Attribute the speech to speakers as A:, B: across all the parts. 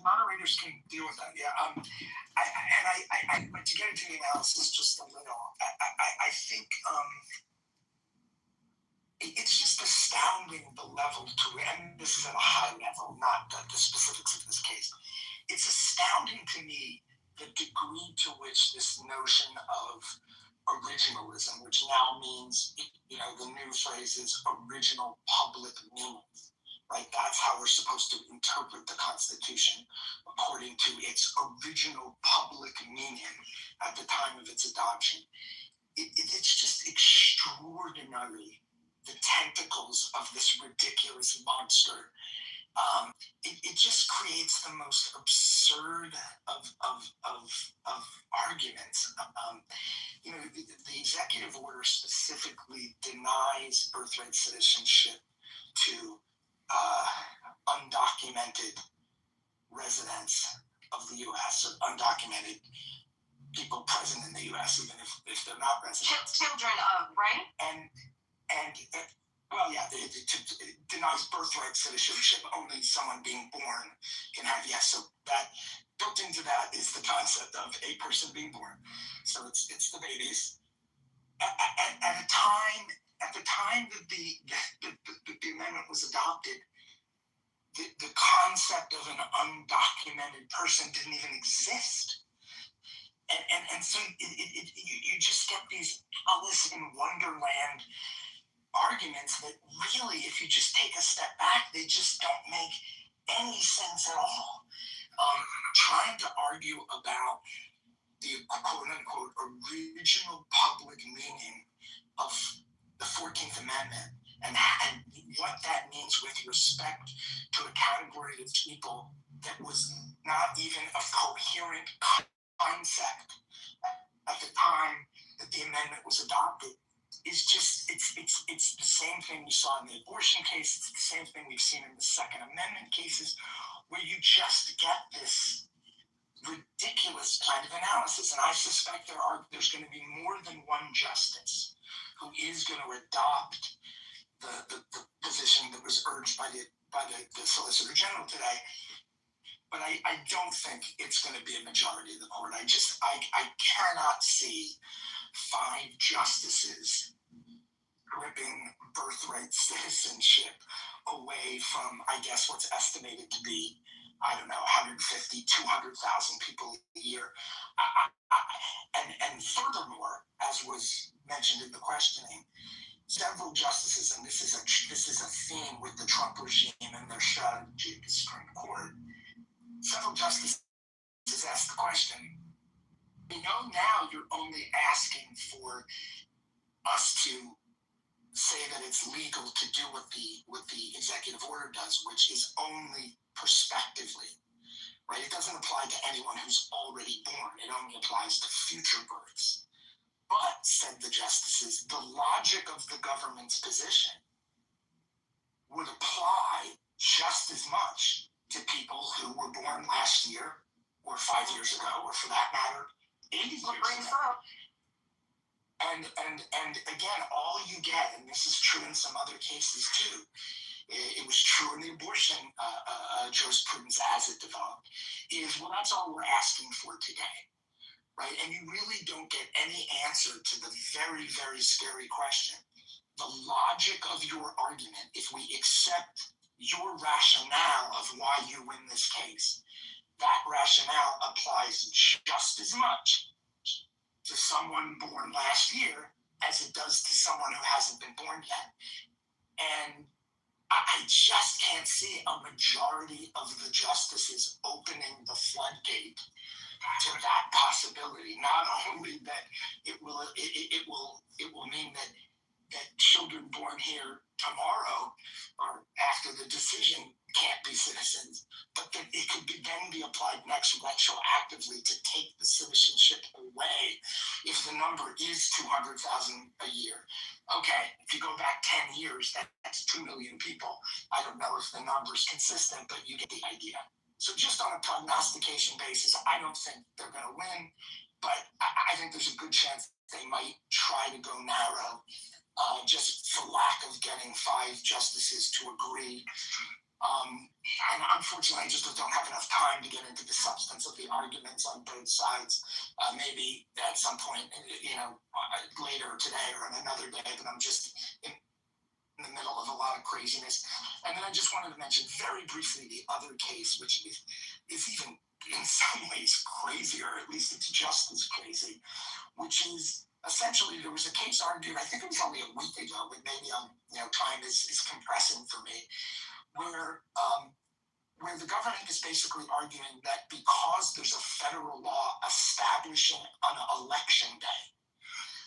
A: moderators can deal with that. Yeah. But to get into the analysis just a little, I think it's just astounding the level to it, and this is at a high level, not the specifics of this case. It's astounding to me the degree to which this notion of originalism, which now means, the new phrase is original public meaning, right? That's how we're supposed to interpret the Constitution according to its original public meaning at the time of its adoption. It's just extraordinary, the tentacles of this ridiculous monster. It just creates the most absurd of arguments. The executive order specifically denies birthright citizenship to undocumented residents of the U.S. or undocumented people present in the U.S., even if they're not residents.
B: Children of, right?
A: It denies birthright citizenship. Only someone being born can have, yes. So that built into that is the concept of a person being born. So it's the babies. At the time that the amendment was adopted, the concept of an undocumented person didn't even exist. And so you just get these Alice in Wonderland arguments that really, if you just take a step back, they just don't make any sense at all. Trying to argue about the quote-unquote original public meaning of the 14th Amendment and what that means with respect to a category of people that was not even a coherent concept at the time that the amendment was adopted is just, it's the same thing we saw in the abortion case. It's the same thing we've seen in the Second Amendment cases, where you just get this ridiculous kind of analysis. And I suspect there's going to be more than one justice who is going to adopt the position that was urged by the Solicitor General today. But I don't think it's going to be a majority of the court. I cannot see 5 justices ripping birthright citizenship away from, I guess, what's estimated to be, 150, 200,000 people a year. And furthermore, as was mentioned in the questioning, several justices, and this is a theme with the Trump regime and their strategy at the Supreme Court, several justices asked the question, now you're only asking for us to say that it's legal to do what the executive order does, which is only prospectively, right? It doesn't apply to anyone who's already born. It only applies to future births. But, said the justices, the logic of the government's position would apply just as much to people who were born last year or 5 years ago, or for that matter, 80 years ago. And again, all you get, and this is true in some other cases too, it was true in the abortion jurisprudence as it developed, is, well, that's all we're asking for today, right? And you really don't get any answer to the very, very scary question. The logic of your argument, if we accept your rationale of why you win this case, that rationale applies just as much to someone born last year as it does to someone who hasn't been born yet. And I just can't see a majority of the justices opening the floodgate to that possibility. Not only that it will mean that children born here tomorrow or after the decision can't be citizens, but that it could then be applied next retroactively to take the citizenship away if the number is 200,000 a year. Okay, if you go back 10 years, that's 2 million people. I don't know if the number's consistent, but you get the idea. So just on a prognostication basis, I don't think they're going to win, but I think there's a good chance they might try to go narrow, just for lack of getting 5 justices to agree And unfortunately, I just don't have enough time to get into the substance of the arguments on both sides. Maybe at some point, later today or on another day, but I'm just in the middle of a lot of craziness. And then I just wanted to mention very briefly the other case, which is even in some ways crazier, at least it's just as crazy, which is essentially there was a case argued, I think it was only a week ago, but maybe time is compressing for me, where the government is basically arguing that because there's a federal law establishing an election day,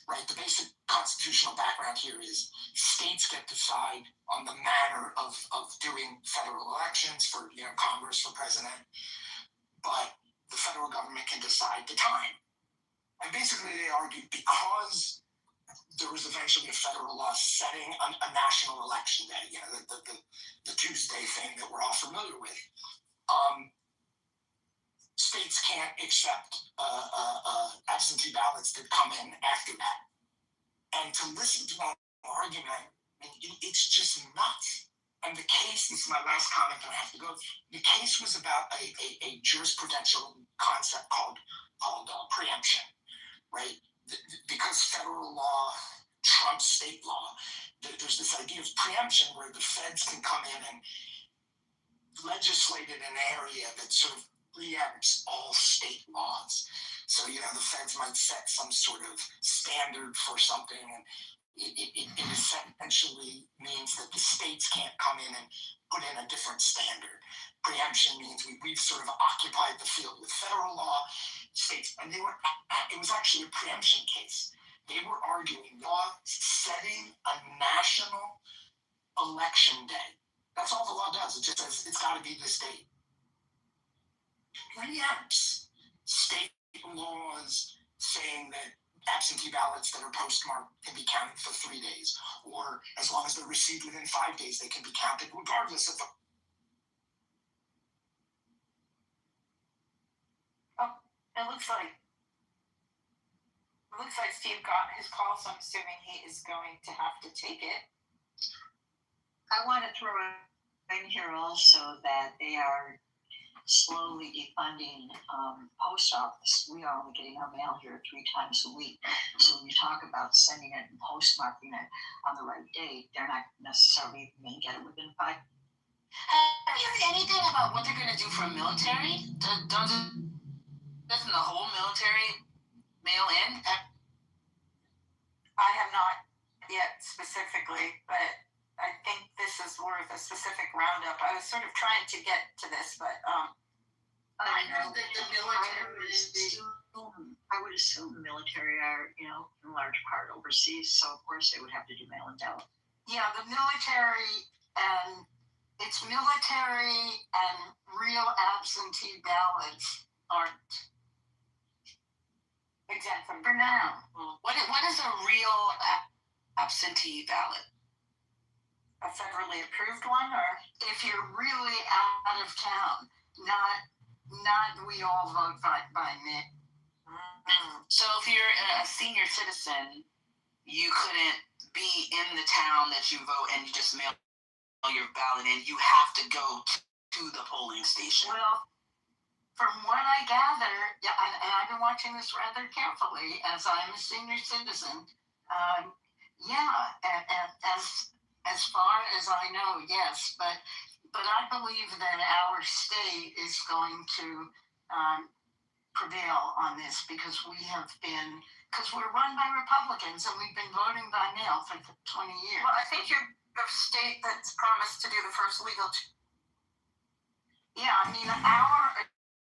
A: right? The basic constitutional background here is states get to decide on the manner of doing federal elections for Congress, for president, but the federal government can decide the time. And basically they argued because there was eventually a federal law setting a national election day, the Tuesday thing that we're all familiar with. States can't accept absentee ballots that come in after that. And to listen to that argument, it's just nuts. And the case, this is my last comment, I have to go. The case was about a jurisprudential concept called preemption, right? Because federal law trumps state law, there's this idea of preemption where the feds can come in and legislate in an area that sort of preempts all state laws. So, the feds might set some sort of standard for something, and it essentially means that the states can't come in and put in a different standard. Preemption means we've sort of occupied the field with federal law, states, and it was actually a preemption case. They were arguing law setting a national election day. That's all the law does. It just says it's got to be this date. Preempts state laws saying that absentee ballots that are postmarked can be counted for 3 days, or as long as they're received within 5 days, they can be counted regardless of the.
B: It looks like Steve got his call, so I'm assuming he is going to have to take it.
C: I want to throw in here also that they are slowly defunding post office. We are only getting our mail here 3 times a week. So when you talk about sending it and postmarking it on the right date, they're not necessarily going to get it within 5.
D: Have you heard anything about what they're going to do for military? Doesn't the whole military mail in?
B: I have not yet specifically, but I think this is worth a specific roundup. I was sort of trying to get to this, but
D: I know that the military
C: I would assume the military are, in large part overseas, so of course they would have to do mail-in ballot.
D: Yeah, the military and it's military and real absentee ballots aren't
B: exempt from
D: for now. What is a real absentee ballot?
B: A federally approved one, or
D: if you're really out of town, not we all vote by mail. Mm-hmm. So if you're a senior citizen, you couldn't be in the town that you vote and you just mail your ballot in. You have to go to the polling station. Well, from what I gather, yeah, and I've been watching this rather carefully as I'm a senior citizen. And as far as I know, yes, but I believe that our state is going to prevail on this because we're run by Republicans and we've been voting by mail for 20 years.
B: Well, I think you're the state that's promised to do the first legal.
D: Yeah, I mean, our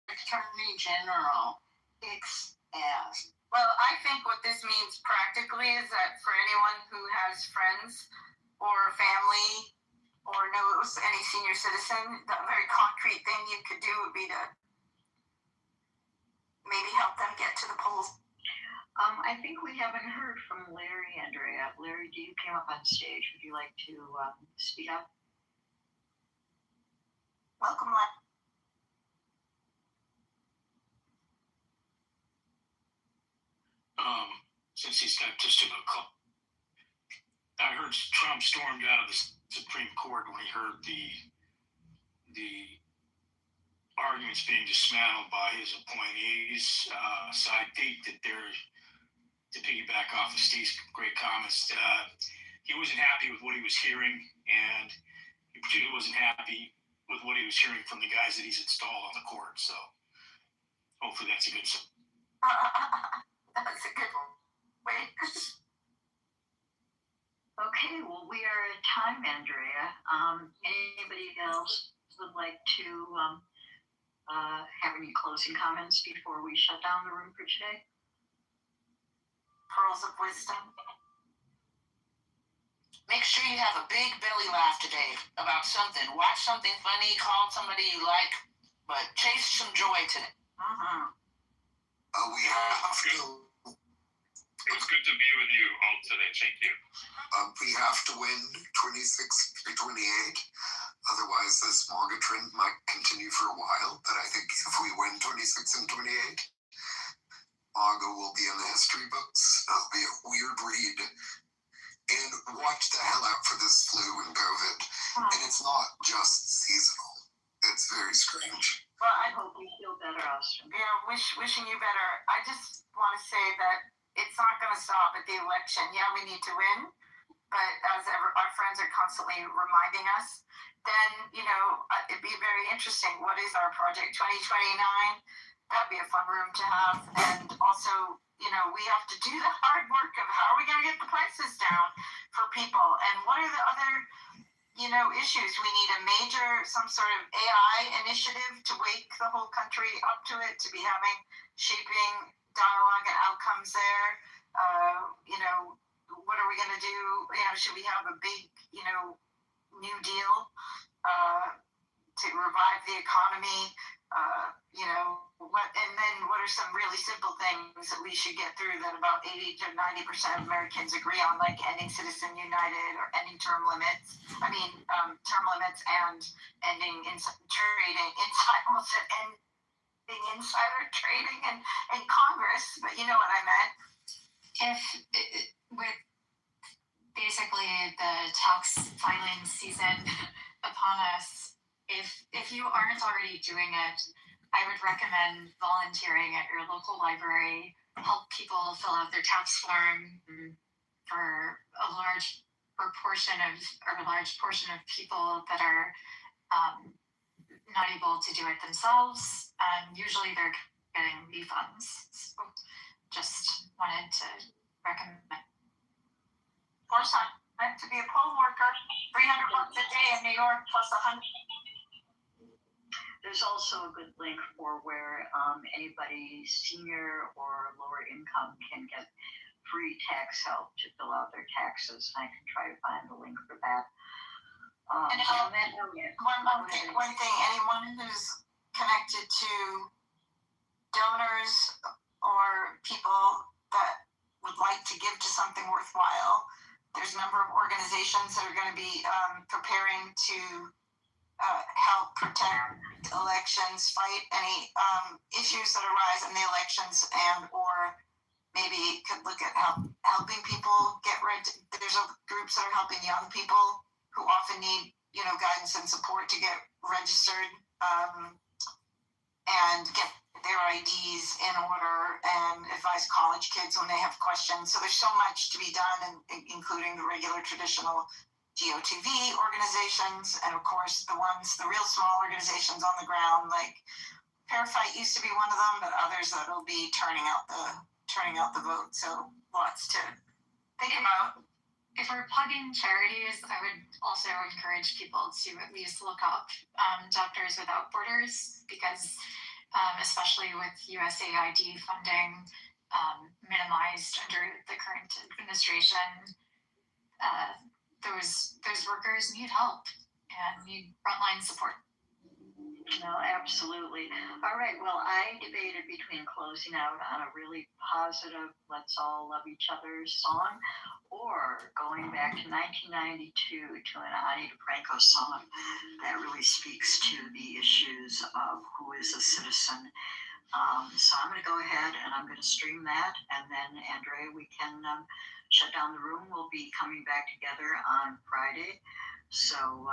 D: Attorney General kicks ass.
B: Well, I think what this means practically is that for anyone who has friends or family or knows any senior citizen, the very concrete thing you could do would be to maybe help them get to the polls.
C: I think we haven't heard from Larry, Andrea. Larry, you came up on stage. Would you like to speak up?
B: Welcome, Larry.
E: Since he's got just about a call. I heard Trump stormed out of the Supreme Court when he heard the the arguments being dismantled by his appointees. So I think that to piggyback off of Steve's great comments, he wasn't happy with what he was hearing, and he particularly wasn't happy with what he was hearing from the guys that he's installed on the court. So hopefully that's a good sign.
B: That's a good one. Wait.
C: Okay, well, we are at time, Andrea. Anybody else would like to have any closing comments before we shut down the room for today?
B: Pearls of wisdom.
D: Make sure you have a big belly laugh today about something. Watch something funny, call somebody you like, but chase some joy today.
B: Mm-hmm.
A: We have to.
F: It was good to be with you all today. Thank you.
A: We have to win 26 or 28. Otherwise, this MAGA trend might continue for a while. But I think if we win 26 and 28, MAGA will be in the history books. It'll be a weird read. And watch the hell out for this flu and COVID. And it's not just seasonal. It's very strange.
B: Well,
C: I hope you feel better, Austin.
B: Yeah, wishing you better. I just want to say that it's not going to stop at the election. Yeah, we need to win, but as ever, our friends are constantly reminding us, then, it'd be very interesting. What is our project 2029? That'd be a fun room to have. And also, we have to do the hard work of how are we going to get the prices down for people? And what are the other, issues? We need some sort of AI initiative to wake the whole country up to it, to be shaping dialogue and outcomes there. What are we going to do? Should we have a big, New Deal to revive the economy? What are some really simple things that we should get through that about 80 to 90% of Americans agree on, like ending Citizen United or ending term limits and ending insider trading in Congress, but you know what I meant.
G: With basically the tax filing season upon us, if you aren't already doing it, I would recommend volunteering at your local library, help people fill out their tax form. For a large portion of people that are not able to do it themselves, usually they're getting refunds. So just wanted to recommend.
B: Force time to be a poll worker, $300 a day in New York plus $100.
C: There's also a good link for where anybody senior or lower income can get free tax help to fill out their taxes. I can try to find the link for that.
B: One thing, anyone who's connected to donors or people that would like to give to something worthwhile, there's a number of organizations that are going to be preparing to help protect elections, fight any issues that arise in the elections, and or maybe could look at helping people get there's groups that are helping young people who often need guidance and support to get registered and get their IDs in order and advise college kids when they have questions. So there's so much to be done, including the regular traditional GOTV organizations, and of course the real small organizations on the ground, like Parafight used to be one of them, but others that'll be turning out the vote. So lots to think about.
G: If we're plugging charities, I would also encourage people to at least look up Doctors Without Borders, because especially with USAID funding minimized under the current administration, those workers need help and need frontline support.
C: No, absolutely. All right. Well, I debated between closing out on a really positive "Let's All Love Each Other" song, or going back to 1992 to an Ani DeFranco song that really speaks to the issues of who is a citizen. So I'm going to go ahead and I'm going to stream that, and then Andrea, we can shut down the room. We'll be coming back together on Friday. So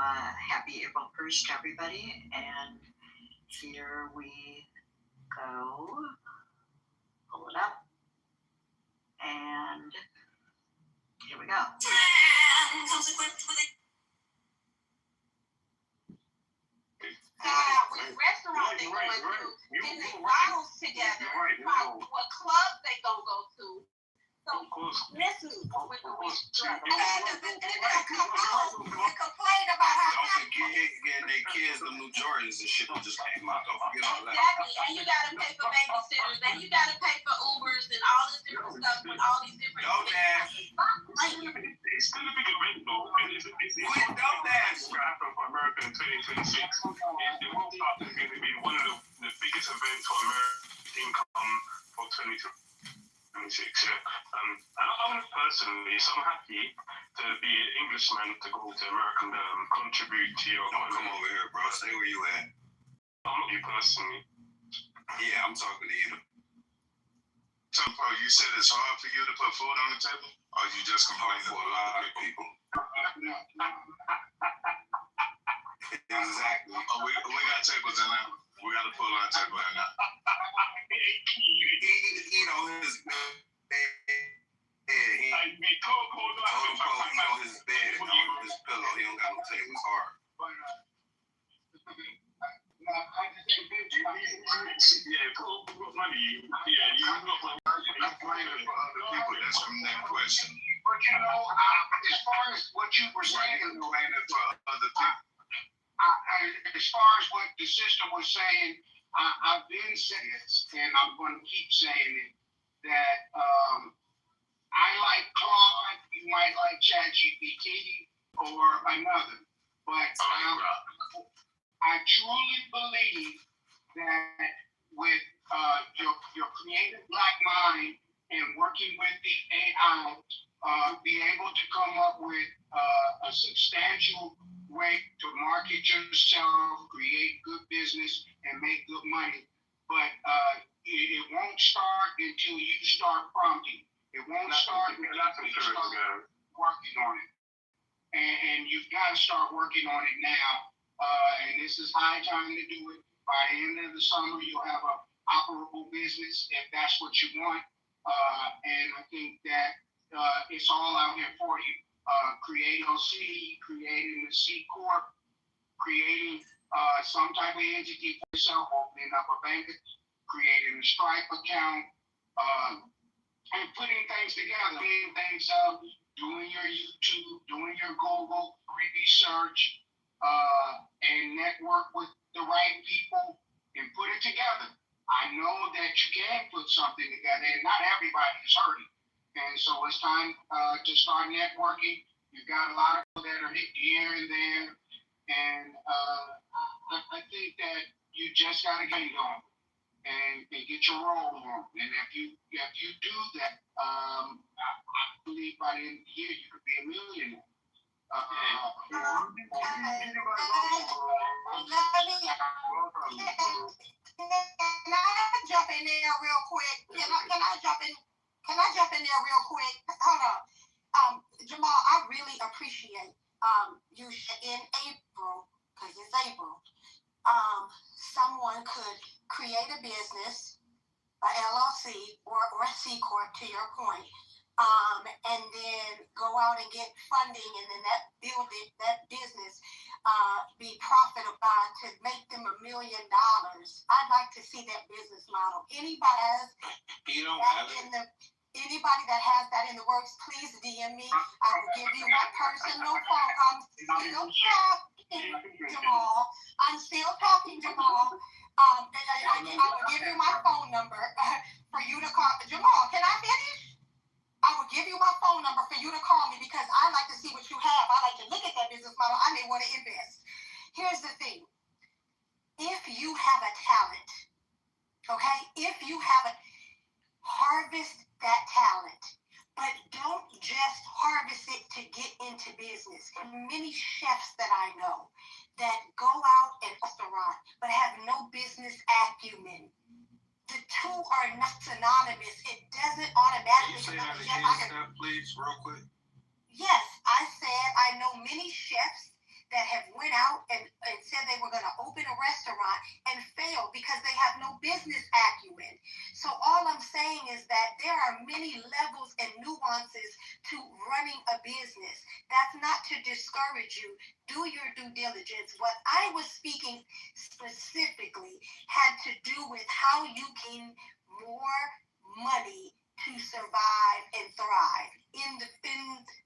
C: happy April 1st, everybody. And here we go. Pull it up. And here we go.
B: With restaurants they going to, then they bottles together, what clubs they gonna go to. So listen, with the restaurant. Complain about how.
H: Don't forget getting their kids the new Jordans and shit. Just came out. Don't forget all that.
B: Exactly, and you gotta pay for babysitters, and you gotta pay for Ubers and all this different stuff with all these different.
H: Don't dash.
F: It's still a big event though, and it's
H: Quit don't dash.
F: for America in 2026. And the World Cup is going to be one of the biggest events for American income for 2026. And I'm personally, so I'm happy to be an Englishman to go to America and contribute to your
H: Don't come over here, bro. Stay where you at.
F: I'm not you personally.
H: Yeah, I'm talking to you.
I: So, you said it's hard for you to put food on the table, or you just complain
H: For a lot of people. Exactly.
I: Oh, we got tables in there. We got to pull our table in there.
H: Eat on his bed. He
F: I make cold
H: told him eat on his bed, on his pillow. He don't got no table. It's hard.
F: Yeah, cool. Money. Yeah, you look like
I: You're complaining for other people. That's from that question.
J: But you know, as far as what you were
I: Why
J: saying,
I: you complaining for other people?
J: as far as what the sister was saying, I've been saying it, and I'm going to keep saying it, that I like Claude, you might like ChatGPT or another, but I truly believe that with your creative black mind and working with the AI, be able to come up with a substantial way to market yourself, create good business, and make good money. But it won't start until you start prompting. It won't start until you start working on it. And you've got to start working on it now. And this is high time to do it. By the end of the summer, you'll have an operable business if that's what you want. And I think that it's all out here for you. Creating LC, creating the C Corp, creating some type of entity for yourself, opening up a bank, creating a Stripe account, and putting things together, cleaning things up, doing your YouTube, doing your Google research, and network with the right people and put it together. I know that you can put something together, and not everybody is hurting. And so it's time to start networking. You've got a lot of people that are here and there, and I think that you just got to get going and get your roll on. And if you do that, I believe by the end of the year you could be a millionaire.
B: Can I jump in there real quick? Can I jump in? Can I jump in there real quick? Hold on. Jamal, I really appreciate you in April, because it's April. Someone could create a business, a LLC or a C Corp, to your point, and then go out and get funding, and then that business be profitable to make them $1 million. I'd like to see that business model. Anybody has
H: You don't
B: that
H: have
B: in
H: it.
B: anybody that has that in the works, please DM me. I will give you my personal phone. I'm still talking, Jamal. I'm still talking, Jamal. I will give you my phone number for you to call. Jamal, can I finish? I will give you my phone number for you to call me, because I like to see what you have. I like to look at that business model. I may want to invest. Here's the thing. If you have a talent, okay, if you have a, harvest that talent, but don't just harvest it to get into business. Many chefs that I know that go out and restaurant but have no business acumen. The
K: two are not synonymous. It doesn't
H: Can
K: automatically.
H: you say that
K: Yes,
H: again, Steph, please, real quick?
K: Yes, I said I know many chefs that have went out and said they were going to open a restaurant and failed because they have no business acumen. So all I'm saying is that there are many levels and nuances to running a business. That's not to discourage you. Do your due diligence. What I was speaking specifically had to do with how you gain more money to survive and thrive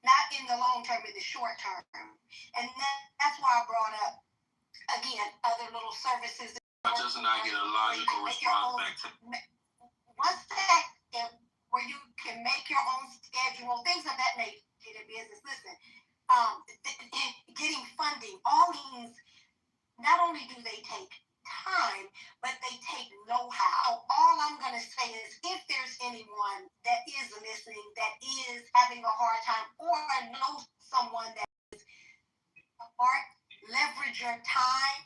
K: not in the long term, in the short term. And that's why I brought up, again, other little services.
H: Why doesn't I get a logical response back to
K: What's that? Where you can make your own schedule, things of that nature in business. Listen, getting funding, all these, not only do they take time, but they take know-how. All I'm going to say is if there's anyone that is listening that is having a hard time or knows someone that is smart, leverage your time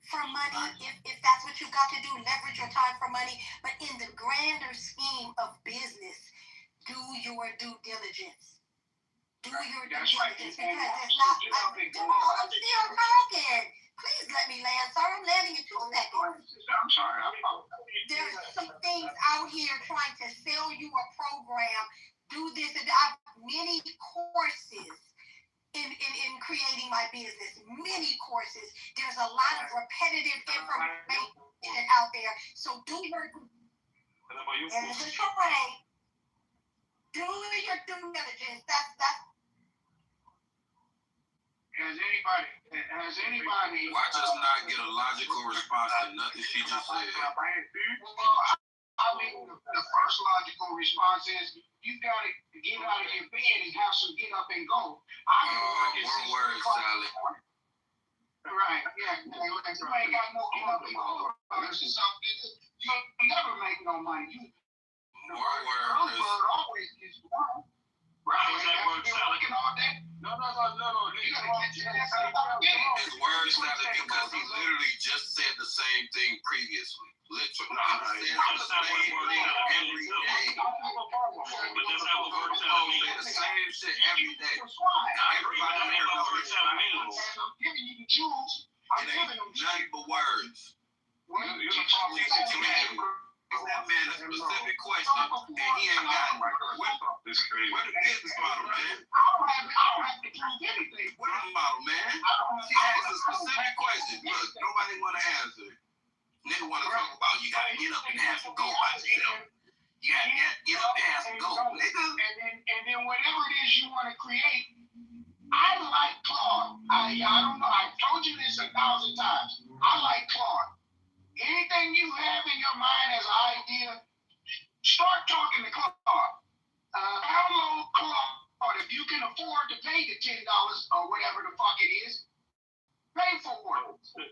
K: for money. If that's what you got to do, leverage your time for money. But in the grander scheme of business, do your due diligence. Do your due diligence because it's not. I'm still talking. Please let me land, sir. I'm landing in 2 seconds.
J: I'm sorry.
K: There's some things out here trying to sell you a program. Do this. And I've many courses in creating my business. Many courses. There's a lot of repetitive information out there. So do your due diligence. Do your due diligence. That's.
J: Has anybody?
H: Watch us not get a logical response to nothing she just said.
J: Well, I mean, the first logical response is you got to get out of your bed and have some get up and go. I've been working since 3 o'clock in the morning. Right, yeah. You ain't got no get up and go. You never make no money. The first word always is one. Right, you're working all day. No. You gotta get your ass out of bed.
H: His word salad because he literally just said the same thing previously. Literally. He says the same thing every day.
E: But that's not what word salad means.
H: Say the same shit every day.
E: Everybody knows what word salad means.
J: I'm giving you the jewels. I'm
H: It
J: giving
H: ain't
J: them
H: nothing but words.
J: Well,
H: That man a specific question and he ain't got it.
I: This crazy.
H: What the business model, man?
J: I don't have to prove anything.
H: What the model, man? She asked a specific question. Look, nobody want to answer it. Nigga want to talk about you gotta get up and have some go by yourself. You gotta get up and have some go, nigga.
J: And then whatever it is you want to create, I like Claude. I don't know. I've told you this 1,000 times. I like Claude. Anything you have in your mind as an idea, start talking to Claude. Download Claude. If you can afford to pay the $10 or whatever the fuck it is, pay for it.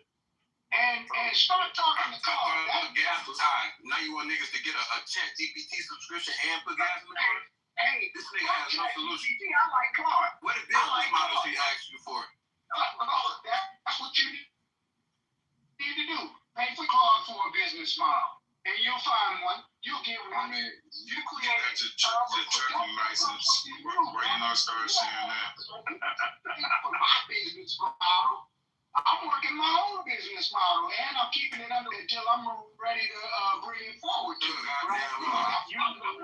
J: And start talking to Claude.
H: That gas was high. Now you want niggas to get a Chat GPT subscription and put gas in the car?
J: Hey,
H: This nigga has no solution.
J: I like Claude.
H: What the business model she asked you for?
J: That's what you need to do. Pay for Claude for a business model. And you'll find one. You'll get one. You create
I: That's a trucking license. Where you not start saying that?
J: for my business model. I'm working my own business model, and I'm keeping it under until I'm ready to bring it forward.
H: You a goddamn lie. You a goddamn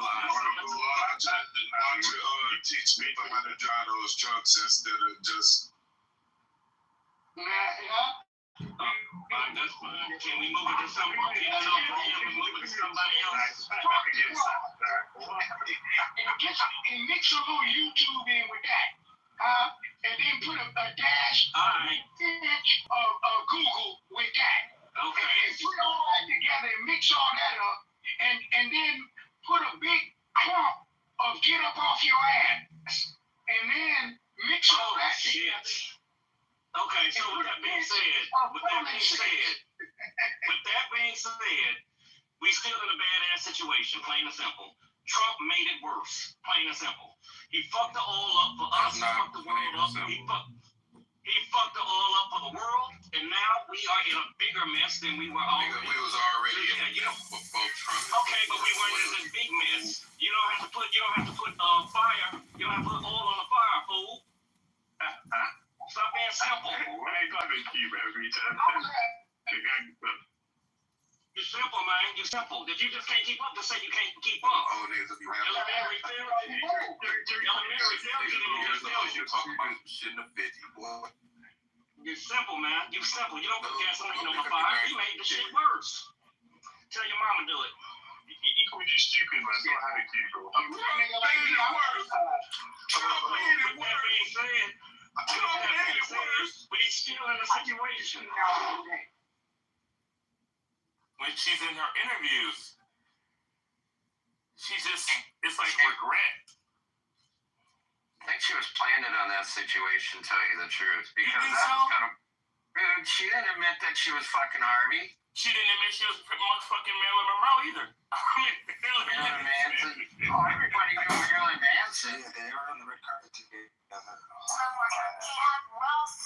H: lie.
I: Teach people how to drive those trucks instead of just.
J: Yeah.
E: That's fine. Can we move it to somebody else? Can we move it to somebody else?
J: And mix a little YouTube in with that. And then put a dash of Google with that.
E: Okay.
J: And put all that together and mix all that up. And then put a big clump of get up off your ass. And then mix all that together.
E: Okay, so with that being said, we still in a badass situation, plain and simple. Trump made it worse, plain and simple. He fucked it all up for us. He fucked the world up. He fucked it all up for the world. And now
F: we are in a bigger mess than we were already.
H: We was already before Trump.
F: Okay, but we weren't in this big mess. You don't have to put fire. You don't have to put oil on the fire, fool. Stop being simple.
I: I ain't talking to you every time.
F: You're simple, man. You're simple. That you just can't keep up. Just say you can't keep up.
H: Oh, niggas will be rapping.
F: Elementary theory.
H: You're talking about some shit in the 50s, boy.
F: You're simple, man. You're simple. You don't put gasoline on the fire. You made the shit worse. Tell your mama do it.
I: He called you stupid, man. Don't have it to you, bro.
F: With that being said, but he's still in a situation.
L: When she's in her interviews, it's like regret.
M: I think she was planning on that situation, tell you the truth. Because
L: You think
M: that was
L: so?
M: kind of. Dude, she didn't admit that she was fucking Harvey.
L: She didn't admit she was motherfucking Marilyn Monroe either.
M: Marilyn Manson. Oh, everybody knew Marilyn Manson.
A: Yeah, they were on the red carpet together.
G: He had wealth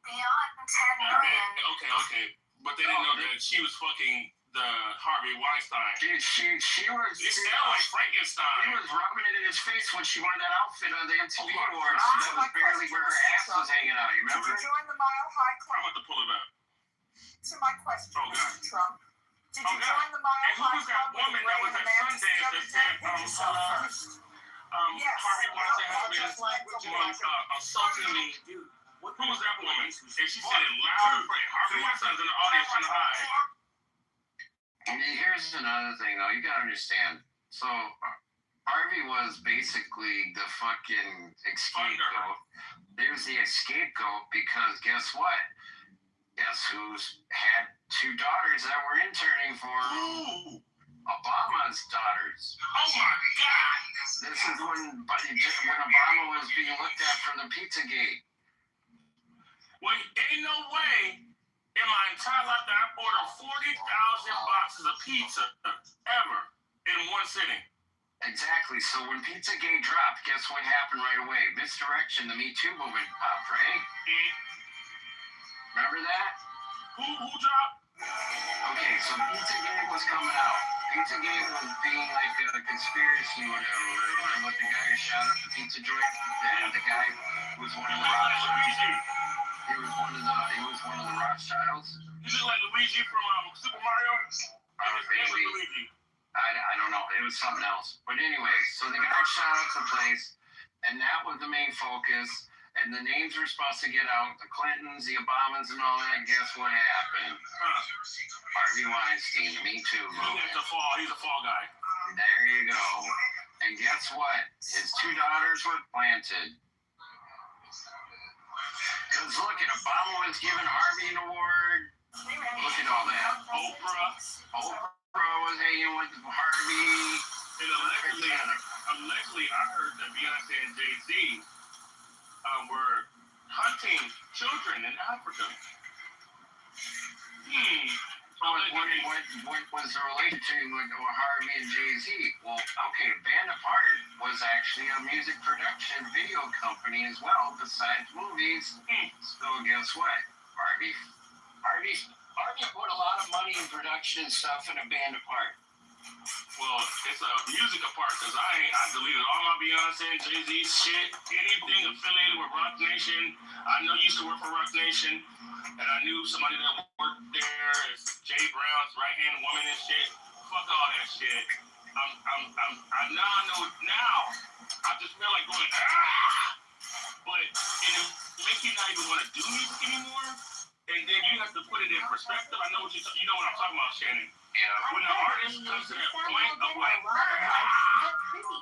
G: beyond 10 million.
L: Okay. But they didn't know that she was fucking the Harvey Weinstein.
M: Dude, she was.
L: It sounded like Frankenstein.
M: He was rubbing it in his face when she wore that outfit on the MTV Awards. That was barely where her ass was hanging out. You remember?
K: Did you join the Mile High
L: I'm
K: Club?
L: about to pull it up.
K: To my question,
L: Oh, God.
K: Mr. Trump. Did you
L: Oh, God.
K: join the Mile
L: And who
K: High
L: was that
K: Club with
L: woman that was
K: Ray
L: at
K: and Amanda
L: Sundance
K: the other
L: that
K: day?
L: said,
K: Put yourself first. Yes.
L: Harvey Weinstein has been
K: Judgmental.
L: assaulting me? Who was that woman? And she said it loud and clear. Harvey Weinstein's in the audience trying to hide.
M: And here's another thing, though. You gotta understand. So, Harvey was basically the fucking scapegoat. There's the scapegoat because guess what? Guess who's had two daughters that were interning for him? Obama's daughters.
L: Oh my God!
M: This is when Obama was being looked at for the Pizzagate.
L: Well, ain't no way in my entire life that I ordered 40,000 boxes of pizza ever in one sitting.
M: Exactly. So when Pizzagate dropped, guess what happened right away? Misdirection, the Me Too movement popped, right? Remember that?
L: Who dropped?
M: Okay, so Pizzagate was coming out. Pizzagate was being like a conspiracy or whatever. Remember with the guy who shot up the pizza joint? The guy who was one of the Rothschilds. He was one of the Rothschilds.
L: He looked like Luigi from Super Mario. His name was Luigi.
M: I don't know. It was something else. But anyway, so the guy shot up the place, and that was the main focus. And the names were supposed to get out, the Clintons, the Obamas, and all that. Guess what happened? Harvey Weinstein, Me Too movement.
L: He's a fall guy.
M: There you go. And guess what? His two daughters were planted. Because look at Obama was giving Harvey an award. Look at all that. Oprah was hanging with Harvey.
L: And allegedly, I heard that Beyonce and Jay-Z were hunting children in Africa.
M: What was the relationship with Harvey and Jay-Z? Well, okay, Band Apart was actually a music production video company as well, besides movies. So guess what? Harvey put a lot of money in production and stuff in a Band Apart.
L: Well, it's a music apart because I deleted all my Beyonce and Jay-Z shit. Anything affiliated with Rock Nation. I know you used to work for Rock Nation, and I knew somebody that worked there as Jay Brown's right-hand woman and shit. Fuck all that shit. I know. I just feel like going, but it makes you not even want to do music anymore. And then you have to put it in perspective. I know what you know what I'm talking about, Shannon.
M: Yeah.
L: When the artist comes to that point of like,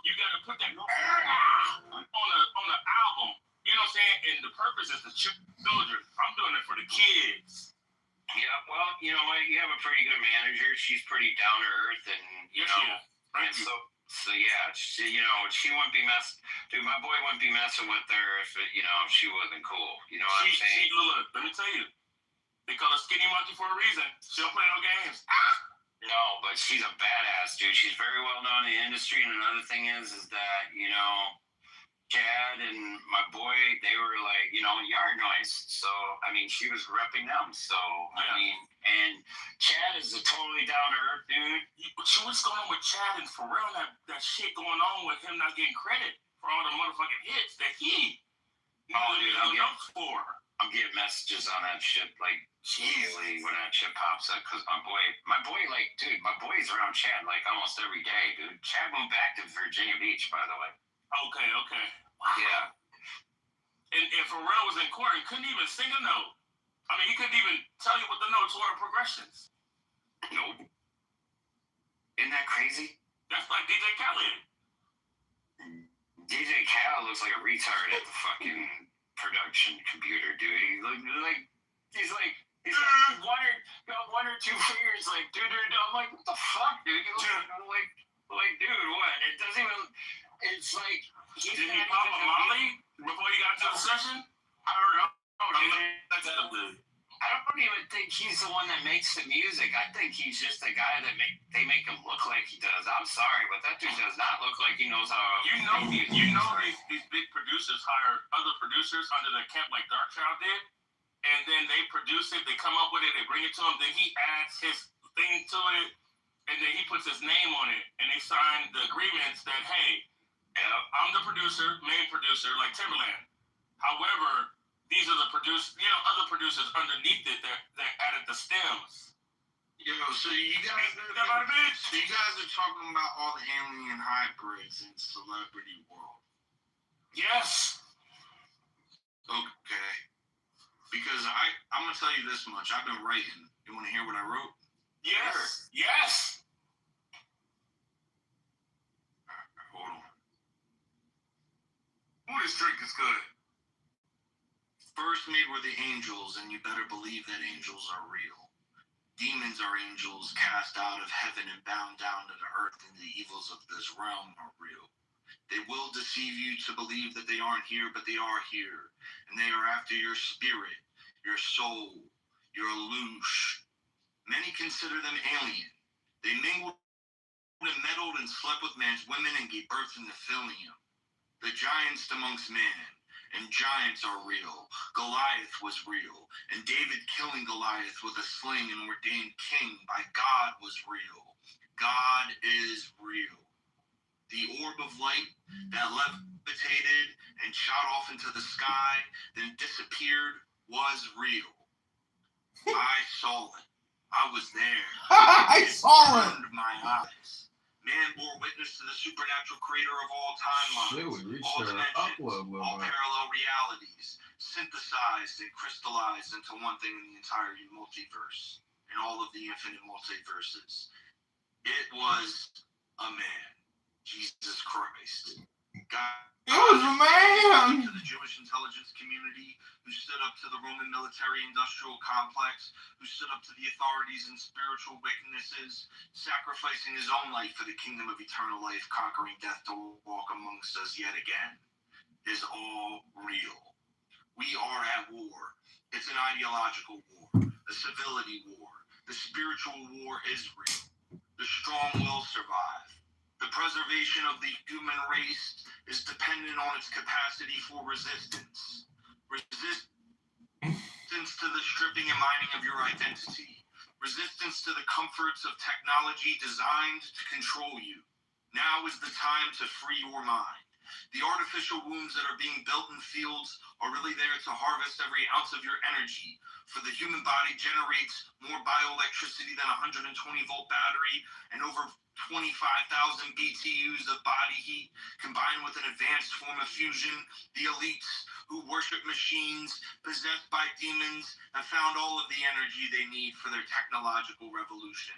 L: you gotta put that on the album. You know what I'm saying? And the purpose is the children. I'm doing it for the kids.
M: Yeah, well, you know what? You have a pretty good manager. She's pretty down to earth, and you know, and so yeah, she wouldn't be Dude, my boy wouldn't be messing with her if she wasn't cool. You know what I'm saying?
L: Look, let me tell you, they call her Skinny Monkey for a reason. She don't play no games.
M: No, but she's a badass, dude. She's very well known in the industry, and another thing is that Chad and my boy, they were like, yard noise. So, I mean, she was repping them. So, I mean, and Chad is a totally down to earth dude.
L: What's going on with Chad and Pharrell? That shit going on with him not getting credit for all the motherfucking hits that he
M: I'm getting messages on that shit like daily when that shit pops up because my boy, like, dude, my boy's around Chad like almost every day, dude. Chad moved back to Virginia Beach, by the way.
L: Okay.
M: Wow. Yeah.
L: And Pharrell was in court and couldn't even sing a note. I mean, he couldn't even tell you what the notes were or progressions.
M: Nope. Isn't that crazy?
L: That's like DJ Khaled.
M: DJ Khaled looks like a retard at the fucking production computer, dude. He's like one or two fingers, like, dude. I'm like, what the fuck, dude? I'm like, dude, what? It doesn't even. It's like.
L: Did he pop a Molly before he got to the session?
M: I don't know. I don't even think he's the one that makes the music. I think he's just the guy that they make him look like he does. I'm sorry, but that dude does not look like he knows how.
L: These big producers hire other producers under the camp like Darkchild did, and then they produce it. They come up with it. They bring it to him. Then he adds his thing to it, and then he puts his name on it, and they sign the agreements that hey, I'm the producer, main producer, like Timberland. However, these are the other producers underneath it that added the stems.
H: So you guys are talking about all the alien hybrids in celebrity world.
L: Yes.
H: Okay. Because I'm gonna tell you this much. I've been writing. You want to hear what I wrote?
L: Yes. Yes.
H: Hold on. Oh, this drink is good. First made were the angels, and you better believe that angels are real. Demons are angels cast out of heaven and bound down to the earth, and the evils of this realm are real. They will deceive you to believe that they aren't here, but they are here. And they are after your spirit, your soul, your aloosh. Many consider them alien. They mingled and meddled and slept with man's women and gave birth in Nephilim. The giants amongst man. And giants are real. Goliath was real. And David killing Goliath with a sling and ordained king by God was real. God is real. The orb of light that levitated and shot off into the sky, then disappeared, was real. I saw it. I was there.
N: I saw it.
H: Opened my eyes. Man bore witness to the supernatural creator of all timelines, all dimensions, all parallel realities, synthesized and crystallized into one thing in the entire multiverse, and all of the infinite multiverses. It was a man, Jesus Christ. God.
N: It was a man.
H: To the Jewish intelligence community, who stood up to the Roman military-industrial complex, who stood up to the authorities and spiritual wickednesses, sacrificing his own life for the kingdom of eternal life, conquering death to walk amongst us yet again, is all real. We are at war. It's an ideological war, a civility war. The spiritual war is real. The strong will survive. The preservation of the human race is dependent on its capacity for resistance. Resistance to the stripping and mining of your identity. Resistance to the comforts of technology designed to control you. Now is the time to free your mind. The artificial wombs that are being built in fields are really there to harvest every ounce of your energy. For the human body generates more bioelectricity than a 120-volt battery and over 25,000 BTUs of body heat combined with an advanced form of fusion. The elites who worship machines possessed by demons have found all of the energy they need for their technological revolution.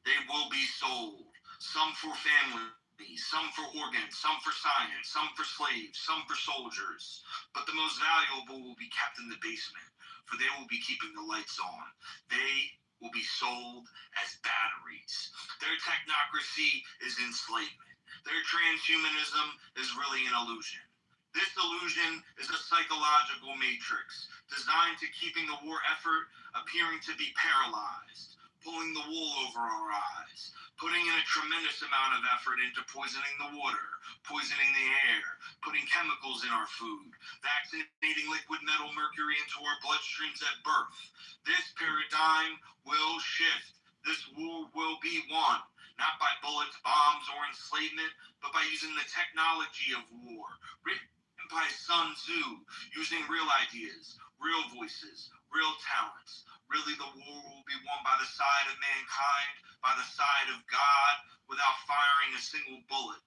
H: They will be sold, some for family, some for organs, some for science, some for slaves, some for soldiers. But the most valuable will be kept in the basement, for they will be keeping the lights on. They will be sold as batteries. Their technocracy is enslavement. Their transhumanism is really an illusion. This illusion is a psychological matrix designed to keeping the war effort appearing to be paralyzed.
O: pulling the wool over our eyes, putting in a tremendous amount of effort into poisoning the water, poisoning the air, putting chemicals in our food, vaccinating liquid metal mercury into our bloodstreams at birth. This paradigm will shift. This war will be won, not by bullets, bombs, or enslavement, but by using the technology of war, written by Sun Tzu, using real ideas, real voices, real talents. Really, the war will be won by the side of mankind, by the side of God, without firing a single bullet.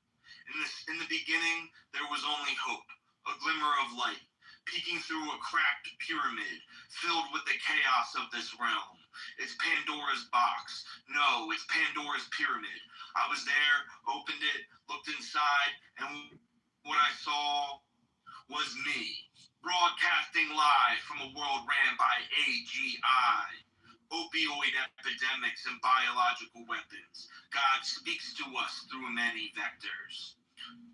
O: In the beginning, there was only hope, a glimmer of light, peeking through a cracked pyramid, filled with the chaos of this realm. It's Pandora's box. No, it's Pandora's pyramid. I was there, opened it, looked inside, and what I saw was me, broadcasting live from a world ran by AGI. Opioid epidemics and biological weapons. God speaks to us through many vectors.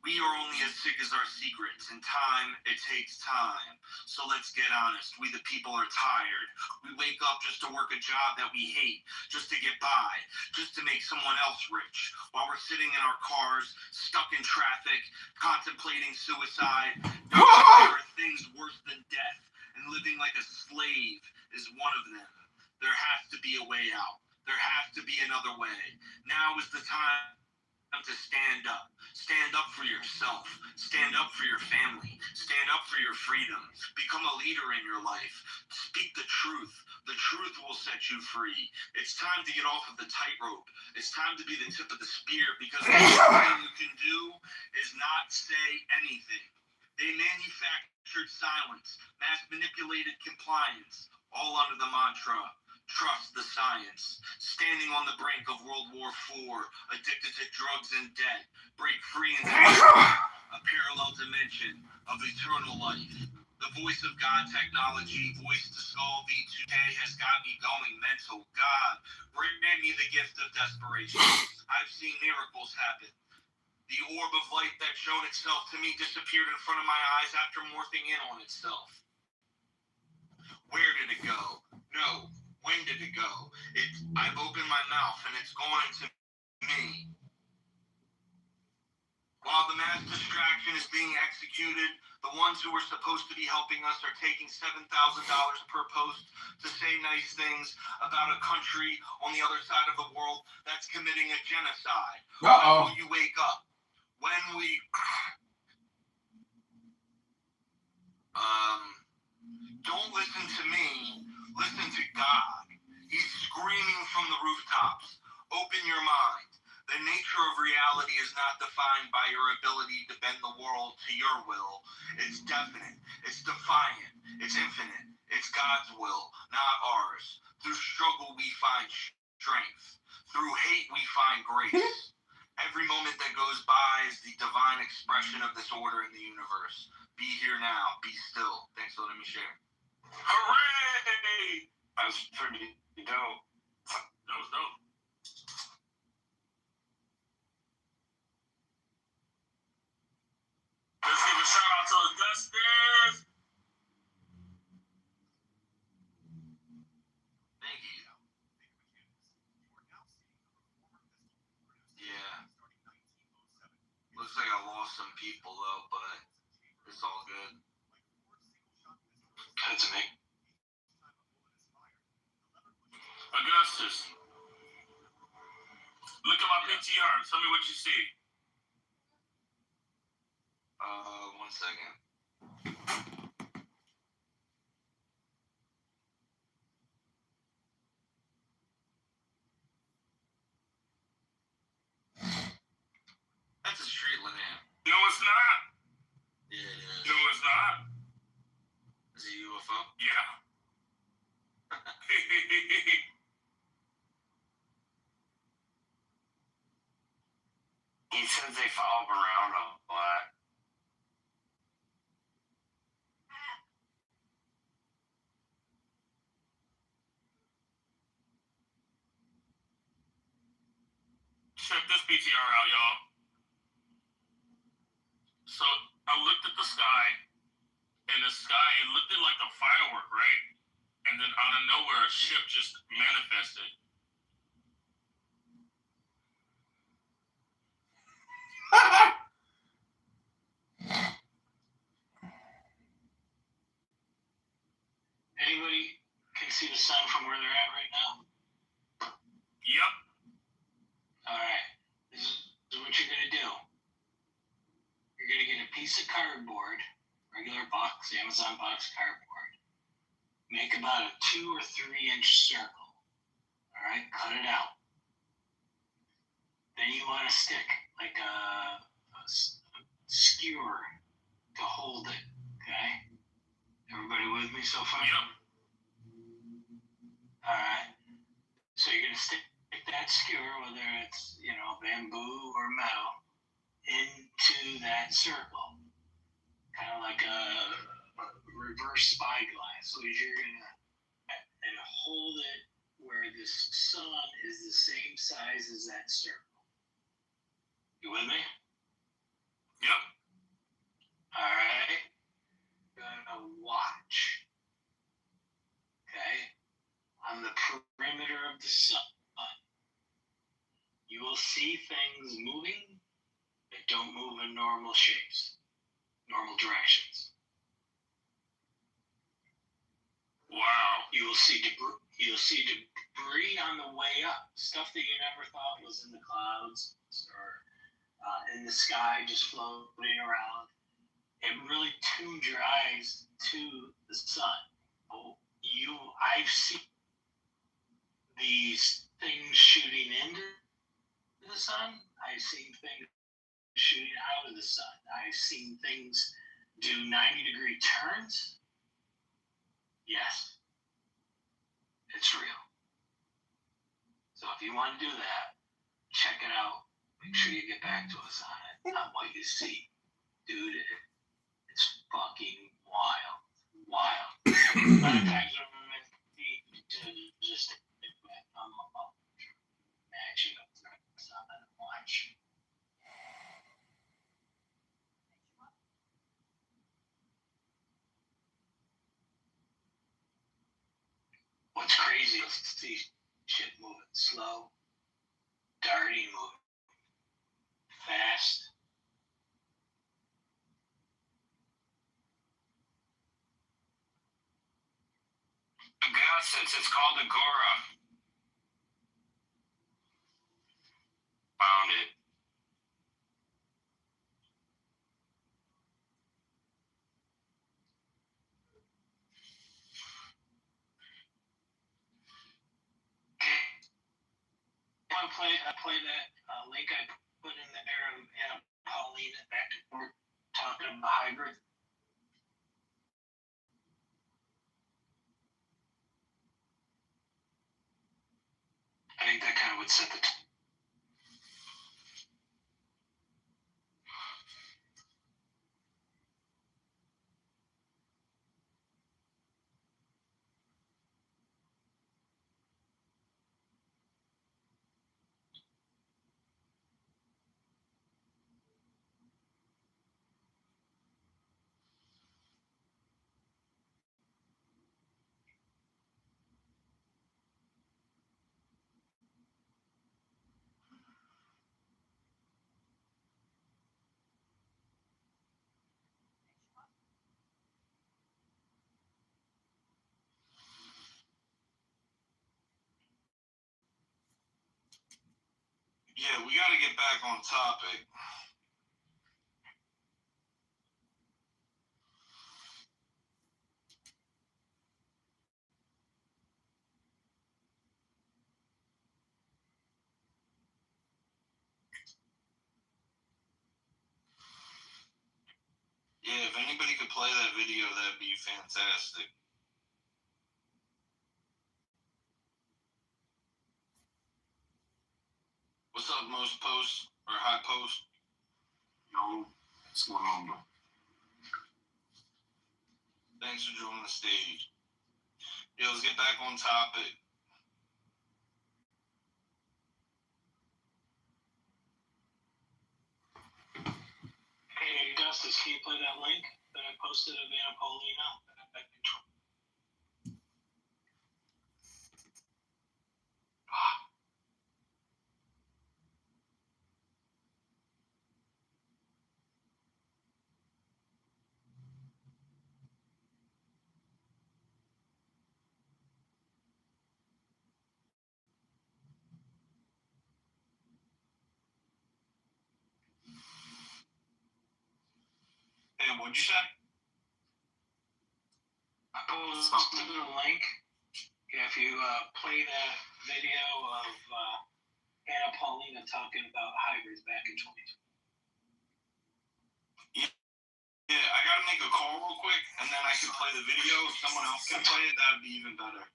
O: We are only as sick as our secrets, and time, it takes time. So let's get honest, we the people are tired. We wake up just to work a job that we hate, just to get by, just to make someone else rich, while we're sitting in our cars, stuck in traffic, contemplating suicide. There are things worse than death, and living like a slave is one of them. There has to be a way out. There has to be another way. Now is the time to stand up. Stand up for yourself. Stand up for your family. Stand up for your freedom. Become a leader in your life. Speak the truth. The truth will set you free. It's time to get off of the tightrope. It's time to be the tip of the spear, because the only thing you can do is not say anything. They manufactured silence, mass manipulated compliance, all under the mantra, trust the science. Standing on the brink of World War IV, addicted to drugs and debt, break free into a parallel dimension of eternal life. The voice of God technology, voice to solve V2K has got me going mental. God, grant me the gift of desperation. I've seen miracles happen. The orb of light that shone itself to me disappeared in front of my eyes after morphing in on itself. Where did it go? No. When did it go? I've opened my mouth and it's gone into me. While the mass distraction is being executed, the ones who are supposed to be helping us are taking $7,000 per post to say nice things about a country on the other side of the world that's committing a genocide. When will you wake up? When will you... Don't listen to me. Listen to God. He's screaming from the rooftops. Open your mind. The nature of reality is not defined by your ability to bend the world to your will. It's definite. It's defiant. It's infinite. It's God's will, not ours. Through struggle, we find strength. Through hate, we find grace. Every moment that goes by is the divine expression of this order in the universe. Be here now. Be still. Thanks for letting me share.
L: Hooray!
M: That's pretty dope.
L: That was dope. Let's give a shout out to Augustus.
O: Thank you. Yeah. Looks like I lost some people though, but it's all good.
M: That's me.
L: Augustus. Look at my PTR. Tell me what you see.
O: 1 second. That's a street lamp.
L: No, it's not.
O: Yeah, it is.
L: No, it's not.
O: Is it a UFO?
L: Yeah.
M: He says they follow him around a lot.
L: Check this PTR out, y'all. So I looked at the sky, and the sky, it looked like a firework, right? And then out of nowhere, a ship just manifested. Anybody can see the sun from where they're at right now? Yep. Alright. This is what you're gonna do. You're gonna get a piece of cardboard, regular box, Amazon box cardboard. Make about a 2 or 3 inch circle. Alright, cut it out. Then you want to stick like a skewer to hold it. Okay? Everybody with me so far? Yep. Alright. So you're gonna stick that skewer, whether it's, bamboo or metal, into that circle. Kind of like a reverse spyglass. So you're gonna and hold it where the sun is the same size as that circle. You with me? Yep. Alright. Gonna watch. Okay? On the perimeter of the sun, you will see things moving that don't move in normal shapes, normal directions. Wow. You'll see debris on the way up, stuff that you never thought was in the clouds or in the sky just floating around. It really tunes your eyes to the sun. I've seen these things shooting into the sun. I've seen things shooting out of the sun. I've seen things do 90-degree turns. Yes, it's real. So if you want to do that, check it out. Make sure you get back to us on what you see. Dude, it's fucking wild. Wild. A lot of times I'm just matching up something and watch. What's crazy is to see shit moving slow, darting, moving fast. Since it's called Agora. Found it. I play that link I put in there of Anna Pauline back and forth talking about hybrid. I think that kind of would set the
I: Yeah, we got to get back on topic. Yeah, if anybody could play that video, that'd be fantastic. What's up, Most Post or High Post?
P: Yo, what's going on, bro?
I: Thanks for joining the stage. Yeah, let's get back on topic.
L: Hey, Augustus, can you play that link that I posted of Anna Paulina?
E: What'd you say?
L: Post the link. If you play the video of Anna Paulina talking about hybrids back in 2020.
E: Yeah, I gotta make a call real quick, and then I can play the video. If someone else can play it, that would be even better.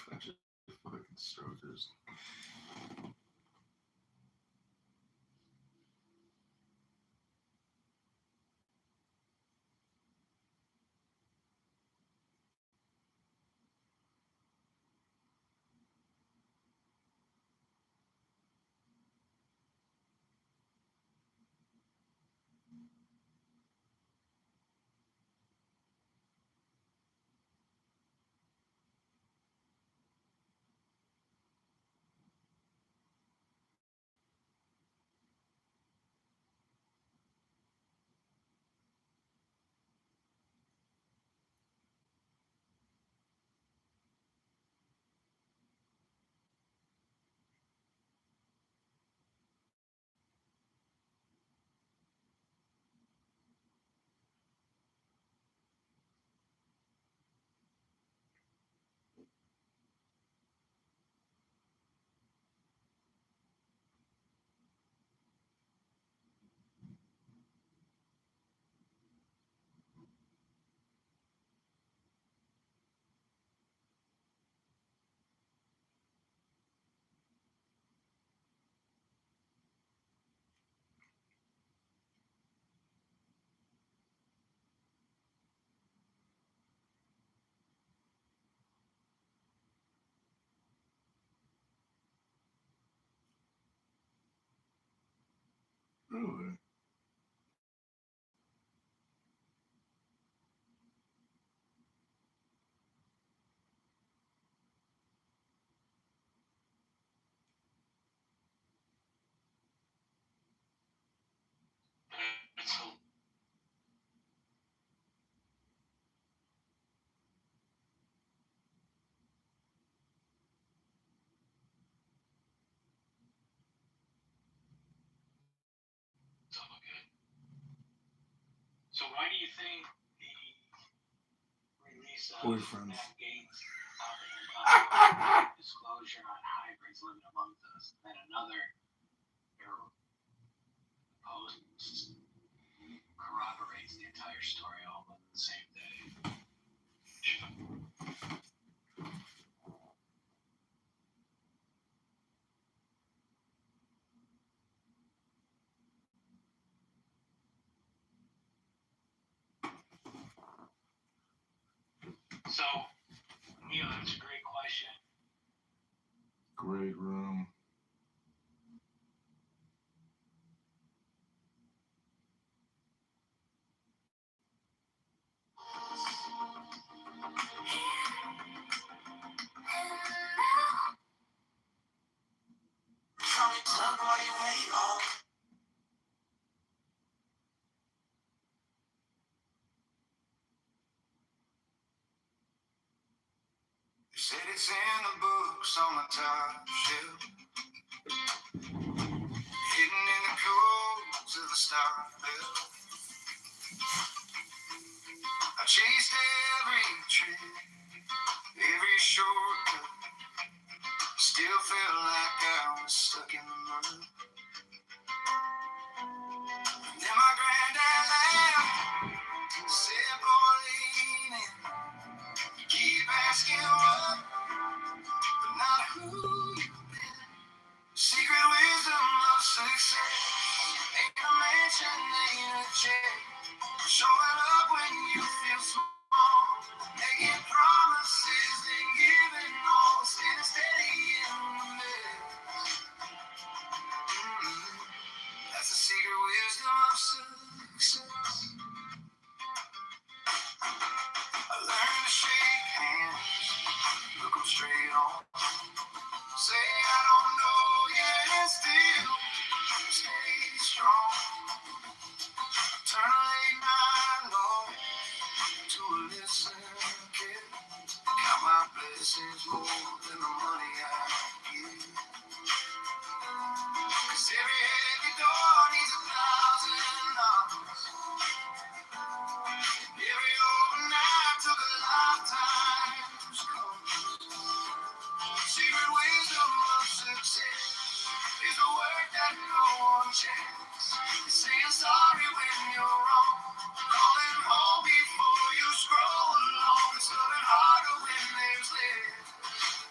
N: Bunch of fucking strokers. Really?
L: So why do you think the release of
N: Boyfriends.
L: Matt Gaines talking about disclosure on hybrids living among us, and another post corroborates the entire story all on the same day? So, Neil, that's a great question.
N: Great room.
O: They said it's in the books on the top shelf, hidden in the codes of the star belt. I chased every trip, every shortcut, still felt like I was stuck in the mud. And then my granddad laughed and said, boy, lean in. You keep asking what, but not who you've been. Secret wisdom of success.
Q: shake hands, look 'em straight on. Say I don't know yet and still stay strong. Turn a late night long to a listening kid. Count my blessings more than the money I give. 'Cause every heavy door needs $1,000. Every overnight took a lifetime's cost. Secret wisdom of success is a word that no one checks. It's saying sorry when you're wrong. Calling home before you scroll along. It's loving harder when there's less.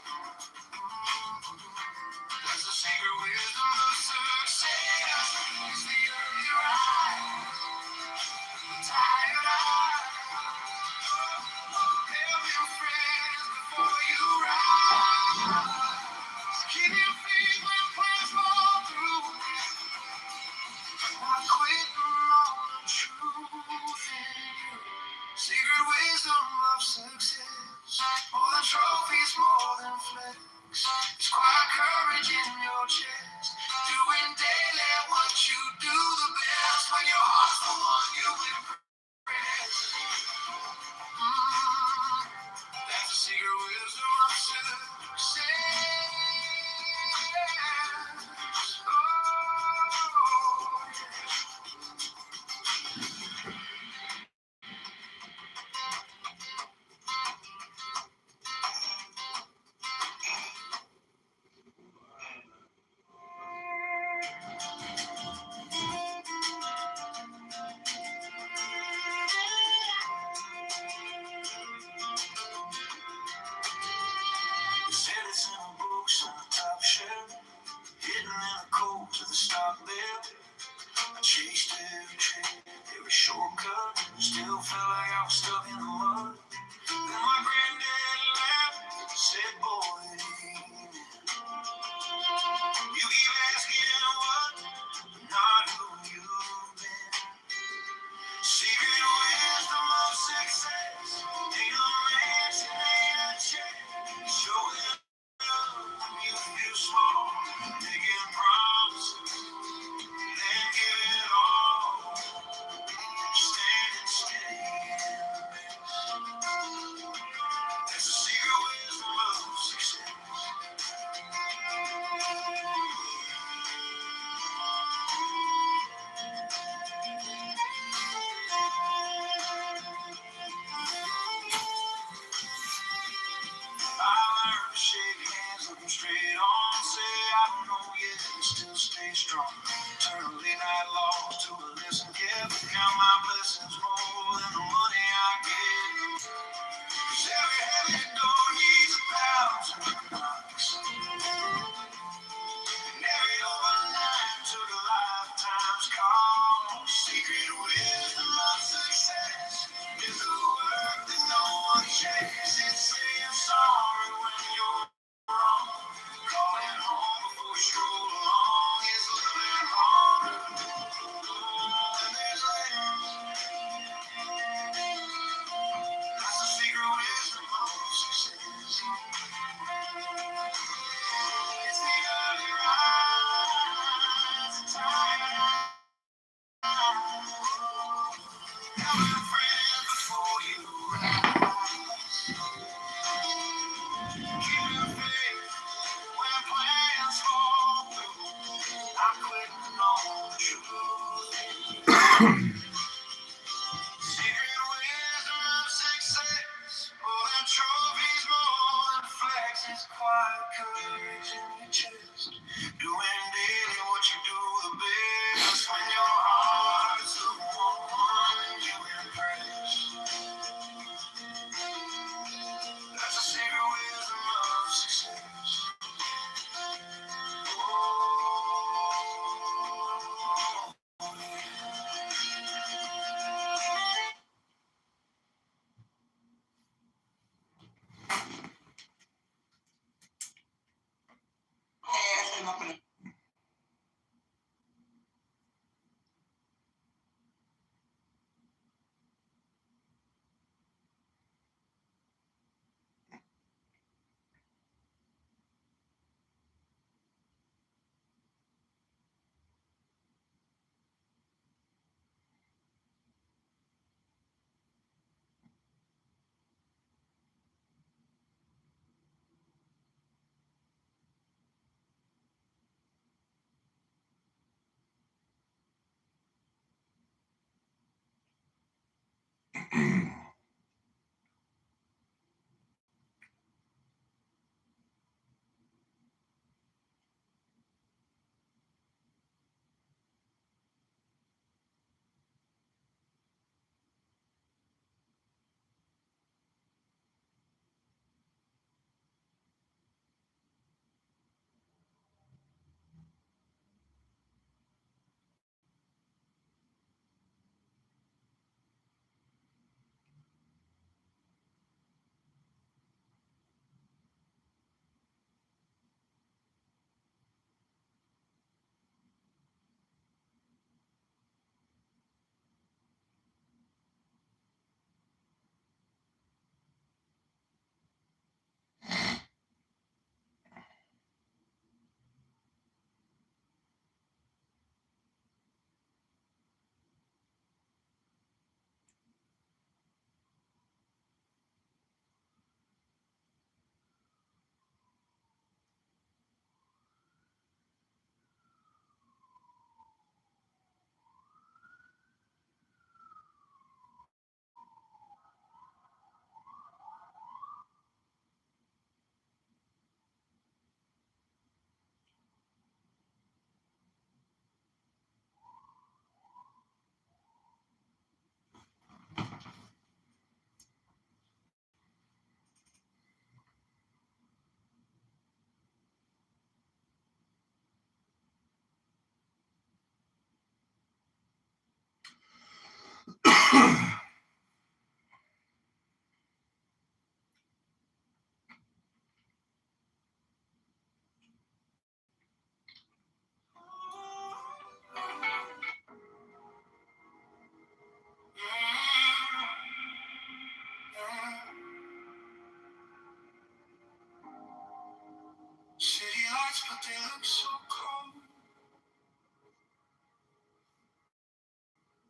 Q: look so cold.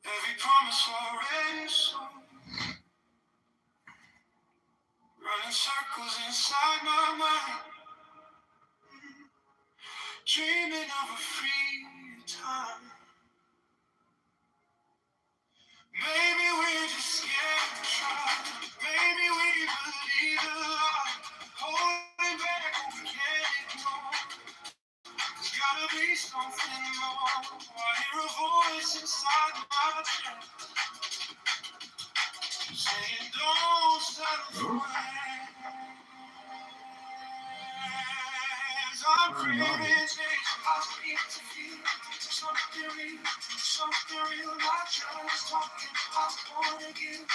Q: Every promise already sold. Running circles inside my mind. Dreaming of a free time. Maybe we're just scared to try. Maybe we believe a lie. Holding back what we can't ignore. There's gotta be something more. I hear a voice inside my chest saying, don't settle for less. I'm craving change. I need to feel something real. Not just talking. I wanna give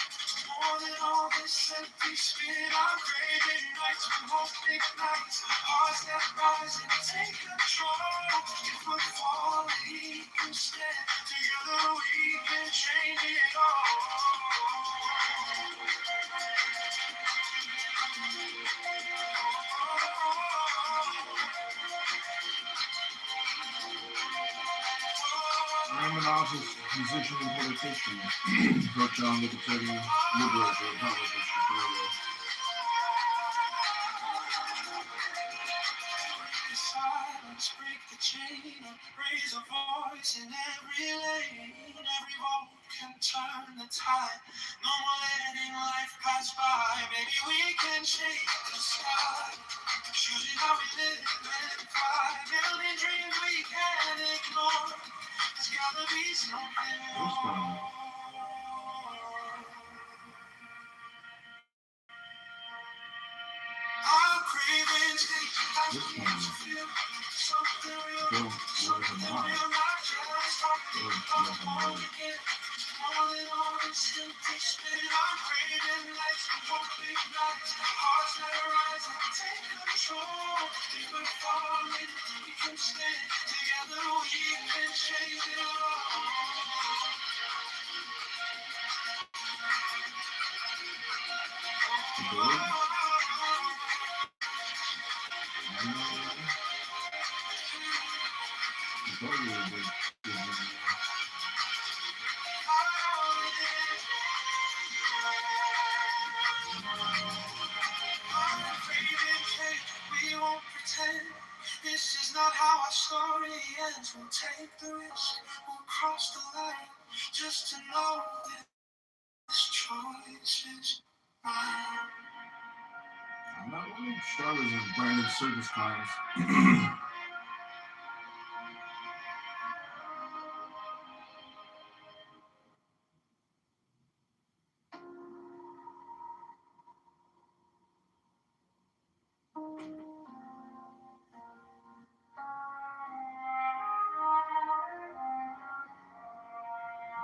Q: more than all this empty spin. I'm craving nights when hope ignites, hearts that rise and take control. If we're falling, we can stand together. We can change it all.
N: I'm an artist, musician, and politician. Coach on Libertarian Liberal for Republic of Chicago.
Q: Silence, break the chain, raise a voice in every lane. Every vote can turn the tide. No more letting life pass by. Maybe we can change the sky. Choosing how we live and fly. Building dreams we can't ignore. There's gotta be something more. I'm craving change. I need to feel something real. Something real, not just talking. I want to get more than all this empty spin. I'm craving lights and hope ignites. Hearts that rise and take control. If we're falling, we can stand together. We can change it all. We won't pretend this is not how our story ends. We'll take the risk, we'll cross the line, just to know that this choice is mine.
N: I'm not one of Charlotte's and Brandon Circus Times.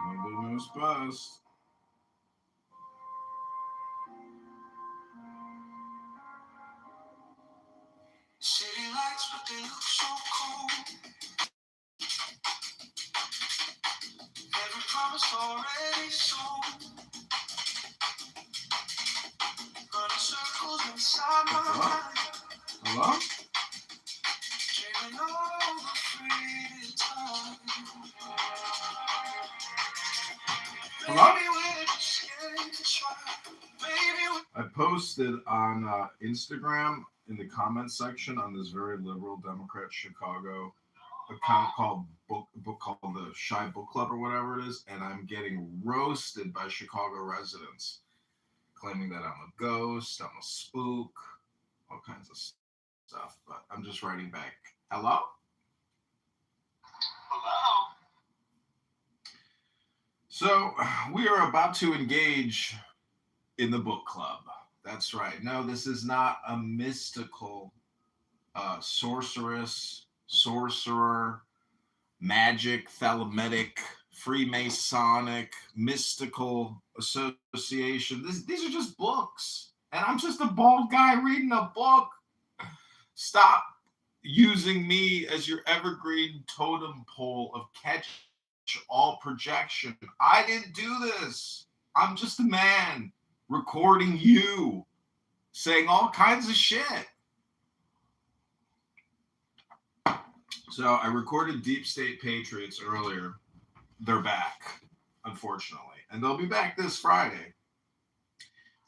N: Nobody knows best.
Q: City lights, but they look so cold. Every promise already sold. Running circles inside my mind.
N: Hello?
Q: Dreaming of a free time.
N: Hello?
Q: Maybe we're just scared to try. Maybe
N: I posted on Instagram in the comments section on this very liberal Democrat Chicago account called book called the Shy Book Club or whatever it is, and I'm getting roasted by Chicago residents, claiming that I'm a ghost, I'm a spook, all kinds of stuff. But I'm just writing back, hello?
A: Hello.
N: So we are about to engage in the book club. That's right. No, this is not a mystical sorcerer, magic, thalametic, Freemasonic, mystical association. These are just books. And I'm just a bald guy reading a book. Stop using me as your evergreen totem pole of catch all projection. I didn't do this. I'm just a man recording you saying all kinds of shit. So I recorded Deep State Patriots earlier. They're back, unfortunately, and they'll be back this Friday.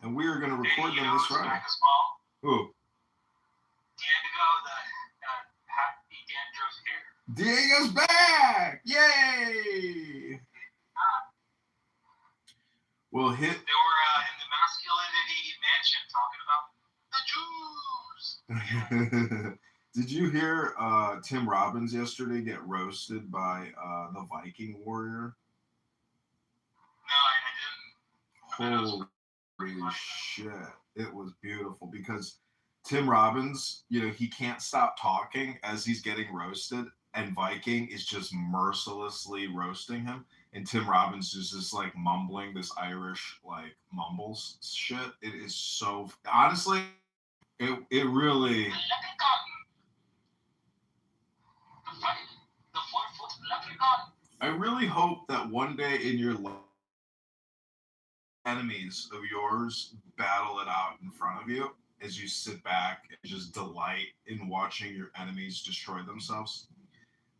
N: And we are going to record them this Friday.
L: Back as well.
N: Who?
L: Diego,
N: Diego's back! Yay! We'll hit.
L: They were in the masculinity mansion talking about the Jews.
N: Did you hear Tim Robbins yesterday get roasted by the Viking warrior?
L: No, I didn't.
N: Holy shit. It was beautiful because Tim Robbins, he can't stop talking as he's getting roasted, and Viking is just mercilessly roasting him. And Tim Robbins is just like mumbling this Irish like mumbles shit. It is so honestly, it really. I really hope that one day in your life, enemies of yours battle it out in front of you as you sit back and just delight in watching your enemies destroy themselves.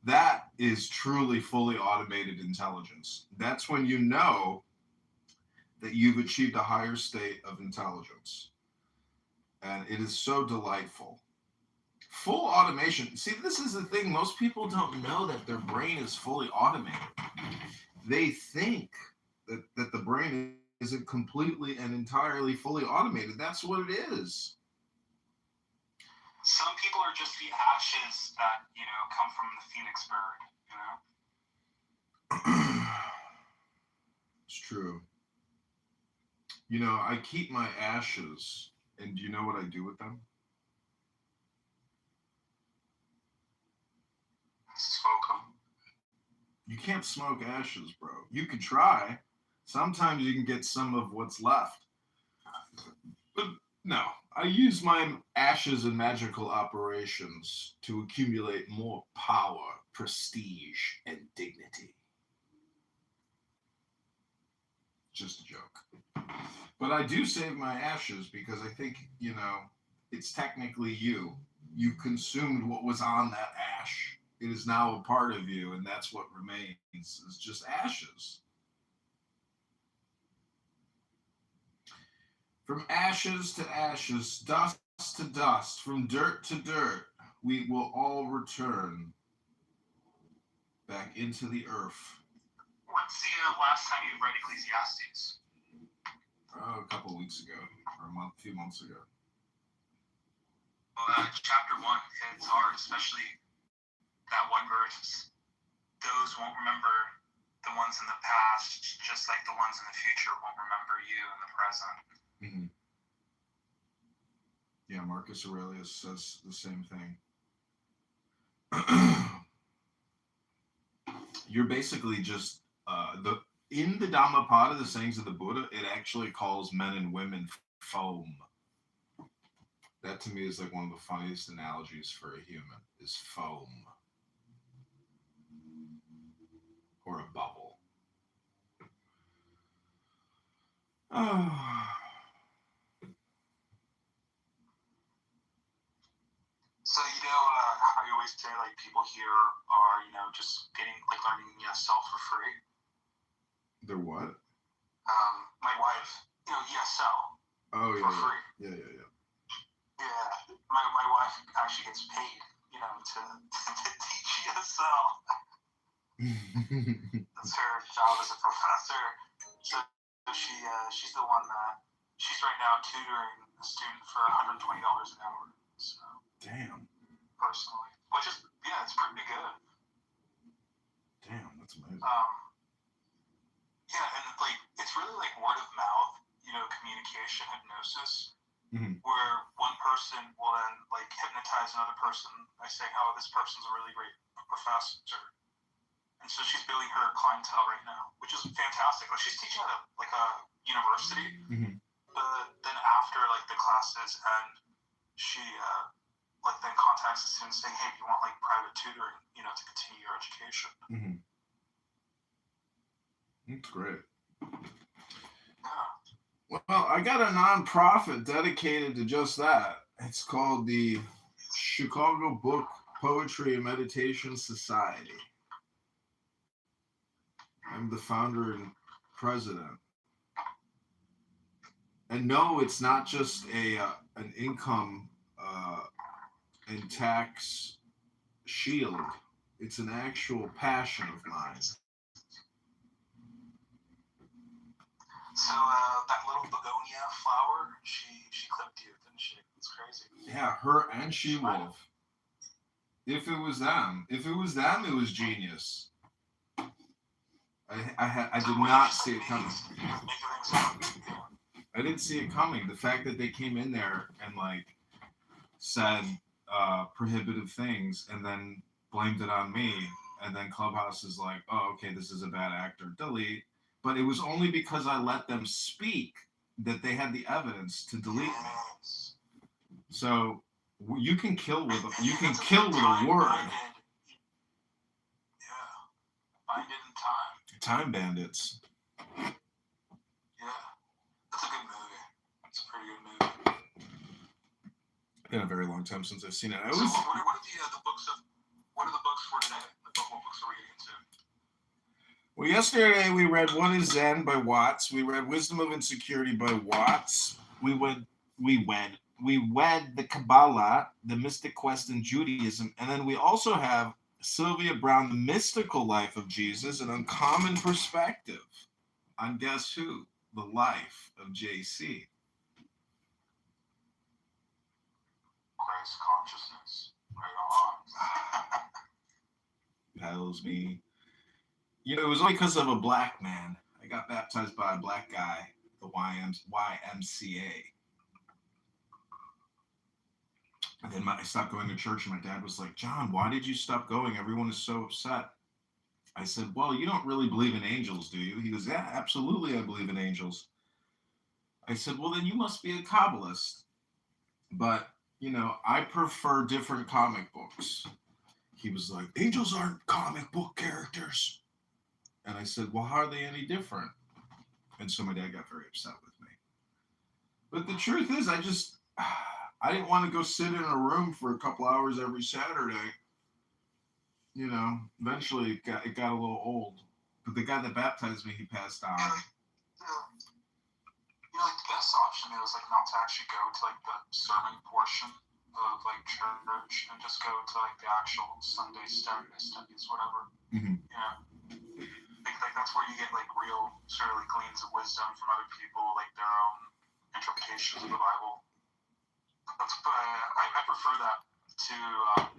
N: That is truly fully automated intelligence. That's when you know that you've achieved a higher state of intelligence. And it is so delightful. Full automation. See, this is the thing. Most people don't know that their brain is fully automated. They think that the brain isn't completely and entirely fully automated. That's what it is.
L: Some people are just the ashes that, come from the phoenix bird,
N: It's true. I keep my ashes, and do you know what I do with them?
L: Smoke them.
N: You can't smoke ashes, bro. You could try. Sometimes you can get some of what's left. But no, I use my ashes in magical operations to accumulate more power, prestige, and dignity. Just a joke. But I do save my ashes because I think, it's technically you. You consumed what was on that ash. It is now a part of you, and that's what remains, is just ashes. From ashes to ashes, dust to dust, from dirt to dirt, we will all return back into the earth.
L: When's the last time you read Ecclesiastes?
N: A couple of weeks ago, or a few months ago.
L: Well, chapter 1 hits hard, especially that one verse. Those won't remember the ones in the past, just like the ones in the future won't remember you in the present.
N: Mm-hmm. Yeah, Marcus Aurelius says the same thing. You're basically just in the Dhammapada, the sayings of the Buddha, it actually calls men and women foam. That to me is like one of the funniest analogies for a human, is foam. Or a bubble. Oh.
L: So, how you always say, like, people here are, just getting, like, learning ESL for free.
N: They're what?
L: My wife, ESL.
N: Oh, yeah.
L: For free.
N: Yeah.
L: Yeah, my wife actually gets paid, to teach ESL. That's her job as a professor. So she's the one that she's right now tutoring a student for $120 an hour. So.
N: Damn.
L: Personally, which is it's pretty good.
N: Damn, that's amazing.
L: Yeah, and like it's really like word of mouth, communication, hypnosis, where one person will then like hypnotize another person by saying, "Oh, this person's a really great professor," and so she's building her clientele right now, which is fantastic. Like she's teaching at a university, but then after like the classes and she then contacts the students saying, "Hey, do you want like private tutoring, to continue your education?"
N: That's great. Well, I got a nonprofit dedicated to just that. It's called the Chicago Book Poetry and Meditation Society. I'm the founder and president. And no, it's not just an income and tax shield. It's an actual passion of mine.
A: So that little begonia flower, she clipped you, didn't she? It's crazy.
N: Yeah, her and She Wolf. If it was them, it was genius. I did not see it coming. I didn't see it coming. The fact that they came in there and like said prohibitive things and then blamed it on me, and then Clubhouse is like, oh, okay, this is a bad actor, delete. But it was only because I let them speak that they had the evidence to delete me. So you can kill with a word.
A: Yeah, Bind It in Time.
N: Time Bandits.
A: Yeah, that's a good movie. It's a pretty good movie.
N: It's been a very long time since I've seen it.
A: So what are the books of? What are the books for today? What books are we getting into?
N: Well, yesterday we read What is Zen by Watts. We read Wisdom of Insecurity by Watts. We wed the Kabbalah, the Mystic Quest in Judaism, and then we also have Sylvia Brown, The Mystical Life of Jesus, an Uncommon Perspective on guess who? The life of JC.
A: Christ consciousness. Right on.
N: Tells me. You know, it was only because of a black man. I got baptized by a black guy, the YMCA. And then I stopped going to church, and my dad was like, John, why did you stop going? Everyone is so upset. I said, well, you don't really believe in angels, do you? He goes, yeah, absolutely, I believe in angels. I said, well, then you must be a Kabbalist. But, you know, I prefer different comic books. He was like, angels aren't comic book characters. And I said, well, how are they any different? And so my dad got very upset with me. But the truth is, I didn't want to go sit in a room for a couple hours every Saturday. You know, eventually it got a little old. But the guy that baptized me, he passed on.
A: You know, like the best option is like not to actually go to like the sermon portion of like church and just go to like the actual Sunday studies, whatever.
N: Mm-hmm.
A: Yeah. Like that's where you get like real sort of like gleans of wisdom from other people, like their own interpretations of the Bible. That's I prefer that to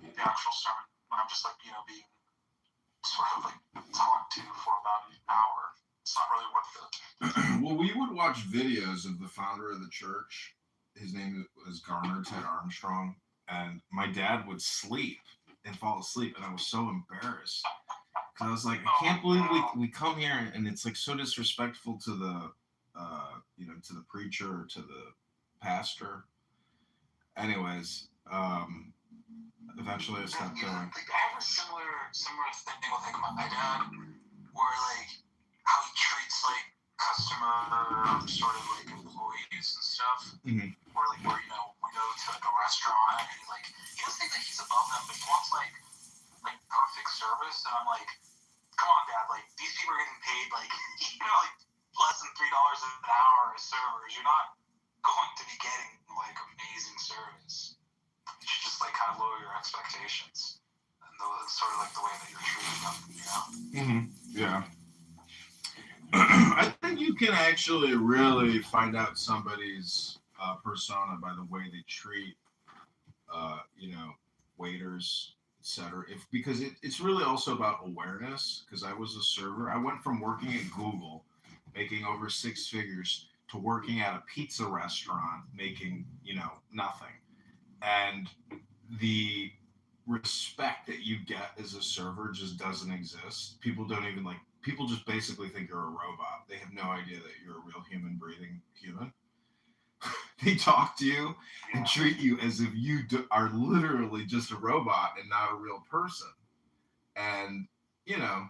A: the actual sermon when I'm just like, you know, being sort of like talked to for about an hour. It's not really worth it.
N: Well, we would watch videos of the founder of the church. His name was Ted Armstrong, and my dad would sleep and fall asleep, and I was so embarrassed. I was like, I can't believe we come here and it's like so disrespectful to the you know, to the preacher or to the pastor. Anyways, eventually I stopped going.
A: Like I have a similar thing with like my dad, where like how he treats like customer sort of like employees and stuff.
N: Mm-hmm.
A: Where you know we go to like a restaurant and like he doesn't think that he's above them, but he wants like perfect service, and I'm like, come on, Dad, like these people are getting paid like you know like less than $3 an hour as servers. You're not going to be getting like amazing service. You should just like kind of lower your expectations, and that's sort of like the way that you're treating them, you know?
N: Mm-hmm. Yeah. I think you can actually really find out somebody's persona by the way they treat, you know, waiters, etc. Because it's really also about awareness. Because I was a server, I went from working at Google, making over 6 figures, to working at a pizza restaurant, making, you know, nothing. And the respect that you get as a server just doesn't exist. People just basically think you're a robot. They have no idea that you're a real human breathing human. They talk to you and treat you as if you are literally just a robot and not a real person. And, you know,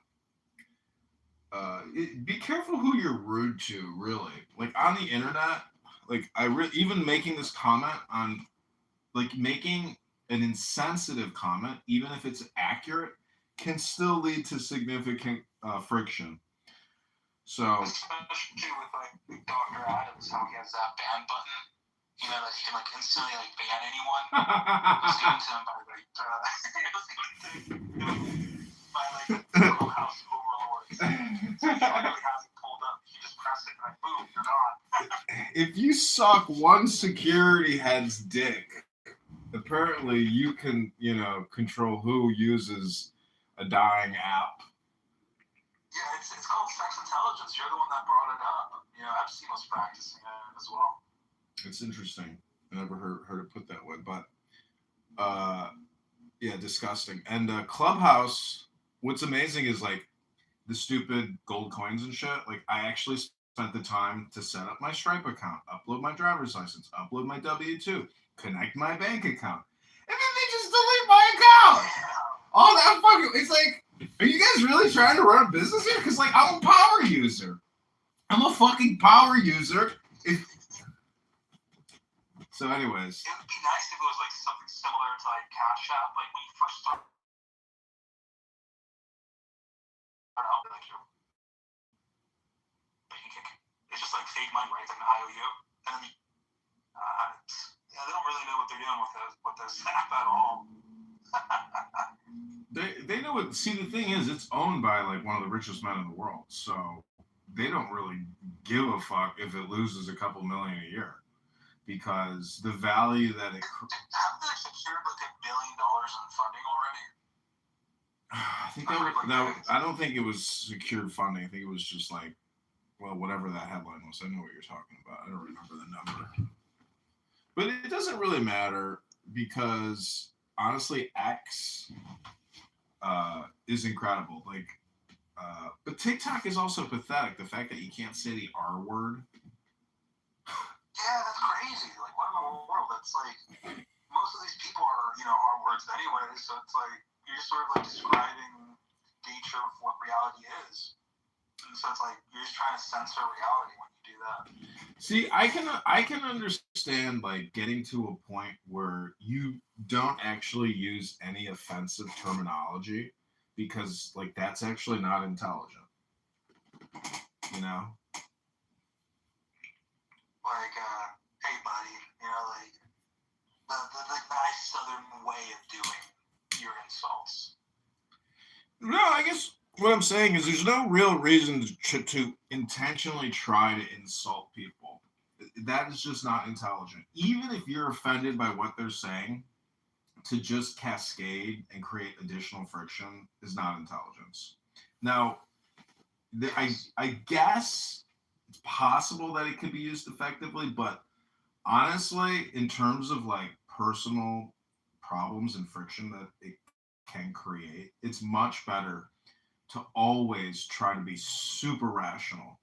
N: be careful who you're rude to, really. Like on the internet, like even making this comment on, like making an insensitive comment, even if it's accurate, can still lead to significant friction. So,
A: especially with like Dr. Adams, how he has that ban button. You know, that he can like instantly like ban anyone. It was given to him by like clubhouse overlords. So he literally has it pulled up. You just press it and like boom, you're gone.
N: if you suck one security head's dick, apparently you can, control who uses a dying app.
A: Yeah, it's called sex intelligence. You're the one that brought it up. You know, Epstein was practicing it as well.
N: It's interesting. I never heard it put that way, but yeah, disgusting. And Clubhouse, what's amazing is like the stupid gold coins and shit. Like I actually spent the time to set up my Stripe account, upload my driver's license, upload my W-2, connect my bank account, and then they just delete my account. All that fucking, it's like, are you guys really trying to run a business here? Because like I'm a power user. I'm a fucking power user. So anyways.
A: It would be nice if it was like something similar to like Cash App. Like when you first start out, like it's just like fake money, right? It's like an IOU. And then yeah, they don't really know what they're doing with this app at all.
N: They know what. See, the thing is, it's owned by like one of the richest men in the world, so they don't really give a fuck if it loses a couple million a year, because the value that it.
A: Haven't they secured like $1 billion in funding already?
N: I think I don't think it was secured funding. I think it was just like, well, whatever that headline was. I know what you're talking about. I don't remember the number, but it doesn't really matter because honestly, X is incredible. Like, but TikTok is also pathetic. The fact that you can't say the R word.
A: Yeah, that's crazy. Like, what in the world? That's like, most of these people are, R words anyway. So it's like you're just sort of like describing the nature of what reality is. And so it's like you're just trying to censor reality when you do that.
N: See, I can understand like getting to a point where you don't actually use any offensive terminology because like that's actually not intelligent. You know?
A: Like, hey buddy, like the nice southern way of doing your insults.
N: No, I guess what I'm saying is there's no real reason to intentionally try to insult people. That is just not intelligent. Even if you're offended by what they're saying, to just cascade and create additional friction is not intelligence. Now, I guess it's possible that it could be used effectively, but honestly, in terms of like personal problems and friction that it can create, it's much better to always try to be super rational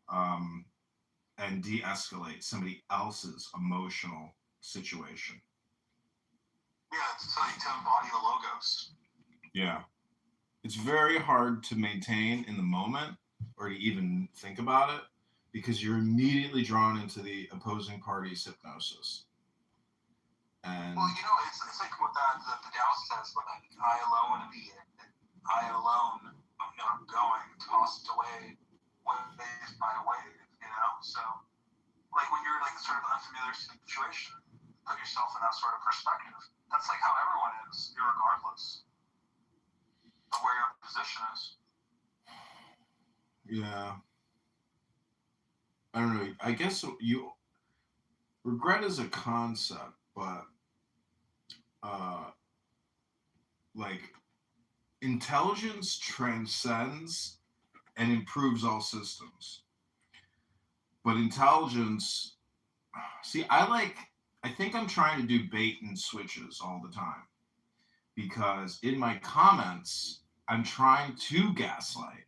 N: and de-escalate somebody else's emotional situation.
A: Yeah, it's like to embody the logos.
N: Yeah. It's very hard to maintain in the moment or to even think about it because you're immediately drawn into the opposing party's hypnosis. And
A: well, it's like what the Tao says, but like, I alone be it. I alone am going, tossed away, waved by a wave, So, like when you're like sort of unfamiliar situation, put yourself in that sort of perspective. That's like how everyone is, irregardless of where your position is.
N: Yeah. I don't know. I guess regret is a concept, but like intelligence transcends and improves all systems. But intelligence, see, I think I'm trying to do bait and switches all the time because in my comments, I'm trying to gaslight,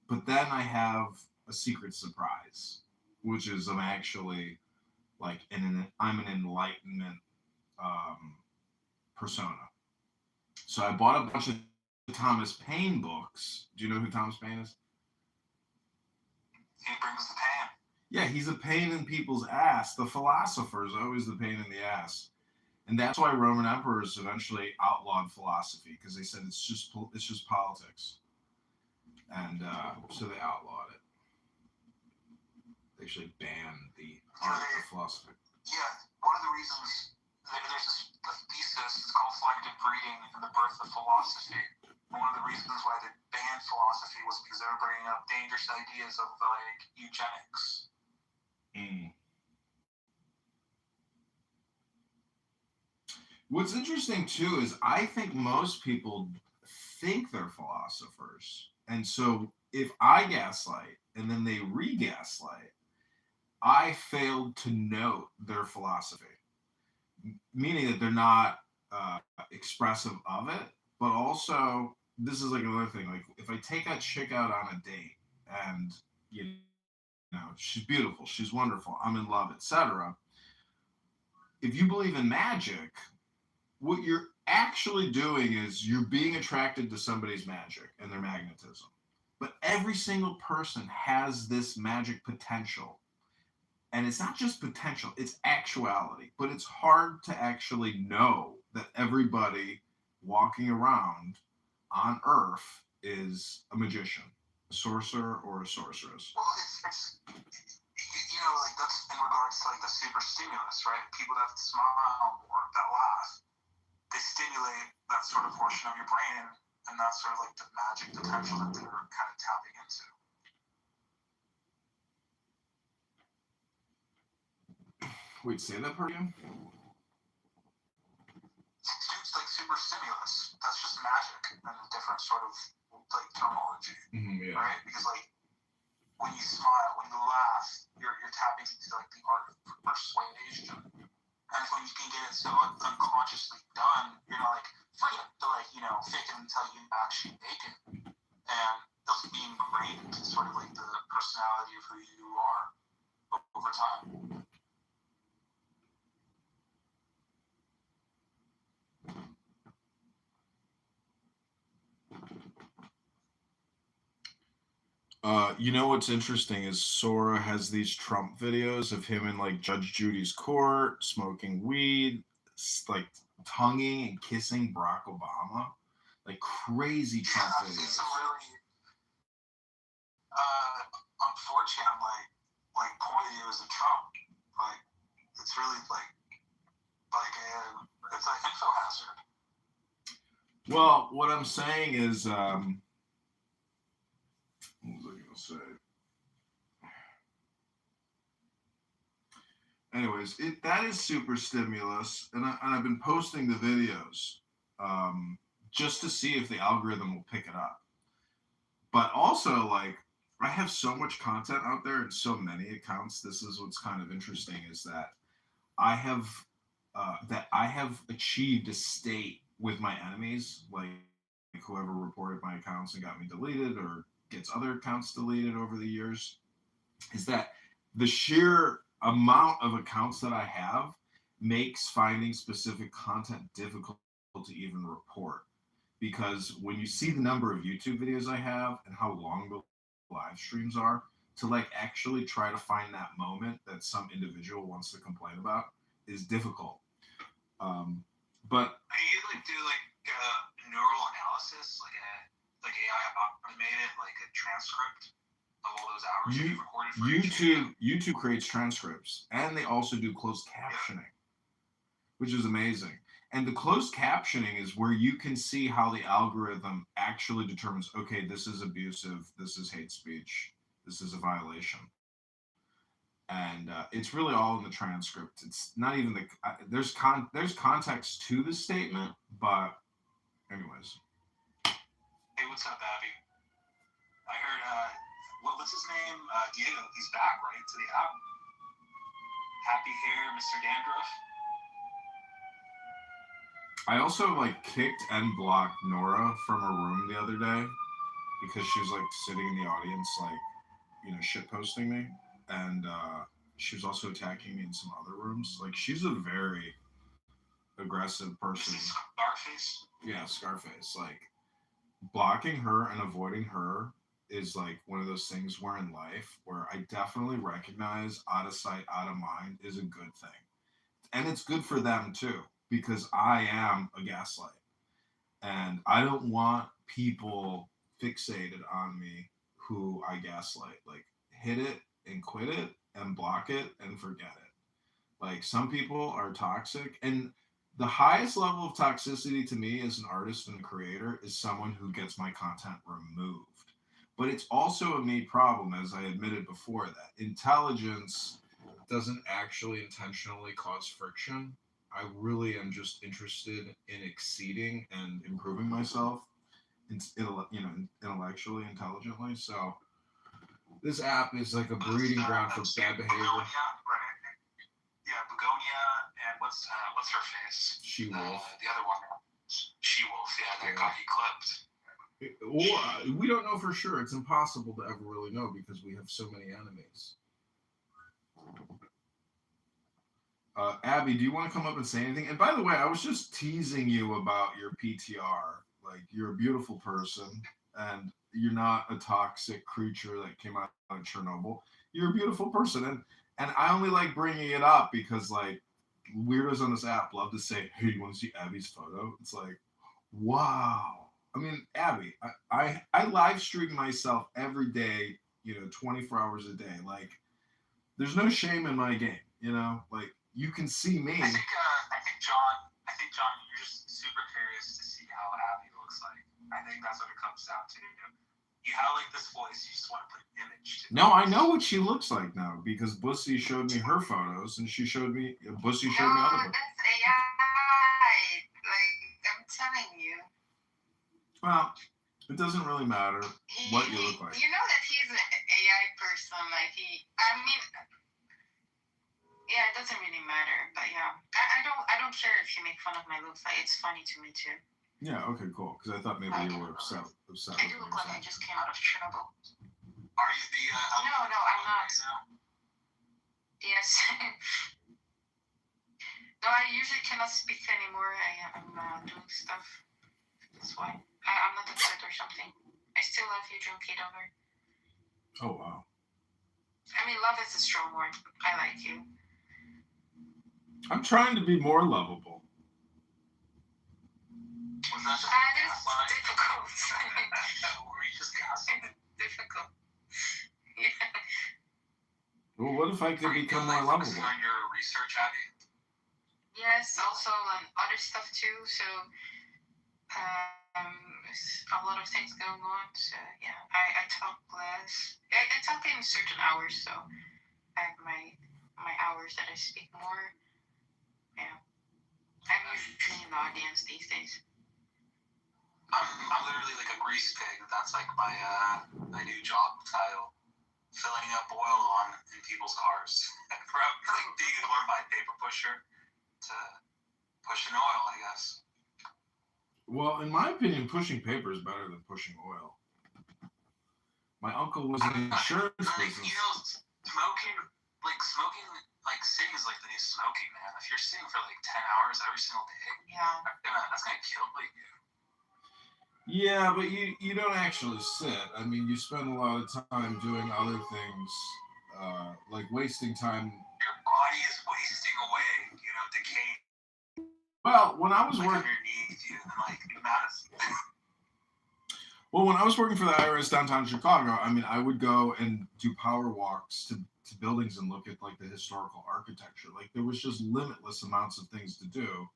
N: but then I have a secret surprise, which is I'm actually like I'm an enlightenment persona. So I bought a bunch of Thomas Paine books. Do you know who Thomas Paine is?
A: He brings the pain.
N: Yeah, he's a pain in people's ass. The philosopher is always the pain in the ass. And that's why Roman emperors eventually outlawed philosophy, because they said it's just politics, and so they outlawed it. They actually banned the art of philosophy.
A: Yeah, one of the reasons there's this thesis, it's called selective breeding and the birth of philosophy. One of the reasons why they banned philosophy was because they were bringing up dangerous ideas of like eugenics.
N: What's interesting too is I think most people think they're philosophers, and so if I gaslight and then they re-gaslight, I failed to note their philosophy, meaning that they're not expressive of it, but also this is like another thing. Like if I take a chick out on a date and you know she's beautiful, she's wonderful, I'm in love, etc. If you believe in magic, what you're actually doing is you're being attracted to somebody's magic and their magnetism. But every single person has this magic potential. And it's not just potential, it's actuality. But it's hard to actually know that everybody walking around on Earth is a magician, a sorcerer, or a sorceress.
A: Well, it's you know, like that's in regards to like the super stimulus, right? People that smile more, that laugh, they stimulate that sort of portion of your brain, and that's sort of like the magic potential that they're kind of tapping into.
N: Wait, say that part again?
A: It's like super stimulus. That's just magic and a different sort of like terminology,
N: Yeah.
A: right? Because like when you smile, when you laugh, you're tapping into like the art of persuasion. And when you can get it so unconsciously done, you're not like free to like, you know, fake it until you actually make it. And thus being ingrained into sort of like the personality of who you are over time.
N: You know what's interesting is Sora has these Trump videos of him in like Judge Judy's court, smoking weed, like tonguing and kissing Barack Obama, like crazy Trump videos.
A: I've seen some really unfortunate like point videos of Trump. Like it's really it's an info hazard.
N: Well, what I'm saying is, what was I gonna say? Anyways, that is super stimulus, and I've been posting the videos just to see if the algorithm will pick it up. But also, like, I have so much content out there and so many accounts. This is what's kind of interesting is that I have achieved a state with my enemies, like whoever reported my accounts and got me deleted or gets other accounts deleted over the years, is that the sheer amount of accounts that I have makes finding specific content difficult to even report. Because when you see the number of YouTube videos I have and how long the live streams are, to like actually try to find that moment that some individual wants to complain about is difficult. But
A: you like do like neural analysis, like AI automated like a transcript of all those hours you've recorded for
N: YouTube creates transcripts, and they also do closed captioning, which is amazing. And the closed captioning is where you can see how the algorithm actually determines, okay, this is abusive, this is hate speech, this is a violation. And it's really all in the transcript. It's not even there's context to the statement, but anyways.
A: Hey, what's up, Abby? I heard what's his name? Diego. He's back, right, to the app. Happy hair, Mr. Dandruff.
N: I also like kicked and blocked Nora from her room the other day because she was like sitting in the audience, like, you know, shit posting me, and she was also attacking me in some other rooms. Like, she's a very aggressive person.
A: Scarface?
N: Yeah, Scarface. Like, blocking her and avoiding her is like one of those things where in life where I definitely recognize out of sight, out of mind is a good thing. And it's good for them too. because I am a gaslight. And I don't want people fixated on me who I gaslight. Like, hit it and quit it and block it and forget it. Like, some people are toxic. And the highest level of toxicity to me as an artist and creator is someone who gets my content removed. But it's also a me problem, as I admitted before, that intelligence doesn't actually intentionally cause friction. I really am just interested in exceeding and improving myself, intellectually, intelligently. So this app is like a breeding ground for bad behavior.
O: Begonia, right? Yeah, Begonia, and what's her face?
N: She Wolf.
O: The other one, She Wolf. Yeah, that got eclipsed.
N: Well, we don't know for sure. It's impossible to ever really know because we have so many enemies. Abby, do you want to come up and say anything? And by the way, I was just teasing you about your PTR. Like, you're a beautiful person, and you're not a toxic creature that came out of Chernobyl. You're a beautiful person, and I only like bringing it up because, like, weirdos on this app love to say, "Hey, you want to see Abby's photo?" It's like, wow. I mean, Abby, I live stream myself every day, 24 hours a day. Like, there's no shame in my game, like, you can see me.
O: I think John, you're just super curious to see how Abby looks like. I think that's what it comes down to. You have like this voice, you just want to put an image to it.
N: No, I know what she looks like now because Bussy showed me her photos and Bussy showed me other photos.
B: No, that's AI. Like, I'm telling you.
N: Well, it doesn't really matter what you look like.
B: You know that he's an AI person. Like, yeah, it doesn't really matter. But yeah, I don't care if you make fun of my looks. Like, it's funny to me too.
N: Yeah, okay, cool. Because I thought maybe you were upset.
B: I do look like I just came out of Chernobyl.
O: Are you the
B: No, I'm not. Yes. No, I usually cannot speak anymore. I'm doing stuff. That's why. I'm not upset or something. I still love you, Kitover.
N: Oh, wow.
B: I mean, love is a strong word. I like you.
N: I'm trying to be more lovable.
B: That is difficult.
O: Were you just gassing?
B: Difficult. Yeah.
N: Well, what if I could become more lovable?
O: On your research, Abby?
B: Yes, also other stuff too. So, a lot of things going on. So yeah, I talk less. I talk in certain hours. So I have my hours that I speak more. Yeah, I'm usually in the audience these days.
O: I'm literally like a grease pig. That's like my new job title. Filling up oil in people's cars. From like being a glorified paper pusher to pushing oil, I guess.
N: Well, in my opinion, pushing paper is better than pushing oil. My uncle was in the insurance business.
O: Smoking sitting is like the new smoking, man. If you're sitting for like 10 hours every single day, that's gonna kill you.
N: Yeah, but you don't actually sit. I mean, you spend a lot of time doing other things, like wasting time.
O: Your body is wasting away, decaying.
N: Well, when I was working,
O: underneath you, and like it matters.
N: Well, when I was working for the IRS downtown Chicago, I mean, I would go and do power walks to buildings and look at like the historical architecture. Like, there was just limitless amounts of things to do.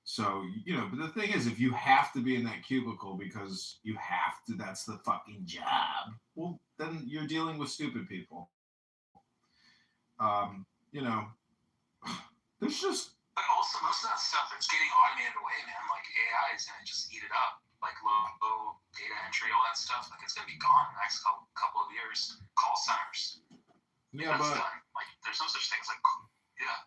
N: So, but the thing is, if you have to be in that cubicle because you have to, that's the fucking job, well, then you're dealing with stupid people. There's just...
O: But also, most of that stuff, it's getting automated away, man. Like, AI is going to just eat it up. Like, low data entry, all that stuff. Like, it's going to be gone in the next couple of years. Call centers.
N: Yeah, but...
O: done. Like, there's no such thing as, like, yeah.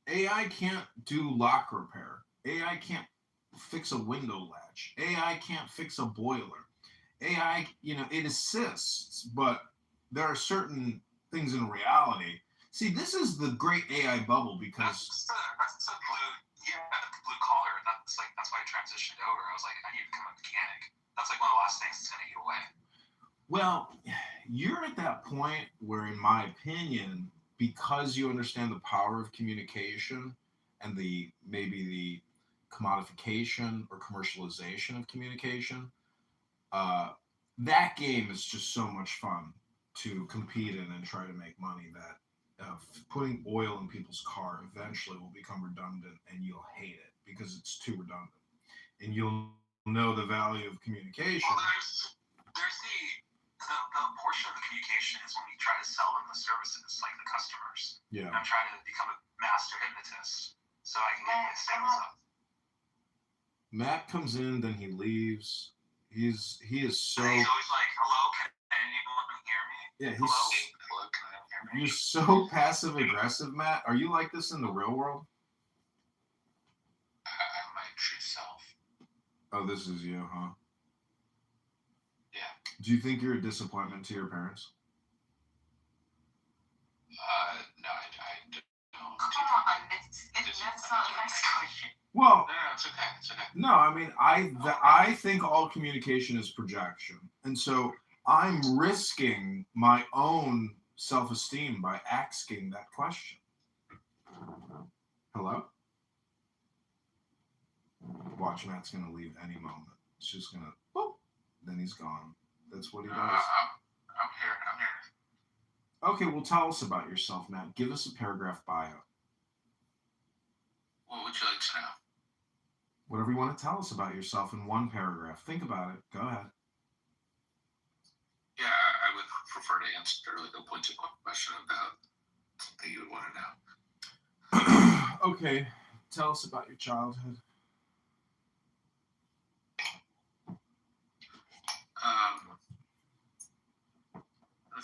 N: AI can't do lock repair. AI can't fix a window latch. AI can't fix a boiler. AI, it assists, but there are certain things in reality. See, this is the great AI bubble because...
O: That's the blue collar. That's why I transitioned over. I was like, I need to become a mechanic. That's like one of the last things that's going to eat away.
N: Well, you're at that point where, in my opinion, because you understand the power of communication and maybe the commodification or commercialization of communication. That game is just so much fun to compete in and try to make money that putting oil in people's car eventually will become redundant and you'll hate it because it's too redundant. And you'll know the value of communication.
R: Well, there's the portion of the communication is when you try to sell them the services, like the customers.
N: Yeah.
R: I'm trying to become a master hypnotist so I can get my sales up.
N: Matt comes in, then he leaves. He is so.
R: And he's always like, "Hello, can anyone hear me?"
N: Yeah,
R: Hello, can anyone hear me?
N: you're so passive aggressive, Matt. Are you like this in the real world?
R: I'm my true self.
N: Oh, this is you, huh?
R: Yeah.
N: Do you think you're a disappointment to your parents?
R: No, I don't.
B: Come on, that's not a nice question.
N: Well,
R: No, it's okay. It's okay.
N: no, I mean, I think all communication is projection, and so I'm risking my own self-esteem by asking that question. Hello? Watch, Matt's gonna leave any moment. It's just gonna, boop, then he's gone. That's what he does.
R: I'm here.
N: Okay, well, tell us about yourself, Matt. Give us a paragraph bio.
R: What would you like to know?
N: Whatever you want to tell us about yourself in one paragraph. Think about it. Go ahead.
R: Yeah, I would prefer to answer like a pointed question about something you would want to know.
N: Okay, tell us about your childhood.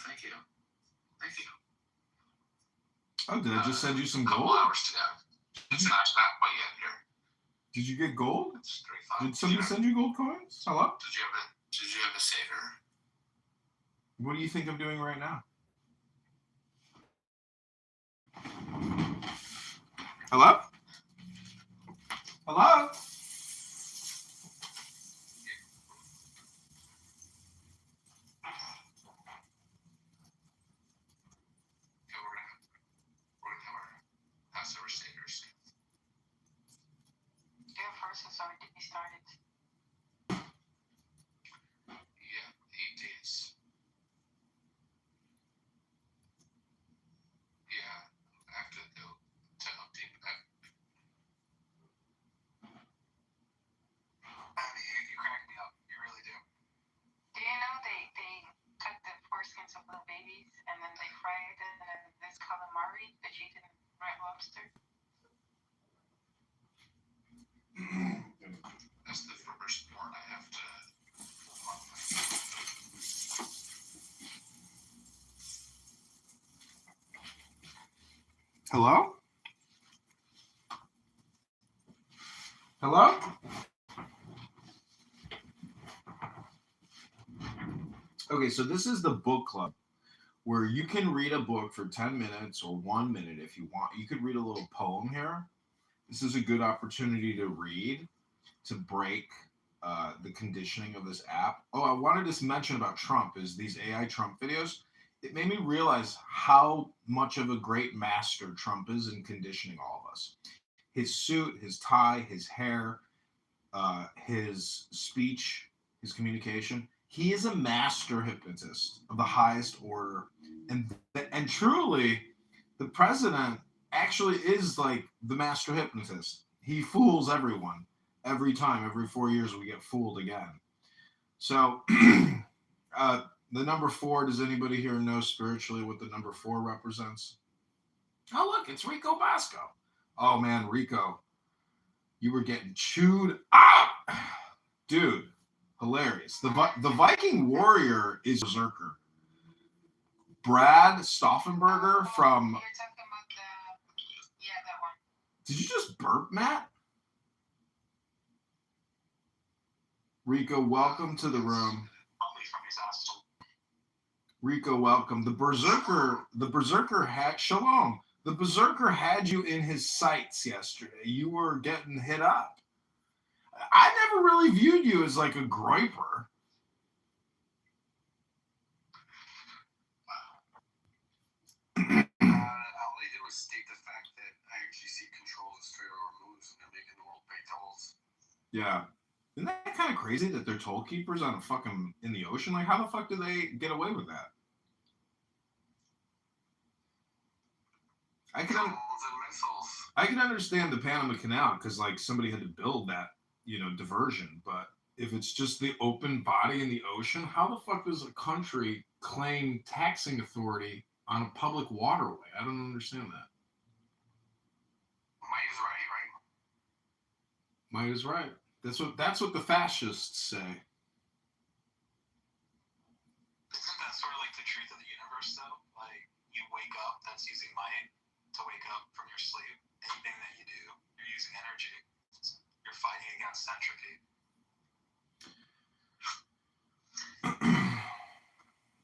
R: Thank you. Thank you.
N: Oh, did I just send you some
R: A couple
N: gold?
R: hours to go. It's not quite yet here.
N: Did you get gold?
R: It's 3:05.
N: Did somebody send you gold coins? Hello?
R: Did you have a saver?
N: What do you think I'm doing right now? Hello? Hello?
R: We're gonna have our Passover savers.
B: Your first has already started.
R: Yeah, 8 days. Yeah, I have to go to update that. You crack me up. You really do.
B: Do you know they cut the foreskins of the babies and then they fry it and then it's calamari, but you didn't red lobster?
R: That's the first part I have to.
N: Hello? Hello? Okay, so this is the book club where you can read a book for 10 minutes or 1 minute if you want. You could read a little poem here. This is a good opportunity to read, to break the conditioning of this app. Oh, I wanted to mention about Trump is these AI Trump videos. It made me realize how much of a great master Trump is in conditioning all of us. His suit, his tie, his hair, his speech, his communication. He is a master hypnotist of the highest order. And truly, the president actually is like the master hypnotist. He fools everyone every time. Every 4 years, we get fooled again. So, the number 4, does anybody here know spiritually what the number 4 represents? Oh, look, it's Rico Bosco. Oh, man, Rico, you were getting chewed out. Dude, hilarious. The Viking warrior is Berserker. Brad Stauffenberger from...
B: You're talking about that one.
N: Did you just burp, Matt? Rico, welcome to the room. Rico, welcome. The Berserker had Shalom. The Berserker had you in his sights yesterday. You were getting hit up. I never really viewed you as like a groiper.
R: All they did was state the fact that I actually see control as fair
N: Yeah. Isn't that kind of crazy that they're toll keepers on a fucking in the ocean? Like, how the fuck do they get away with that? I can understand the Panama Canal because like somebody had to build that, diversion. But if it's just the open body in the ocean, how the fuck does a country claim taxing authority on a public waterway? I don't understand that.
H: Might is right, right?
N: Might is right. That's what the fascists say.
R: Isn't that sort of like the truth of the universe, though? Like, you wake up, that's using might to wake up from your sleep. Anything that you do, you're using energy. You're fighting against entropy.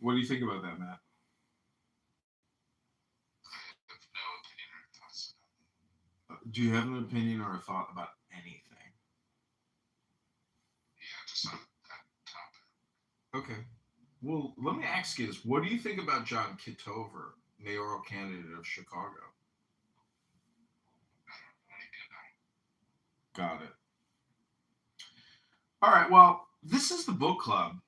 N: What do you think about that, Matt?
R: I have no opinion or thoughts.
N: Do you have an opinion or a thought about anything?
R: Yeah, just on that topic.
N: Okay. Well, let me ask you this. What do you think about John Kitover, mayoral candidate of Chicago? Got it. All right. Well, this is the book club.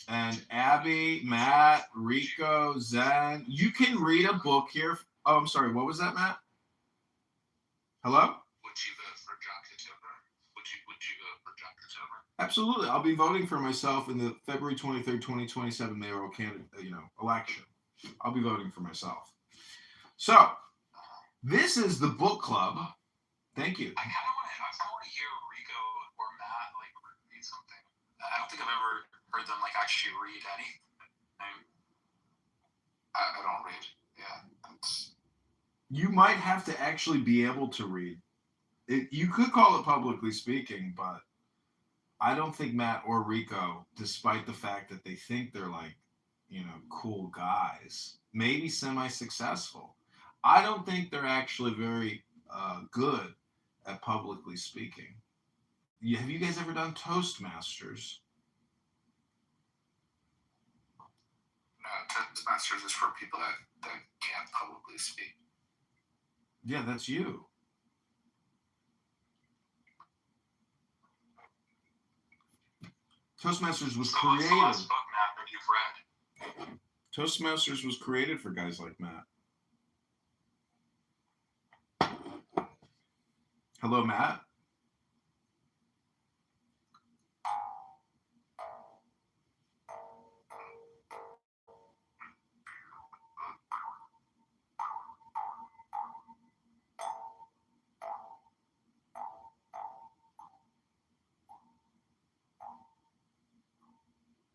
N: And Abby, Matt, Rico, Zen, you can read a book here. Oh, I'm sorry. What was that, Matt? Hello?
R: Would you vote for John Kitover? Would you vote for John Kitover?
N: Absolutely. I'll be voting for myself in the February 23rd, 2027 mayoral candidate, election. I'll be voting for myself. So, this is the book club. Thank you.
R: I kind of want to hear Rico or Matt like read something. I don't think I've ever heard them like actually read anything. I don't read. Yeah,
N: You might have to actually be able to read. You could call it publicly speaking, but I don't think Matt or Rico, despite the fact that they think they're like, cool guys, maybe semi-successful, I don't think they're actually very good at publicly speaking. Have you guys ever done Toastmasters?
R: No, Toastmasters is for people that can't publicly speak.
N: Yeah, that's you. Toastmasters was created.
R: The last book, Matt, that you've read?
N: Toastmasters was created for guys like Matt. Hello, Matt.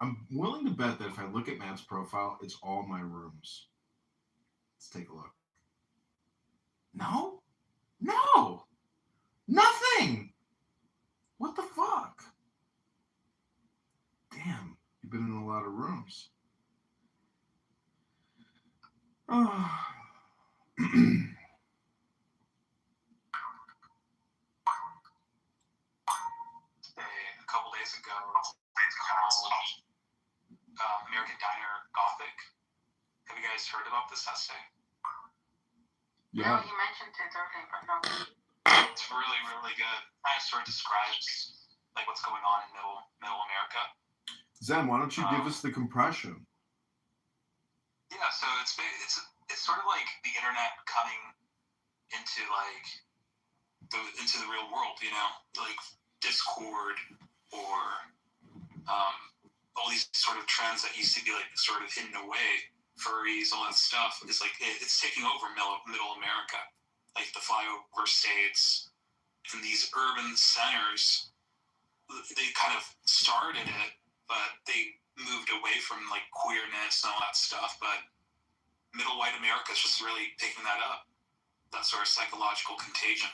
N: I'm willing to bet that if I look at Matt's profile, it's all my rooms. Let's take a look. No? No! Nothing! What the fuck? Damn, you've been in a lot of rooms. Oh.
R: A couple days ago, it's called American Diner Gothic. Have you guys heard about this essay?
N: Yeah.
B: No, you mentioned it earlier, but no.
R: It's really, really good. It sort of describes like what's going on in middle America.
N: Zen, why don't you give us the compression?
R: Yeah, so it's sort of like the internet coming into like into the real world, like Discord or all these sort of trends that used to be like sort of hidden away, furries, all that stuff. It's like it's taking over middle America, like the flyover states and these urban centers. They kind of started it, but they moved away from like queerness and all that stuff. But middle white America is just really picking that up. That sort of psychological contagion.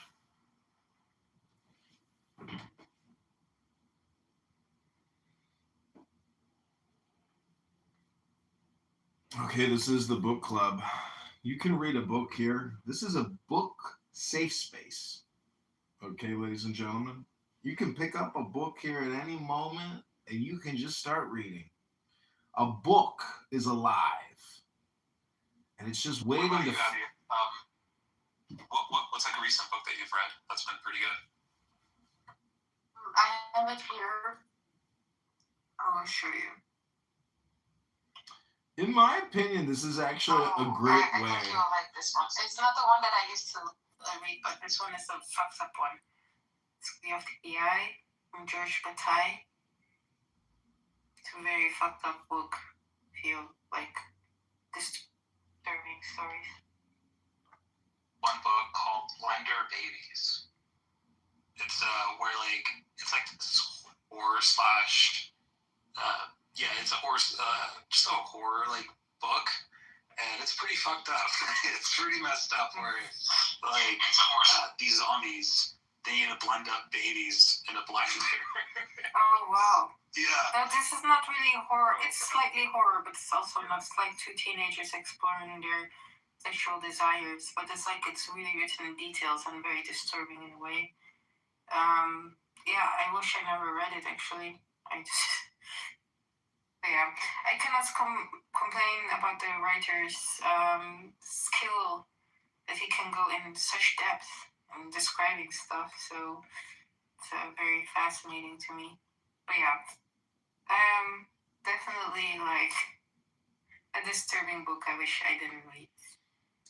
N: Okay, this is the book club. You can read a book here. This is a book safe space. Okay, ladies and gentlemen. You can pick up a book here at any moment and you can just start reading. A book is alive. And it's just waiting
R: What about
N: to...
R: you, Abby? What's like a recent book that you've read that's been pretty good?
B: I have it here. I'll show you.
N: In my opinion, this is actually a great
B: I
N: way.
B: think you'll like this one. It's not the one that I used to read, but this one is a fucked up one. It's of the AI from George Bataille. It's a very fucked up book. Feel like disturbing stories.
R: One book called Blender Babies. It's where like it's like this horror slash it's a horror just a horror like book, and it's pretty fucked up. It's pretty messed up where like these zombies, they need to blend up babies in a blender.
B: Oh wow.
R: Yeah.
B: This is not really horror. It's slightly horror, but it's also not. It's like two teenagers exploring their sexual desires, but it's really written in details and very disturbing in a way. I wish I never read it actually. I cannot complain about the writer's skill that he can go in such depth in describing stuff. So it's very fascinating to me. But definitely like a disturbing book I wish I didn't read.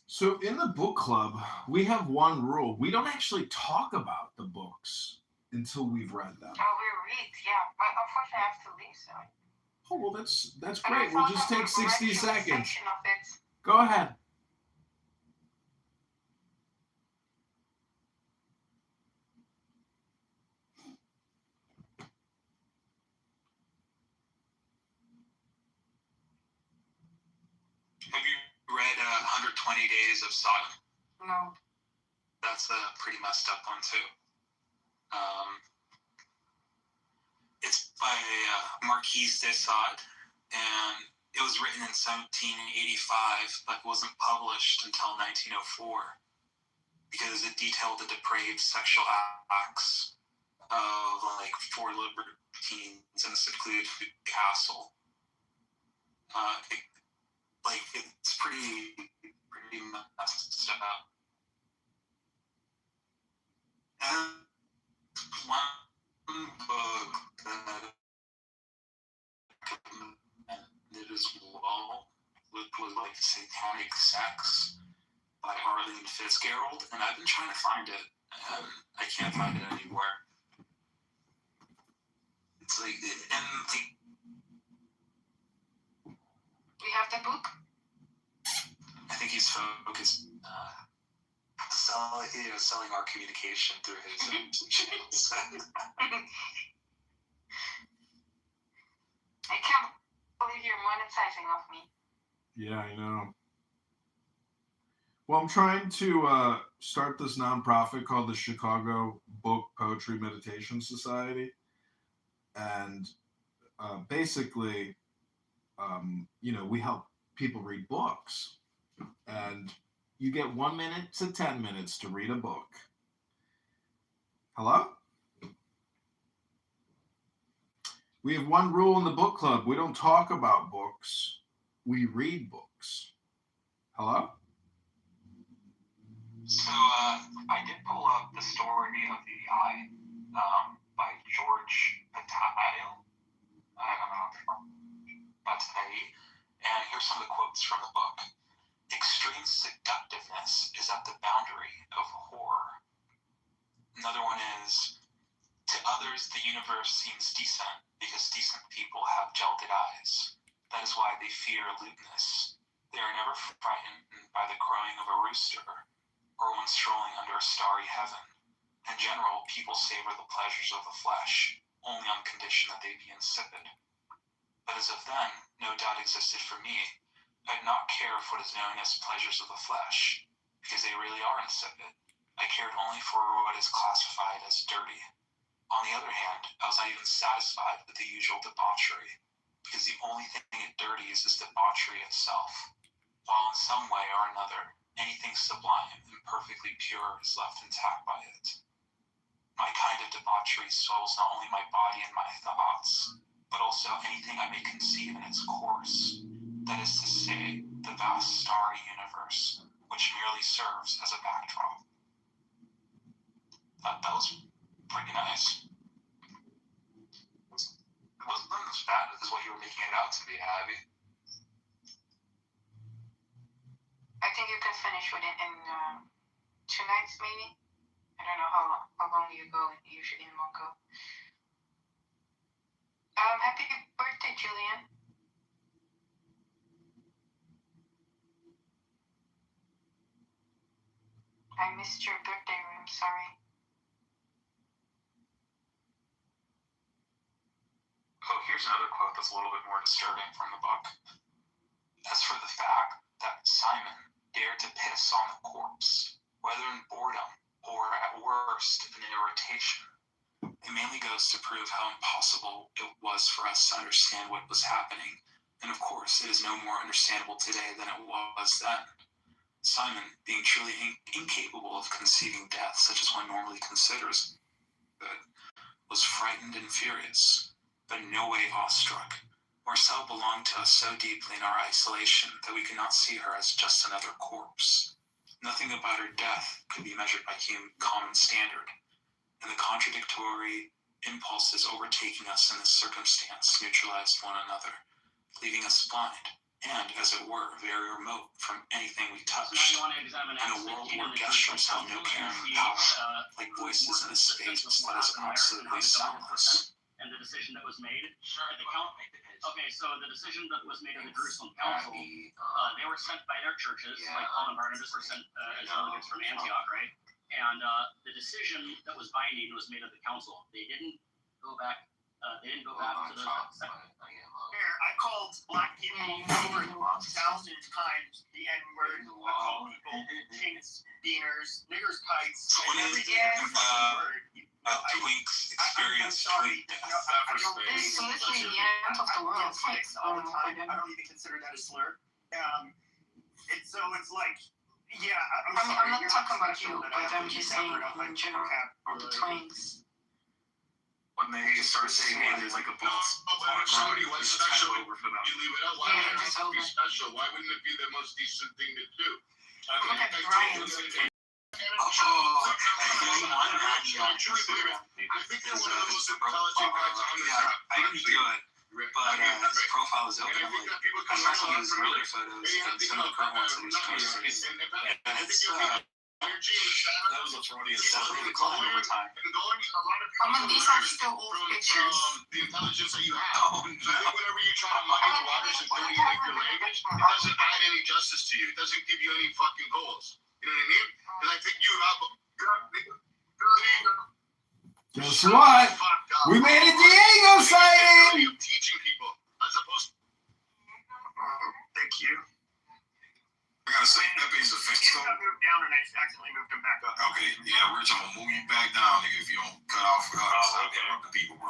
N: So in the book club, we have one rule. We don't actually talk about the books until we've read them.
B: Oh, we read, yeah. But unfortunately I have to leave soon.
N: Oh, well, that's great. We'll just take 60 seconds.
B: Of it.
N: Go ahead.
R: Have you read 120 Days of Sodom?
B: No.
R: That's a pretty messed up one too. It's by Marquise de Sade, and it was written in 1785, but wasn't published until 1904 because it detailed the depraved sexual acts of like 4 libertines in a secluded castle. It's pretty messed up. And one book that recommended as well was like Satanic Sex by Arlene Fitzgerald, and I've been trying to find it, and I can't find it anywhere. It's like,
B: We have the book?
R: I think he's focused selling our communication through his channels.
B: I can't believe you're monetizing off me.
N: Yeah, I know. Well, I'm trying to start this nonprofit called the Chicago Book Poetry Meditation Society. And basically, we help people read books. And you get 1 minute to 10 minutes to read a book. Hello? We have one rule in the book club. We don't talk about books. We read books. Hello?
R: So I did pull up The Story of the Eye by George Bataille. I don't know from Bataille. And here's some of the quotes from the book. Extreme seductiveness is at the boundary of horror. Another one is, to others the universe seems decent because decent people have gilded eyes. That is why they fear lewdness. They are never frightened by the crowing of a rooster or when strolling under a starry heaven. In general, people savor the pleasures of the flesh, only on condition that they be insipid. But as of then, no doubt existed for me. I did not care for what is known as pleasures of the flesh, because they really are insipid. I cared only for what is classified as dirty. On the other hand, I was not even satisfied with the usual debauchery, because the only thing it dirties is debauchery itself, while in some way or another, anything sublime and perfectly pure is left intact by it. My kind of debauchery soils not only my body and my thoughts, but also anything I may conceive in its course. That is to say, the vast starry universe, which merely serves as a backdrop. That was pretty nice. be happy.
B: I think you can finish with it in 2 nights, maybe. I don't know how long you go usually in one go. Happy birthday, Julian. I missed your birthday room, sorry.
R: Oh, here's another quote that's a little bit more disturbing from the book. As for the fact that Simon dared to piss on the corpse, whether in boredom or at worst in irritation, it mainly goes to prove how impossible it was for us to understand what was happening, and of course it is no more understandable today than it was then. Simon, being truly incapable of conceiving death such as one normally considers good, was frightened and furious, but in no way awestruck. Marcel belonged to us so deeply in our isolation that we could not see her as just another corpse. Nothing about her death could be measured by common standard, and the contradictory impulses overtaking us in this circumstance neutralized one another, leaving us blind and, as it were, very remote from anything we touched, in a world where gestures have no carrying power, like voices in a space that is absolutely soundless.
S: And the decision that was made at the council. Okay, so the decision that was made at the Jerusalem Council, they were sent by their churches, like Paul and Barnabas were sent as delegates from Antioch, right? And the decision that was binding was made at the council. They didn't go back. They didn't go back to the second.
T: I called black people over 1,000 times the N-word. I called people chinks, beaners, niggers, kites, and every day word.
R: Twink's experience.
T: Sorry. I don't
B: It's literally the end of the world.
T: all the time. I don't even consider that a slur. It's like, yeah, I'm sorry.
B: I'm not talking about you, but I'm just saying in general, all the twins.
R: When they start saying, hey, there's like a book.
H: But if somebody was special, you leave it out. Why would it be special? Why wouldn't it be the most decent thing to do?
B: Look at Brian.
H: I think you're one of the most intelligent guys on the track.
R: I can do it, but his profile is open. I'm not seeing his earlier photos and some of the current ones that he's posted. And it's, that was a Freudian really decline over time.
B: I mean, these are still old pictures.
H: The intelligence that you have. So I think whenever you try to muddy the waters and dirty like your language, it doesn't add any justice to you. It doesn't give you any fucking goals. You know what I mean? Because I think you have
N: Guess what? We made a Diego sighting!
H: Teaching people as opposed to.
T: Thank you.
P: I gotta say, Pepe's a fence though.
T: I moved down and I accidentally moved him back up.
P: Okay, yeah, Rich, I'm gonna move you back down, nigga, if you don't cut off stop interrupting people, bro.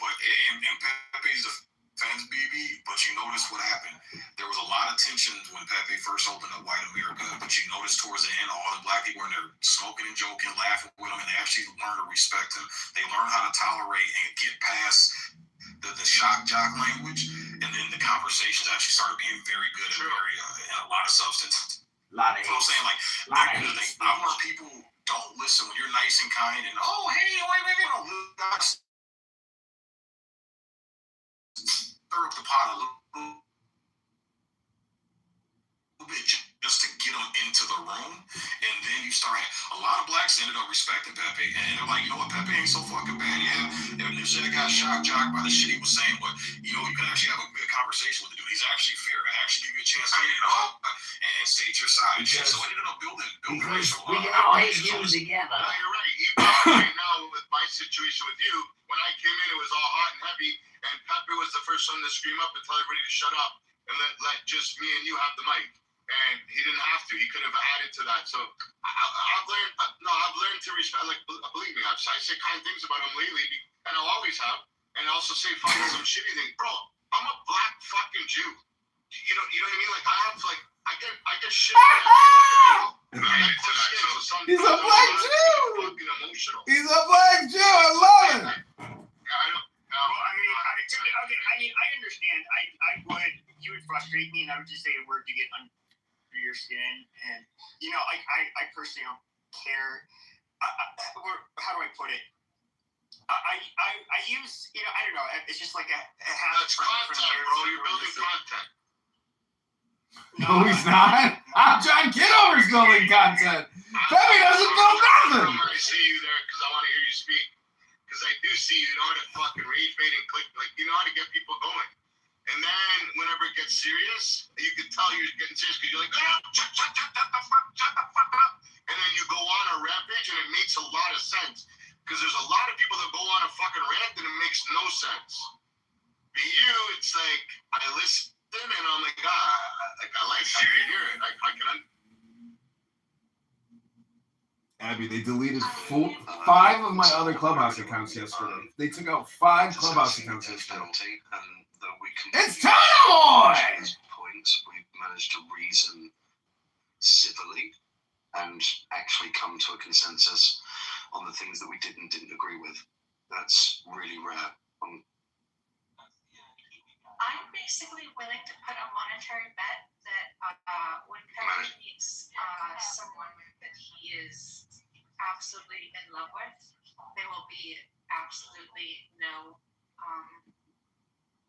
P: But and Pepe's a fence, BB, but you notice what happened. There was a lot of tension when Pepe first opened up White America, but you notice towards the end, all the black people were in there smoking and joking, laughing with him, and they actually learned to respect him. They learned how to tolerate and get past the shock jock language, and then the conversations actually started being very good and very and a lot of substance.
N: A lot of
P: hate. I'm saying, like, I want people don't listen when you're nice and kind and oh hey wait stir up the pot a little bit just to get them into the room, and then you start. A lot of blacks ended up respecting Pepe, and they're like, you know what, Pepe ain't so fucking bad. Yeah, and they should have got shock jocked by the shit he was saying, but you know, you can actually have a good conversation with the dude. He's actually fair. I actually give you a chance to and state your side and shit. So it ended up building
C: we can all hate you together.
H: No, you're right. Even right now with my situation with you, when I came in, it was all hot and heavy, and Pepe was the first one to scream up and tell everybody to shut up and let just me and you have the mic. And he didn't have to. He could have added to that. So I've learned to respect. Like, believe me, I say kind things about him lately, and I'll always have. And I also say fucking some shitty thing, bro. I'm a black fucking Jew. You know what I mean? Like I get shit.
N: He's a black Jew. He's a black Jew. I love it.
T: I understand. You would frustrate me, and I would just say a word to get under your skin, and I personally don't care. How do I put it? I use, I don't know. It's just like a habit.
H: That's content, bro. You're building content.
N: No, he's not. John Kitover's building content. Pepe doesn't build nothing.
H: I see you there because I want to hear you speak. Because I do see you know how to fucking rage bait and click. Like, you know how to get people going. And then whenever it gets serious, you can tell you're getting serious because you're like, shut the fuck up. And then you go on a rampage and it makes a lot of sense. Because there's a lot of people that go on a fucking rant and it makes no sense. For you, it's like, I listen and I'm like, I can hear it. I can.
N: Abby, they deleted 5 of my other Clubhouse accounts yesterday. They took out 5 Clubhouse accounts yesterday. It's time, boy!
U: Points, we've managed to reason civilly and actually come to a consensus on the things that we didn't agree with. That's really rare.
G: I'm basically willing to put a monetary bet that when Pepper meets someone that he is absolutely in love with, there will be absolutely no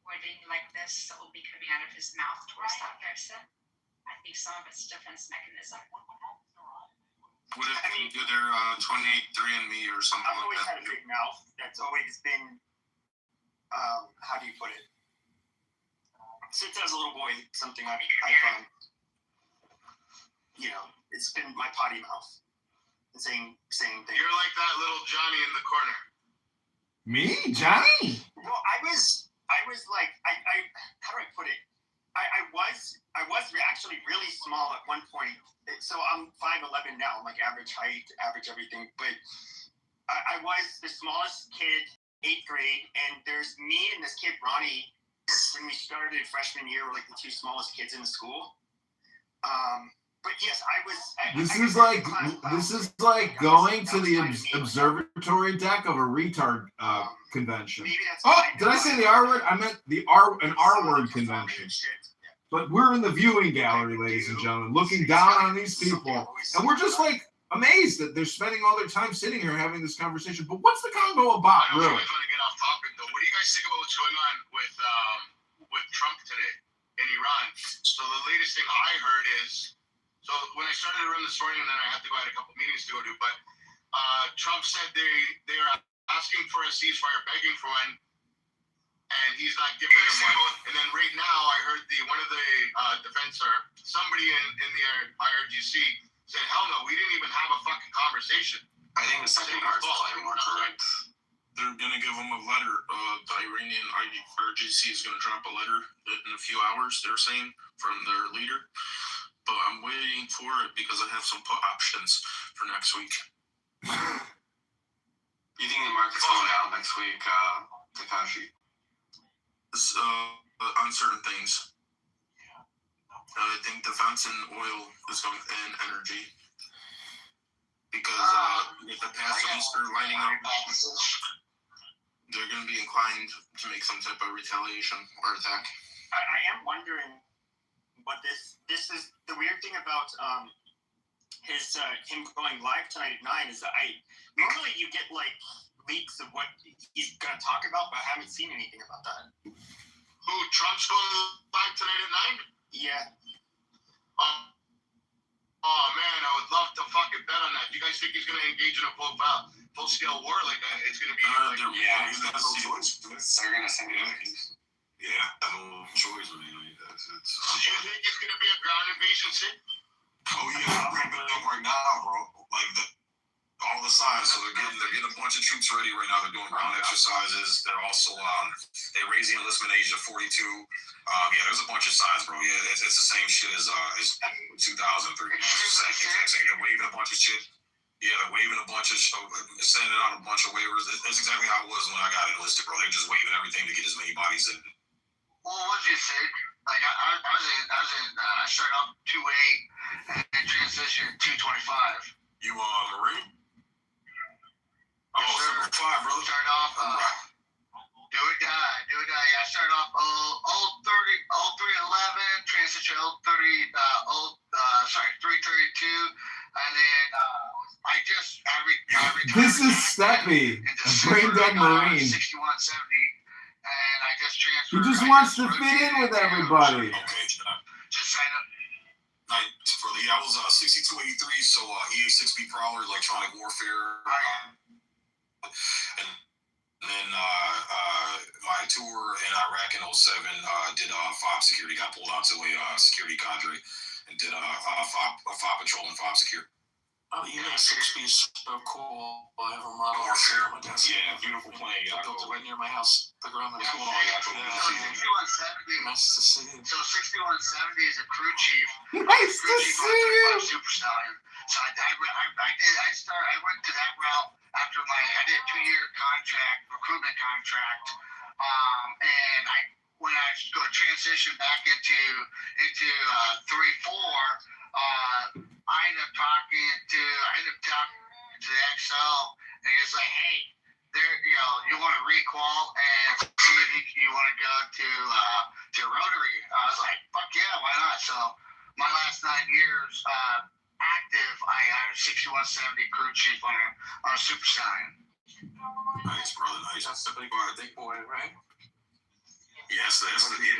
G: wording like this that will be coming out of his mouth towards that person. I think some of it's defense mechanism.
O: What if they do their 23andMe or something?
T: I've always had a big mouth. That's always been, how do you put it? Since I was a little boy, something I've it's been my potty mouth. The same thing.
H: You're like that little Johnny in the corner.
N: Me? Johnny?
T: Well, I was like, I how do I put it? I was actually really small at one point. So I'm 5'11" now. I'm like average height, average everything. But I was the smallest kid, 8th grade, and there's me and this kid Ronnie. When we started freshman year, we're like the 2 smallest kids in the school. But yes, I was.
N: This is like going to the observatory deck of a retard convention. Oh, did I say the R word? I meant an R word convention. But we're in the viewing gallery, ladies and gentlemen, looking down on these people, and we're just like amazed that they're spending all their time sitting here having this conversation. But what's the convo about, really?
H: I want to get off topic though. What do you guys think about what's going on with Trump today in Iran? So the latest thing I heard is, so when I started to run the story, and then I had to go, I had a couple meetings to go to, but Trump said they are asking for a ceasefire, begging for one, and he's not giving them one. And then right now, I heard one of the defense or somebody in the IRGC said, hell no, we didn't even have a fucking conversation.
U: I think the second part's probably more correct.
O: They're going to give them a letter. The Iranian IRGC is going to drop a letter in a few hours, they're saying, from their leader. But I'm waiting for it because I have some put options for next week.
U: You think the market's going down next week, Takashi?
O: On certain things. I think defense and oil is going to end energy. Because if the passives are lining up, they're going to be inclined to make some type of retaliation or attack.
T: I am wondering what this is. The weird thing about him going live tonight at 9 is that normally you get like leaks of what he's going to talk about, but I haven't seen anything about that.
H: Who, Trump's going live tonight at 9?
T: Yeah.
H: Oh man, I would love to fucking bet on that. You guys think he's going to engage in a full-scale war? Like it's going to be
U: he's got no choice. They're going to send him peace. Yeah, no choice. I mean,
H: do you think it's going to be a ground invasion shit?
U: Oh yeah, we're building right now, bro. Like all the signs. So they're getting a bunch of troops ready right now. They're doing ground exercises. They're also they raise the enlistment age to 42. Yeah, there's a bunch of signs, bro. Yeah, it's the same shit as 2003. They're waving a bunch of shit. Yeah, they're waving a bunch of sending out a bunch of waivers. That's exactly how it was when I got enlisted, bro. They're just waving everything to get as many bodies in.
J: Well, what'd you say? Like I started off 2.8 and transitioned to 225.
U: You Marine?
J: Yes,
U: 5, brother.
J: Started off do or die. Yeah, I started off 0311, transition 332, and then I just every
N: This is happy. A brain dead Marine.
J: 6170, and I just
N: He
J: transferred.
N: just wants to fit in with everybody.
P: Okay.
J: Just sign up.
P: I was 6283, so EA6B Prowler, Electronic Warfare. And then my tour in Iraq in 07 did FOB security. Got pulled out to a security cadre and did FOB patrol and FOB security.
R: Oh, the EA6B is so cool. I have a model on my desk.
P: Yeah, beautiful plane.
R: I built it right near my house. The ground that's cool. Nice to see you.
J: So 6170 is a crew chief.
N: Nice to see you.
J: Super Stallion. So I went to that route after I did a 2-year recruitment contract. And when I go transition back into 3-4, I ended up talking to the XL, and he was like, "Hey, you want to requal and see if you want to go to Rotary?" I was like, "Fuck yeah, why not?" So my last 9 years active, I was 6170 crew chief on a Super Stallion.
P: Nice, brother. Nice.
R: That's the big boy, right?
P: Yes, that's the big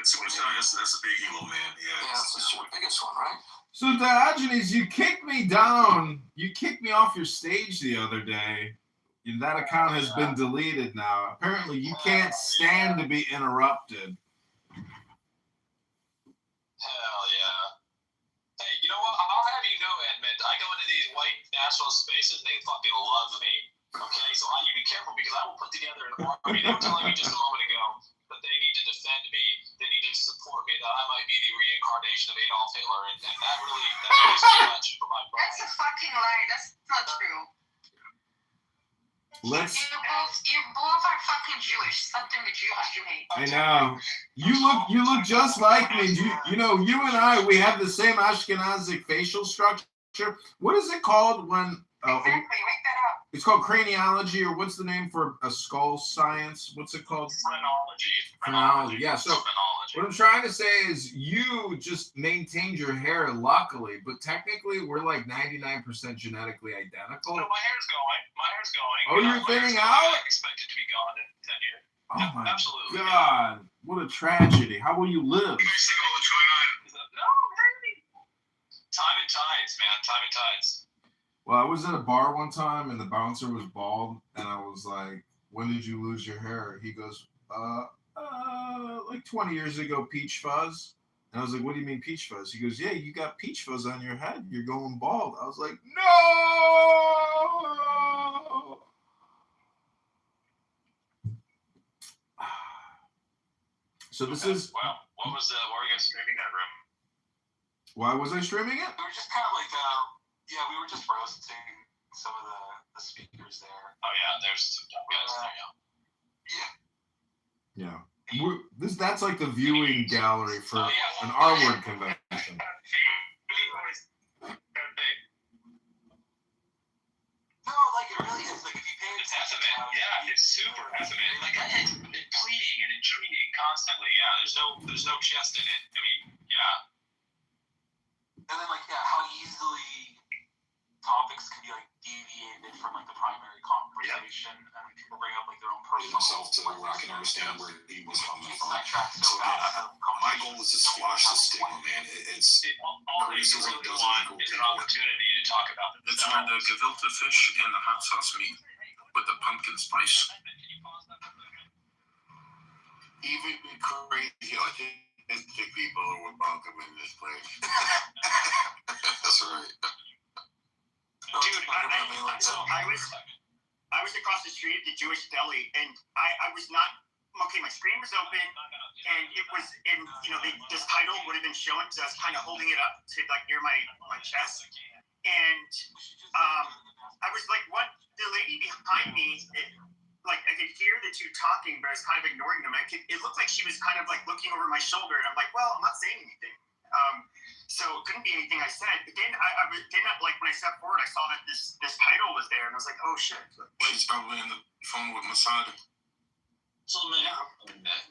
P: helo, man. Yeah,
R: that's the biggest one, right?
N: So Diogenes, you kicked me down. You kicked me off your stage the other day. That account has been deleted now. Apparently, you can't stand to be interrupted.
D: Hell yeah. Hey, you know what? I'll have you know, Edmund, I go into these white nationalist spaces, they fucking love me. Okay, so you be careful because I will put together an army. They were telling me just a moment ago that they need to defend me, they need to support me, that I might be the reincarnation of Adolf Hitler, and that really is too much for my pride.
B: That's a fucking lie. That's not true. You both are fucking Jewish. Something the Jews you hate.
N: I know. You look just like me. You know, you and I, we have the same Ashkenazic facial structure. What is it called when?
B: Exactly. Make that up.
N: It's called craniology, or what's the name for a skull science? What's it called? Phrenology. Yeah. So what I'm trying to say is, you just maintained your hair, luckily, but technically we're like 99% genetically identical.
D: No, my hair's going.
N: Oh, you're thinning out?
D: I expect it to be gone in 10 years.
N: Oh my
D: Absolutely.
N: God! What a tragedy. How will you live?
D: No, really. Time and tides, man. Time and tides.
N: Well, I was at a bar one time and the bouncer was bald, and I was like, "When did you lose your hair?" He goes, like 20 years ago, peach fuzz." And I was like, "What do you mean peach fuzz?" He goes, "Yeah, you got peach fuzz on your head. You're going bald." I was like, "No!" So this is.
D: Wow. What were you guys streaming that room?
N: Why was I streaming it?
R: We were just kind of like, we were just roasting some of the speakers there.
D: Oh yeah, there's some dumb guys there.
N: Yeah. That's like the viewing gallery for an R-word convention.
R: No, like it really is. Like if you pay attention,
D: it's super estimated. Like it's pleading and intriguing constantly. Yeah, there's no chest in it. I mean, yeah.
R: And then how easily topics can be deviated from the primary conversation, and people bring up their own personal
P: himself to where I can understand where he was coming from.
R: So
P: my goal is to squash the stigma, man. Criticism doesn't equal
D: an opportunity to talk about
I: It's where the gefilte fish and the hot sauce meet with the pumpkin spice.
J: Even crazy autistic people are welcome in this place.
P: That's right.
T: Dude, I was across the street at the Jewish deli, and I was not okay. My screen was open, and it was this title would have been shown, so I was kind of holding it up to near my chest, and I was like, "What?" The lady behind me, I could hear the two talking, but I was kind of ignoring them. It looked like she was kind of looking over my shoulder, and I'm like, "Well, I'm not saying anything." So it couldn't be anything I said. But then when I stepped forward, I saw that this title was there, and I was like, "Oh shit!"
I: She's probably in the phone with Masada.
D: So man,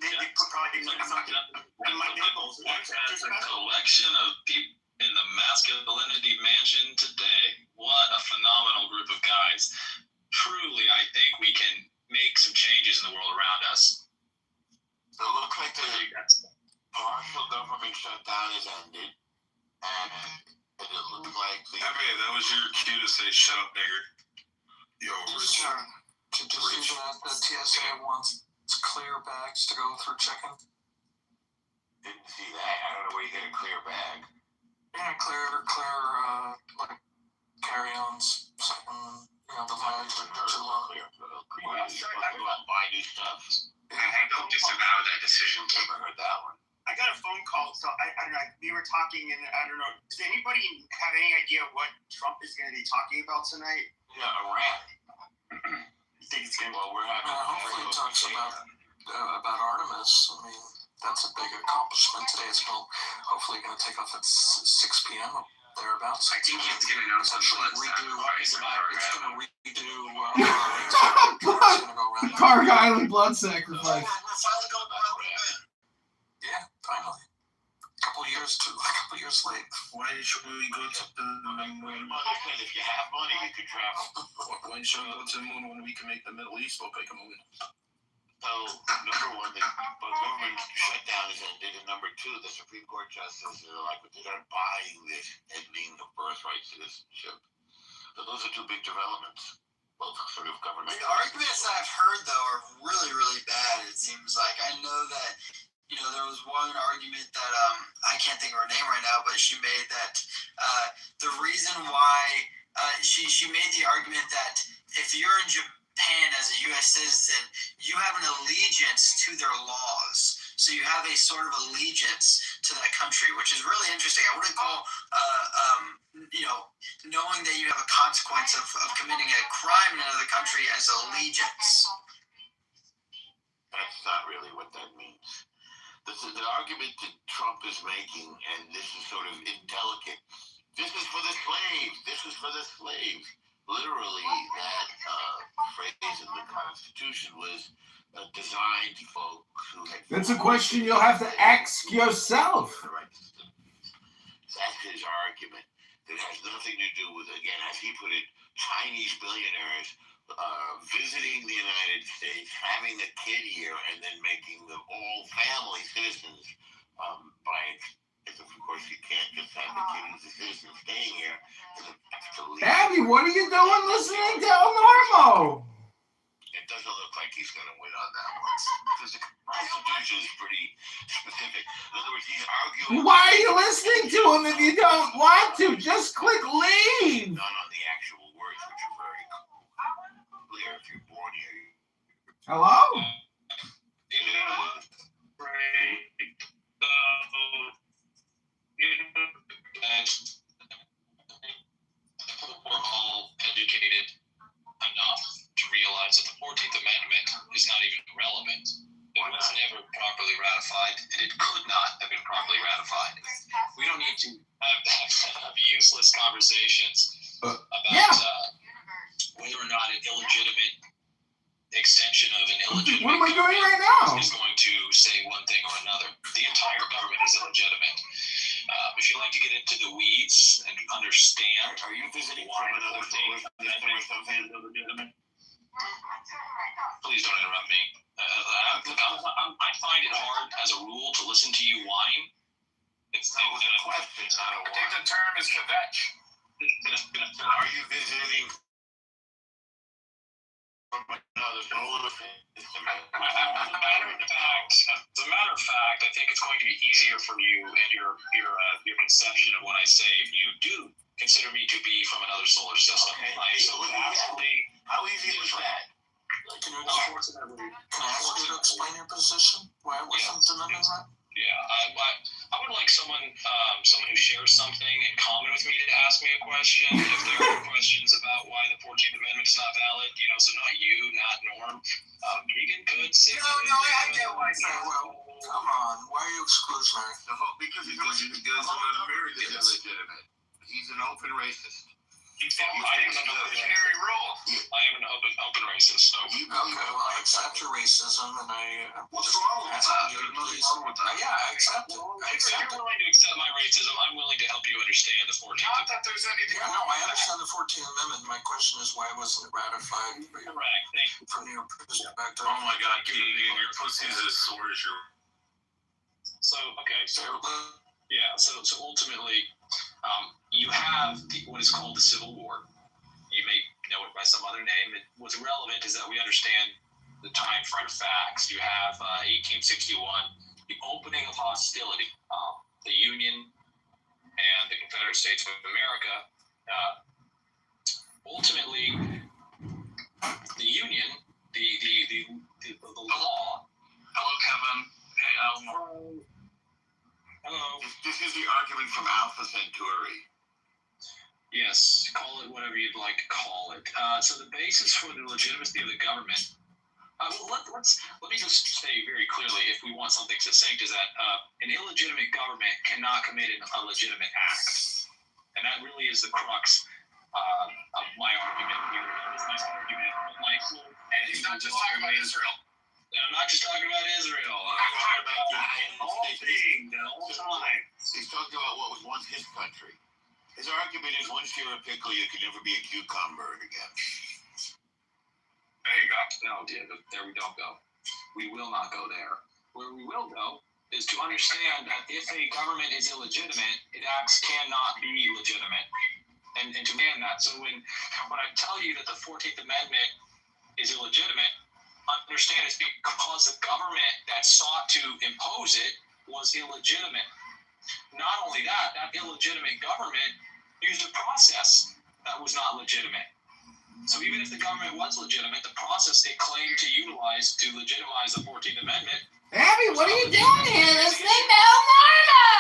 T: they put something in my nipples.
D: That's a collection of people in the masculinity mansion today. What a phenomenal group of guys. truly, I think we can make some changes in the world around us.
H: So it looks like the partial government shutdown has ended, and it looks like
I: that was your cue to say "shut up, nigger." Yo, Rich.
Q: Did you see that the TSA wants clear bags to go through check-in?
H: Didn't see that. I don't know where you get a clear bag.
Q: Yeah, clear like carry-ons, something, the bags are too long.
H: I don't buy new stuff.
I: I don't disavow that decision.
H: Never heard that one.
T: I got a phone call, so I don't know. We were talking, and I don't know. Does anybody have any idea what Trump is going to be talking about tonight?
H: Yeah, Iran.
T: You think it's going to?
H: Well, we're having.
Q: Hopefully, he talks about Artemis. I mean, that's a big accomplishment today. It's hopefully going to take off at 6 p.m. thereabouts.
I: I think he's going to announce some blood sacrifice.
Q: It's going to redo. It's going to go around.
N: Park Island blood sacrifice.
Q: Yeah, finally. A couple years late.
I: Why should we go to the moon?
H: If you have money, you could travel.
I: When should we go to the moon when we can make the Middle East look like a moon?
H: So, number one, the government shutdown is ended, and number two, the Supreme Court justices are like, they're buying this ending of birthright citizenship. So those are two big developments, both sort of government.
F: The arguments that I've heard, though, are really, really bad, it seems like. I know that, there was one argument that, I can't think of her name right now, but she made that the reason why, she made the argument that if you're in Japan as a U.S. citizen, you have an allegiance to their laws. So you have a sort of allegiance to that country, which is really interesting. I wouldn't call, knowing that you have a consequence of committing a crime in another country as allegiance.
H: That's not really what that means. This is the argument that Trump is making, and this is sort of indelicate. This is for the slaves. This is for the slaves. Literally, that phrase in the Constitution was designed for folks who had.
N: That's a question you'll have to ask yourself.
H: That's his argument. That has nothing to do with, again, as he put it, Chinese billionaires visiting the United States, having a kid here, and then making them all family citizens. Of course, you can't just have the kid as a citizen staying here.
N: Abby, what are you doing listening to El Normo?
H: It doesn't look like he's going to win on that one. Because the Constitution is pretty specific. In other words, he's arguing.
N: Why are you listening to him if you don't want to? Just click leave.
H: None on the actual words, which are very clear if you're born here.
N: Hello?
D: We're all educated enough to realize that the 14th Amendment is not even relevant. It was never properly ratified, and it could not have been properly ratified. We don't need to have useless conversations about whether or not an illegitimate extension of an illegitimate
N: What am I doing right now?
D: is going to say one thing or another. The entire government is illegitimate. If you like to get into the weeds and understand,
H: are you visiting
D: why
H: from another
D: state? Please don't interrupt me. I find it hard as a rule to listen to you whine. It's not a question.
H: I think the term is kvetch. Are you visiting from another solar system?
D: As a matter of fact, I think it's going to be easier for you and your conception of what I say if you do consider me to be from another solar system.
H: Okay.
D: How easy is that?
Q: Can I ask you to explain your position? Why wasn't the amendment right?
D: Yeah, I would like someone who shares something in common with me to ask me a question. If there are questions about why the 14th Amendment is not valid, so not you, not Norm. Keegan could say.
F: No, I get why.
Q: Come on, why are you exclusionary?
H: Because America is illegitimate. He's an open racist.
D: I am an open racist.
Q: Okay, well, I accept your racism, and I.
H: What's wrong with that?
Q: Yeah, I accept it.
D: You're willing to accept my racism. I'm willing to help you understand the 14th.
H: Not that there's anything.
F: Yeah, no, I understand the 14th Amendment. My question is, why wasn't it ratified?
D: Correct. Thank you.
F: From your perspective.
H: Oh my God, Katie, your pussy is as sore as your.
D: So ultimately, you have what is called the Civil War. You may know it by some other name. What's relevant is that we understand the time frame facts. You have 1861, the opening of hostility. The Union and the Confederate States of America. Ultimately, the Union, the law.
H: Hello, Kevin. Hey,
D: Hello.
H: This is the argument from Alpha Centauri.
D: Yes, call it whatever you'd like to call it. So the basis for the legitimacy of the government. Let me just say very clearly, if we want something succinct, is that an illegitimate government cannot commit a legitimate act, and that really is the crux of my argument here.
H: And he's not just talking about Israel.
D: I'm not just talking about Israel. I'm talking about the whole thing, the whole time.
H: He's talking about what was once his country. His argument is, once you're a pickle, you can never be a cucumber again.
D: There you go. No, dear, there we don't go. We will not go there. Where we will go is to understand that if a government is illegitimate, its acts cannot be legitimate. And to understand that. So when I tell you that the 14th Amendment is illegitimate, understand it's because the government that sought to impose it was illegitimate. Not only that, that illegitimate government used a process that was not legitimate. So even if the government was legitimate, the process they claimed to utilize to legitimize the 14th Amendment.
N: Abby, what are you doing here? This thing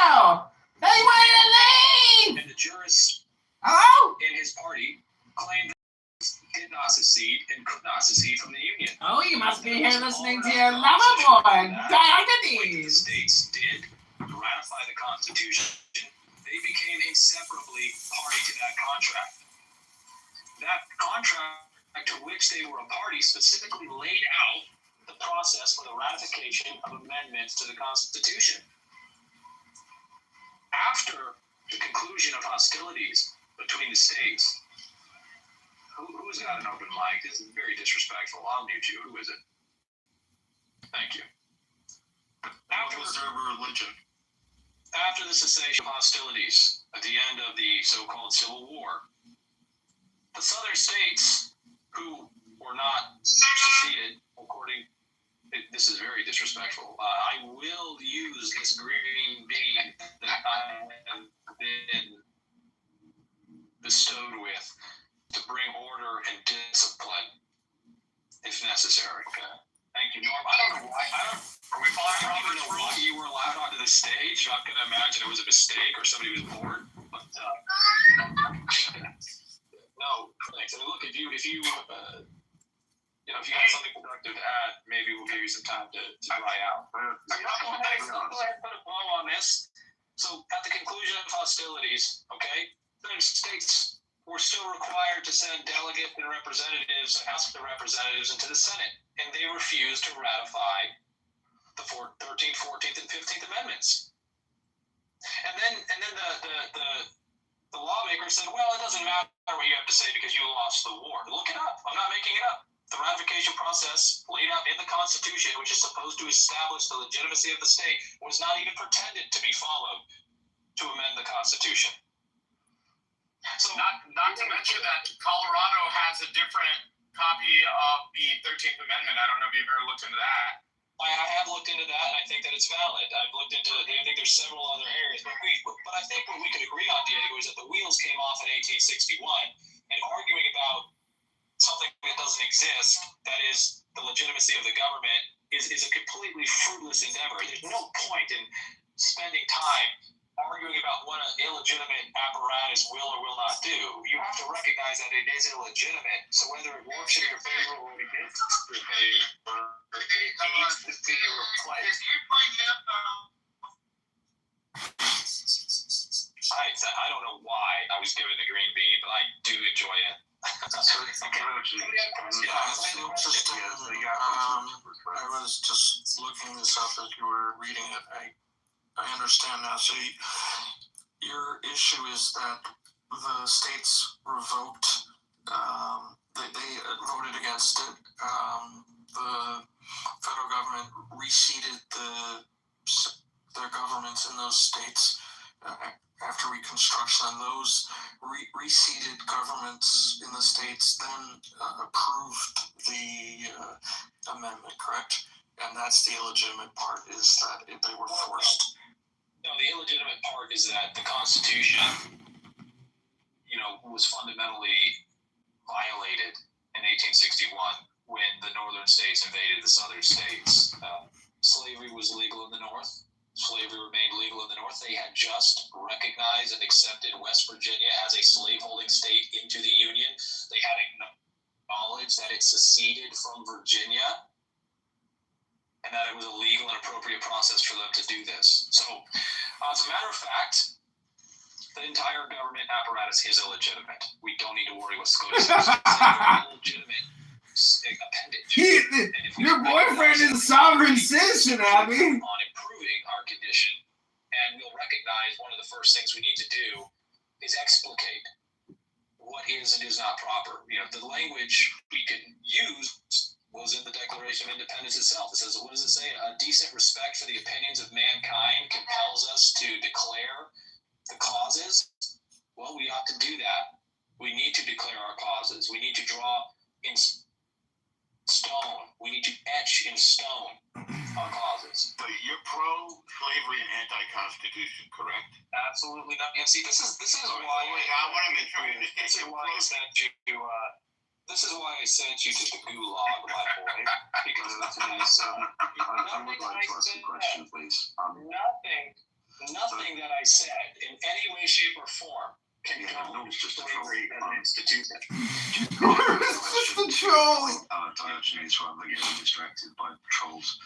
N: no. Hey, wait a leave!
D: And the jurists in his party claimed that did not secede and could not secede from the Union.
N: Oh, you must be here listening to your lover boy, Diagonese.
D: The states did ratify the Constitution. They became inseparably party to that contract. That contract to which they were a party specifically laid out the process for the ratification of amendments to the Constitution. After the conclusion of hostilities between the states, who's got an open mic? This is very disrespectful. I'll mute you. Who is it? Thank you. After the cessation of hostilities at the end of the so-called Civil War, the Southern states who were not seceded, this is very disrespectful. I will use this green bean that I have been bestowed with to bring order and discipline if necessary. Okay. Thank you, Norm. I don't know why. I don't even know why you were allowed onto the stage. I'm going to imagine it was a mistake or somebody was bored. But no, thanks. I mean, look, if you if you have something productive to add, maybe we'll give you some time to dry out. Go ahead and put a bow on this. So, at the conclusion of hostilities, the states were still required to send delegates and representatives, House of Representatives, into the Senate, and they refused to ratify the 13th, 14th, and 15th Amendments. And then the lawmakers said, well, it doesn't matter what you have to say because you lost the war. Look it up. I'm not making it up. The ratification process laid out in the Constitution, which is supposed to establish the legitimacy of the state, was not even pretended to be followed to amend the Constitution. So,
K: not to mention that Colorado has a different copy of the 13th Amendment. I don't know if you've ever looked into that.
D: I have looked into that, and I think that it's valid. I've looked into it. I think there's several other areas. But I think what we could agree on, Diego, is that the wheels came off in 1861, and arguing about something that doesn't exist, that is the legitimacy of the government, is a completely fruitless endeavor. There's no point in spending time arguing about what an illegitimate apparatus will or will not do. You have to recognize that it is illegitimate. So whether it works in your favor or against your favor, it needs to be replaced. I don't know why I was given the green bean, but I do enjoy it.
F: I was just looking this up as you were reading it. I understand now. So
M: your issue is that the states revoked, they voted against it. The federal government reseated their governments in those states after Reconstruction, and those reseated governments in the states then approved the amendment, correct? And that's the illegitimate part, is that they were forced.
D: No, the illegitimate part is that the Constitution, was fundamentally violated in 1861 when the northern states invaded the southern states. Slavery was legal in the north. Slavery remained legal in the north. They had just recognized and accepted West Virginia as a slaveholding state into the Union. They had acknowledged that it seceded from Virginia and that it was a legal and appropriate process for them to do this. So, as a matter of fact, the entire government apparatus is illegitimate. We don't need to worry what's going on. It's an illegitimate appendage.
N: Your boyfriend is a sovereign citizen, Abby.
D: On improving our condition, and we'll recognize one of the first things we need to do is explicate what is and is not proper. The language we can use was in the Declaration of Independence itself. It says, what does it say? A decent respect for the opinions of mankind compels us to declare the causes. Well, we ought to do that. We need to declare our causes. We need to draw in stone. We need to etch in stone our causes.
O: But you're pro-slavery and anti-constitution, correct?
D: Absolutely not. And see, this is why
O: I want to make sure you understand.
D: This is why I sent you to. This is why I sent you to the gulag, my boy. Because
U: I would like to ask a question, please.
D: Nothing that I said in any way, shape, or form can go slavery as an institution.
N: It's just a troll.
U: Diogenes, rather than getting distracted by trolls.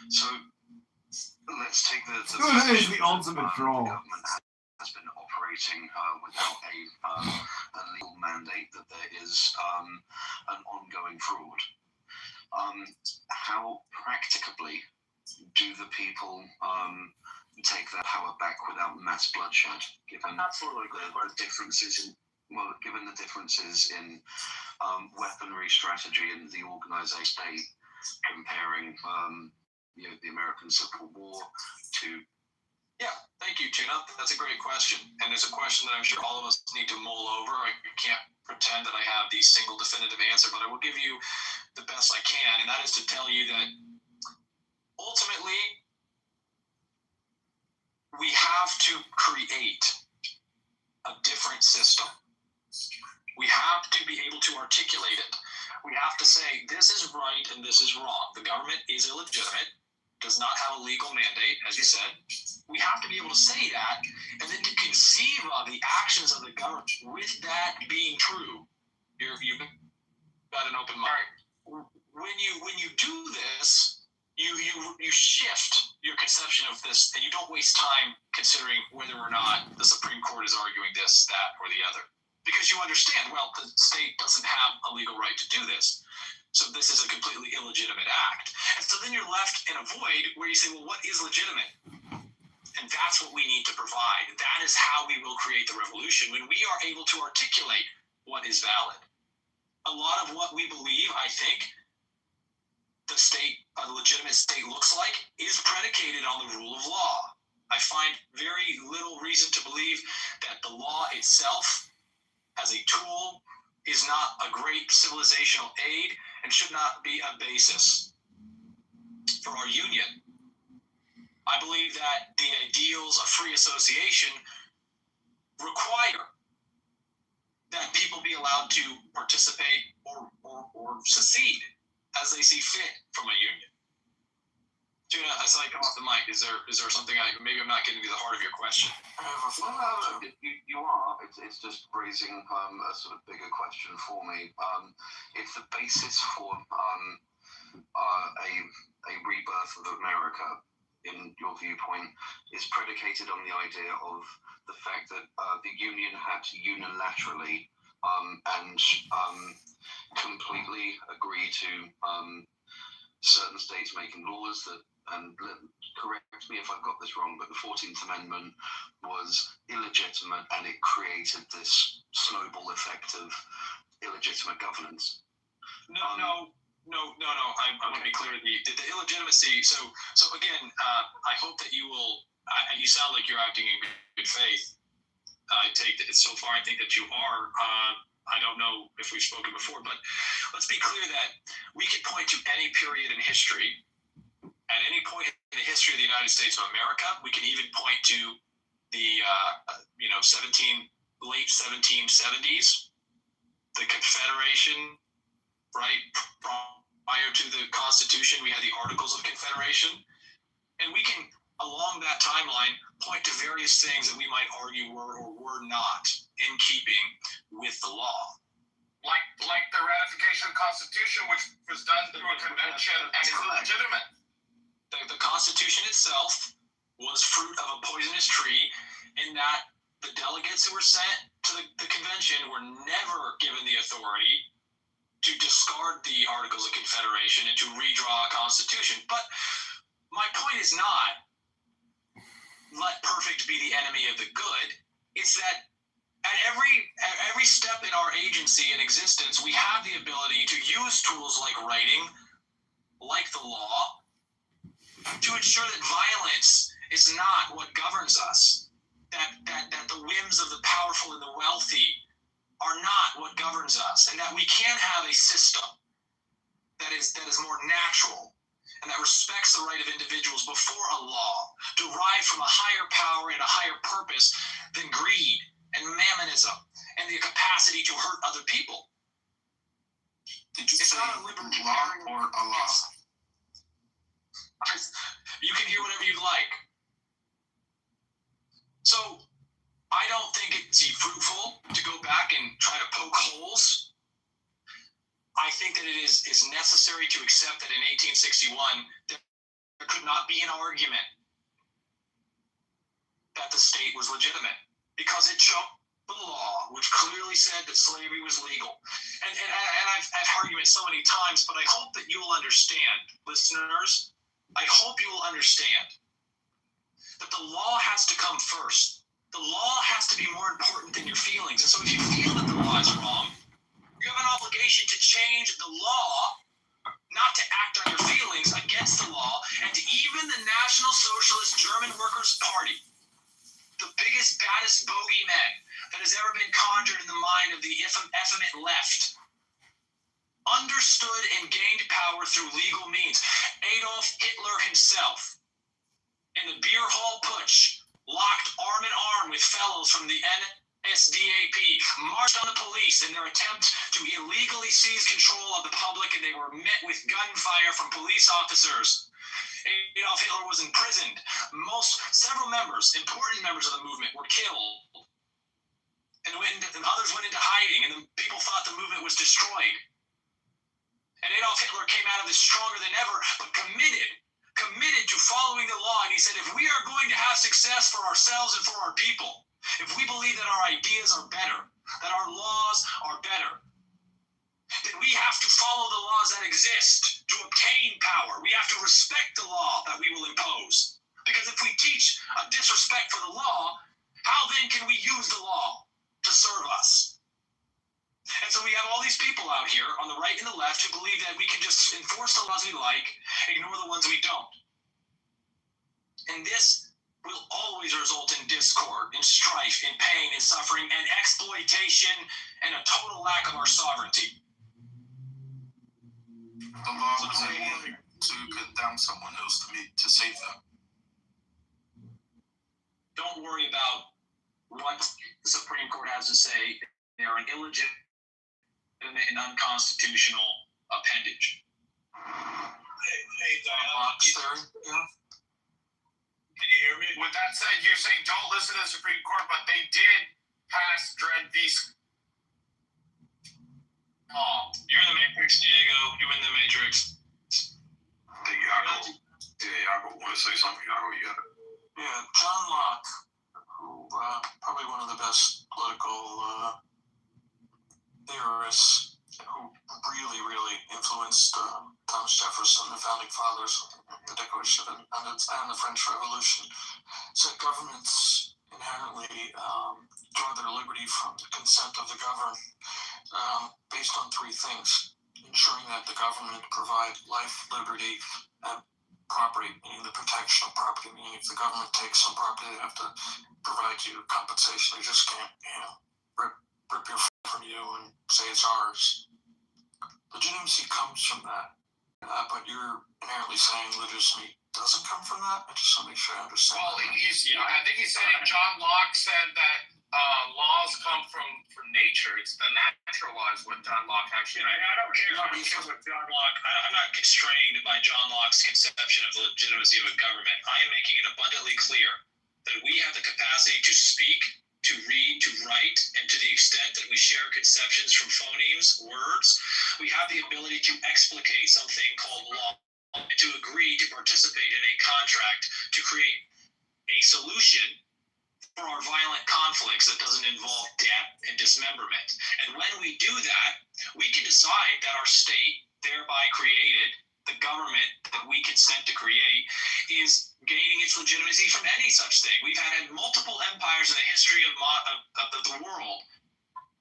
U: So let's take the
N: is the ultimate troll.
U: The government has been operating without a legal mandate that there is an ongoing fraud. How practicably do the people take their power back without mass bloodshed? Given the differences in weaponry strategy and the organization state, comparing the American Civil War to.
D: Yeah, thank you, Tuna. That's a great question, and it's a question that I'm sure all of us need to mull over. I can't pretend that I have the single definitive answer, but I will give you the best I can, and that is to tell you that ultimately, we have to create a different system. We have to be able to articulate it. We have to say, this is right and this is wrong. The government is illegitimate, does not have a legal mandate, as you said. We have to be able to say that, and then to conceive of the actions of the government with that being true. You've got an open mind. When you do this, you shift your conception of this, and you don't waste time considering whether or not the Supreme Court is arguing this, that, or the other. Because you understand, well, the state doesn't have a legal right to do this. So this is a completely illegitimate act. And so then you're left in a void where you say, well, what is legitimate? And that's what we need to provide. That is how we will create the revolution, when we are able to articulate what is valid. A lot of what we believe, I think, a legitimate state looks like, is predicated on the rule of law. I find very little reason to believe that the law itself, as a tool, is not a great civilizational aid and should not be a basis for our union. I believe that the ideals of free association require that people be allowed to participate or secede as they see fit from a union. Tuna, I saw you come off the mic. Is there something maybe I'm not getting to the heart of your question?
U: You are. It's just raising a sort of bigger question for me. If the basis for a rebirth of America, in your viewpoint, is predicated on the idea of the fact that the Union had to unilaterally and completely agree to
E: certain states making laws that, and correct me if I've got this wrong, but the 14th Amendment was illegitimate and it created this snowball effect of illegitimate governance.
D: No. I want to be clear. The illegitimacy. So again, I hope that you will. You sound like you're acting in good faith. I take that so far. I think that you are. I don't know if we've spoken before, but let's be clear that we can point to any period in history. At any point in the history of the United States of America, we can even point to the late 1770s, the Confederation, right? Prior to the Constitution, we had the Articles of Confederation, and we can, along that timeline, point to various things that we might argue were or were not in keeping with the law.
K: Like the ratification of the Constitution, which was done through a convention and is legitimate.
D: The Constitution itself was fruit of a poisonous tree in that the delegates who were sent to the convention were never given the authority to discard the Articles of Confederation and to redraw a constitution. But my point is not let perfect be the enemy of the good. It's that at every step in our agency and existence, we have the ability to use tools like writing, like the law, to ensure that violence is not what governs us, that the whims of the powerful and the wealthy are not what governs us, and that we can have a system that is more natural and that respects the right of individuals before a law, derived from a higher power and a higher purpose than greed and mammonism and the capacity to hurt other people.
M: Did you say law or Allah?
D: You can hear whatever you'd like. So I don't think it's fruitful to go back and try to poke holes. I think that it is necessary to accept that in 1861 there could not be an argument that the state was legitimate because it choked the law, which clearly said that slavery was legal. And I've argued it so many times, but I hope that you will understand, listeners. I hope you will understand that the law has to come first. The law has to be more important than your feelings. And so if you feel that the law is wrong, you have an obligation to change the law, not to act on your feelings against the law. And even the National Socialist German Workers' Party, the biggest, baddest bogeyman that has ever been conjured in the mind of the effeminate left, understood and gained power through legal means. Adolf Hitler himself, in the beer hall putsch, locked arm in arm with fellows from the NSDAP, marched on the police in their attempt to illegally seize control of the public, and they were met with gunfire from police officers. Adolf Hitler was imprisoned. Several members, important members of the movement, were killed, and others went into hiding, and the people thought the movement was destroyed. And Adolf Hitler came out of this stronger than ever, but committed to following the law. And he said, if we are going to have success for ourselves and for our people, if we believe that our ideas are better, that our laws are better, then we have to follow the laws that exist to obtain power. We have to respect the law that we will impose. Because if we teach a disrespect for the law, how then can we use the law to serve us? And so we have all these people out here on the right and the left who believe that we can just enforce the laws we like, ignore the ones we don't. And this will always result in discord, in strife, in pain, in suffering, and exploitation, and a total lack of our sovereignty.
M: The law was able to condemn someone else to save them.
D: Don't worry about what the Supreme Court has to say. They are an illegitimate and unconstitutional appendage.
K: Hey,
M: Can
K: you hear me? With that said, you're saying don't listen to the Supreme Court, but they did pass Dred v's law.
D: You're in the Matrix, Diego. You're in the Matrix.
P: Yago want to say something. Yago, you got it.
M: Yeah, John Locke, who probably one of the best political theorists, who really influenced Thomas Thomas Jefferson, the founding fathers, the Declaration of Independence, and the French Revolution, said governments inherently draw their liberty from the consent of the governed, based on three things: ensuring that the government provide life, liberty, and property, meaning the protection of property, meaning if the government takes some property, they have to provide you compensation. They just can't, rip your from you and say it's ours. Legitimacy comes from that, but you're inherently saying legitimacy doesn't come from that. I just want to make sure I understand.
K: Well, I think he's saying John Locke said that laws come from nature. It's the natural laws what John Locke actually.
D: I don't care what John Locke. I'm not constrained by John Locke's conception of the legitimacy of a government. I am making it abundantly clear that we have the capacity to speak, to read, to write, and to the extent that we share conceptions from phonemes, words, we have the ability to explicate something called law, and to agree to participate in a contract to create a solution for our violent conflicts that doesn't involve death and dismemberment. And when we do that, we can decide that our state, thereby created, the government that we consent to create, is gaining its legitimacy from any such thing. We've had multiple empires in the history of the world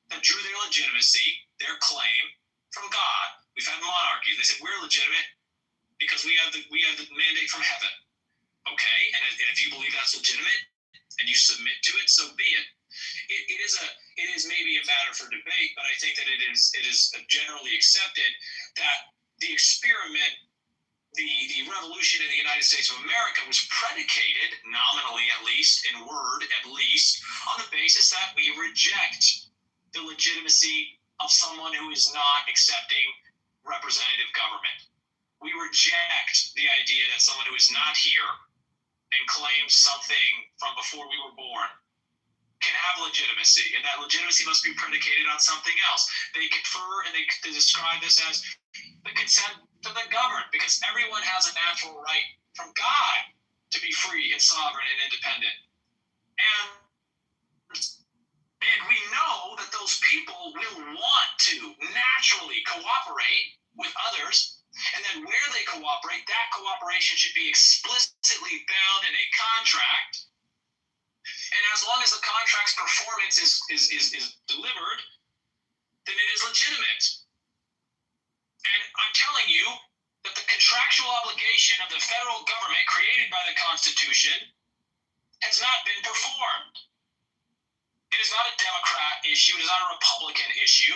D: that drew their legitimacy, their claim, from God. We've had monarchies. They said, we're legitimate because we have the mandate from heaven. Okay, and if you believe that's legitimate and you submit to it, so be it. It is maybe a matter for debate, but I think that it is generally accepted that the experiment, the revolution in the United States of America was predicated, nominally at least, in word at least, on the basis that we reject the legitimacy of someone who is not accepting representative government. We reject the idea that someone who is not here and claims something from before we were born can have legitimacy, and that legitimacy must be predicated on something else. They confer and they describe this as the consent to the governed, because everyone has a natural right from God to be free and sovereign and independent. And we know that those people will want to naturally cooperate with others, and then where they cooperate, that cooperation should be explicitly bound in a contract. And as long as the contract's performance is delivered, then it is legitimate. And I'm telling you that the contractual obligation of the federal government created by the Constitution has not been performed. It is not a Democrat issue. It is not a Republican issue.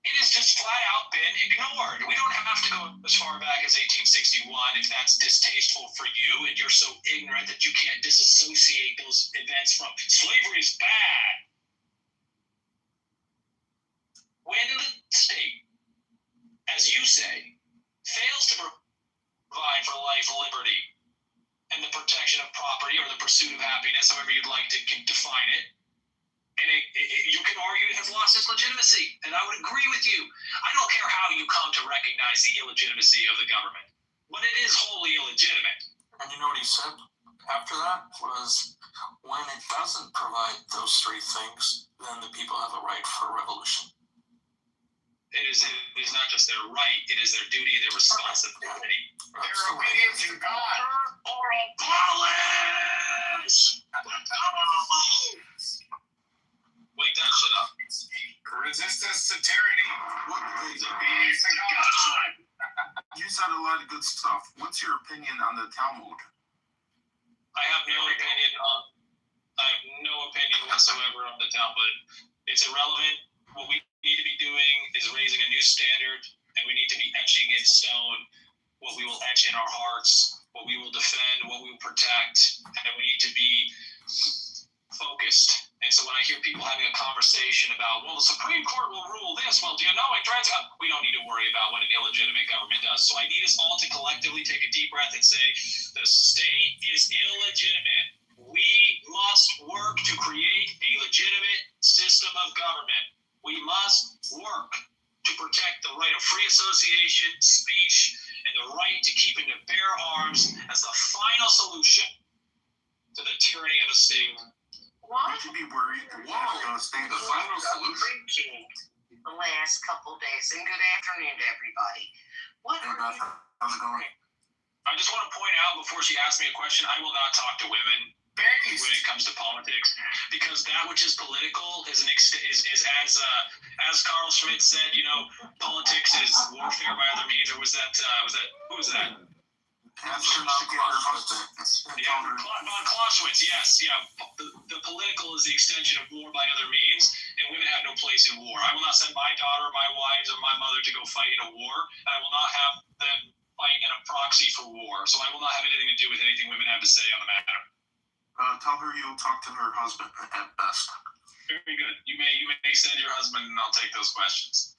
D: It has just flat out been ignored. We don't have to go as far back as 1861 if that's distasteful for you and you're so ignorant that you can't disassociate those events from slavery is bad. When the state, as you say, fails to provide for life, liberty, and the protection of property or the pursuit of happiness, however you'd like to define it, and you can argue it has lost its legitimacy, and I would agree with you. I don't care how you come to recognize the illegitimacy of the government, but it is wholly illegitimate.
M: And you know what he said after that was, when it doesn't provide those three things, then the people have a right for a revolution.
D: It is not just their right, it is their duty and their responsibility.
J: Their obedience to God.
D: Or abolish! Wake that shit up.
H: Resistance to tyranny. What is obedience to God? You said a lot of good stuff. What's your opinion on the Talmud?
D: I have no opinion whatsoever on the Talmud. It's irrelevant. What we need to be doing is raising a new standard, and we need to be etching in stone what we will etch in our hearts, what we will defend, what we will protect, and we need to be focused. And so when I hear people having a conversation about, well, the Supreme Court will rule this, well, do you know it drives up? We don't need to worry about what an illegitimate government does. So I need us all to collectively take a deep breath and say, the state is illegitimate. We must work to create a legitimate system of government. We must work to protect the right of free association, speech, and the right to keep and to bear arms as the final solution to the tyranny of a state.
H: Would you be worried that it's going to stay the final solution?
L: The last couple days, and good afternoon to everybody. What are
M: Beth. How's it going?
D: I just want to point out before she asks me a question, I will not talk to women when it comes to politics, because that which is political is as Carl Schmitt said, politics is warfare by other means. Or was that who was that? Von Clausewitz, yes, yeah. The political is the extension of war by other means, and women have no place in war. I will not send my daughter, my wives, or my mother to go fight in a war, and I will not have them fight in a proxy for war. So I will not have anything to do with anything women have to say on the matter.
M: Tell her you'll talk to her husband at best.
D: Very good. You may send your husband, and I'll take those questions.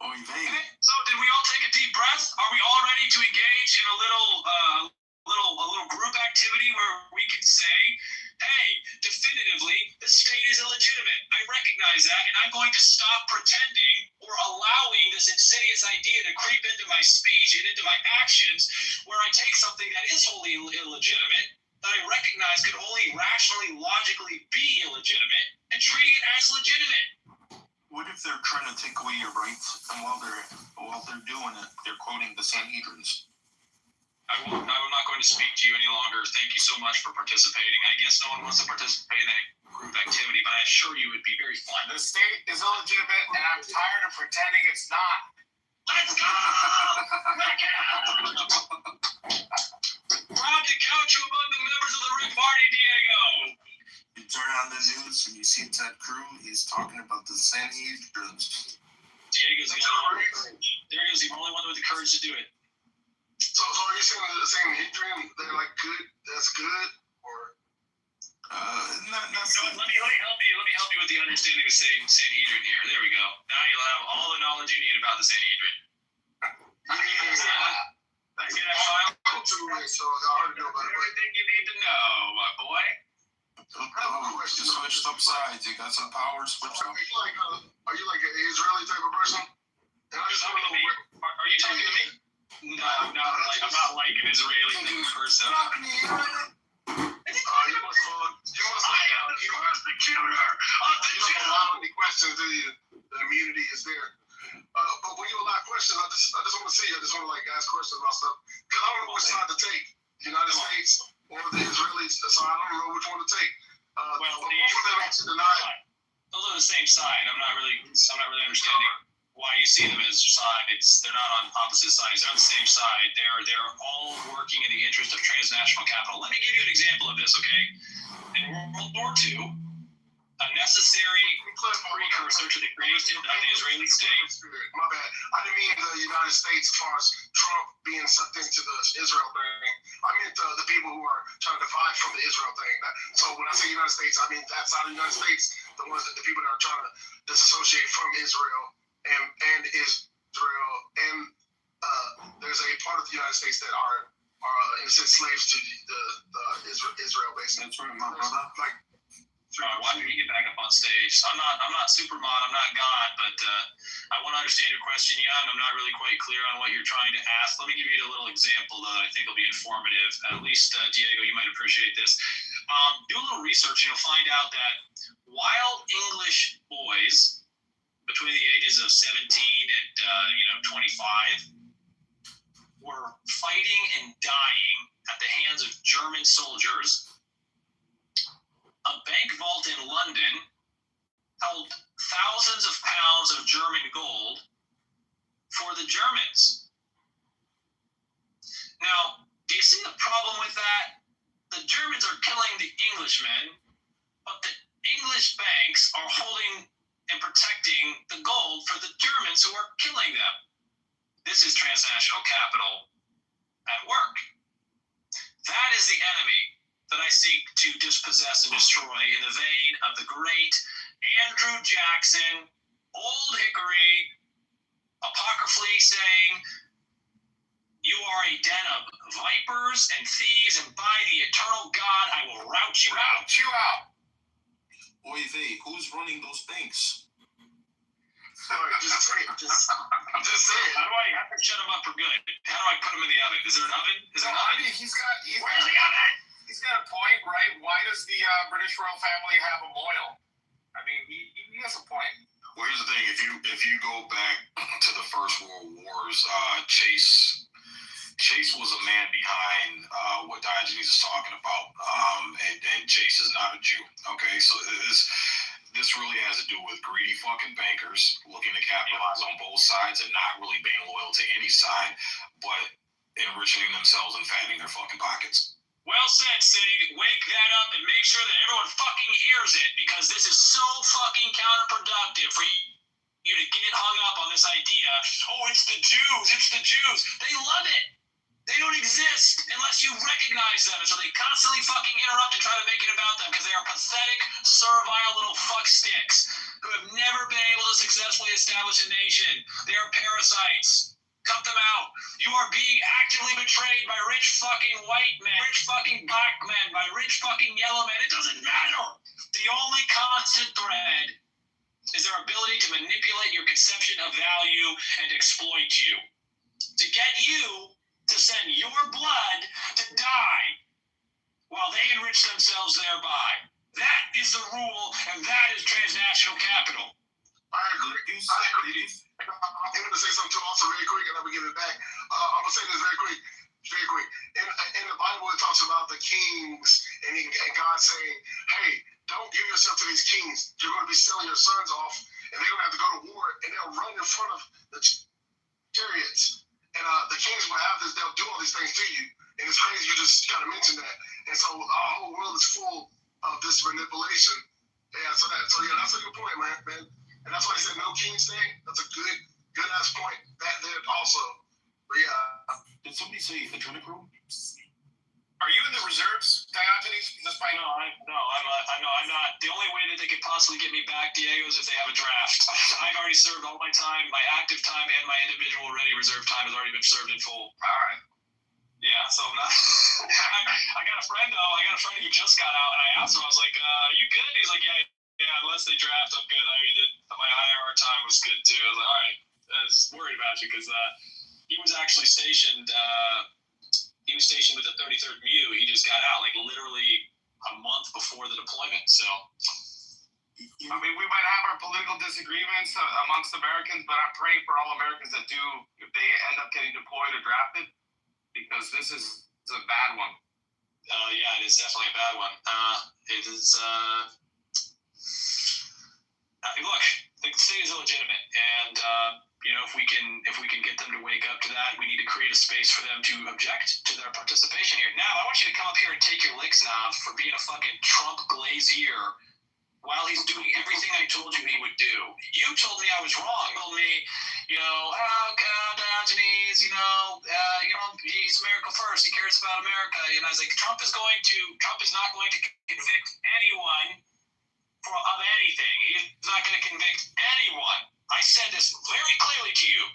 M: Okay,
D: so did we all take a deep breath? Are we all ready to engage in a little group activity where we can say, hey, definitively, the state is illegitimate. I recognize that, and I'm going to stop pretending or allowing this insidious idea to creep into my speech and into my actions, where I take something that is wholly illegitimate, that I recognize could only rationally, logically be illegitimate, and treating it as legitimate.
M: What if they're trying to take away your rights, and while they're doing it, they're quoting the Sanhedrins?
D: I'm not going to speak to you any longer. Thank you so much for participating. I guess no one wants to participate in any group activity, but I assure you it'd be very fun.
K: The state is illegitimate, and I'm tired of pretending it's not.
D: Let's go! Proud to count you among the members of the Rick Party, Diego.
M: You turn on the news and you see Ted Cruz, he's talking about the Sanhedrins.
D: Diego's the only one with the courage to do it.
U: So are you saying the Sanhedrin, they're like good, that's good, or?
D: Let me help you with the understanding of Sanhedrin here. There we go. Now you'll have all the knowledge you need about the Sanhedrin.
U: So I already know about it.
D: Everything you need to know, my boy.
M: You switched up sides. You got some power. Switch up.
U: Are you like an Israeli type of person?
D: Are you talking to me? No, I'm not like an Israeli type of person.
U: You must allow any questions, do you? The immunity is there. But when you allow questions, I just want to see. I just want to ask questions about stuff because I don't know which side to take. The United States or the Israelis, so I don't know which one to take. Both of them actually denied.
D: Those are the same side. I'm not really understanding why you see them as sides. They're not on opposite sides. They're on the same side. They're all working in the interest of transnational capital. Let me give you an example of this, okay? In World War II, a necessary precursor to the creation of the Israeli state.
U: My bad. I didn't mean the United States as far as Trump being sucked into the Israel thing. I meant the people who are trying to divide from the Israel thing. So when I say United States, I mean that side of the United States, the people that are trying to disassociate from Israel and Israel. And there's a part of the United States that are in a sense slaves to the Israel base.
M: That's right, my brother.
D: Why don't you get back up on stage? I'm not Superman, I'm not God, but I want to understand your question, Young. I'm not really quite clear on what you're trying to ask. Let me give you a little example, though, that I think will be informative. At least, Diego, you might appreciate this. Do a little research and you'll find out that while English boys between the ages of 17 and 25 were fighting and dying at the hands of German soldiers, a bank vault in London held thousands of pounds of German gold for the Germans. Now, do you see the problem with that? The Germans are killing the Englishmen, but the English banks are holding and protecting the gold for the Germans who are killing them. This is transnational capital at work. That is the enemy that I seek to dispossess and destroy in the vein of the great Andrew Jackson, Old Hickory, apocryphally saying, you are a den of vipers and thieves, and by the eternal God, I will rout you out.
M: Oy vey, who's running those banks?
U: Just say it.
D: How do I shut him up for good? How do I put him in the oven? Is there an oven? Is there an oven?
K: Where's the oven? He's got a point, right? Why does the British royal family have a boil? I mean, he has a point.
P: Well, here's the thing: if you go back to the First World War, members. Chase was a man behind what Diogenes is talking about, and Chase is not a Jew. Okay, so this really has to do with greedy fucking bankers looking to capitalize on both sides and not really being loyal to any side, but enriching themselves and fattening their fucking pockets.
D: Well said, Sig. Wake that up and make sure that everyone fucking hears it, because this is so fucking counterproductive for you to get hung up on this idea. Oh, it's the Jews. It's the Jews. They love it. They don't exist unless you recognize them. And so they constantly fucking interrupt and try to make it about them because they are pathetic, servile little fucksticks who have never been able to successfully establish a nation. They are parasites. Cut them out. You are being actively betrayed by rich fucking white men, rich fucking black men, by rich fucking yellow men. It doesn't matter. The only constant thread is their ability to manipulate your conception of value and exploit you. To get you to send your blood to die while they enrich themselves thereby. That is the rule, and that is transnational capital.
U: I agree. I'm going to say something too also very quick, and then we give it back. I'm going to say this very quick. In the Bible, it talks about the kings and God saying, hey, don't give yourself to these kings. You're going to be selling your sons off, and they're going to have to go to war, and they'll run in front of the chariots. And the kings will have this, they'll do all these things to you. And it's crazy you just kind of mentioned that. And so our whole world is full of this manipulation. Yeah, so that's a good point, man. And that's why he said no kings thing. That's a good ass point. That there also. But yeah.
P: Did somebody say adrenochrome?
K: Are you in the reserves, Diogenes?
D: I'm not. The only way that they could possibly get me back, Diego, is if they have a draft. I've already served all my time. My active time and my individual ready reserve time has already been served in full.
K: All right.
D: Yeah, so I'm not. I got a friend though. I got a friend who just got out, and I asked him. I was like, "You good?" He's like, "Yeah. Unless they draft, I'm good. I already did. My IR time was good too." I was like, "All right." I was worried about you because he was actually stationed. He was stationed with the 33rd MU. He just got out, like literally a month before the deployment. So,
K: I mean, we might have our political disagreements amongst Americans, but I'm praying for all Americans that do, if they end up getting deployed or drafted, because this is a bad one.
D: Yeah, it is definitely a bad one. It is. Look, the state is illegitimate, and if we can get them to wake up to that, we need to create a space for them to object to their participation here. Now, I want you to come up here and take your licks now for being a fucking Trump glazier while he's doing everything I told you he would do. You told me I was wrong. You told me, Diogenes, he's America first. He cares about America. And I was like, Trump is not going to convict anyone of anything. He's not going to convict anyone. I said this very clearly to you.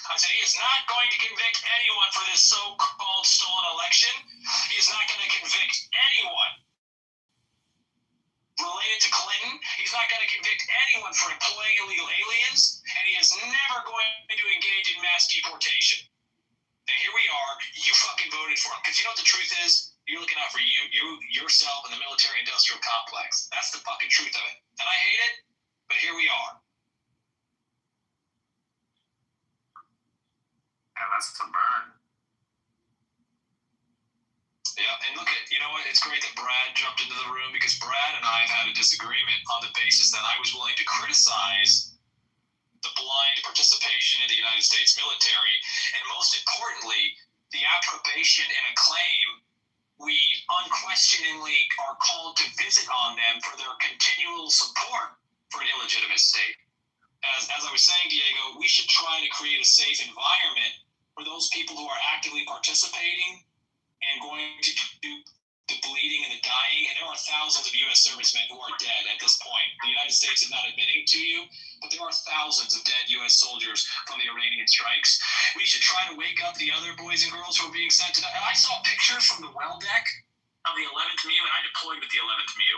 D: I said he is not going to convict anyone for this so-called stolen election. He is not going to convict anyone related to Clinton. He's not going to convict anyone for employing illegal aliens, and he is never going to engage in mass deportation. And here we are. You fucking voted for him. Because you know what the truth is? You're looking out for yourself, and the military-industrial complex. That's the fucking truth of it. And I hate it, but here we are.
K: And that's to burn.
D: Yeah, and look at, you know what? It's great that Brad jumped into the room, because Brad and I have had a disagreement on the basis that I was willing to criticize the blind participation in the United States military, and most importantly, the approbation and acclaim we unquestioningly are called to visit on them for their continual support for an illegitimate state. As I was saying, Diego, we should try to create a safe environment for those people who are actively participating and going to do the bleeding and the dying. And there are thousands of U.S. servicemen who are dead at this point. The United States is not admitting to you, but there are thousands of dead U.S. soldiers from the Iranian strikes. We should try to wake up the other boys and girls who are being sent to that. And I saw pictures from the well deck of the 11th MU, and I deployed with the 11th MU.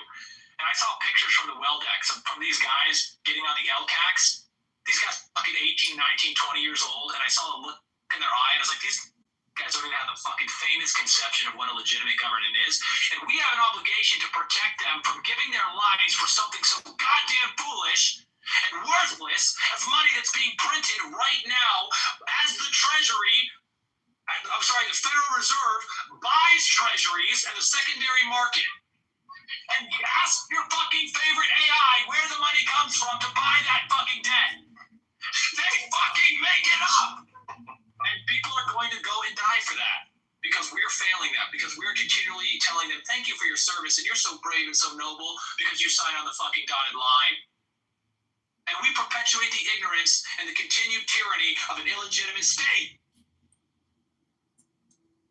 D: And I saw pictures from the well decks from these guys getting on the LCACs. These guys fucking 18, 19, 20 years old, and I saw the look in their eye, and I was like, these guys don't even have the fucking famous conception of what a legitimate government is. And we have an obligation to protect them from giving their lives for something so goddamn foolish and worthless as money that's being printed right now as the treasuries and the secondary market and ask your fucking favorite AI where the money comes from to buy that fucking debt. They fucking make it up. And people are going to go and die for that because we're failing them, because we're continually telling them, thank you for your service and you're so brave and so noble because you sign on the fucking dotted line. And we perpetuate the ignorance and the continued tyranny of an illegitimate state.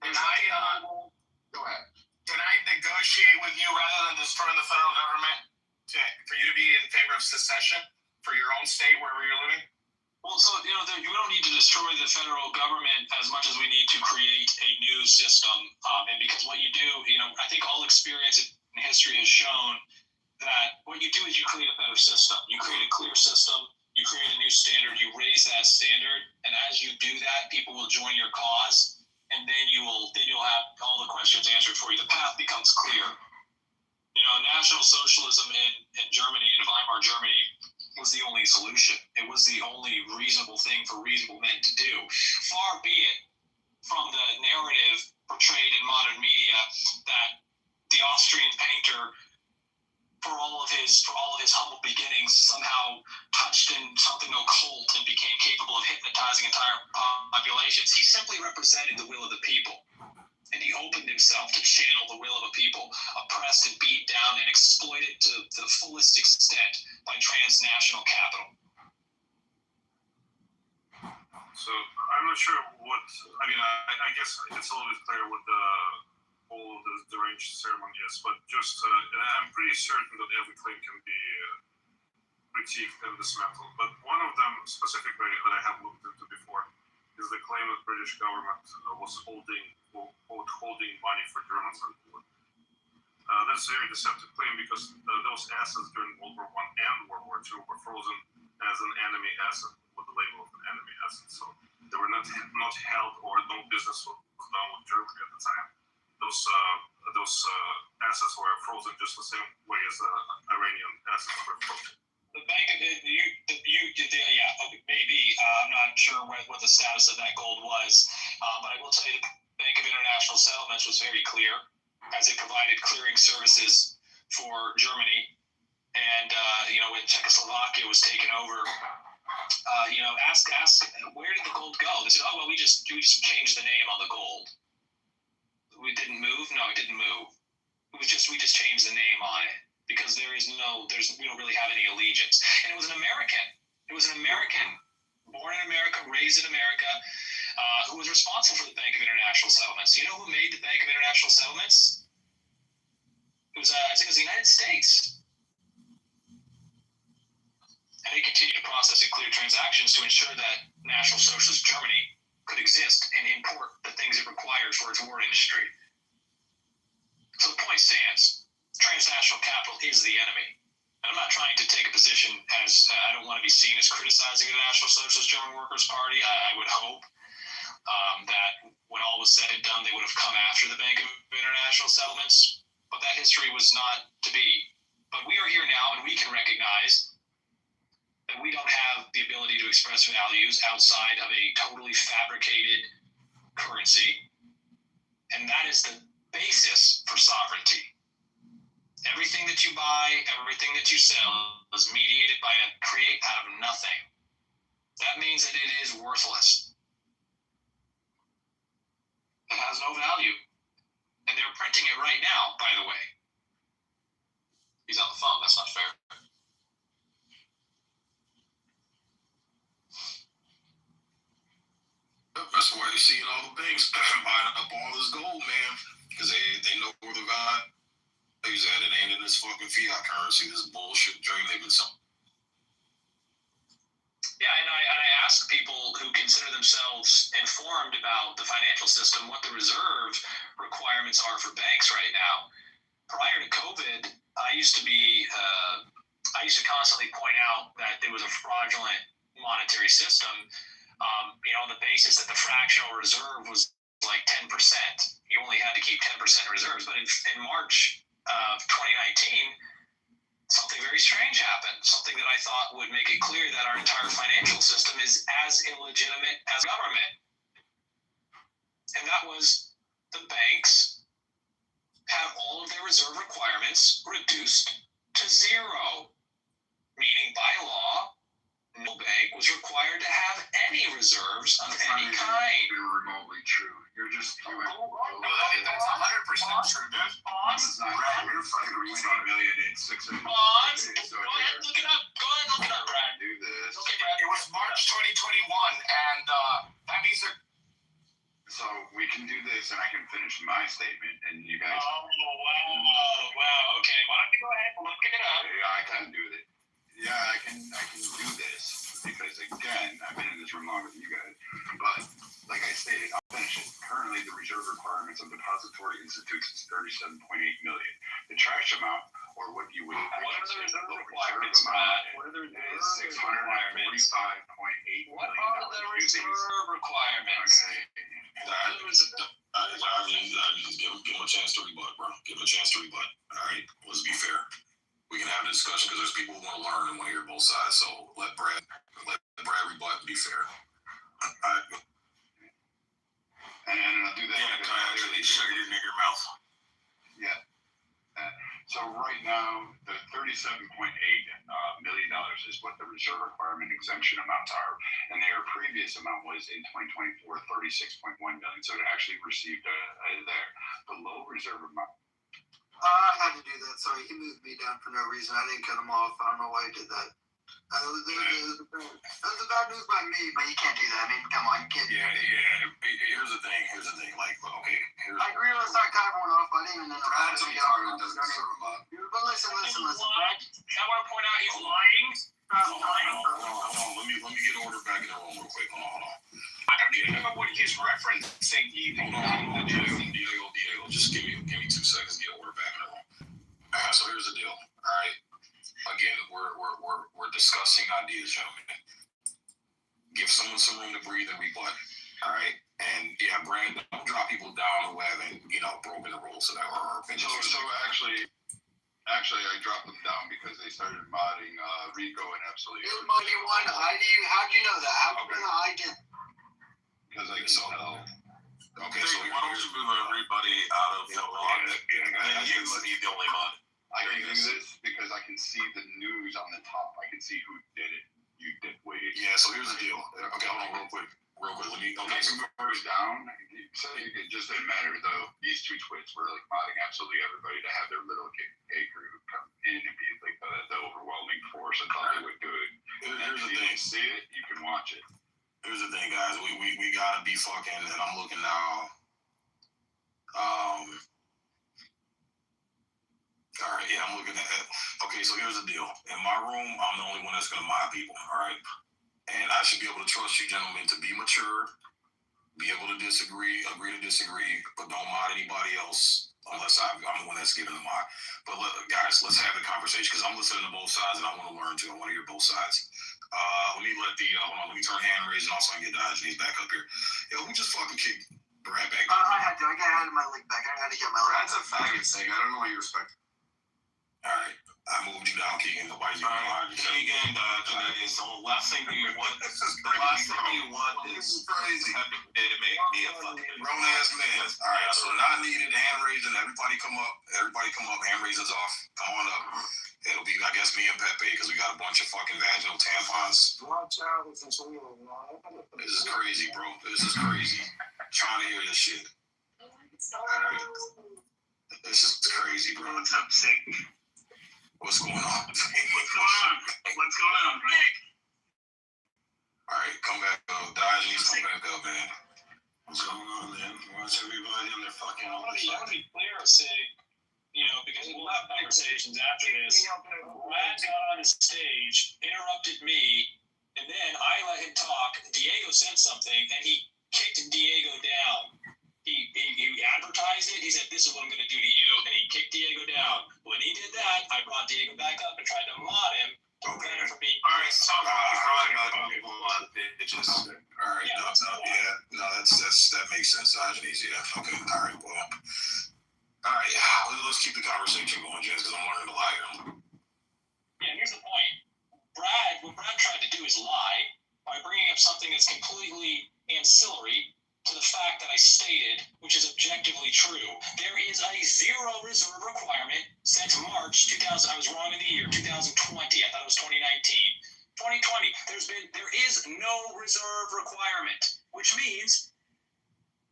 K: Can I negotiate with you rather than destroying the federal government for you to be in favor of secession for your own state wherever you're living?
D: Well, so, we don't need to destroy the federal government as much as we need to create a new system. And because what you do, I think all experience in history has shown that what you do is you create a better system. You create a clear system. You create a new standard. You raise that standard. And as you do that, people will join your cause. And then you'll have all the questions answered for you. The path becomes clear. National socialism in Germany, in Weimar Germany, was the only solution. It was the only reasonable thing for reasonable men to do. Far be it from the narrative portrayed in modern media that the Austrian painter, for all of his humble beginnings, somehow touched in something occult and became capable of hypnotizing entire populations. He simply represented the will of the people. And he opened himself to channel the will of a people, oppressed and beat down and exploited to the fullest extent by transnational capital.
L: So I'm not sure I guess it's always clear what all of the deranged ceremony is, but just I'm pretty certain that every claim can be critiqued and dismantled. But one of them specifically that I have looked into before is the claim that British government was holding money for Germans on board. That's a very deceptive claim because those assets during World War I and World War II were frozen as an enemy asset with the label of an enemy asset. So they were not held, or no business was done with Germany at the time. Those assets were frozen just the same way as the Iranian assets were frozen.
D: The bank, maybe. I'm not sure what the status of that gold was, but I will tell you the Bank of International Settlements was very clear as it provided clearing services for Germany. And, when Czechoslovakia was taken over, ask where did the gold go? They said, we just changed the name on the gold. We didn't move? No, it didn't move. We just changed the name on it because we don't really have any allegiance. And it was an American. It was an American, born in America, raised in America, who was responsible for the Bank of International Settlements. You know who made the Bank of International Settlements? It was, I think it was the United States. And they continued to process and clear transactions to ensure that National Socialist Germany could exist and import the things it required for its war industry. So the point stands. Transnational capital is the enemy. And I'm not trying to take a position as I don't want to be seen as criticizing the National Socialist German Workers' Party. I would hope that when all was said and done, they would have come after the Bank of International Settlements. But that history was not to be. But we are here now, and we can recognize that we don't have the ability to express values outside of a totally fabricated currency. And that is the basis for sovereignty. Everything that you buy, everything that you sell is mediated by a create out of nothing. That means that it is worthless. It has no value. And they're printing it right now, by the way. He's on the phone. That's not fair.
U: That's why you're seeing all the banks buying up all this gold, man. Because they know where the value's at. It ain't in this fucking fiat currency, this bullshit dream they've been selling.
D: Yeah, and I ask people who consider themselves informed about the financial system what the reserve requirements are for banks right now. Prior to COVID, I used to constantly point out that there was a fraudulent monetary system, on the basis that the fractional reserve was like 10%. You only had to keep 10% reserves. But in March of 2019, something very strange happened, something that I thought would make it clear that our entire financial system is as illegitimate as government. And that was the banks have all of their reserve requirements reduced to zero, meaning by law, no bank was required to have any reserves of any kind.
I: Remotely true. You're just
K: No, that's 100% true, dude.
I: Bonds. We're fucking reaching $1 million in 6 months.
D: Bonds. Go ahead, look it up. Brad.
I: Do this.
D: Okay, Brad.
K: It was March 2021, and that means they're.
I: So we can do this, and I can finish my statement, and you guys.
D: Oh, wow. Okay, why don't you go ahead and look it up?
I: Yeah, I can do it. Yeah, I can do this because again, I've been in this room longer than you guys. But like I stated, I'll finish it. Currently, the reserve requirements of depository institutes is $37.8 million. The trash amount, or what you would.
D: What are the reserve requirements, Brad? What are the reserve requirements?
I: $645.8
D: What are the reserve requirements?
U: Give him a chance to rebut, bro. Give him a chance to rebut. All right, let's be fair. We can have a discussion because there's people who want to learn and want to hear both sides. So let Brad rebut and be fair. All right.
I: And I'll do that.
U: Yeah, can I actually shut your nigger mouth?
I: Yeah. So right now, the $37.8 million is what the reserve requirement exemption amounts are, and their previous amount was in 2024 $36.1 million. So it actually received the low reserve amount.
F: I had to do that. Sorry, he moved me down for no reason. I didn't cut him off. I don't know why he did that. That was bad news by me, but you can't do that. I mean, come on, you can't.
U: Yeah. Here's the thing. Like, okay.
F: I agree. Let's not cut everyone off. I didn't even interrupt.
U: That's what I'm doesn't serve him up.
F: But listen.
D: I want to point out he's lying.
U: Hold on. Let me get order back in the room real quick. Hold on.
K: I don't even know what he's referencing either.
U: Hold on. Diego. Just give me 2 seconds to get order back in the room. All right. So here's the deal. All right. Again, we're discussing ideas, gentlemen. Give someone some room to breathe and rebut. All right. And yeah, Brandon, don't drop people down who haven't, broken the rules that are been
I: So actually, I dropped them down because they started modding Rico and absolutely.
F: You modding one ID? How'd you know that? How come I didn't?
I: Because I can tell.
U: Okay, so why don't you move everybody out of the mod? And you be the only mod.
I: I can do this because I can see the news on the top. I can see who did it. You did wait.
U: Yeah, so here's the deal. Okay, hold on real quick. Let me. Okay, so
I: goes down. So it just didn't matter though. These two twits were like modding absolutely everybody to have their little K crew come in and be like the overwhelming force. I thought they would do it.
U: Here's the thing.
I: See it, you can watch it.
U: Here's the thing, guys. We gotta be fucking. And I'm looking now. All right, yeah, I'm looking at it. Okay, so here's the deal. In my room, I'm the only one that's gonna mod people. All right, and I should be able to trust you, gentlemen, to be mature, be able to agree to disagree, but don't mod anybody else unless I'm the one that's giving the mod. But guys, let's have the conversation because I'm listening to both sides and I want to learn too. I want to hear both sides. Let me let me turn hand raising also I can get Diogenes back up here. Yo, who just fucking kicked Brad back?
F: I had to. I had my leg back. I had to get my leg.
U: Brad's a faggot thing. I don't know what you expect. All right, I moved you down, Keegan. Nobody's going to
P: Keegan, Diogenes, the last thing you want is
U: crazy.
P: To make me a fucking
U: grown ass man. All right, so not needed hand raising. Everybody come up. Hand raising's off. Come on up. It'll be, I guess, me and Pepe because we got a bunch of fucking vaginal tampons. This is crazy, bro. This is crazy. Trying to hear this shit. All right. This is crazy, bro.
L: What's up, sick?
U: What's going on?
L: What's going on, Rick?
U: All right, come back up. Diogenes, come back up, man.
P: What's going on, man? What's everybody on their fucking
D: I want to be clear, Sig, because we'll have conversations after this. Brad got on his stage, interrupted me, and then I let him talk. Diego said something, and he kicked Diego down. He advertised it. He said, "This is what I'm going to do to you," and he kicked Diego down. When he did that, I brought Diego back up and tried to mod him.
U: Okay.
D: For being
U: all right, so bitches. All right, that makes sense, Diogenes. Yeah, okay, all right, well, all right, let's keep the conversation going, Jens, because I'm learning to lie here.
D: Yeah, here's the point. What Brad tried to do is lie by bringing up something that's completely ancillary to the fact that I stated, which is objectively true. There is a zero reserve requirement since March 2000. I was wrong in the year 2020. I thought it was 2019. 2020. There is no reserve requirement, which means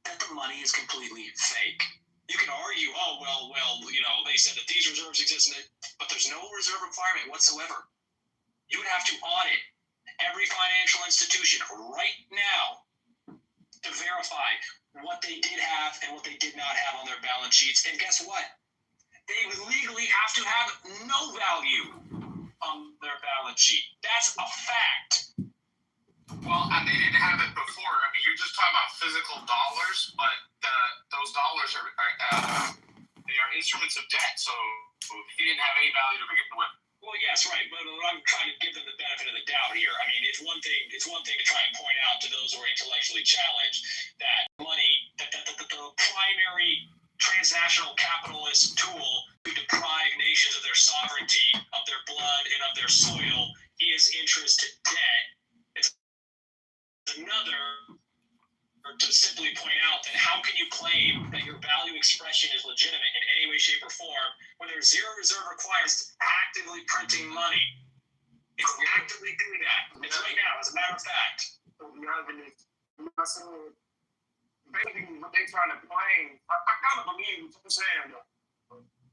D: that the money is completely fake. You can argue, oh, well, they said that these reserves exist, but there's no reserve requirement whatsoever. You would have to audit every financial institution right now to verify what they did have and what they did not have on their balance sheets. And guess what? They would legally have to have no value on their balance sheet. That's a fact.
K: Well, and they didn't have it before. I mean, you're just talking about physical dollars, but those dollars are they are instruments of debt. So he didn't have any value to begin with.
D: Well, yes, right. But I'm trying to give them the benefit of the doubt here. I mean, it's one thing to try and point out to those who are intellectually challenged that money, that the primary transnational capitalist tool to deprive nations of their sovereignty, of their blood, and of their soil is interest debt. It's another, or to simply point out that how can you claim that your value expression is legitimate in any way, shape, or form when there's zero reserve requires actively printing money? It's actively doing that. It's right now, as a matter of fact.
J: Basically, what they're trying to claim, I kind of believe what you're saying, though.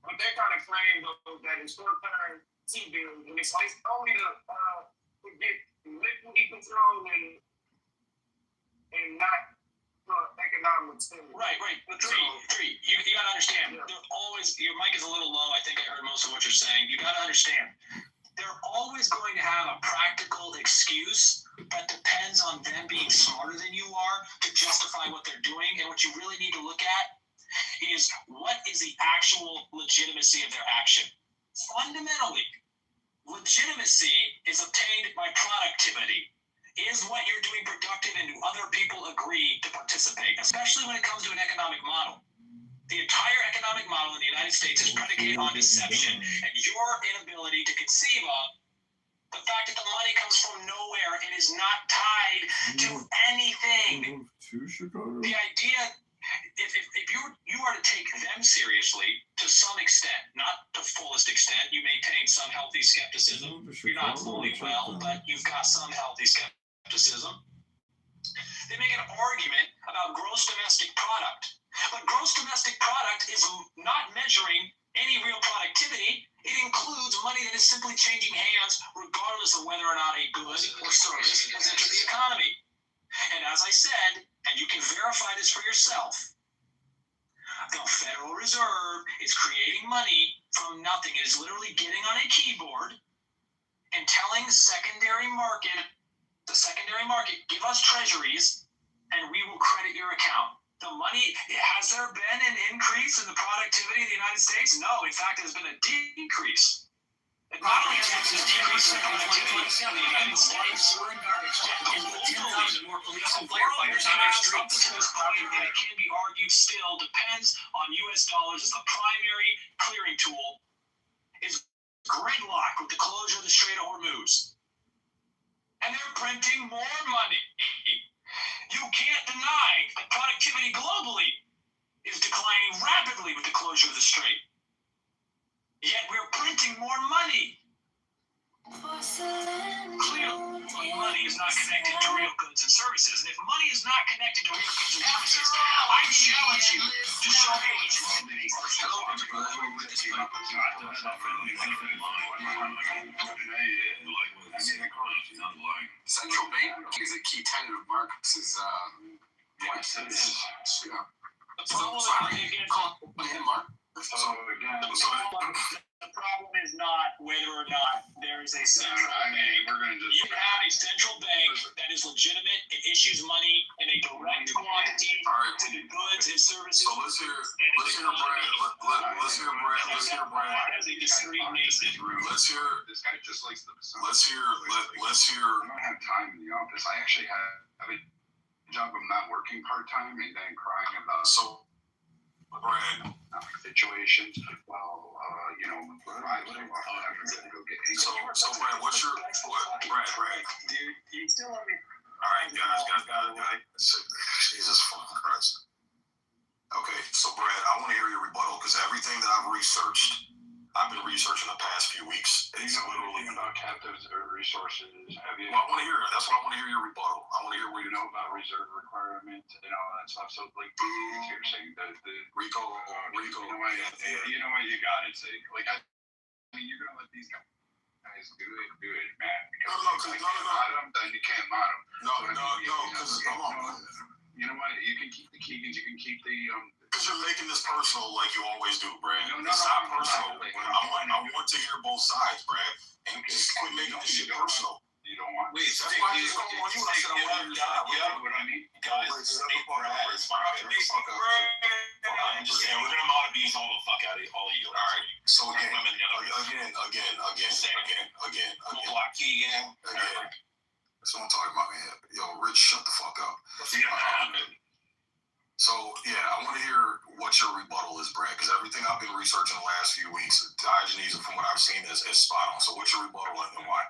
J: But they're trying to claim, though, that in short-term T-bills, and it's only to get liquidity control and not economic stimulus.
D: Right. But three. You got to understand. Yeah. They're always, your mic is a little low. I think I heard most of what you're saying. You got to understand. They're always going to have a practical excuse that depends on them being smarter than you are to justify what they're doing. And what you really need to look at is what is the actual legitimacy of their action. Fundamentally, legitimacy is obtained by productivity. Is what you're doing productive, and do other people agree to participate, especially when it comes to an economic model? The entire economic model in the United States is predicated on deception and your inability to conceive of the fact that the money comes from nowhere and is not tied to anything. The idea, if you are to take them seriously to some extent, not the fullest extent, you maintain some healthy skepticism. You're not fully well, but you've got some healthy skepticism. They make an argument about gross domestic product. But gross domestic product is not measuring any real productivity. It includes money that is simply changing hands regardless of whether or not a good or service has entered the economy. And as I said, and you can verify this for yourself, the Federal Reserve is creating money from nothing. It is literally getting on a keyboard and telling the secondary market, give us treasuries and we will credit your account. The money, has there been an increase in the productivity of the United States? No, in fact, there's been a decrease. It not only has been a decrease in productivity in the United States,
S: more police and firefighters on our streets.
D: And it can be argued still depends on U.S. dollars as the primary clearing tool, is gridlocked with the closure of the Strait of Hormuz. And they're printing more money. You can't deny that productivity globally is declining rapidly with the closure of the strait. Yet we're printing more money. Clearly, money is not connected to real goods and services. And if money is not connected to real goods and services, I challenge you to show me what you want.
A: Central bank is a key tenet of Marx's
D: The problem is not whether or not there is a central bank. You have a central bank that is legitimate. It issues money in a direct quantity to the goods and services.
A: So let's hear Brad.
D: As a discrete nation.
I: This guy just likes the.
A: Let's hear.
I: I don't have time in the office. I actually have a job. I'm not working part time and then crying about
A: Brad.
I: Situations. Well, Brad,
A: what's your Brad?
D: Dude, you still let me.
A: All right, guys. Jesus fucking Christ.
U: researched. I've been researching the past few weeks. It's literally
I: about captive resources. Have you?
U: Well, I want to hear it. That's what I want to hear your rebuttal. I want to hear what you
I: know about reserve requirements and all that stuff. So, like, you're saying the
U: Rico.
I: You know what? You know what? You got it. Like, I mean, you're gonna let these guys do it, man. Because you can't mod them.
U: No, because hold on.
I: You know what? You can keep the Keegans. You can keep the
U: Because you're making this personal like you always do, Brad. It's not personal. I want to hear both sides, Brad. And just quit making this shit personal.
I: You don't want.
U: Wait, that's why I just don't want you. I said I want to hear
I: what I mean.
U: Guys, it's fine. I'm just saying, we're gonna mod abuse all the fuck out of all of you. All right. So again. Block Keegan. Again. That's what I'm talking about, man. Yo, Rich, shut the fuck up. So, yeah, I want to hear what your rebuttal is, Brad, because everything I've been researching the last few weeks, Diogenes, from what I've seen, is spot on. So what's your rebuttal and why?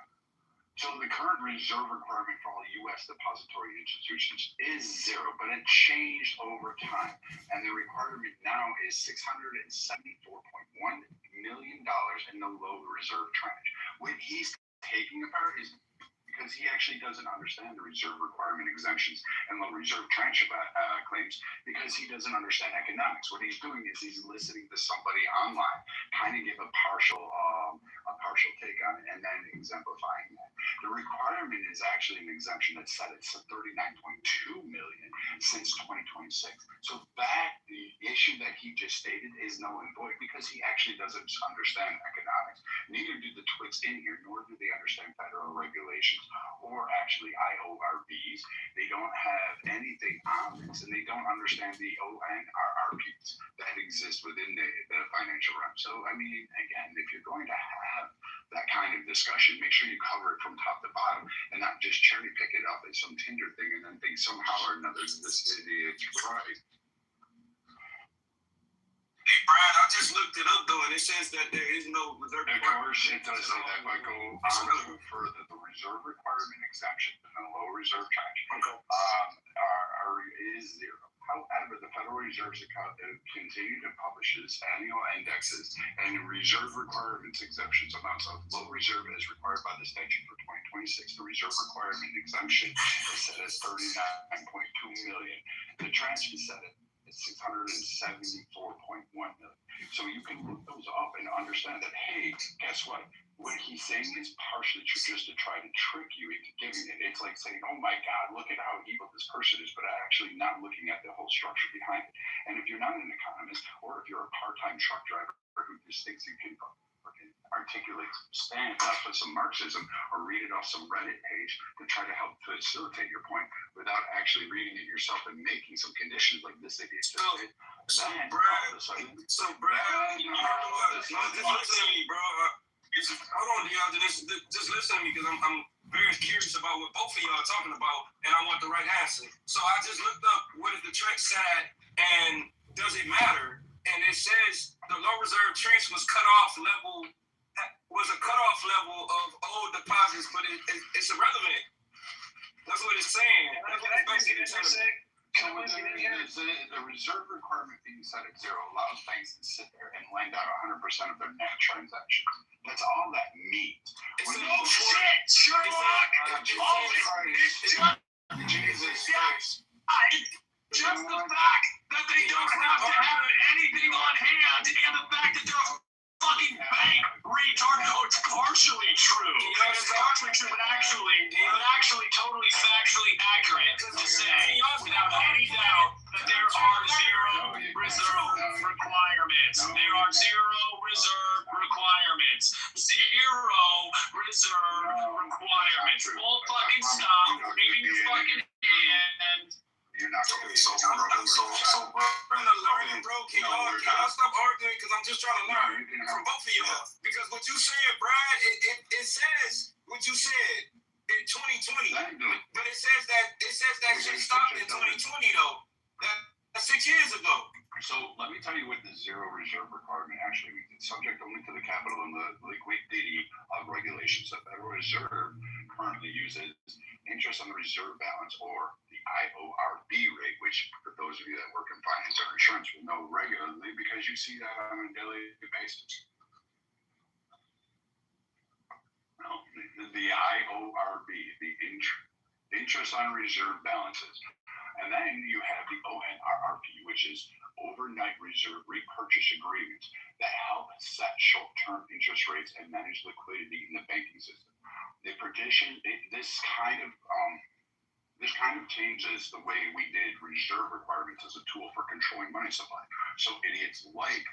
I: So the current reserve requirement for all U.S. depository institutions is zero, but it changed over time. And the requirement now is $674.1 million in the low reserve tranche. What he's taking apart is because he actually doesn't understand the reserve requirement exemptions and low reserve tranche claims because he doesn't understand economics. What he's doing is he's listening to somebody online, kind of give a partial take on it, and then exemplifying that. The requirement is actually an exemption that's set at $39.2 million since 2026. So that the issue that he just stated is null and void because he actually doesn't understand economics. Neither do the twits in here, nor do they understand federal regulations or actually IORBs. They don't have anything on this, and they don't understand the ONRRPs that exist within the financial realm. So, I mean, again, if you're going to have that kind of discussion, make sure you cover it from top to bottom and not just cherry pick it up as some Tinder thing and then think somehow or another this idiot's right.
U: Hey, Brad, I just looked it up, though, and it says that there is no reserve requirement.
I: Of course, it does say that, but go on to further. The reserve requirement exemption and the low reserve tranche is zero. However, the Federal Reserve continue to publish its annual indexes and reserve requirements exemptions amounts of low reserve as required by the statute for 2026. The reserve requirement exemption is set as $39.2 million. The tranche is set at $674.1 million. So you can look those up and understand that, hey, guess what? What he's saying is partially true just to try to trick you into giving it. It's like saying, oh my God, look at how evil this person is, but actually not looking at the whole structure behind it. And if you're not an economist or if you're a part-time truck driver who just thinks you can articulate stand up with some Marxism or read it off some Reddit page to try to help facilitate your point without actually reading it yourself and making some conditions like this idiot just did.
U: So, Brad, just listen to me, bro. Hold on, Diogenes. Just listen to me because I'm very curious about what both of y'all are talking about, and I want the right answer. So I just looked up what is the trench said, and does it matter? And it says the low reserve trench was a cutoff level of old deposits, but it's irrelevant. That's what it's saying. That's what it's basically saying.
I: The reserve requirement being set at zero allows banks to sit there and lend out 100% of their net transactions. That's all that means.
H: Oh shit, Sherlock!
I: Jesus
H: Christ. Just the fact that they don't have to have anything on hand and the fact that they're a fucking bank, retard. No, it's partially true. It's partially true, but actually totally factually accurate to say without any doubt that there are zero reserve requirements. There are zero reserve requirements. Zero reserve requirements. Full fucking stop. Reading your fucking hand.
U: You're not going to be so bro. Can y'all stop arguing? Because I'm just trying to learn from both of y'all. Because what you said, Brad, it says what you said in 2020, but it says that shit stopped in 2020 though. That's 6 years ago.
I: So let me tell you what the zero reserve requirement actually means. It's subject only to the capital and the liquidity of regulations. The Federal Reserve currently uses interest on the reserve balance, or the IORB rate, which for those those of you that work in finance or insurance will know regularly because you see that on a daily basis. The IORB, the interest on reserve balances. And then you have the ONRRP, which is overnight reserve repurchase agreements that help set short-term interest rates and manage liquidity in the banking system. The prediction, this kind of changes the way we did reserve requirements as a tool for controlling money supply. So idiots like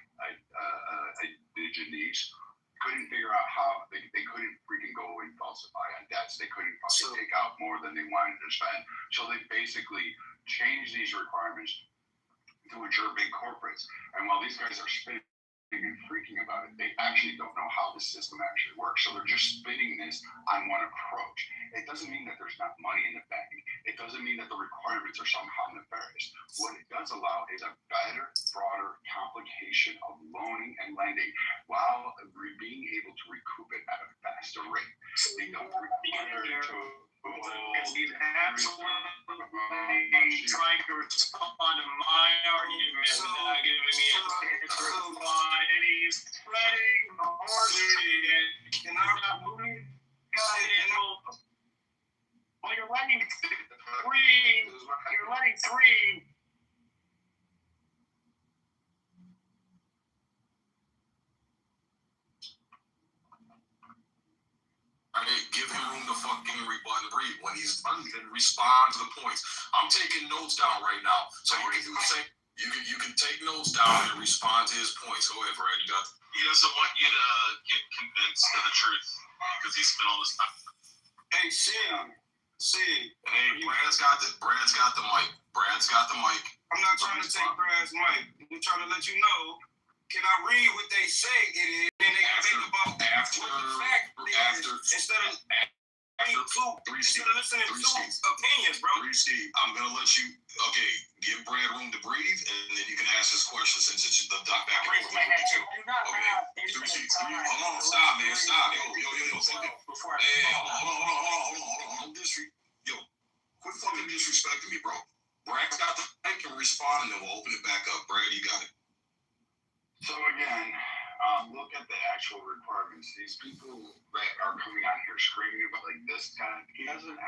I: Denise couldn't figure out how they couldn't freaking go and falsify on debts. They couldn't take out more than they wanted to spend. So they basically changed these requirements to ensure big corporates. And while these guys are spinning and freaking about it, they actually don't know how the system actually works. So they're just spinning this on one approach. It doesn't mean that there's not money in the bank. It doesn't mean that the requirements are somehow nefarious. What it does allow is a better, broader complication of loaning and lending while being able to recoup it at a faster rate. They don't require
K: because he's absolutely trying to respond to my argument without giving me a true line, and he's spreading the horses, and I'm not moving. Well, you're letting three.
P: I mean, give him room to fucking rebut and breathe. When he's done, then respond to the points. I'm taking notes down right now, so you can do the same. You can take notes down and respond to his points. Go ahead, Brad. You got.
C: He doesn't want you to get convinced of the truth because he spent all this time.
K: Hey, see.
P: Hey, Brad's got the mic. Brad's got the mic.
K: I'm not trying to take Brad's mic. I'm trying to let you know. Can I read what they say? It is, and they can think about what the fact is instead of listening to opinions, bro.
P: I'm gonna let you. Okay, give Brad room to breathe, and then you can ask his question since it's the back and forth. Okay, 3C. Hold on, stop, man, stop. Yo. Hey, hold on. Quit fucking disrespecting me, bro. Brad's got the mic and respond, and then we'll open it back up. Brad, you got it.
I: So again, look at the actual requirements. These people that are coming out here screaming about like this guy, he doesn't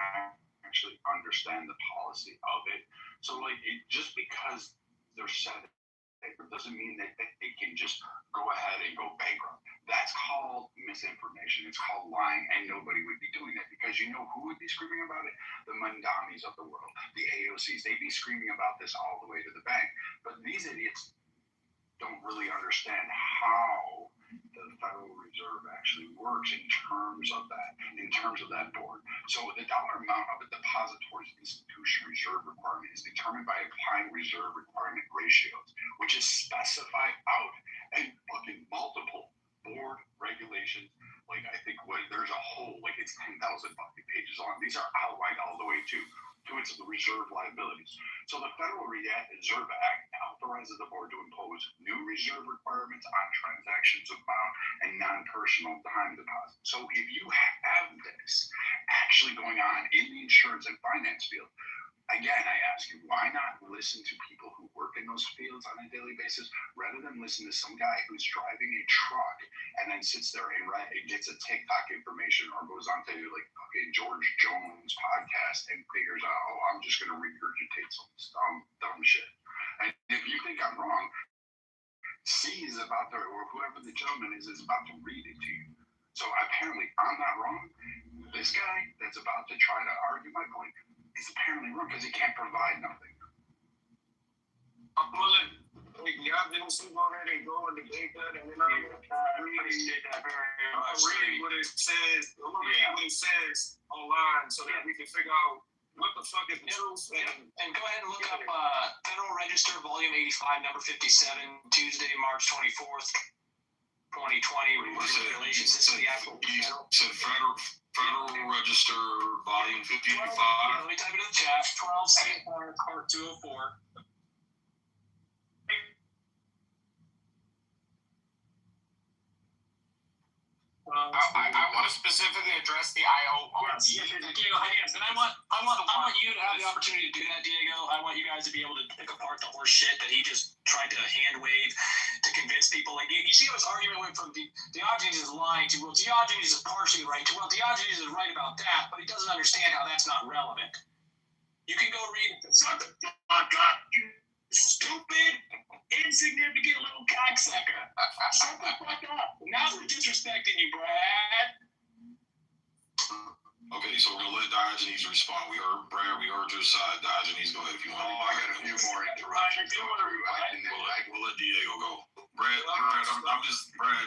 I: actually understand the policy of it. So like, just because they're set paper doesn't mean that they can just go ahead and go bankrupt. That's called misinformation. It's called lying, and nobody would be doing that because you know who would be screaming about it? The Mandamis of the world, the AOCs. They'd be screaming about this all the way to the bank. But these idiots don't really understand how the Federal Reserve actually works in terms of that board. So the dollar amount of a depository institution reserve requirement is determined by applying reserve requirement ratios, which is specified out in fucking multiple board regulations. Like I think there's a whole, like it's 10,000 pages long. These are outlined all the way to its reserve liabilities. So the Federal Reserve Act authorizes the board to impose new reserve requirements on transactions amount and non-personal time deposits. So if you have this actually going on in the insurance and finance field, again, I ask you, why not listen to people who work in those fields on a daily basis rather than listen to some guy who's driving a truck and then sits there and gets a TikTok information or goes on to like fucking George Jones podcast and figures out, oh, I'm just going to regurgitate some dumb shit. And if you think I'm wrong, C is about to, or whoever the gentleman is about to read it to you. So apparently I'm not wrong. This guy that's about to try to argue my point is apparently wrong because he can't provide nothing.
K: Y'all didn't sleep on that and go and debate that, and then I'm gonna read what it says. I'm gonna read what it says online so that we can figure out what the fuck is the truth.
V: And go ahead and look up Federal Register, Volume 85, Number 57, Tuesday, March 24th, 2020. Regulations. This is the actual.
P: Federal Register, Volume 55.
V: Let me type it in the chat. 12 CFR Part 204.
K: I want to specifically
H: specifically address the IORB.
V: Yes, Diego, yes, and I want you to have the opportunity to do that, Diego. I want you guys to be able to pick apart the horse shit that he just tried to hand wave to convince people. Like, you see how his argument went from Diogenes is lying to, well, Diogenes is partially right to, well, Diogenes is right about that, but he doesn't understand how that's not relevant. You can go read, shut the fuck up, you stupid, insignificant little cocksucker. Shut the fuck up. Now we're disrespecting you, Brad.
P: Okay, so we're gonna let Diogenes respond. We heard Brad, we heard your side. Diogenes, go ahead if you want.
I: I got a few more interruptions.
P: We'll let Diego go. Brad,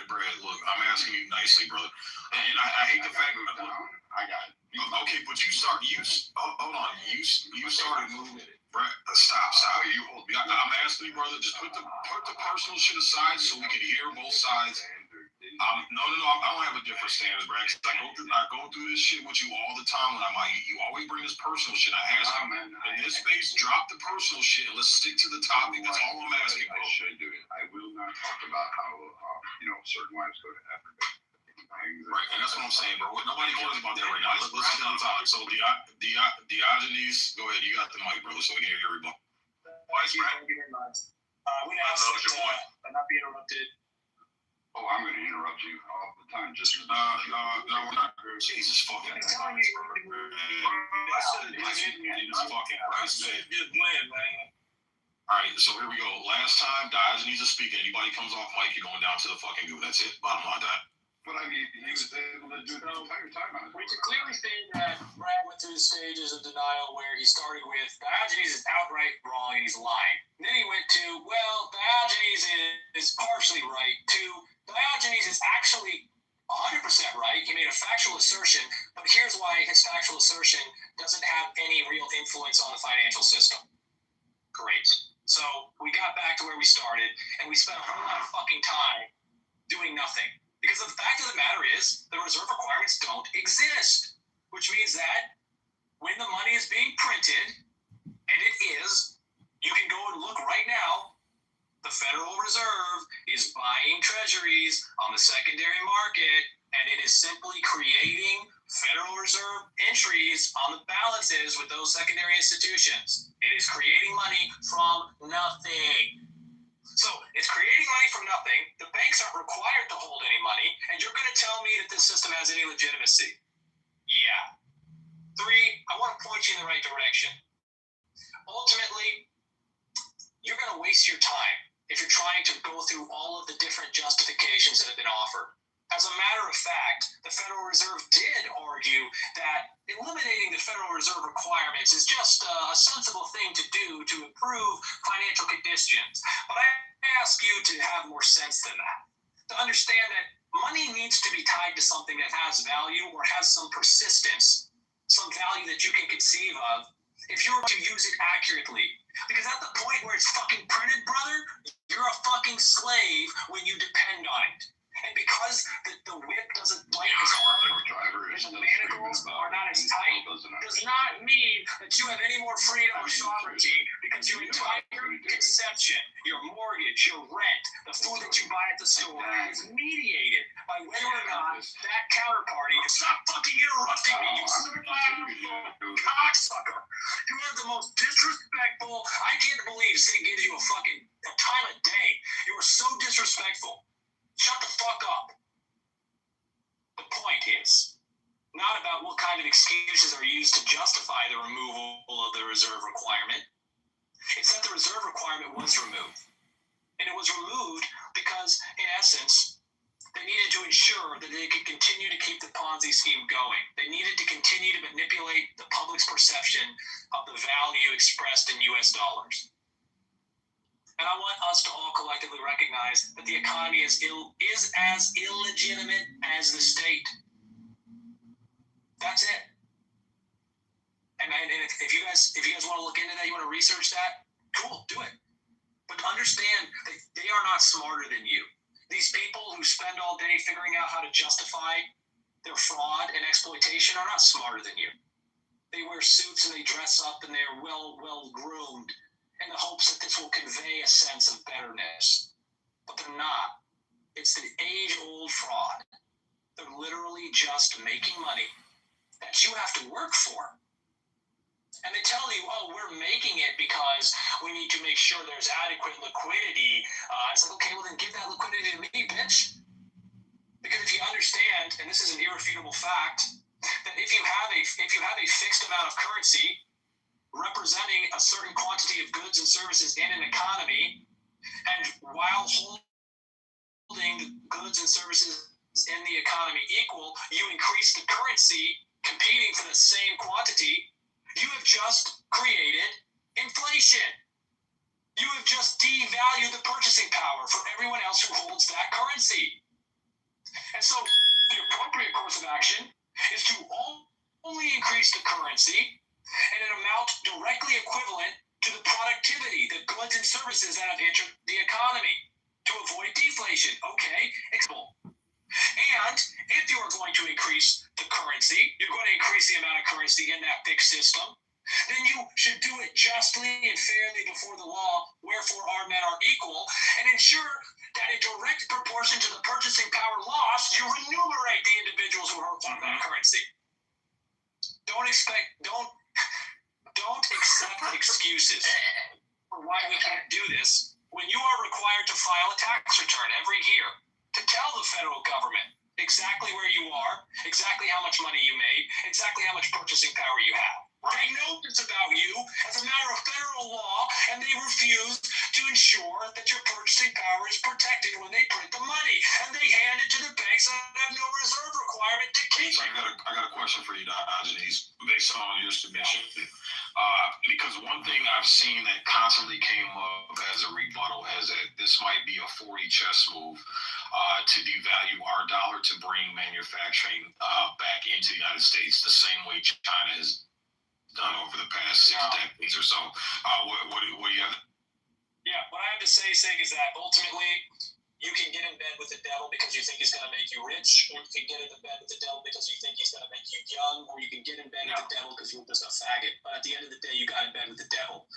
P: Brad, look, I'm asking you nicely, brother. And I hate the fact that
I: I got it.
P: Okay, but hold on. You started moving. Brad, stop.
I: You hold me.
P: I'm asking you, brother, just put the personal shit aside so we can hear both sides. No, I don't have a different standard, Brad. I go through this shit with you all the time when I'm like, you always bring this personal shit. I ask you, in this space, drop the personal shit and let's stick to the topic. That's all I'm asking, bro.
I: I should do it. I will not talk about how, certain wives go to Africa.
P: Right, and that's what I'm saying, bro. Nobody cares about that right now. Let's stick to the topic. So, Diogenes, go ahead. You got the mic, brother, so we can hear your rebuttal.
V: Thank you very much. We ask that not be interrupted.
I: Oh, I'm going to interrupt you all the time. Just
P: no, we're not. Jesus fucking Christ, bro. Jesus fucking Christ, man. All right, so here we go. Last time Diogenes is speaking. Anybody comes off mic, you're going down to the fucking goo. That's it. Bottom line, that.
I: But I mean, he was able to do the entire time.
V: We can clearly see that Brad went through the stages of denial where he started with Diogenes is outright wrong and he's lying. And then he went to, well, Diogenes is partially right, to Diogenes is actually 100% right. He made a factual assertion, but here's why his factual assertion doesn't have any real influence on the financial system. Great. So we got back to where we started, and we spent a whole lot of fucking time doing nothing. Because the fact of the matter is, the reserve requirements don't exist. Which means that when the money is being printed, and it is, you can go and look right now, the Federal Reserve is buying treasuries on the secondary market, and it is simply creating Federal Reserve entries on the balances with those secondary institutions. It is creating money from nothing. So it's creating money from nothing. The banks aren't required to hold any money, and you're going to tell me that this system has any legitimacy? Yeah. 3, I want to point you in the right direction. Ultimately, you're going to waste your time if you're trying to go through all of the different justifications that have been offered. As a matter of fact, the Federal Reserve did argue that eliminating the Federal Reserve requirements is just a sensible thing to do to improve financial conditions. But I ask you to have more sense than that, to understand that money needs to be tied to something that has value or has some persistence, some value that you can conceive of if you were to use it accurately. Because at the point where it's fucking printed, brother, you're a fucking slave when you depend on it. And because the whip doesn't bite as hard, and the manacles are not as tight, does not mean that you have any more freedom or sovereignty, because your entire conception, your mortgage, your rent, the food that you buy at the store is mediated by whether or not that counterparty, stop fucking interrupting me, you cocksucker. You are the most disrespectful. I can't believe Sid gives you a time of day. You are so disrespectful. Shut the fuck up. The point is not about what kind of excuses are used to justify the removal of the reserve requirement. It's that the reserve requirement was removed. And it was removed because, in essence, they needed to ensure that they could continue to keep the Ponzi scheme going. They needed to continue to manipulate the public's perception of the value expressed in US dollars. And I want us to all collectively recognize that the economy is as illegitimate as the state. That's it. And if you guys want to look into that, you want to research that, cool, do it. But understand that they are not smarter than you. These people who spend all day figuring out how to justify their fraud and exploitation are not smarter than you. They wear suits and they dress up and they're well groomed in the hopes that this will convey a sense of betterness. But they're not. It's the age-old fraud. They're literally just making money that you have to work for. And they tell you, oh, we're making it because we need to make sure there's adequate liquidity. It's like, okay, well then give that liquidity to me, bitch. Because if you understand, and this is an irrefutable fact, that if you have a fixed amount of currency representing a certain quantity of goods and services in an economy, and while holding goods and services in the economy equal, you increase the currency competing for the same quantity, you have just created inflation. You have just devalued the purchasing power for everyone else who holds that currency. And so the appropriate course of action is to only increase the currency in an amount directly equivalent to the productivity, the goods and services that have entered the economy to avoid deflation. Okay, and if you are going to increase the currency, you're going to increase the amount of currency in that fixed system, then you should do it justly and fairly before the law, wherefore all men are equal, and ensure that in direct proportion to the purchasing power lost, you remunerate the individuals who hold on that currency. Don't accept excuses for why we can't do this when you are required to file a tax return every year to tell the federal government exactly where you are, exactly how much money you made, exactly how much purchasing power you have. They know this about you as a matter of federal law, and they refuse to ensure that your purchasing power is protected when they print the money, and they hand it to the banks that have no reserve requirement to keep it.
P: I got a question for you, Diogenes, based on your submission. Because one thing I've seen that constantly came up as a rebuttal is that this might be a 4D chess move to devalue our dollar to bring manufacturing back into the United States the same way China has done over the past 6 decades or so. What do you have?
V: Yeah, what I have to say, Sig, is that ultimately you can get in bed with the devil because you think he's going to make you rich, or you can get in bed with the devil because you think he's going to make you young, or you can get in bed with the devil because you're just a faggot. But at the end of the day, you got in bed with the devil.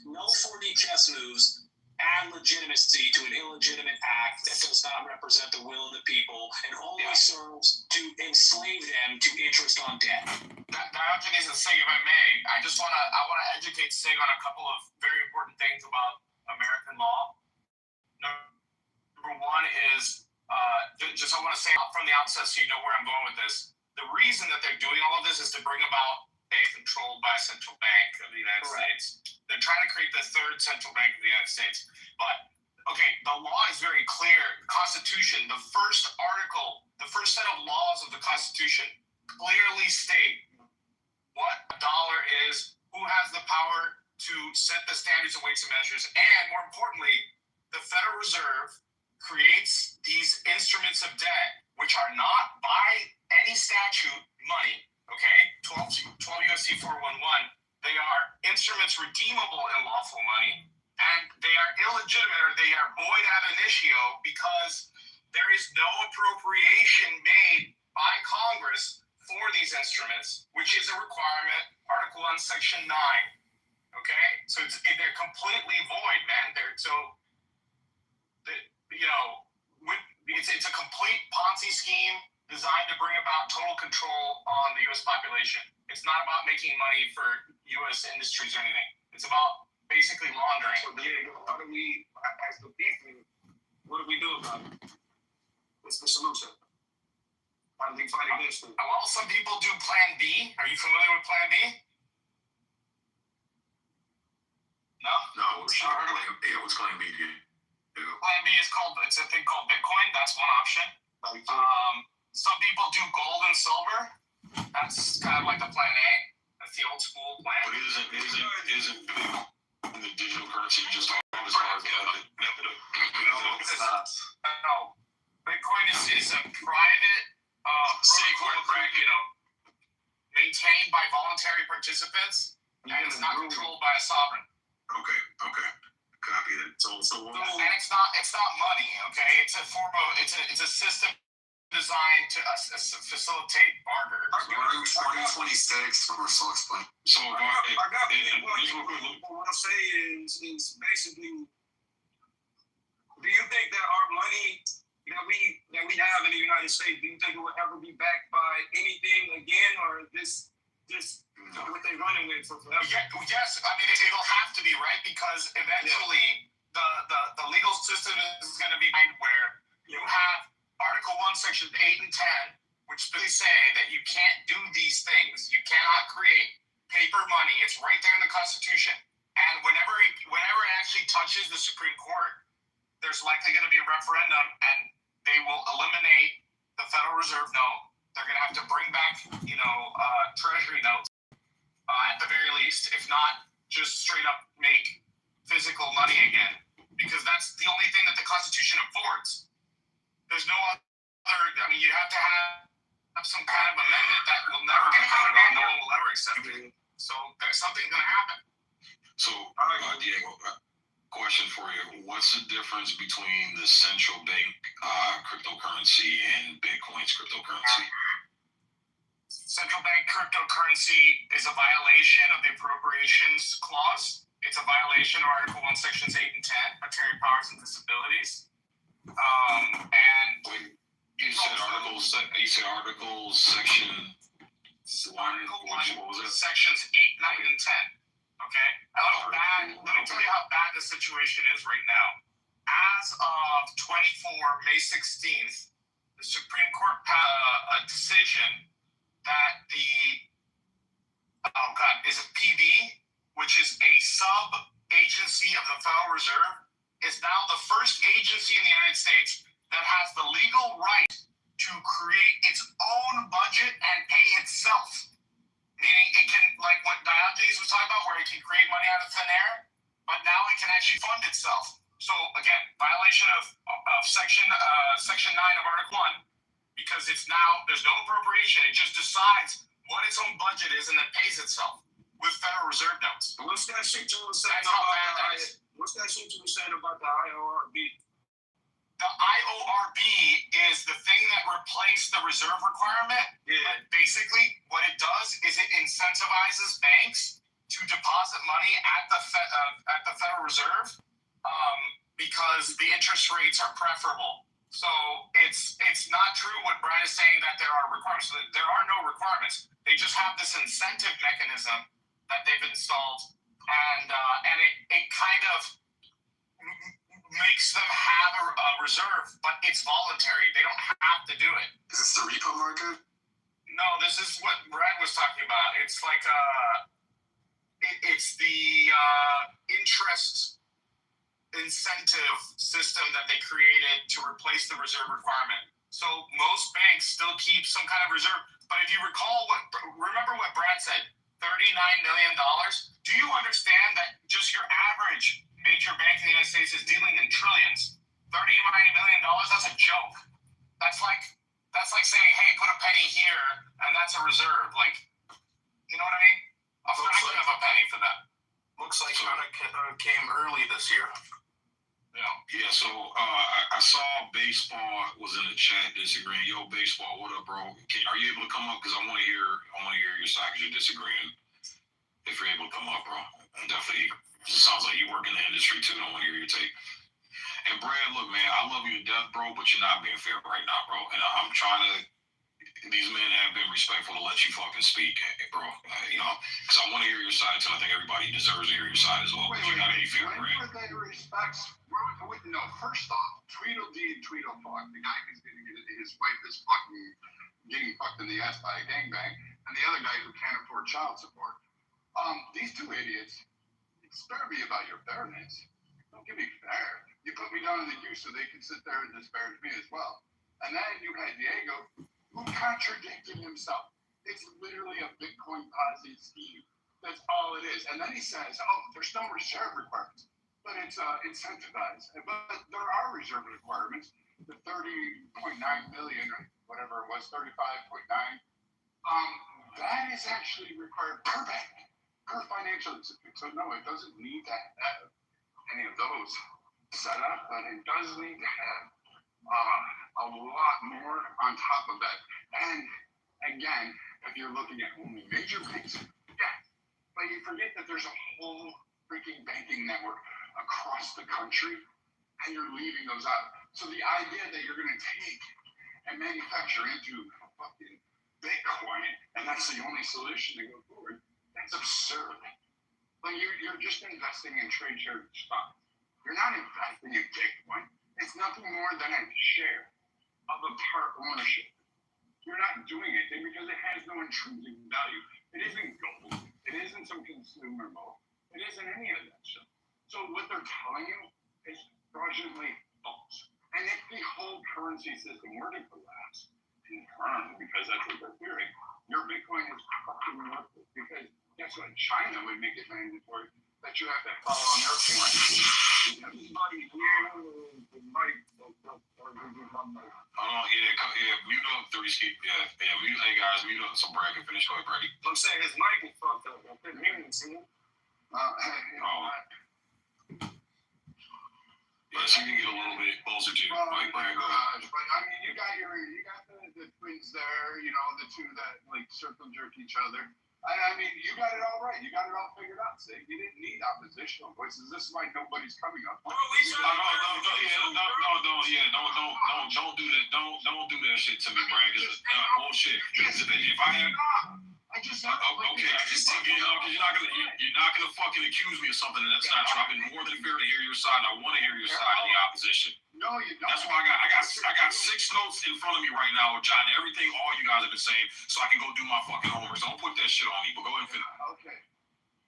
V: No 4D chess moves add legitimacy to an illegitimate act that does not represent the will of the people and only serves to enslave them to interest on debt.
K: Diogenes and Sig, if I may, I want to educate Sig on a couple of very important things about American law. Number one is, just I want to say from the outset so you know where I'm going with this. The reason that they're doing all of this is to bring about a controlled by a central bank of the United States. They're trying to create the third central bank of the United States. But, okay, the law is very clear. The Constitution, the first article, the first set of laws of the Constitution clearly state what a dollar is, who has the power to set the standards and weights and measures, and more importantly, the Federal Reserve creates these instruments of debt, which are not by any statute money. Okay, 12 U.S.C. 411, they are instruments redeemable in lawful money, and they are illegitimate, or they are void ab initio, because there is no appropriation made by Congress for these instruments, which is a requirement, Article 1, Section 9. Okay, so they're completely void, man. It's a complete Ponzi scheme designed to bring about total control on the U.S. population. It's not about making money for U.S. industries or anything. It's about basically laundering.
H: So Diego, how do we, as the people, what do we do about it? What's the solution? How do we fight against it?
K: Well, some people do Plan B. Are you familiar with Plan B? No?
P: No, what's Plan B do?
K: Plan B is it's a thing called Bitcoin. That's one option. Some people do gold and silver. That's kind of like the Plan A. That's the old school plan.
P: But isn't the digital currency just all as far as
K: No. Bitcoin is a private protocol, maintained by voluntary participants, and it's not controlled by a sovereign.
P: Okay. Copy that. So
K: and it's not money. Okay, it's a form of it's a system designed to facilitate barter.
A: 2026, we're so explained.
P: So
H: what I'm saying is basically, do you think that our money
K: that we have in the United States, do you think it will ever be backed by anything again, or this what they're running with for forever?
T: Yes, I mean it'll have to be, right, because eventually the legal system is going to be where you have Article 1, Sections 8 and 10, which really say that you can't do these things. You cannot create paper money. It's right there in the Constitution. And whenever it actually touches the Supreme Court, there's likely going to be a referendum, and they will eliminate the Federal Reserve note. They're going to have to bring back, Treasury notes at the very least, if not just straight up make physical money again, because that's the only thing that the Constitution affords. There's no other. I mean, you have to have some kind of amendment that will never get voted on. No one will ever accept it. So something's going to happen.
P: So, Diego, question for you. What's the difference between the central bank cryptocurrency and Bitcoin's cryptocurrency?
T: Central bank cryptocurrency is a violation of the Appropriations Clause. It's a violation of Article 1, Sections 8 and 10, Monetary Powers and Disabilities.
P: You said articles, section 1, what was it?
T: Sections 8, 9, and 10. Okay? Let me tell you how bad the situation is right now. As of May 16th, the Supreme Court passed a decision that is it PB, which is a sub-agency of the Federal Reserve, is now the first agency in the United States that has the legal right to create its own budget and pay itself. Meaning it can, like what Diogenes was talking about, where it can create money out of thin air, but now it can actually fund itself. So again, violation of Section 9 of Article 1, because it's now, there's no appropriation, it just decides what its own budget is and then pays itself with Federal Reserve notes.
K: What's that shit you were saying about the IORB?
T: The IORB is the thing that replaced the reserve requirement. Yeah. But basically, what it does is it incentivizes banks to deposit money at the Federal Reserve because the interest rates are preferable. So it's not true what Brad is saying that there are requirements. There are no requirements. They just have this incentive mechanism that they've installed, and it kind of makes them have a reserve, but it's voluntary. They don't have to do it.
A: Is this the repo market?
T: No, this is what Brad was talking about. It's like it's the interest incentive system that they created to replace the reserve requirement. So most banks still keep some kind of reserve. But if you remember what Brad said, $39 million. Do you understand that just your average major bank in the United States is dealing in trillions? $39 million, that's a joke. That's like saying, hey, put a penny here, and that's a reserve. Like, you know what I mean? A fraction of a penny for that.
K: Looks like it came early this year.
P: Yeah, so I saw Baseball was in the chat disagreeing. Yo, Baseball, what up, bro? Are you able to come up? Because I want to hear your side, because you're disagreeing. If you're able to come up, bro. Definitely, it sounds like you work in the industry, too. I want to hear your take. And Brad, look, man, I love you to death, bro, but you're not being fair right now, bro. And I'm trying to, these men have been respectful to let you fucking speak, bro. Because I want to hear your side, too. I think everybody deserves to hear your side as well. But you're not being fair, Brad.
J: No, first off, Tweedledee and Tweedlefuck, the guy who's going to get his wife is getting fucked in the ass by a gangbang, and the other guy who can't afford child support. These two idiots, spare me about your fairness. Don't give me fair. You put me down in the queue so they can sit there and disparage me as well. And then you had Diego, who contradicted himself. It's literally a Bitcoin Ponzi scheme. That's all it is. And then he says, there's no reserve requirements. But it's incentivized. But there are reserve requirements. The 30.9 million, or whatever it was, 35.9. That is actually required per bank, per financial institution. So no, it doesn't need to have any of those set up, but it does need to have a lot more on top of that. And again, if you're looking at only major banks, yeah, but you forget that there's a whole freaking banking network across the country, and you're leaving those out.
I: So the idea that you're going to take and manufacture into fucking Bitcoin, and that's the only solution to go forward, that's absurd. Like you're just investing in trade share stocks. You're not investing in Bitcoin. It's nothing more than a share of a part ownership. You're not doing anything because it has no intrinsic value. It isn't gold. It isn't some consumer mode. It isn't any of that stuff. So what they're telling you is fraudulently false. And if the whole currency system were to collapse in turn, because that's what they're fearing, your Bitcoin is fucking worthless. Because guess what? China would make it mandatory that you have to follow on their coin.
P: Mute up 3 mute. Hey guys, mute up so Brad can finish. Go ahead, Brady.
K: I'm saying his mic is fucked up. I couldn't hear him, see?
P: Yes, you can get a little bit closer to your mic, Brad. Go ahead.
I: But I mean, you got the twins there, you know, the two that like circle jerk each other. I mean, you got it all right. You got it all figured out. See, you didn't need oppositional voices. This is why nobody's coming up.
P: Don't do that. Don't do that shit to me, Brad. Because bullshit. Because if I have,
I: just
P: you're not gonna fucking accuse me of something that's not true. I've been more than fair to hear your side, and I want to hear your side of the opposition.
I: No, you don't.
P: That's why I got 6 notes in front of me right now, jotting everything all you guys have been saying, so I can go do my fucking homework. So don't put that shit on me, but go ahead and finish.
I: Okay.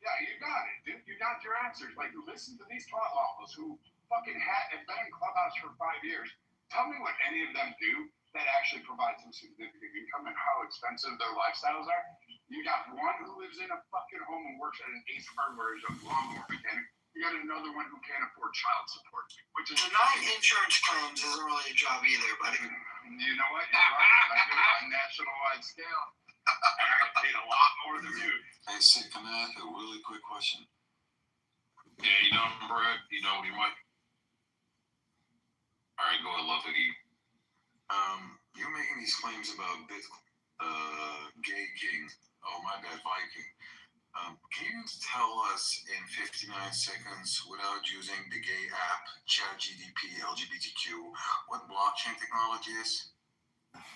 I: Yeah, you got it, dude. You got your answers. Like, listen to these twat waffles who fucking have been in Clubhouse for 5 years. Tell me what any of them do that actually provides some significant income and how expensive their lifestyles are. You got one who lives in a fucking home and works at an Ace Hardware as a lawnmower mechanic. You got another one who can't afford child support, which is
F: denying insurance claims isn't really a job either, buddy.
I: You know what? You're right. I do it on a national-wide scale. I paid a lot more than you.
P: Hey, Sid, can I ask a really quick question? Yeah, you know, Brad, you know, you might. All right, go ahead, Love Vicky. You're making these claims about Gay King. Oh, my bad, Viking. Can you tell us in 59 seconds, without using the gay app, ChatGDP, LGBTQ, what blockchain technology is?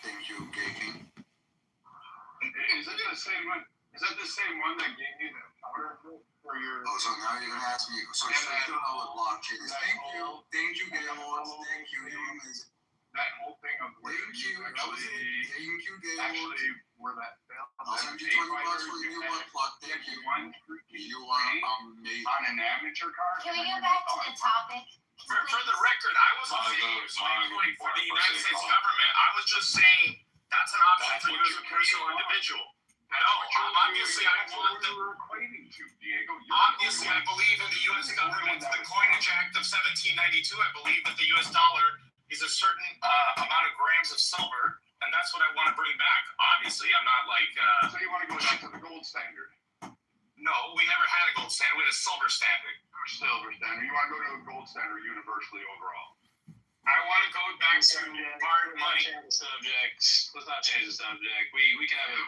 P: Thank you, Gay King.
I: Is it the same one? Is that the same one that gave you the power for your?
P: Oh, so now you're gonna ask me. So you don't know what blockchain is? Thank you, Gay Lords. Thank you. You're amazing.
I: That whole thing of
P: thank you, Gay
I: Lords. Where that fell.
P: I'll send you $20 for your new one plug. Thank you. You are amazing.
I: On an amateur car.
B: Can we go back to the topic?
K: For the record, I wasn't saying for the United States government. I was just saying that's an option for you as a personal individual. No, obviously I want the. Obviously, I believe in the U.S. government. The Coinage Act of 1792. I believe that the U.S. dollar is a certain amount of grams of silver. And that's what I want to bring back. Obviously, I'm not like.
I: So you want to go back to the gold standard?
K: No, we never had a gold standard. We had a silver standard.
I: Silver standard. You want to go to a gold standard universally overall?
K: I want to go back to hard money.
D: Let's not change the subject. We can have a.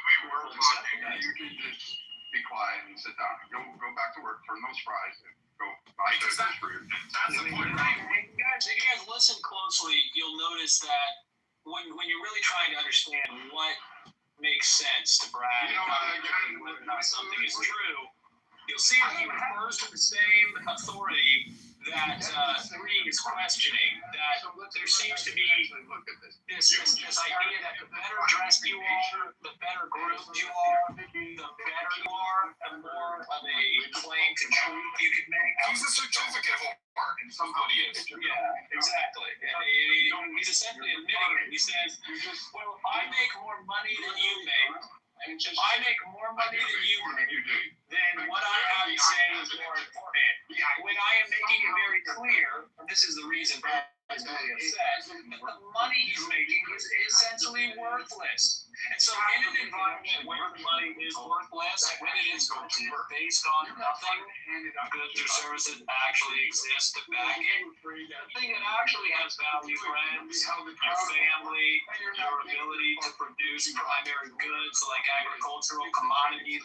I: You can just be quiet and sit down. Go back to work. Turn those fries and go buy
K: because that's the point, right?
D: If you guys listen closely, you'll notice that. When you're really trying to understand what makes sense to Brad, whether or not something is true, you'll see that he refers to the same authority that Green is questioning. That there seems to be this idea that the better dressed you are, the better groomed you are, the better you are, the more of a claim to truth you can make.
K: He's a certificate holder.
D: And somebody is. Yeah, exactly. And he's essentially admitting it. He says, well, I make more money than you make. I make more money than you make. Then what I have to say is more important. When I am making it very clear, and this is the reason Brad is very upset, that the money he's making is essentially worthless. And so in an environment where the money is worthless, when it is based on nothing, goods or services actually exist to back it, the thing that actually has value, friends, your family, your ability to produce primary goods like agricultural commodities,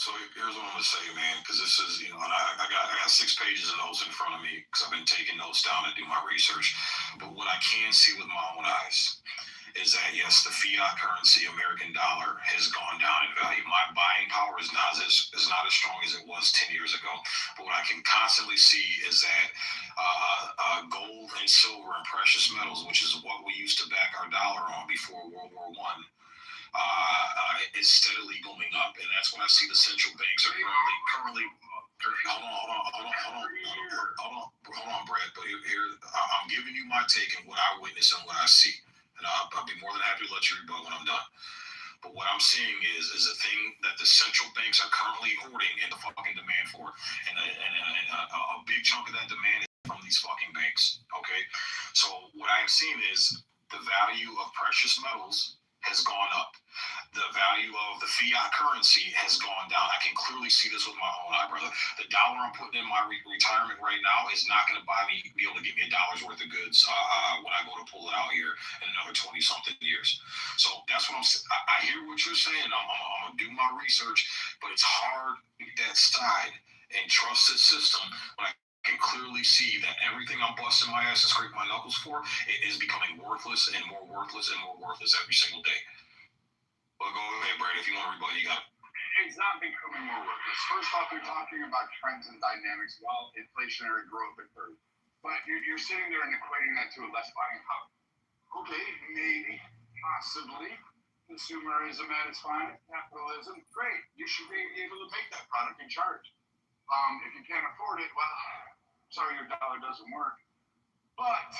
P: So here's what I'm gonna say, man, because this is, and I got 6 pages of notes in front of me because I've been taking notes down to do my research. But what I can see with my own eyes is that yes, the fiat currency, American dollar, has gone down in value. My buying power is not as strong as it was 10 years ago. But what I can constantly see is that gold and silver and precious metals, which is what we used to back our dollar on before World War I, is steadily going up, and that's when I see the central banks are currently. Hold on, Brad. But here, I'm giving you my take and what I witness and what I see, and I'll be more than happy to let you rebut when I'm done. But what I'm seeing is a thing that the central banks are currently hoarding and the fucking demand for, and a big chunk of that demand is from these fucking banks. Okay, so what I have seen is the value of precious metals has gone up. The value of the fiat currency has gone down. I can clearly see this with my own eye, brother. The dollar I'm putting in my retirement right now is not going to be able to give me $1 worth of goods when I go to pull it out here in another 20-something years. So that's what I'm saying. I hear what you're saying. I'm going to do my research, but it's hard to get that side and trust the system when I can clearly see that everything I'm busting my ass and scraping my knuckles for is becoming worthless and more worthless and more worthless every single day. Well, go ahead, Brad. If you want to rebut, you got it.
I: It's not becoming more worthless. First off, you're talking about trends and dynamics while inflationary growth occurs. But you're sitting there and equating that to a less buying power. Okay, maybe, possibly, consumerism at its finest, capitalism, great. You should be able to make that product and charge. If you can't afford it, well, sorry, your dollar doesn't work. But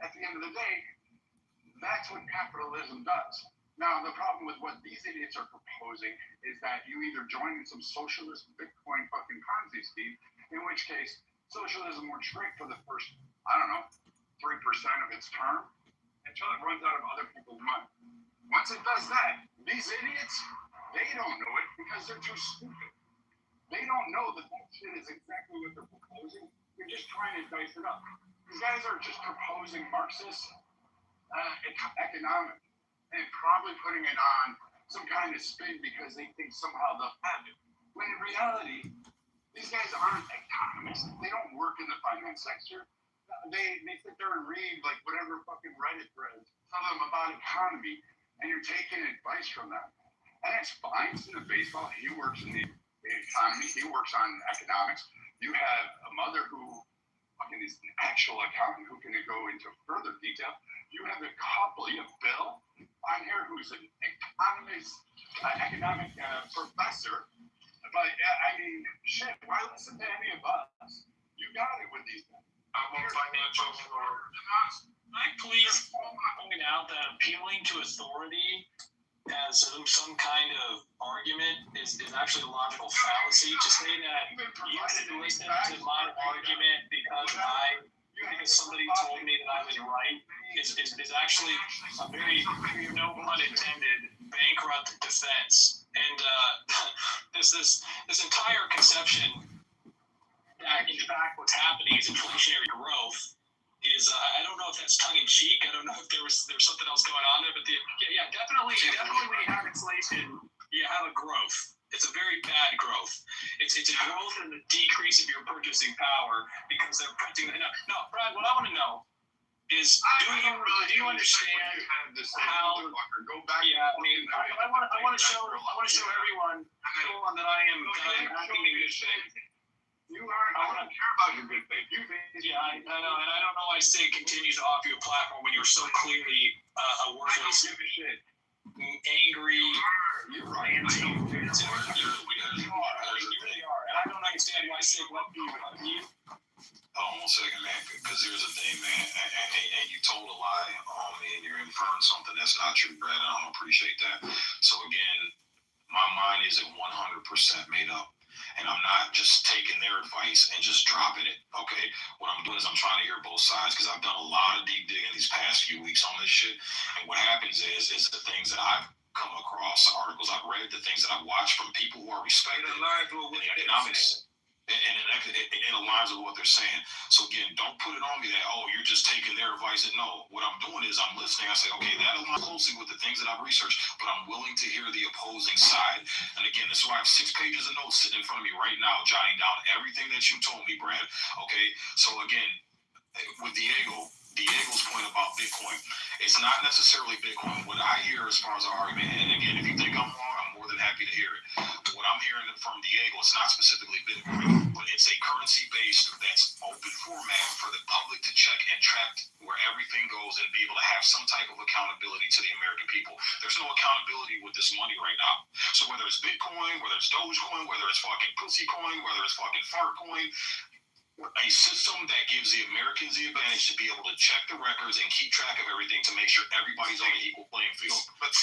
I: at the end of the day, that's what capitalism does. Now, the problem with what these idiots are proposing is that you either join in some socialist Bitcoin fucking Ponzi scheme, in which case socialism works great for the first, 3% of its term until it runs out of other people's money. Once it does that, these idiots, they don't know it because they're too stupid. They don't know that shit is exactly what they're proposing. They're just trying to dice it up. These guys are just proposing Marxist economics and probably putting it on some kind of spin because they think somehow they'll have it. When in reality, these guys aren't economists. They don't work in the finance sector. They sit there and read like whatever fucking Reddit threads tell them about economy, and you're taking advice from them. And it's fine. It's in the baseball. He works in the economy. He works on economics. You have a mother who fucking is an actual accountant who can go into further detail. You have a couple. You have Bill on here who's an economist, economic professor. But shit, why listen to any of us? You got it with these guys.
G: I please point out that appealing to authority as some kind of argument is actually a logical fallacy. To say that you should listen to my argument because somebody told me that I was right is actually a very, no pun intended, bankrupt defense. And this entire conception that in fact what's happening is inflationary growth is I don't know if that's tongue in cheek. I don't know if there's something else going on there, but definitely when you have inflation, you have a growth. It's a very bad growth. It's a growth and a decrease of your purchasing power because they're printing. No, Brad. What I want to know is do you understand how? Yeah, I mean, I want to show everyone that I am acting in good faith.
I: I don't care about your good faith.
G: I know, and I don't know why Sig continues to offer you a platform when you're so clearly a worthless, angry, ranting. You really are, and I don't understand why Sig left you.
P: Hold on 1 second, man, because here's the thing, man, and you told a lie on me and you're inferring something that's not true, Brad, and I don't appreciate that. So again, my mind isn't 100% made up. And I'm not just taking their advice and just dropping it, okay? What I'm doing is I'm trying to hear both sides because I've done a lot of deep digging these past few weeks on this shit. And what happens is the things that I've come across, the articles I've read, the things that I've watched from people who are respected in the economics, in an it aligns with what they're saying. So again, don't put it on me that, oh, you're just taking their advice. And no, what I'm doing is I'm listening. I say, okay, that aligns closely with the things that I've researched, but I'm willing to hear the opposing side. And again, this is why I have 6 pages of notes sitting in front of me right now, jotting down everything that you told me, Brad. Okay, so again, with Diego's point about Bitcoin, it's not necessarily Bitcoin. What I hear as far as an argument, and again, if you think I'm wrong, I'm more than happy to hear it. What I'm hearing from Diego, it's not specifically Bitcoin, but it's a currency-based that's open format for the public to check and track where everything goes and be able to have some type of accountability to the American people. There's no accountability with this money right now. So whether it's Bitcoin, whether it's Dogecoin, whether it's fucking Pussy Coin, whether it's fucking Fart Coin, a system that gives the Americans the advantage to be able to check the records and keep track of everything to make sure everybody's on an equal playing field.
K: But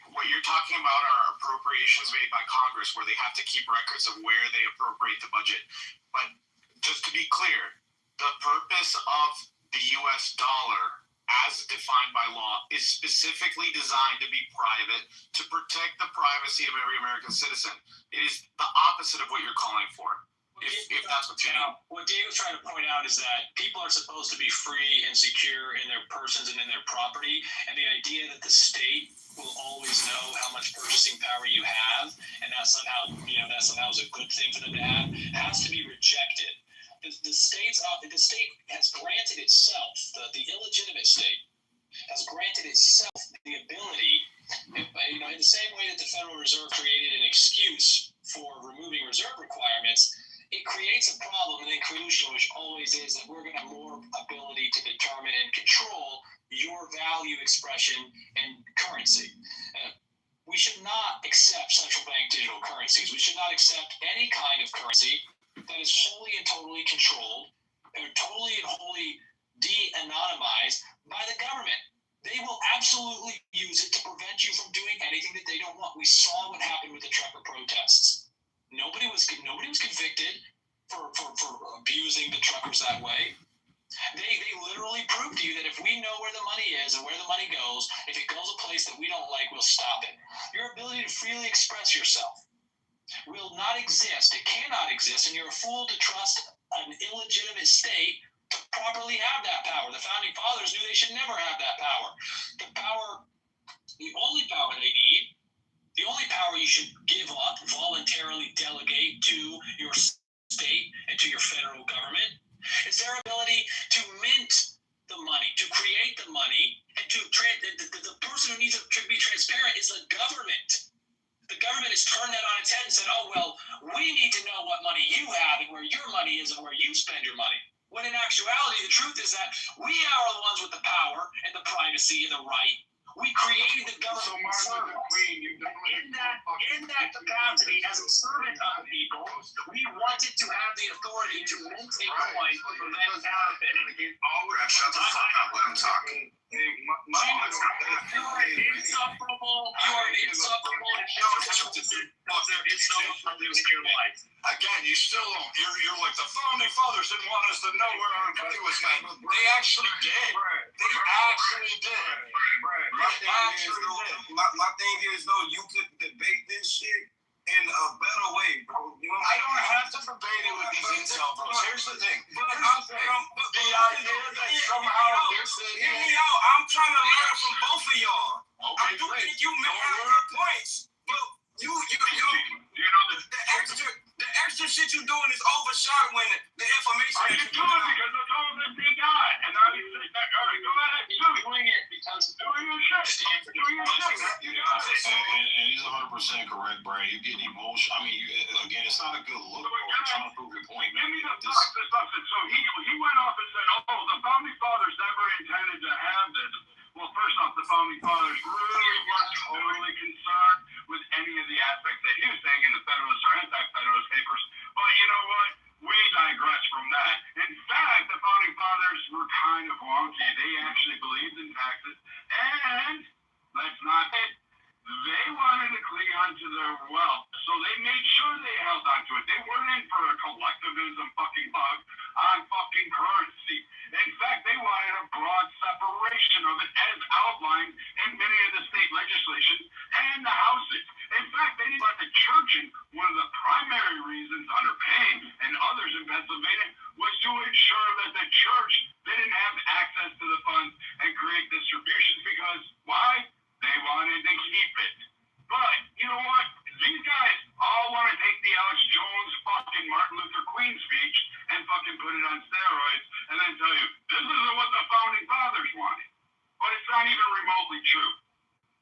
K: what you're talking about are appropriations made by Congress where they have to keep records of where they appropriate the budget. But just to be clear, the purpose of the US dollar as defined by law is specifically designed to be private, to protect the privacy of every American citizen. It is the opposite of what you're calling for. If that's what you know.
G: What Diego's trying to point out is that people are supposed to be free and secure in their persons and in their property, and the idea that the state will always know how much purchasing power you have, and that somehow is a good thing for them to have, has to be rejected. The state has granted itself, the illegitimate state has granted itself the ability, in the same way that the Federal Reserve created an excuse for removing reserve requirements, it creates a problem and inclusion, which always is that we're going to have more ability to determine and control your value expression and currency. We should not accept central bank digital currencies. We should not accept any kind of currency that is wholly and totally controlled, or totally and wholly de-anonymized by the government. They will absolutely use it to prevent you from doing anything that they don't want. We saw what happened with the trucker protests. Nobody was convicted for abusing the truckers that way. They literally proved to you that if we know where the money is and where the money goes, if it goes a place that we don't like, we'll stop it. Your ability to freely express yourself will not exist. It cannot exist, and you're a fool to trust an illegitimate state to properly have that power. The Founding Fathers knew they should never have that power. The only power they need, the only power you should give up, voluntarily delegate to your state and to your federal government, is their ability to mint the money, to create the money, and the person who needs to be transparent is the government. The government has turned that on its head and said, oh, well, we need to know what money you have and where your money is and where you spend your money. When in actuality, the truth is that we are the ones with the power and the privacy and the right. We created the government in that capacity as a servant of the people. We wanted to have the authority to mint a coin for then counterfeit it.
A: Shut the fuck up, let him talk.
G: You are insufferable. In your life.
P: Again, you still don't. You're like the Founding Fathers didn't want us to know where our country was going. They actually did. They actually did.
A: My thing is though, you could debate this shit in a better way, bro. You know,
P: I don't have to debate it with these incel bros. Here's the thing.
A: The idea that somehow hear me out. I'm trying to learn from both of y'all.
P: Okay,
A: I do think you may have good points, but the extra shit you doing is overshadowing the information.
I: Are you doing it because it's all that they got? And now you say, all right, go ahead,
G: doing it because
I: doing your shit.
P: And he's 100% correct, Brad. You're getting emotional. I mean, again, it's not a good look. You're trying to prove your point.
I: Give me the substance. So he went off and said, oh, the Founding Fathers never intended to have this. Well, first off, the Founding Fathers really weren't totally concerned with any of the aspects that he was saying in the Federalist or Anti-Federalist papers. But you know what? We digress from that. In fact, the Founding Fathers were kind of wonky. They actually believed in taxes. And, let's not hit, they wanted to cling on to their wealth. So they made sure they held on to it. They weren't in for a collectivism fucking bug on fucking currency. In fact, they wanted a broad separation of it as outlined in many of the state legislation and the houses. In fact, they didn't let the church in, one of the primary reasons under Payne and others in
H: steroids and then tell you, this isn't what the founding fathers wanted. But it's not even remotely true.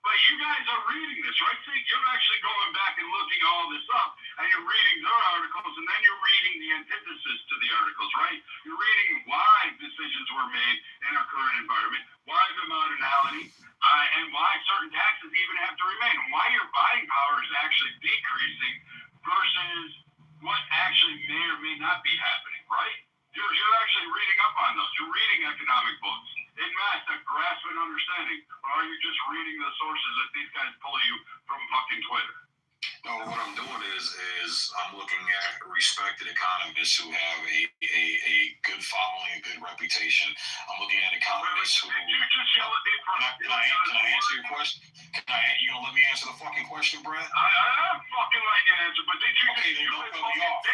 H: But you guys are reading this, right? See, you're actually going back and looking all this up, and you're reading their articles, and then you're reading the antithesis to the articles, right? You're reading why decisions were made in our current environment, why the modernality, and why certain taxes even have to remain, and why your buying power is actually decreasing versus what actually may or may not be happening, right? You're actually reading up on those. You're reading economic books in math that grasp an understanding, or are you just reading the sources that these guys pull you from fucking Twitter?
P: No, what I'm doing is I'm looking at respected economists who have a good following, a good reputation. I'm looking at economists who.
H: You just yell at me for.
P: Can I answer your question? You gonna let me answer the fucking question, Brad?
H: I'm fucking letting you answer, but did you?
P: Okay, then don't cut me off.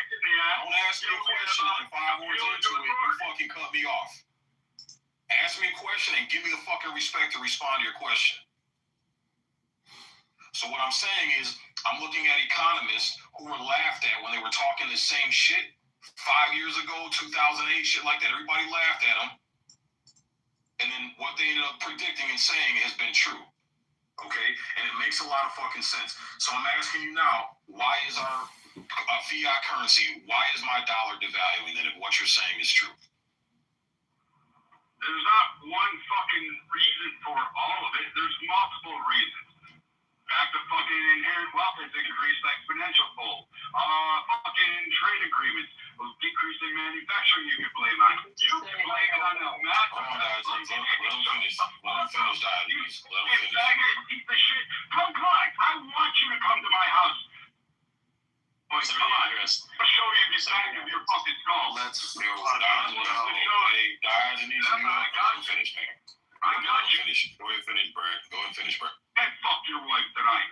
P: Don't ask me a question and 5 words into it, you fucking cut me off. Ask me a question and give me the fucking respect to respond to your question. So what I'm saying is, I'm looking at economists who were laughed at when they were talking the same shit 5 years ago, 2008, shit like that. Everybody laughed at them. And then what they ended up predicting and saying has been true. Okay? And it makes a lot of fucking sense. So I'm asking you now, why is our fiat currency, why is my dollar devaluing then if what you're saying is true?
H: There's not one fucking reason for all of it. There's multiple reasons. Back to fucking inherent wealth has increased exponential fold. Fucking trade agreements, decreasing manufacturing you can blame on. You can blame it on the math.
P: Hold on, guys. Let them finish. Let them finish, diabetes. Let them finish.
H: Eat the shit. Come on. I want you to come to my house. Boys, come on. I'll show you the back of your fucking skull.
P: Let's go. Diogenes, let him finish, man. Go ahead and finish, Brad. Go ahead and finish, Brad.
H: And fuck your wife tonight.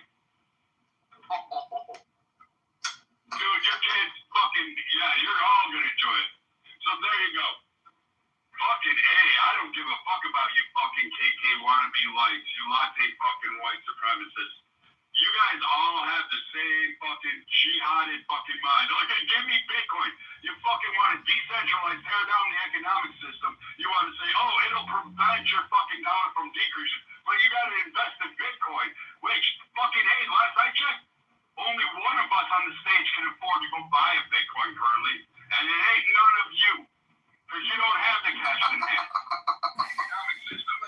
H: Dude, your kids fucking, yeah, you're all gonna enjoy it. So there you go. Fucking A, I don't give a fuck about you fucking KK wannabe lights, you latte fucking white supremacists. You guys all have the same fucking jihaded fucking mind. Like, give me Bitcoin. You fucking want to decentralize, tear down the economic system. You want to say, oh, it'll prevent your fucking dollar from decreasing. But you got to invest in Bitcoin, which fucking, hey, last I checked, only one of us on the stage can afford to go buy a Bitcoin currently. And it ain't none of you. Because you don't have the cash in hand.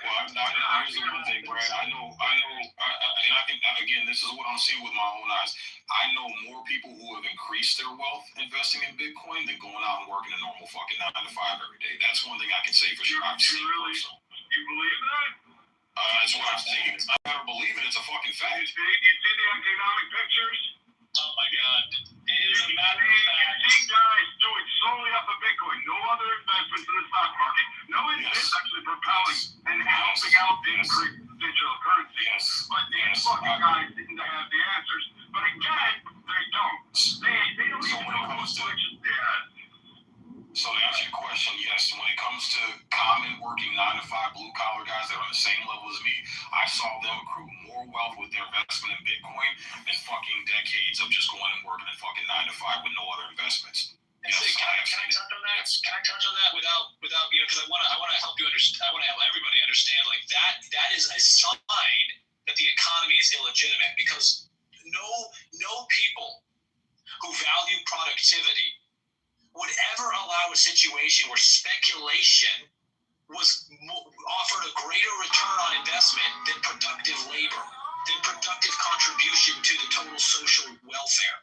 P: Well, here's the one thing, Brad. I know, and I think, again, this is what I'm seeing with my own eyes. I know more people who have increased their wealth investing in Bitcoin than going out and working a normal fucking 9 to 5 every day. That's one thing I can say for sure. I've seen
H: You believe that?
P: That's what I've seen. I better believe it. It's a fucking fact.
H: You see the economic pictures?
G: Oh my God. It is a matter of fact.
H: These guys do it solely off of Bitcoin. No other investments in the stock market. No, it's actually propelling and helping out the increase in digital currency.
P: Yes.
H: But these fucking guys seem to have the answers. But again, they don't. They don't even know who's switching their
P: So to answer your question, yes, when it comes to common working 9 to 5 blue collar guys that are on the same level as me, I saw them accrue more wealth with their investment in Bitcoin than fucking decades of just going and working in fucking 9 to 5 with no other investments. Yes,
S: can I touch on that? Can I touch on that without because I want to help you understand. I want to help everybody understand like that is a sign that the economy is illegitimate because no people who value productivity would ever allow a situation where speculation was offered a greater return on investment than productive labor, than productive contribution to the total social welfare.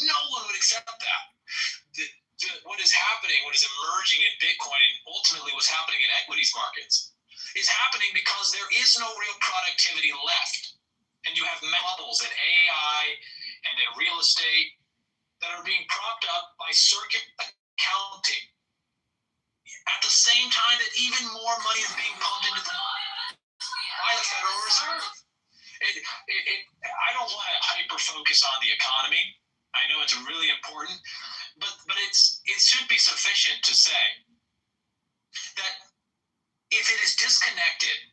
S: No one would accept that. What is happening, what is emerging in Bitcoin, and ultimately what's happening in equities markets, is happening because there is no real productivity left. And you have bubbles in AI and in real estate that are being propped up by circuit accounting at the same time that even more money is being pumped into by the Federal Reserve. I don't want to hyper-focus on the economy. I know it's really important, but it should be sufficient to say that if it is disconnected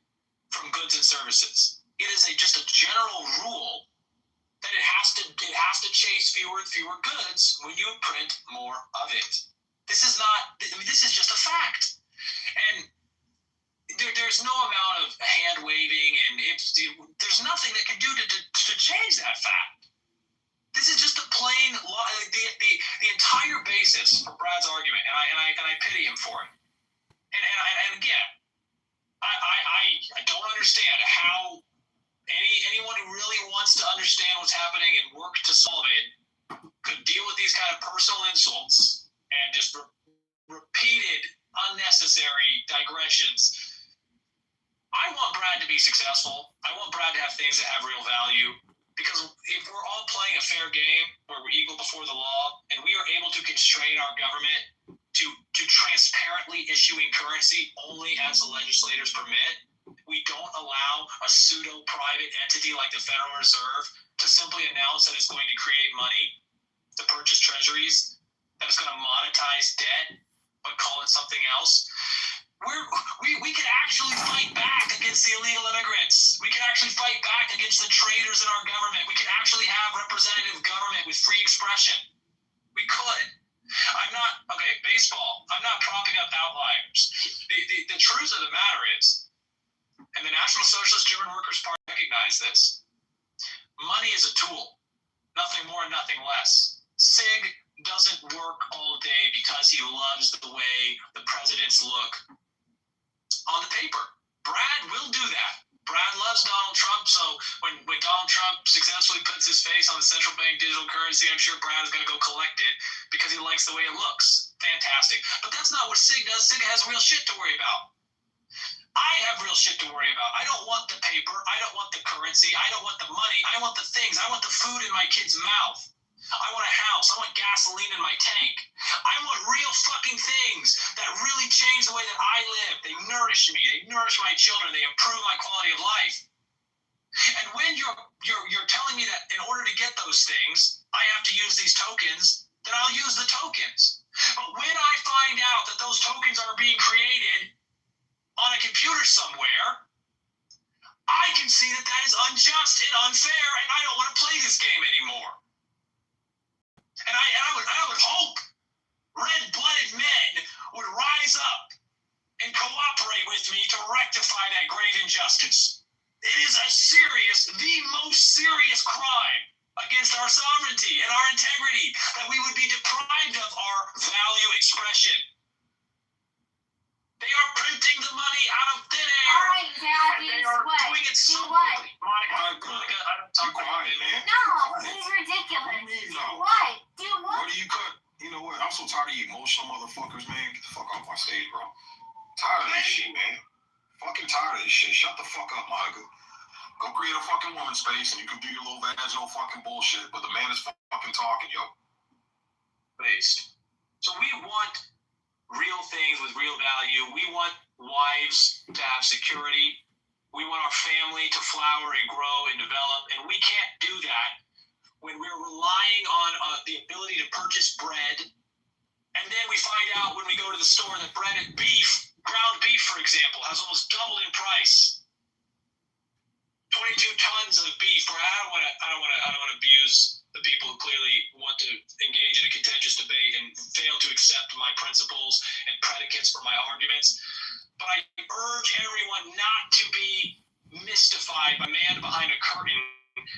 S: from goods and services, it is just a general rule that it has to chase fewer and fewer goods when you print more of it.
Q: This is not. I mean, this is just a fact, and there's no amount of hand waving, and there's nothing that can do to change that fact. This is just a plain the entire basis for Brad's argument, and I pity him for it. And again, I don't understand how anyone who really wants to understand what's happening and work to solve it could deal with these kind of personal insults and just repeated unnecessary digressions. I want Brad to be successful. I want Brad to have things that have real value. Because if we're all playing a fair game where we're equal before the law, and we are able to constrain our government to transparently issuing currency only as the legislators permit, we don't allow a pseudo-private entity like the Federal Reserve to simply announce that it's going to create money to purchase treasuries, that it's going to monetize debt, but call it something else. We can actually fight back against the illegal immigrants. We can actually fight back against the traitors in our government. We can actually have representative government with free expression. We could. Baseball. I'm not propping up outliers. The truth of the matter is, and the National Socialist German Workers' Party recognize this, money is a tool. Nothing more, nothing less. SIG doesn't work all day because he loves the way the presidents look on the paper. Brad will do that. Brad loves Donald Trump, so when Donald Trump successfully puts his face on the central bank digital currency, I'm sure Brad is going to go collect it because he likes the way it looks. Fantastic. But that's not what SIG does. SIG has real shit to worry about. I have real shit to worry about. I don't want the paper. I don't want the currency. I don't want the money. I want the things. I want the food in my kid's mouth. I want a house. I want gasoline in my tank. I want real fucking things that really change the way that I live. They nourish me. They nourish my children. They improve my quality of life. And when you're telling me that in order to get those things, I have to use these tokens, then I'll use the tokens. But when I find out that those tokens are being created on a computer somewhere, I can see that that is unjust and unfair, and I don't want to play this game anymore. And I would hope red-blooded men would rise up and cooperate with me to rectify that grave injustice. It is the most serious crime against our sovereignty and our integrity that we would be deprived of our value expression. They are printing the money out of thin air.
B: All right, Dad,
Q: and they are doing it so quickly. Monica, I don't talk quiet, man.
B: No, this is ridiculous.
P: No.
B: What? Do what?
P: What do you cut? You know what? I'm so tired of you emotional motherfuckers, man. Get the fuck off my stage, bro. Tired of this shit, man. Fucking tired of this shit. Shut the fuck up, Monica. Go create a fucking woman space and you can do your little vaginal fucking bullshit, but the man is fucking talking, yo.
Q: Based. So we want real things with real value. We want wives to have security. We want our family to flower and grow and develop, and we can't do that when we're relying on the ability to purchase bread, and then we find out when we go to the store that bread and beef, ground beef, for example, has almost doubled in price. 22 tons of beef. I don't want to abuse the people who clearly want to engage in a contentious debate and fail to accept my principles and predicates for my arguments. But I urge everyone not to be mystified by a man behind a curtain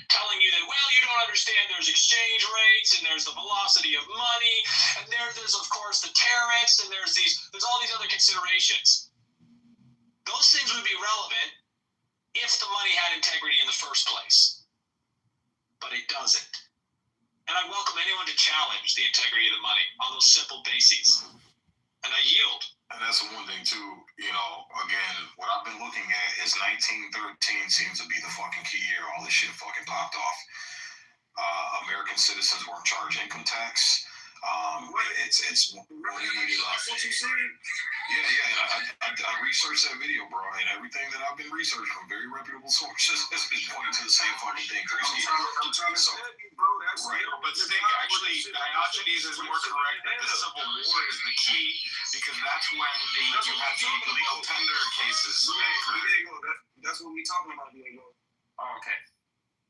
Q: telling you that, well, you don't understand, there's exchange rates and there's the velocity of money and there's of course the tariffs and there's all these other considerations. Those things would be relevant if the money had integrity in the first place. But it doesn't. And I welcome anyone to challenge the integrity of the money on those simple bases. And I yield.
P: And that's the one thing too, you know, again, what I've been looking at is 1913 seems to be the fucking key year all this shit fucking popped off. American citizens weren't charged income tax. It's what you needed. Yeah. I researched that video, bro, and everything that I've been researching from very reputable sources has been pointing to the same fucking thing.
K: I'm trying to say, bro, that's right. But the thing, actually, Diogenes is more correct that the Civil War is the key because that's when you have the legal tender cases. That's what we're talking about, Diego. Oh, okay.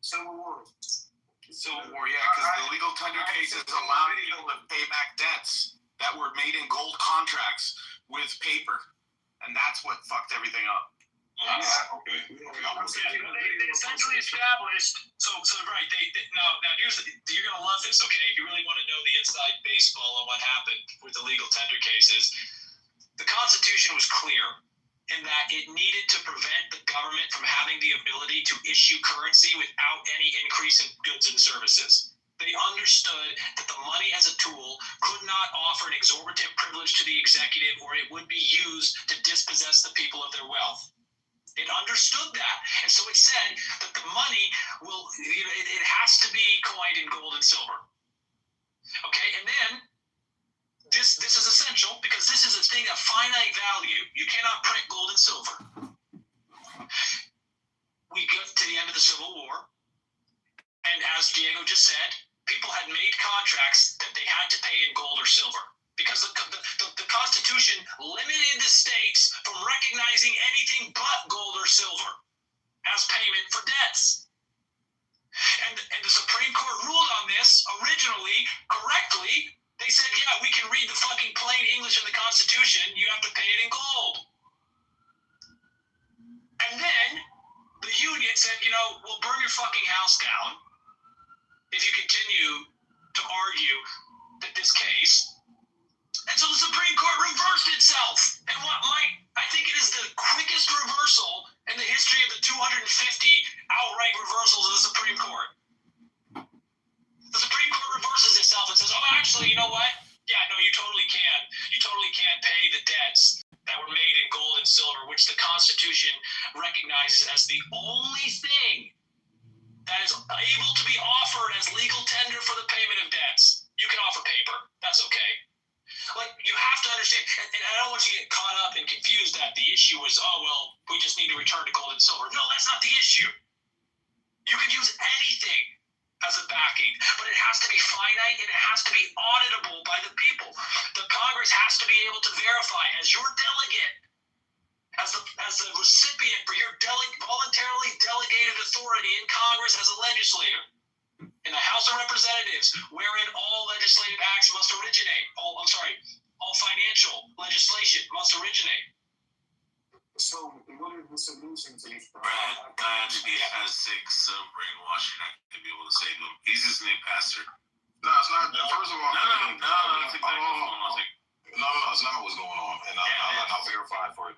K: Civil War. Civil War, yeah, because the legal tender cases allow people to pay back debts.
H: that were made in gold contracts with paper, and that's what fucked everything up.
Q: Okay. They essentially established. So right. Now here's you're gonna love this. Okay, if you really want to know the inside baseball on what happened with the legal tender cases, the Constitution was clear in that it needed to prevent the government from having the ability to issue currency without any increase in goods and services. They understood that the money as a tool could not offer an exorbitant privilege to the executive, or it would be used to dispossess the people of their wealth. It understood that, and so it said that the money it has to be coined in gold and silver. Okay, and then this is essential because this is a thing of finite value. You cannot print gold and silver. We get to the end of the Civil War, and as Diego just said, people had made contracts that they had to pay in gold or silver. Because the Constitution limited the states from recognizing anything but gold or silver as payment for debts. And the Supreme Court ruled on this originally correctly. They said, yeah, we can read the fucking plain English of the Constitution. You have to pay it in gold. And then the union said, we'll burn your fucking house down if you continue to argue that this case. And so the Supreme Court reversed itself. And I think it is the quickest reversal in the history of the 250 outright reversals of the Supreme Court. The Supreme Court reverses itself and says, oh, actually, you know what? Yeah, no, you totally can. You totally can pay the debts that were made in gold and silver, which the Constitution recognizes as the only thing that is able to be offered as legal tender for the payment of debts. You can offer paper. That's okay. You have to understand, and I don't want you to get caught up and confused that the issue was, we just need to return to gold and silver. No, that's not the issue. You can use anything as a backing, but it has to be finite and it has to be auditable by the people. The Congress has to be able to verify as your delegate, as the recipient for your voluntarily delegated authority in Congress as a legislator. In the House of Representatives, wherein all legislative acts must originate. All financial legislation must originate.
O: So, what is the solution to this problem?
C: Brad has sick, so brainwashing. I can be able to say no. He's just named pastor.
P: No, it's not. First of all,
C: no, that's exactly what's going on.
P: No, it's not what's going on, and I'll verify for it.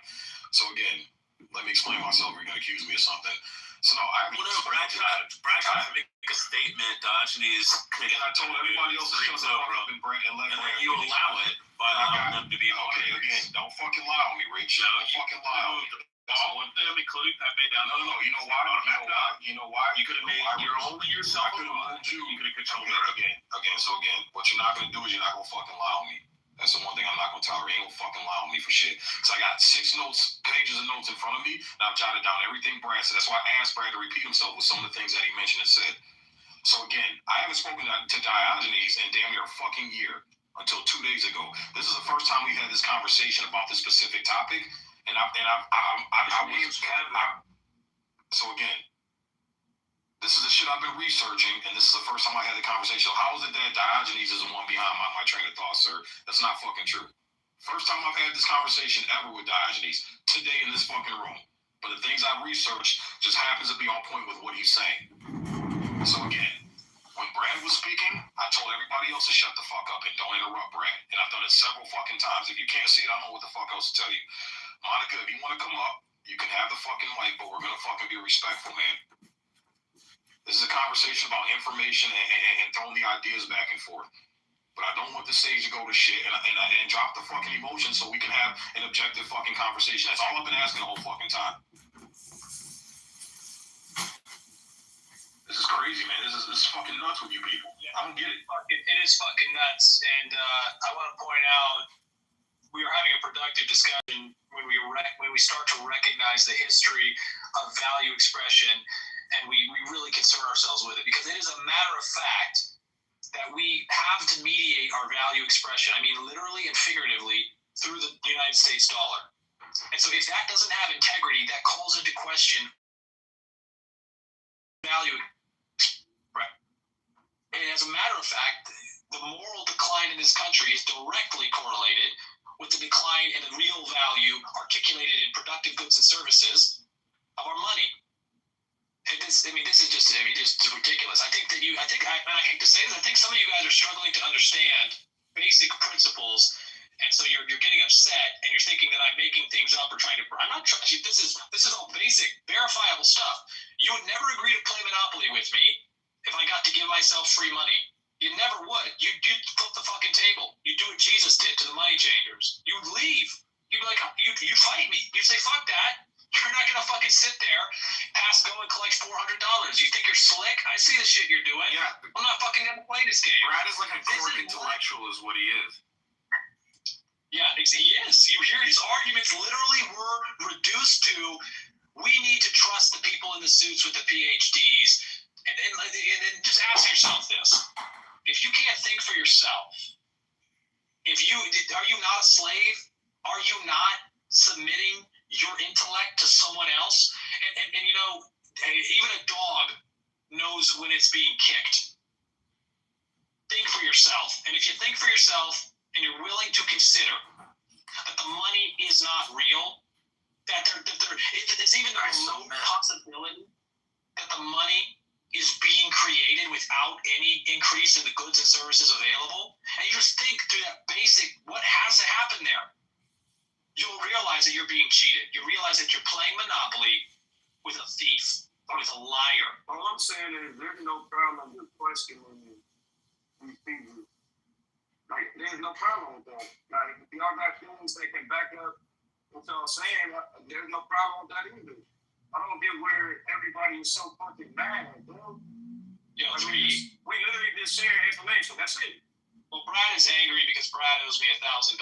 P: So again, let me explain myself. You're gonna accuse me of something. So no, I haven't.
C: Brad tried to make a statement. Diogenes,
P: and I told everybody else to shut the fuck up and then
C: you allow it by allowing them to be.
P: Okay, again, don't fucking lie on me, Rach. Don't fucking lie on me.
C: All of them, including Pepe down.
P: No. You know why? You know why?
C: You could have made your only yourself.
P: I could have moved you.
C: You could have controlled it.
P: Again. So again, what you're not gonna do is you're not gonna fucking lie on me. That's the one thing I'm not gonna tolerate. Ain't gonna fucking lie on me for shit. Cause I got 6 pages of notes in front of me, and I've jotted down everything Brad said. That's why I asked Brad to repeat himself with some of the things that he mentioned and said. So again, I haven't spoken to Diogenes in damn near a fucking year until 2 days ago. This is the first time we've had this conversation about this specific topic, So again, this is the shit I've been researching, and this is the first time I had the conversation. How is it that Diogenes is the one behind my train of thought, sir? That's not fucking true. First time I've had this conversation ever with Diogenes, today in this fucking room. But the things I've researched just happens to be on point with what he's saying. So again, when Brad was speaking, I told everybody else to shut the fuck up and don't interrupt Brad. And I've done it several fucking times. If you can't see it, I don't know what the fuck else to tell you. Monica, if you want to come up, you can have the fucking mic, but we're going to fucking be respectful, man. This is a conversation about information and throwing the ideas back and forth. But I don't want the stage to go to shit and drop the fucking emotion so we can have an objective fucking conversation. That's all I've been asking the whole fucking time. This is crazy, man. This is fucking nuts with you people. I don't get it.
Q: It is fucking nuts. And I want to point out, we are having a productive discussion when we start to recognize the history of value expression. And we really concern ourselves with it because it is a matter of fact that we have to mediate our value expression. I mean, literally and figuratively through the United States dollar. And so if that doesn't have integrity, that calls into question value. Right. And as a matter of fact, the moral decline in this country is directly correlated with the decline in the real value articulated in productive goods and services of our money. And this is just ridiculous. I hate to say this, I think some of you guys are struggling to understand basic principles, and so you're getting upset and you're thinking that I'm making things up or trying to. I'm not trying. This is all basic, verifiable stuff. You would never agree to play Monopoly with me if I got to give myself free money. You never would. You'd flip the fucking table. You'd do what Jesus did to the money changers. You'd leave. You'd be like, you'd fight me. You'd say, fuck that. You're not gonna fucking sit there, go and collect $400. You think you're slick? I see the shit you're doing.
C: Yeah.
Q: I'm not fucking gonna play this game.
C: Brad is like a court intellectual, is what he is.
Q: Yeah, he is. You hear his arguments literally were reduced to, we need to trust the people in the suits with the PhDs. And just ask yourself this. If you can't think for yourself, are you not a slave? Are you not submitting your intellect to someone else? And even a dog knows when it's being kicked. Think for yourself. And if you think for yourself and you're willing to consider that the money is not real, that there's even a remote possibility that the money is being created without any increase in the goods and services available, and you just think through that basic, what has to happen there, you'll realize that you're being cheated. You realize that you're playing Monopoly with a thief or with a liar.
O: All I'm saying is there's no problem with questioning these people. Like, there's no problem with that. Like, if y'all got things that can back up what y'all saying, there's no problem with that either. I don't get where everybody is so fucking mad, bro.
Q: Yeah,
O: like, we literally just share information. That's it.
Q: Well, Brad is angry because Brad owes me $1,000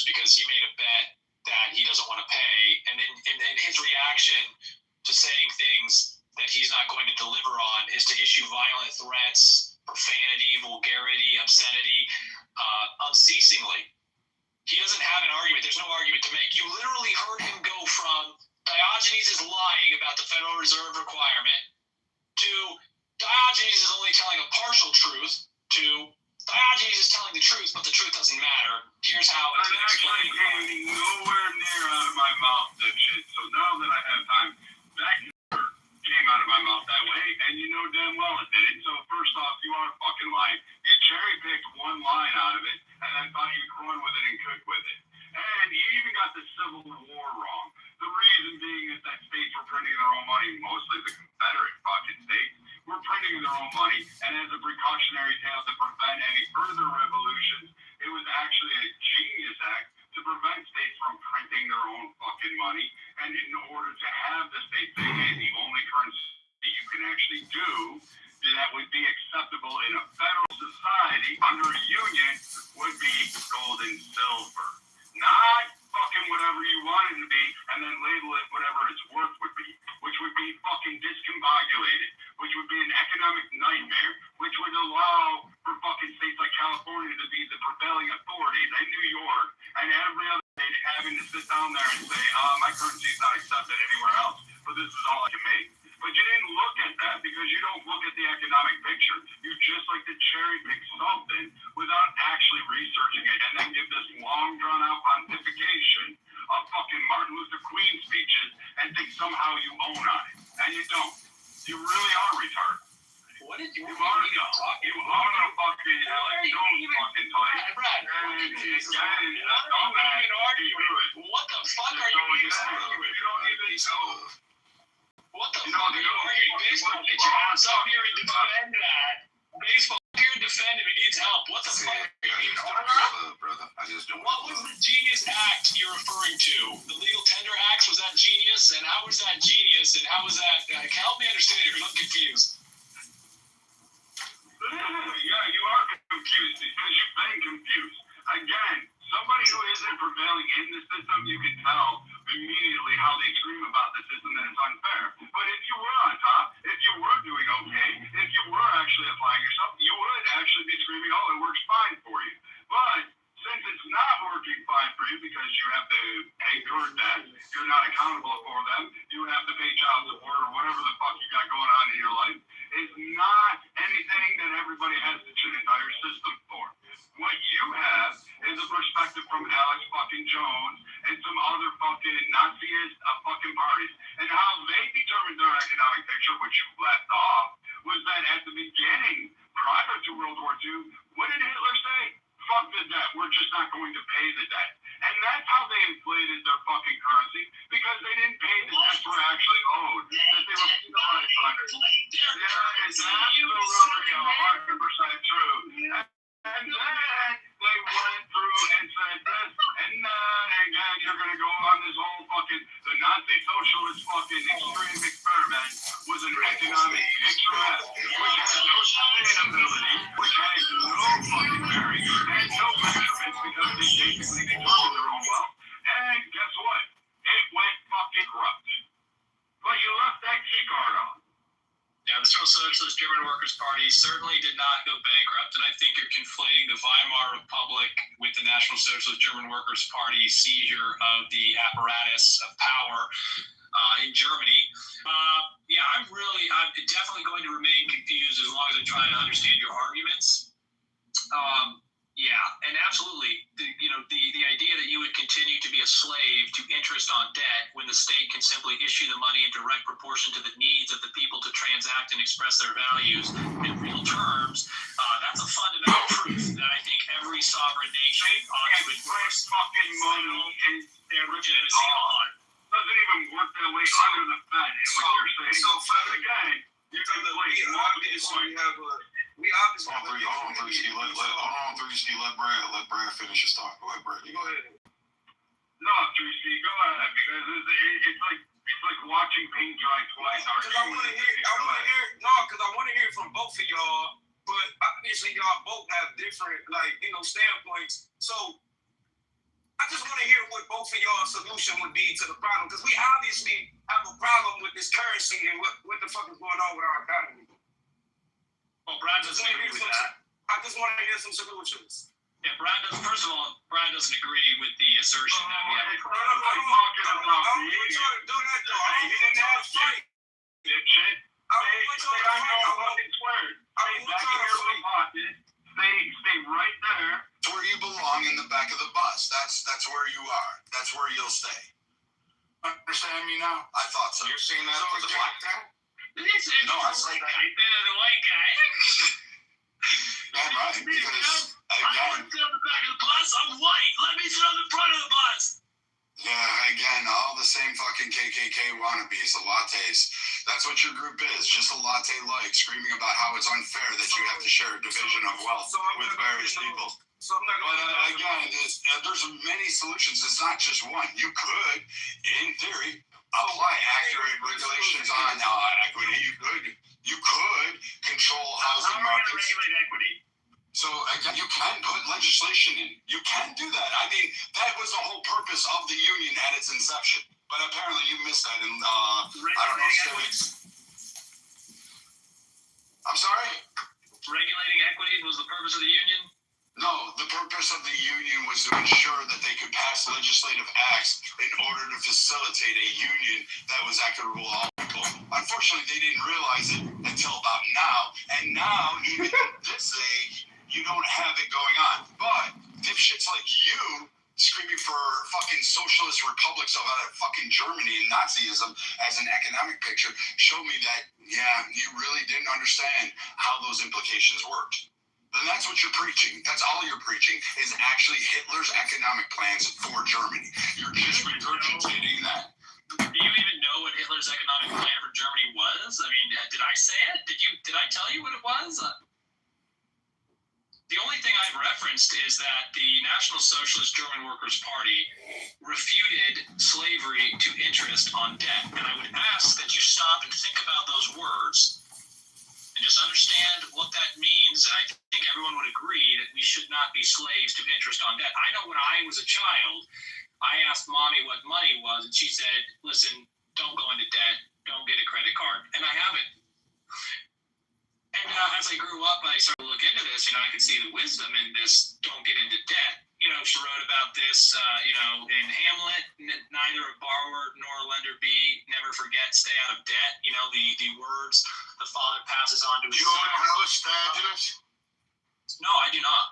Q: because he made a bet that he doesn't want to pay, and then his reaction to saying things that he's not going to deliver on is to issue violent threats, profanity, vulgarity, obscenity, unceasingly. He doesn't have an argument. There's no argument to make. You literally heard him go from Diogenes is lying about the Federal Reserve requirement to Diogenes is only telling a partial truth to Diogenes is telling the truth, but the truth doesn't matter. Here's how it's been explained.
I: I'm actually nowhere near out of my mouth that shit. So now that I have time, that never came out of my mouth that way, and you know damn well it did. So first off, you are fucking lying. You cherry-picked one line out of it, and then thought you could run with it and cook with it. And you even got the Civil War wrong. The reason being is that states were printing their own money, mostly the Confederate fucking states were printing their own money, and as a precautionary tale to prevent any further revolutions, it was actually a genius act to prevent states from printing their own fucking money. And in order to have the states say, hey, the only currency you can actually do that would be acceptable in a federal society under a union would be gold and silver. Not fucking whatever you want it to be, and then label it whatever its worth would be, which would be fucking discombobulated, which would be an economic nightmare, which would allow for fucking states like California to be the prevailing authorities, and New York, and every other state having to sit down there and say, my currency is not accepted anywhere else, but this is all I can make. But you didn't look at that because you don't look at the economic picture. You just like to cherry pick something without actually researching it and then give this long drawn out pontification of fucking Martin Luther Queen speeches and think somehow you own on it. And you don't. You really are retarded.
Q: What did you
I: are fucking fucking
Q: Brad, what the fuck are you even arguing? What the fuck are you arguing? Baseball, get your ass up here and defend that. Baseball, up here and defend him. He needs help. What the fuck are you even
C: brother? I just don't.
Q: What was the genius act you're referring to? The legal tender acts? Was that genius? And how was that genius? And how was that? Help me understand it because I'm confused.
I: Yeah, you are confused because you've been confused. Again, somebody who isn't prevailing in the system, you can tell immediately how they scream about the system that it's unfair. But if you were on top, if you were doing okay, if you were actually applying yourself, you would actually be screaming, oh, it works fine for you. But since it's not working fine for you because you have to endure that,
H: you're not accountable for them. You have to pay child support or whatever the fuck you got going on in your life. It's not anything that everybody has to an entire system for. What you have is a perspective from Alex fucking Jones and some other fucking Naziist fucking parties, and how they determined their economic picture, which you left off, was that at the beginning, prior to World War II, what did Hitler say? Fuck the debt. We're just not going to pay the debt. And that's how they inflated their fucking currency, because they didn't pay the debts were actually owed. That they were penalized under. Yeah, it's absolutely 100% true. And then they went through and said this, and then again, you're going to go on this whole fucking, the Nazi socialist fucking extreme experiment was an economic picturesque, which has no sustainability, which has no fucking bearing, and no measurements, because they basically control their own wealth. And guess what? It went fucking corrupt. But you left that key card on.
Q: Yeah, the Socialist German Workers' Party certainly did not go bankrupt, and I think you're conflating the Weimar Republic with the National Socialist German Workers' Party seizure of the apparatus of power in Germany. I'm definitely going to remain confused as long as I try to understand your arguments. And absolutely, the idea that you would continue to be a slave to interest on debt when the state can simply issue the money in direct proportion to the needs of the people to transact and express their values in real terms, that's a fundamental truth that I think every sovereign nation ought to enforce
H: fucking money and
Q: their legitimacy on.
H: Doesn't even work that way under the Fed, is what you're saying. So, again, you can
P: we obviously hold on, Thirsty. Let Brad finish his talk. Go ahead, Brad.
H: Go ahead. No, Thirsty, go ahead, because it's like watching paint dry twice.
K: Because I want to hear from both of y'all, but obviously y'all both have different standpoints. So I just want to hear what both of y'all's solution would be to the problem, because we obviously have a problem with this currency and what the fuck is going on with our economy.
Q: Well, Brad doesn't agree with that.
K: I just want to hear some solutions.
Q: Yeah, Brad doesn't agree with the assertion that we have a problem.
K: I'm trying to do that, though. I didn't have to fight.
H: Dipshit. Stay right there.
P: It's where you belong, in the back of the bus. That's where you are. That's where you'll stay. Understand me now? I thought so.
K: You're saying that for the black guy?
P: No, I said that.
Q: Better than white guy.
P: Damn right, because
Q: I want to sit on the back of the bus. I'm white. Let me sit on the front of the bus.
P: Yeah, again, all the same fucking KKK wannabes, the lattes. That's what your group is, just a latte like, screaming about how it's unfair that you have to share a division of wealth with various people. But again, there's many solutions. It's not just one. You could, in theory, apply accurate regulations on equity. You could control housing markets.
Q: Regulate equity.
P: So again, you can put legislation in. You can do that. I mean, that was the whole purpose of the union at its inception. But apparently, you missed that in I don't know, civics. I'm sorry?
Q: Regulating equity was the purpose of the union?
P: No, the purpose of the union was to ensure that they could pass legislative acts in order to facilitate a union that was equitable to all people. Unfortunately, they didn't realize it until about now. And now, even at this age, you don't have it going on. But dipshits like you screaming for fucking socialist republics of fucking Germany and Nazism as an economic picture show me that, yeah, you really didn't understand how those implications worked. And that's what you're preaching. That's all you're preaching is actually Hitler's economic plans for Germany. You're just regurgitating that.
Q: Do you even know what Hitler's economic plan for Germany was? I mean, did I say it? Did I tell you what it was? The only thing I've referenced is that the National Socialist German Workers' Party refuted slavery to interest on debt. And I would ask that you stop and think about those words and just understand what that means. And I think everyone would agree that we should not be slaves to interest on debt. I know when I was a child, I asked Mommy what money was, and she said, listen, don't go into debt, don't get a credit card. And I haven't. And as I grew up, I started to look into this, I could see the wisdom in this, don't get into debt. Groucho wrote about this, in Hamlet, neither a borrower nor a lender be, never forget, stay out of debt. The words the father passes on to his son.
H: You own a house, Stagenes?
Q: No, I do not.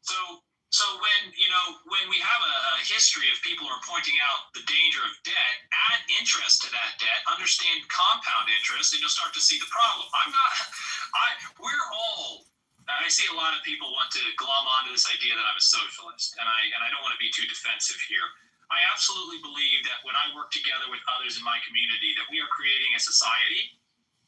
Q: So when we have a history of people who are pointing out the danger of debt, add interest to that debt, understand compound interest, and you'll start to see the problem. I see a lot of people want to glom onto this idea that I'm a socialist, and I don't want to be too defensive here. I absolutely believe that when I work together with others in my community, that we are creating a society,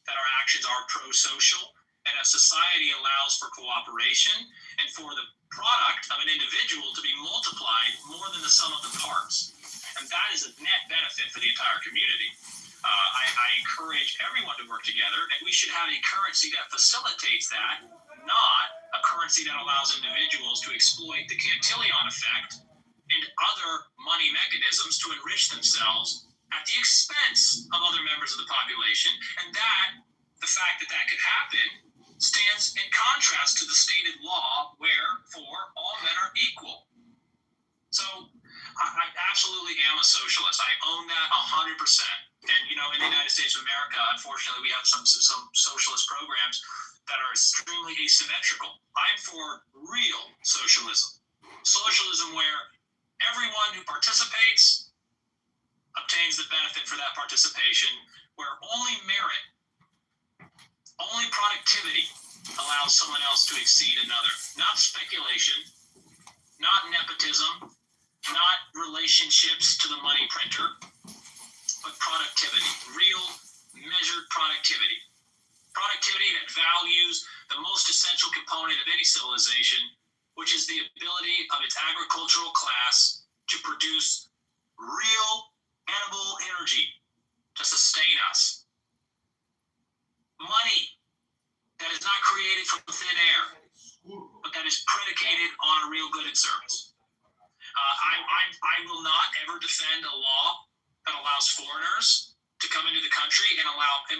Q: that our actions are pro-social, and a society allows for cooperation and for the product of an individual to be multiplied more than the sum of the parts. And that is a net benefit for the entire community. I encourage everyone to work together, and we should have a currency that facilitates that, not a currency that allows individuals to exploit the Cantillon effect and other money mechanisms to enrich themselves at the expense of other members of the population. And the fact that could happen stands in contrast to the stated law wherefore all men are equal. So I absolutely am a socialist. I own that 100%. And, in the United States of America, unfortunately, we have some socialist programs that are extremely asymmetrical. I'm for real socialism. Socialism where everyone who participates obtains the benefit for that participation, where only merit, only productivity allows someone else to exceed another. Not speculation, not nepotism, not relationships to the money printer, but productivity, real measured productivity. Productivity that values the most essential component of any civilization, which is the ability of its agricultural class to produce real edible energy to sustain us. Money that is not created from thin air, but that is predicated on a real good and service. I will not ever defend a law that allows foreigners to come into the country and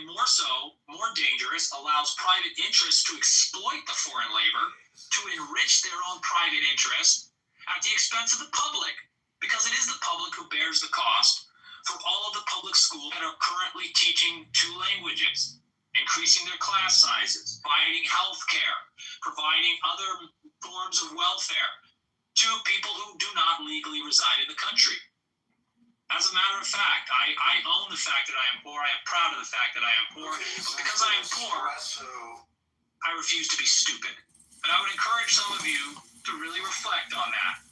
Q: more dangerous, allows private interests to exploit the foreign labor, to enrich their own private interest at the expense of the public, because it is the public who bears the cost for all of the public schools that are currently teaching 2 languages, increasing their class sizes, providing health care, providing other forms of welfare to people who do not legally reside in the country. As a matter of fact, I own the fact that I am poor. I am proud of the fact that I am poor. But because I am poor, I refuse to be stupid. And I would encourage some of you to really reflect on that.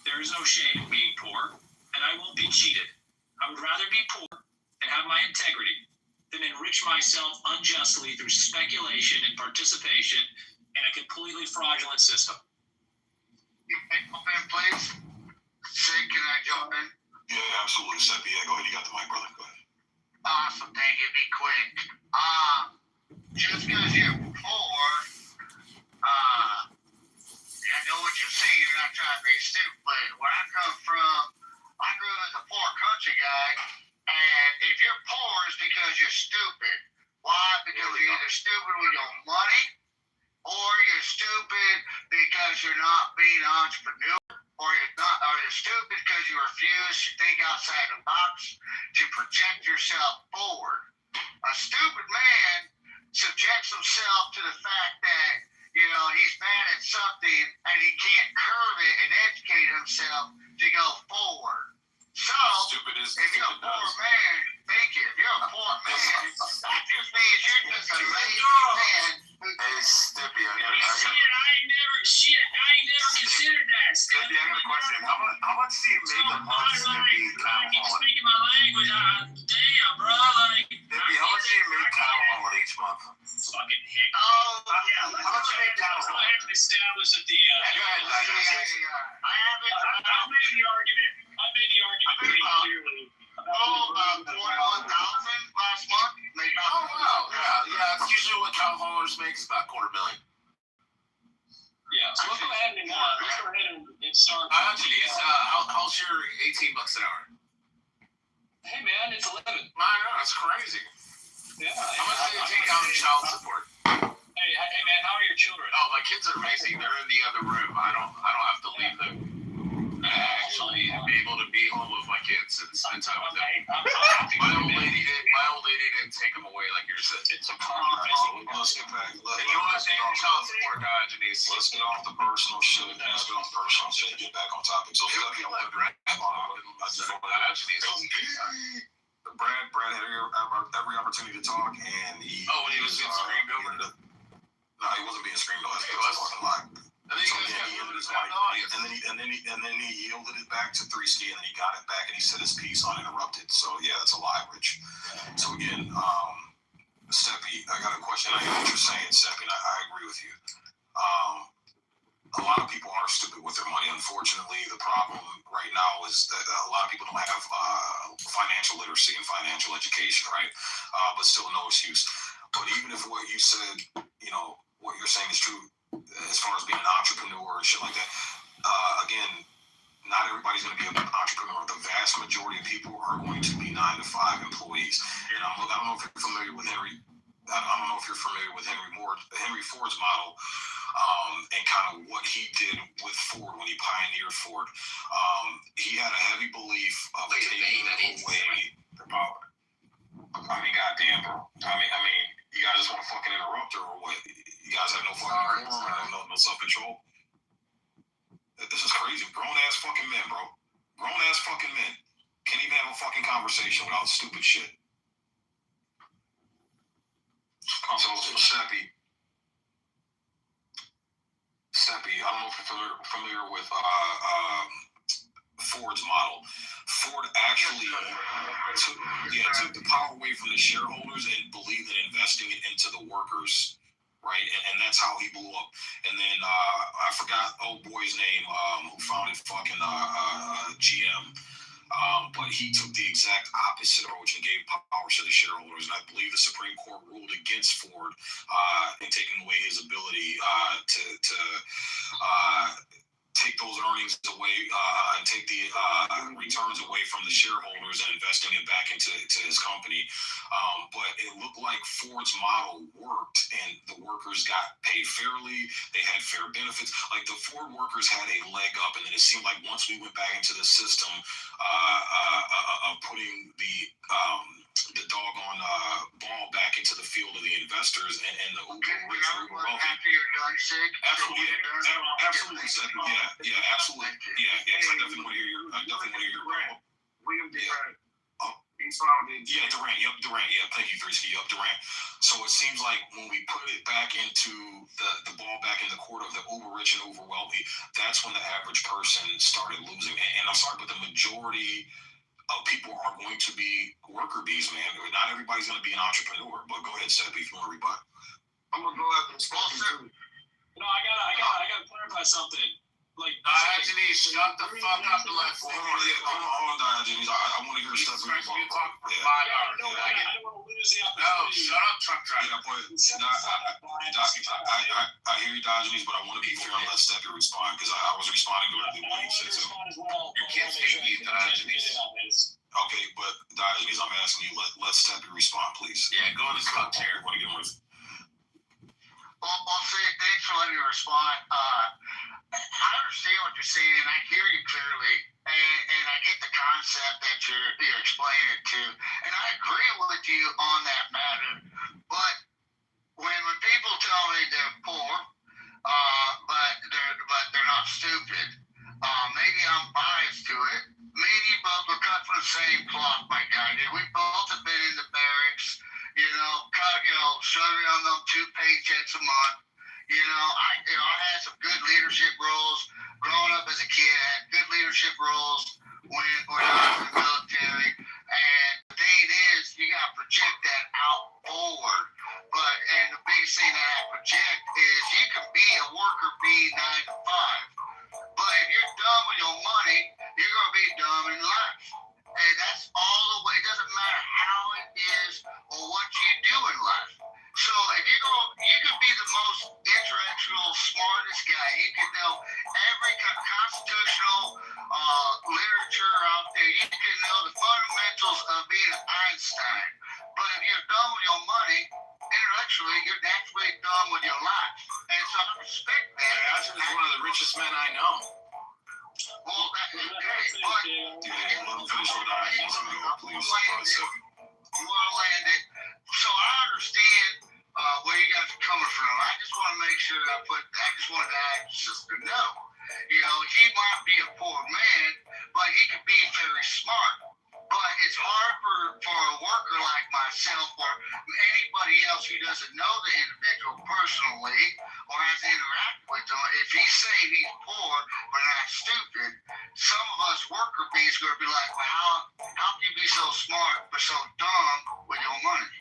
Q: There is no shame in being poor, and I won't be cheated. I would rather be poor and have my integrity than enrich myself unjustly through speculation and participation in a completely fraudulent system.
J: Can I jump in, please? Can I jump in?
P: Yeah, absolutely, Seppi. Yeah, go ahead. You got the mic, brother. Go ahead.
J: Awesome. Thank you. Be quick. Just because you're poor, I know what you're saying. You're not trying to be stupid. Where I come from, I grew up as a poor country guy, and if you're poor, it's because you're stupid. Why? Because you're either stupid with your money, or you're stupid because you're not being an entrepreneur. Or you're stupid because you refuse to think outside the box to project yourself forward. A stupid man subjects himself to the fact that, he's bad at something and he can't curve it and educate himself to go forward. So, if you're a poor man, thank you. If you're a poor man, that just means you're just a lazy man.
H: Hey, Stippy, I
Q: ain't never considered that.
H: Stippy, I got a question. How much do you make a month, Stippy?
Q: You're speaking my language. Damn, bro.
H: Stippy, how much do you make Town Hall each month?
Q: Fucking hick.
J: Oh,
H: yeah. How much do you make Town Hall?
Q: Let's go ahead and establish that the. I made the argument pretty clearly.
J: $41,000 last month.
H: Oh, wow. Yeah. It's usually what Town Hallers makes, about $250,000.
Q: Yeah, so let's go ahead and start.
H: Actually, how's your $18 an hour?
Q: Hey, man, it's a living.
H: I know, that's crazy.
Q: Yeah.
H: How much do you take out in child support?
Q: Hey, Hey man, how are your children?
H: Oh, my kids are amazing. They're in the other room. I don't have to leave them. I actually am able to be home with my kids and spend time with them. My old lady didn't take them away like yours said. It's a compromise.
P: Let's get back.
H: You know what I'm saying? Child support, Diogenes.
P: Let's get off the personal shit. Let's get off the personal shit and get back on topic. So Brad had every opportunity to talk, and he.
H: Oh, when he was being screamed over.
P: No, he wasn't being screamed over. He was fucking lying. And then he yielded his mic, and then he yielded it back to 3Ski, and then he got it back, and he said his piece uninterrupted. So yeah, that's a lie, Rich. So again, Seppi, I got a question. I hear what you're saying, Seppi, and I agree with you. A lot of people are stupid with their money. Unfortunately, the problem right now is that a lot of people don't have financial literacy and financial education, right? But still, no excuse. But even if what you said, what you're saying is true, as far as being an entrepreneur and shit like that, again, not everybody's going to be an entrepreneur. The vast majority of people are going to be 9-to-5 employees. And I don't know if you're familiar with Henry Ford's model, and kind of what he did with Ford when he pioneered Ford. He had a heavy belief of taking away the power. I mean, goddamn, bro. I mean, you guys just want to fucking interrupt her or what? You guys have no fucking decorum, no self-control. This is crazy. Grown-ass fucking men, bro. Grown-ass fucking men can't even have a fucking conversation without stupid shit. So, Seppi, I don't know if you're familiar with Ford's model. Ford actually took the power away from the shareholders and believed in investing it into the workers, right? And that's how he blew up. And then I forgot old boy's name who founded fucking GM. But he took the exact opposite approach and gave power to the shareholders. And I believe the Supreme Court ruled against Ford in taking away his ability to take those earnings away and take the returns away from the shareholders and investing it back into his company. But it looked like Ford's model worked, and the workers got paid fairly. They had fair benefits. Like the Ford workers had a leg up, and then it seemed like once we went back into the system of putting the doggone ball back into the field of the investors and the uber rich and uber wealthy.
J: After you're done, Sig?
P: Absolutely, absolutely. Yeah. I definitely want to hear your
O: William Durant. He's founded.
P: Yeah, Durant. Yeah, thank you, 3Ski. Durant. So it seems like when we put it back into the ball back in the court of the uber rich and uber wealthy, that's when the average person started losing. And I'm sorry, but the majority of people are going to be worker bees, man. Not everybody's going to be an entrepreneur. But go ahead, Seth, if you want to rebut.
O: I'm gonna go after Stephen too.
Q: No, I gotta clarify something. Like,
H: Diogenes, shut the fuck up and let
P: Hold on, Diogenes. I want to hear Steph rebut.
H: I don't
Q: want to lose the opportunity.
H: No, shut up, truck driver.
P: I hear you, Diogenes, but I want to be fair and let Steph respond because I was responding to what he said. So.
H: Your kids hate you, Diogenes.
P: Okay, but Diogenes, I'm asking you, let Steph respond, please.
H: Yeah, go in the cup chair.
P: What do you want to get
J: Well, Sig, thanks for letting me respond. I understand what you're saying, and I hear you clearly, and I get the concept that you're explaining it to, and I agree with you on that matter. But when people tell me they're poor, but they're not stupid, maybe I'm biased to it. Me and you both were cut from the same cloth, my guy. We both have been in the barracks, serving on them 2 paychecks a month. I had some good leadership roles growing up as a kid. I had good leadership roles when I was in the military. And the thing is, you got to project that out forward. And the biggest thing that I project is you can be a worker bee 9 to 5. But if you're dumb with your money, you're going to be dumb in life. And that's all the way. It doesn't matter how it is or what you do in life. So if you can be the most intellectual
P: Please, for a second.
H: I'm gonna land it. So I understand where you guys are coming from. I just want to make sure that I just wanted to ask the sister know. You know, he might be a poor man, but he could be very smart. But it's hard for a worker like myself or anybody else who doesn't know the individual personally or has interacted with them. If he's saying he's poor but not stupid, some of us worker bees are going to be like, well, how can you be so smart but so dumb with your money?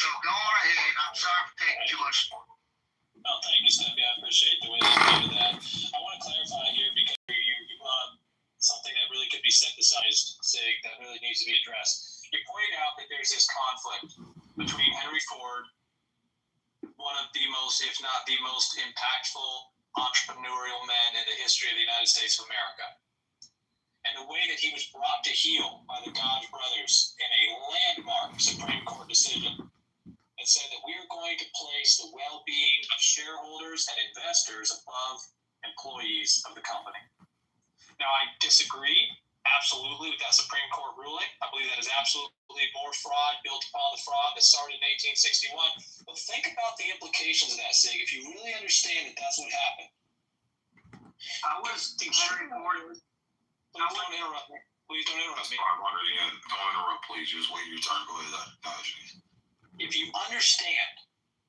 H: So go on ahead. I'm sorry for taking too much.
Q: No, thank you, Steppy. I appreciate the way that you did that. I want to clarify here because you brought up something that really could be synthesized, Sig, that really needs to be addressed. You pointed out that there's this conflict between Henry Ford, one of the most, if not the most impactful entrepreneurial men in the history of the United States of America, and the way that he was brought to heel by the Dodge brothers in a landmark Supreme Court decision that said that we are going to place the well-being of shareholders and investors above employees of the company. Now, I disagree absolutely with that Supreme Court ruling. I believe that is absolutely more fraud built upon the fraud that started in 1861. But think about the implications of that, Sig, if you really understand that that's what happened.
J: I was the Henry Ford.
Q: Please don't interrupt me. Please don't interrupt me.
P: Don't interrupt, please. Just wait your turn. Go ahead.
Q: If you understand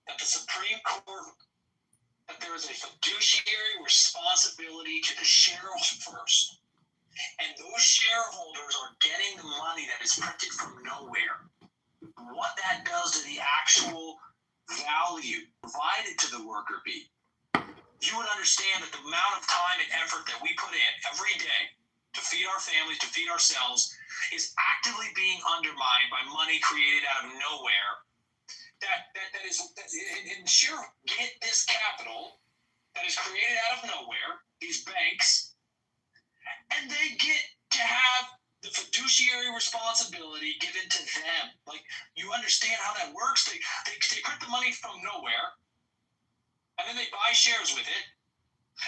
Q: that the Supreme Court, that there is a fiduciary responsibility to the shareholders first, and those shareholders are getting the money that is printed from nowhere, what that does to the actual value provided to the worker bee, you would understand that the amount of time and effort that we put in every day to feed our families, to feed ourselves, is actively being undermined by money created out of nowhere. That is ensure get this capital that is created out of nowhere, these banks, and they get to have the fiduciary responsibility given to them. Like, you understand how that works? They print the money from nowhere, and then they buy shares with it,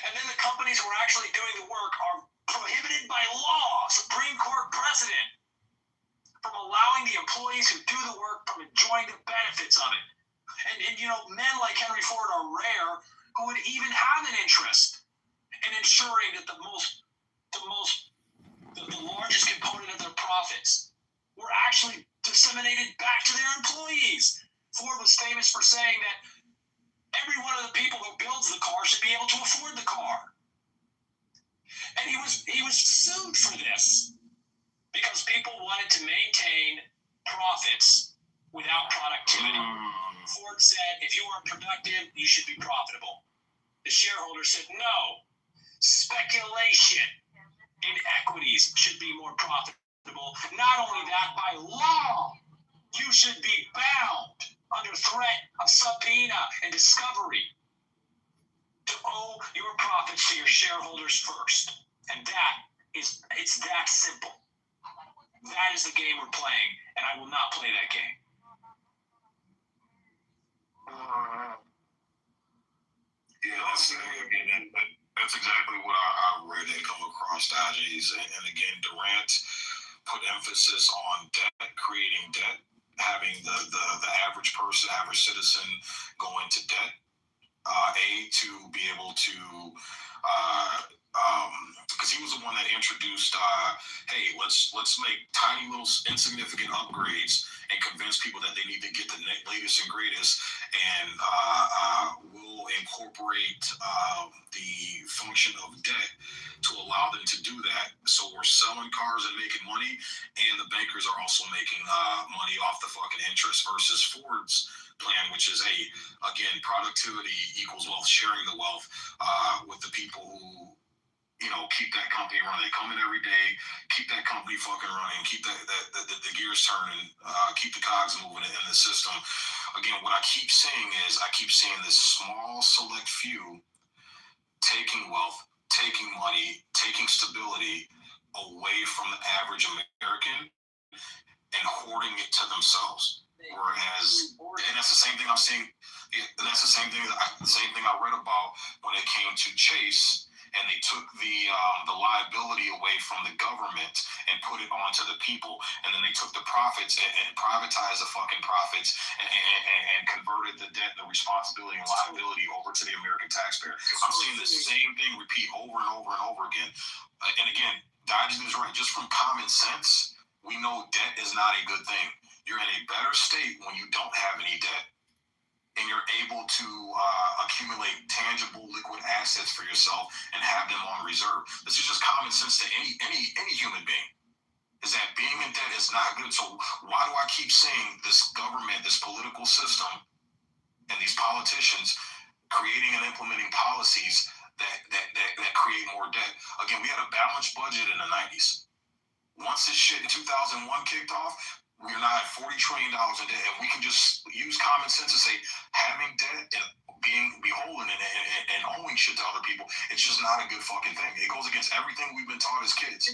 Q: and then the companies who are actually doing the work are prohibited by law, Supreme Court precedent, from allowing the employees who do the work from enjoying the benefits of it. And you know, men like Henry Ford are rare who would even have an interest in ensuring that the largest component of their profits were actually disseminated back to their employees. Ford was famous for saying that every one of the people who builds the car should be able to afford the car. And he was sued for this because people wanted to maintain profits without productivity. Ford said, if you aren't productive, you should be profitable. The shareholders said, no, speculation in equities should be more profitable. Not only that, by law, you should be bound under threat of subpoena and discovery to owe your profits to your shareholders first. And it's that simple. That is the game we're playing, and I will not play that game.
P: Yeah, that's exactly what I read and come across, Dodges. And again, Durant put emphasis on debt, creating debt, having the average person, average citizen go into debt, to be able to because he was the one that introduced, hey, let's make tiny little insignificant upgrades and convince people that they need to get the latest and greatest, and we'll incorporate the function of debt to allow them to do that. So we're selling cars and making money, and the bankers are also making money off the fucking interest, versus Ford's plan, which is again, productivity equals wealth, sharing the wealth with the people who, you know, keep that company running. They come in every day, keep that company fucking running, keep the gears turning, keep the cogs moving in the system. Again, what I keep saying is, I keep seeing this small select few taking wealth, taking money, taking stability away from the average American and hoarding it to themselves. Whereas, and that's the same thing I'm seeing. And that's the same thing I read about when it came to Chase and they took the liability away from the government and put it onto the people, and then they took the profits and privatized the fucking profits and converted the debt and the responsibility and liability over to the American taxpayer. I'm seeing the same thing repeat over and over and over again. And again, Diogenes is right. Just from common sense, we know debt is not a good thing. You're in a better state when you don't have any debt, and you're able to accumulate tangible liquid assets for yourself and have them on reserve. This is just common sense to any human being, is that being in debt is not good. So why do I keep saying this government, this political system, and these politicians creating and implementing policies that create more debt? Again, we had a balanced budget in the 90s. Once this shit in 2001 kicked off, we're not at $40 trillion in debt, and we can just use common sense to say having debt and being beholden and owing shit to other people, it's just not a good fucking thing. It goes against everything we've been taught as kids.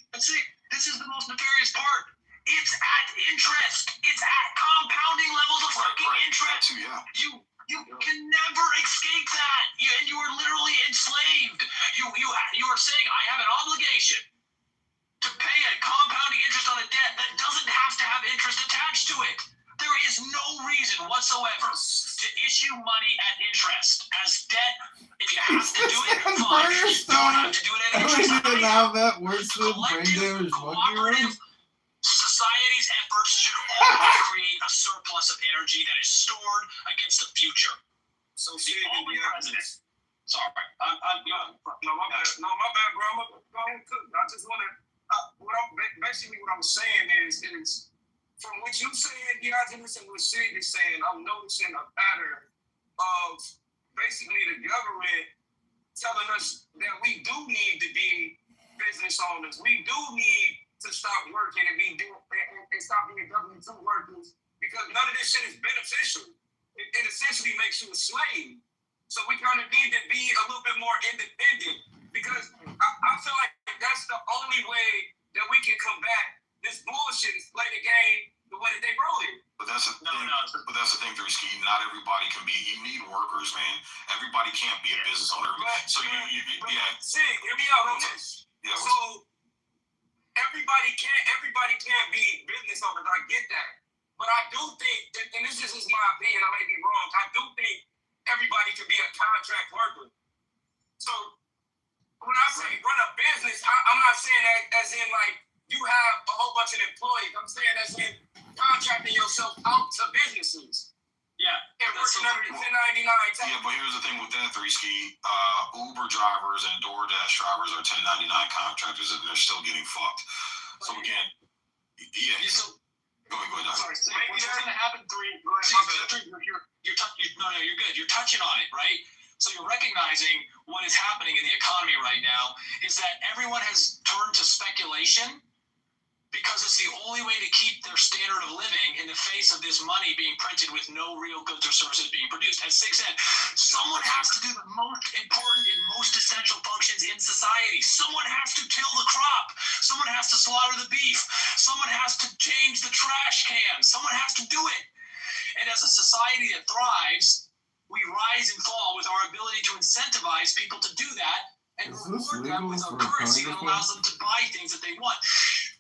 Q: That's it. This is the most nefarious part. It's at interest. It's at compounding levels of fucking interest.
P: Too, yeah.
Q: You can never escape that. And you are literally enslaved. You are saying, I have an obligation to pay a compounding interest on a debt that doesn't have to have interest attached to it. There is no reason whatsoever to issue money at interest as debt. If you have to do it, fine. You don't have to do it at interest.
N: How that works with brain damage monkey room?
Q: Society's efforts should always create a surplus of energy that is stored against the future.
O: So the only president.
Q: Sorry,
O: no, my bad. No, my bad, bro. I'm gonna go ahead and cook. I just want to. What I'm saying is from what you saying, Diogenes, and what Sig is saying, I'm noticing a pattern of basically the government telling us that we do need to be business owners. We do need to stop working and stop being W-2 workers, because none of this shit is beneficial. It essentially makes you a slave. So we kind of need to be a little bit more independent, because I feel like that's the only way that we can combat this bullshit is play the game the way that they roll it.
P: But that's the thing, Drewski. Not everybody can be. You need workers, man. Everybody can't be a business owner. So
O: See, hear me out on this.
P: Yeah.
O: So everybody can't be business owners. I get that, but I do think, and this is just my opinion. I may be wrong. I do think everybody can be a contract worker. So when I say run a business, I'm not saying that as in like you have a whole bunch of employees. I'm saying as in contracting yourself out to businesses.
Q: Yeah.
O: And working under the 1099 tax.
P: Yeah, but here's the thing with that, Threeski. Uber drivers and DoorDash drivers are 1099 contractors, and they're still getting fucked. So again, yeah. Go ahead.
Q: Sorry, what's going to happen? You're good. You're touching on it, right? So you're recognizing what is happening in the economy right now is that everyone has turned to speculation because it's the only way to keep their standard of living in the face of this money being printed with no real goods or services being produced. As Sig said, someone has to do the most important and most essential functions in society. Someone has to till the crop. Someone has to slaughter the beef. Someone has to change the trash can. Someone has to do it. And as a society that thrives, we rise and fall with our ability to incentivize people to do that and reward them with a currency that allows them to buy things that they want.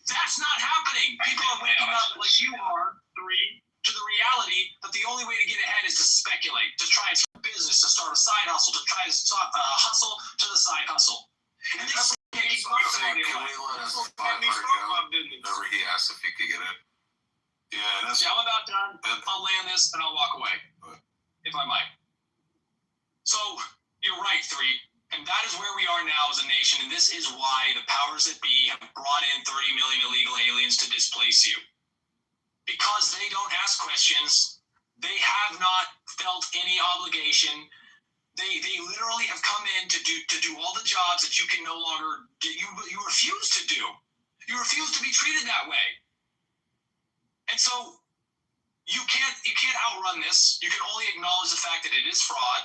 Q: That's not happening. People are waking up like you are, to the reality that the only way to get ahead is to speculate, to try and start a business, to start a side hustle, to try to start a hustle to the side hustle. And this
P: Can we let us whenever he asked if he could get it? Yeah,
Q: I'm about done. I'll land this and I'll walk away, if I might. So, you're right, and that is where we are now as a nation, and this is why the powers that be have brought in 30 million illegal aliens to displace you. Because they don't ask questions, they have not felt any obligation. They literally have come in to do all the jobs that you can no longer you refuse to do. You refuse to be treated that way. And so you can't outrun this. You can only acknowledge the fact that it is fraud.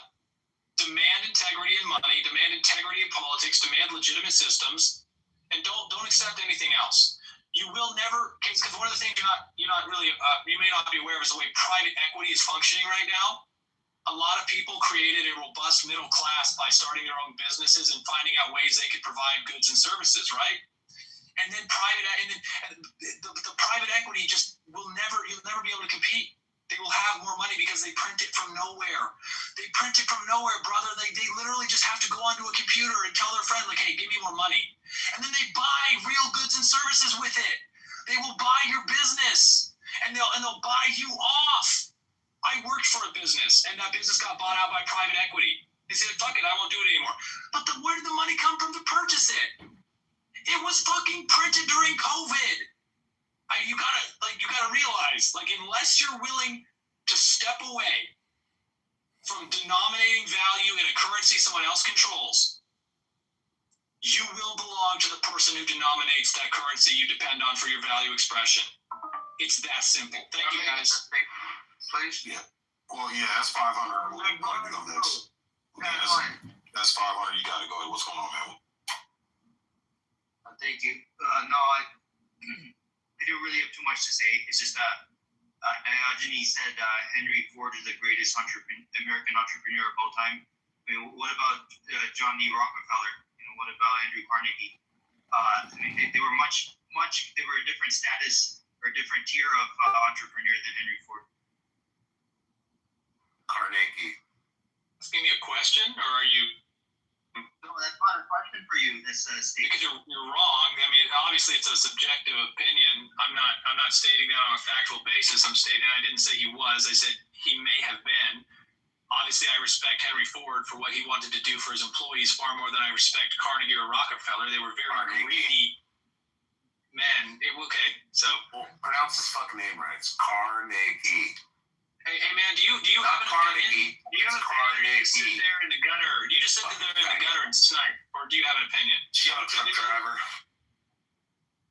Q: Demand integrity in money, demand integrity in politics, demand legitimate systems, and don't accept anything else. You will never, because one of the things you're not really, you may not be aware of is the way private equity is functioning right now. A lot of people created a robust middle class by starting their own businesses and finding out ways they could provide goods and services, right? And then the private equity just you'll never be able to compete. They will have more money because they print it from nowhere. They print it from nowhere, brother. They literally just have to go onto a computer and tell their friend, like, hey, give me more money. And then they buy real goods and services with it. They will buy your business and they'll buy you off. I worked for a business and that business got bought out by private equity. They said, fuck it, I won't do it anymore. But where did the money come from to purchase it? It was fucking printed during COVID. You gotta realize, like, unless you're willing to step away from denominating value in a currency someone else controls, you will belong to the person who denominates that currency you depend on for your value expression. It's that simple. Thank you, guys.
P: Please? Yeah. Well, yeah, that's 500. We'll go next. Okay, that's 500. You gotta go ahead. What's going on, man?
E: Thank you. I don't really have too much to say. It's just that Diogenes said Henry Ford is the greatest American entrepreneur of all time. I mean, what about John D. Rockefeller? What about Andrew Carnegie? They were they were a different status or a different tier of entrepreneur than Henry Ford.
C: Carnegie.
Q: Asking me a question, or are you?
E: No, that's not a question for you. This statement.
Q: Because you're wrong. I mean, obviously it's a subjective opinion. I'm not stating that on a factual basis. I'm stating I didn't say he was. I said he may have been. Obviously, I respect Henry Ford for what he wanted to do for his employees far more than I respect Carnegie or Rockefeller. They were very greedy men. Okay, so
C: pronounce his fucking name right. It's Carnegie.
Q: Hey man, do you have an opinion? Do you have an opinion? Sit there in the gutter. Do you just sit there in the gutter and snipe, or do you have an opinion? Do you have an
C: truck driver?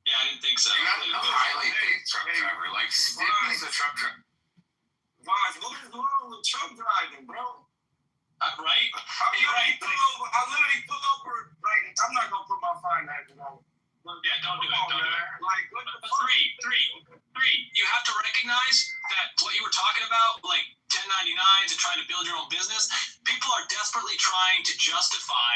Q: Yeah, I didn't think so.
C: You're not a highly paid truck driver. Like, he's a truck driver.
O: Why? What is wrong with truck driving, bro?
Q: Right?
O: I literally pull over. Like, I'm not gonna put my finances on.
Q: Yeah, don't do it. Don't do it. Like, what the three. You have to recognize that what you were talking about, like 1099s and trying to build your own business, people are desperately trying to justify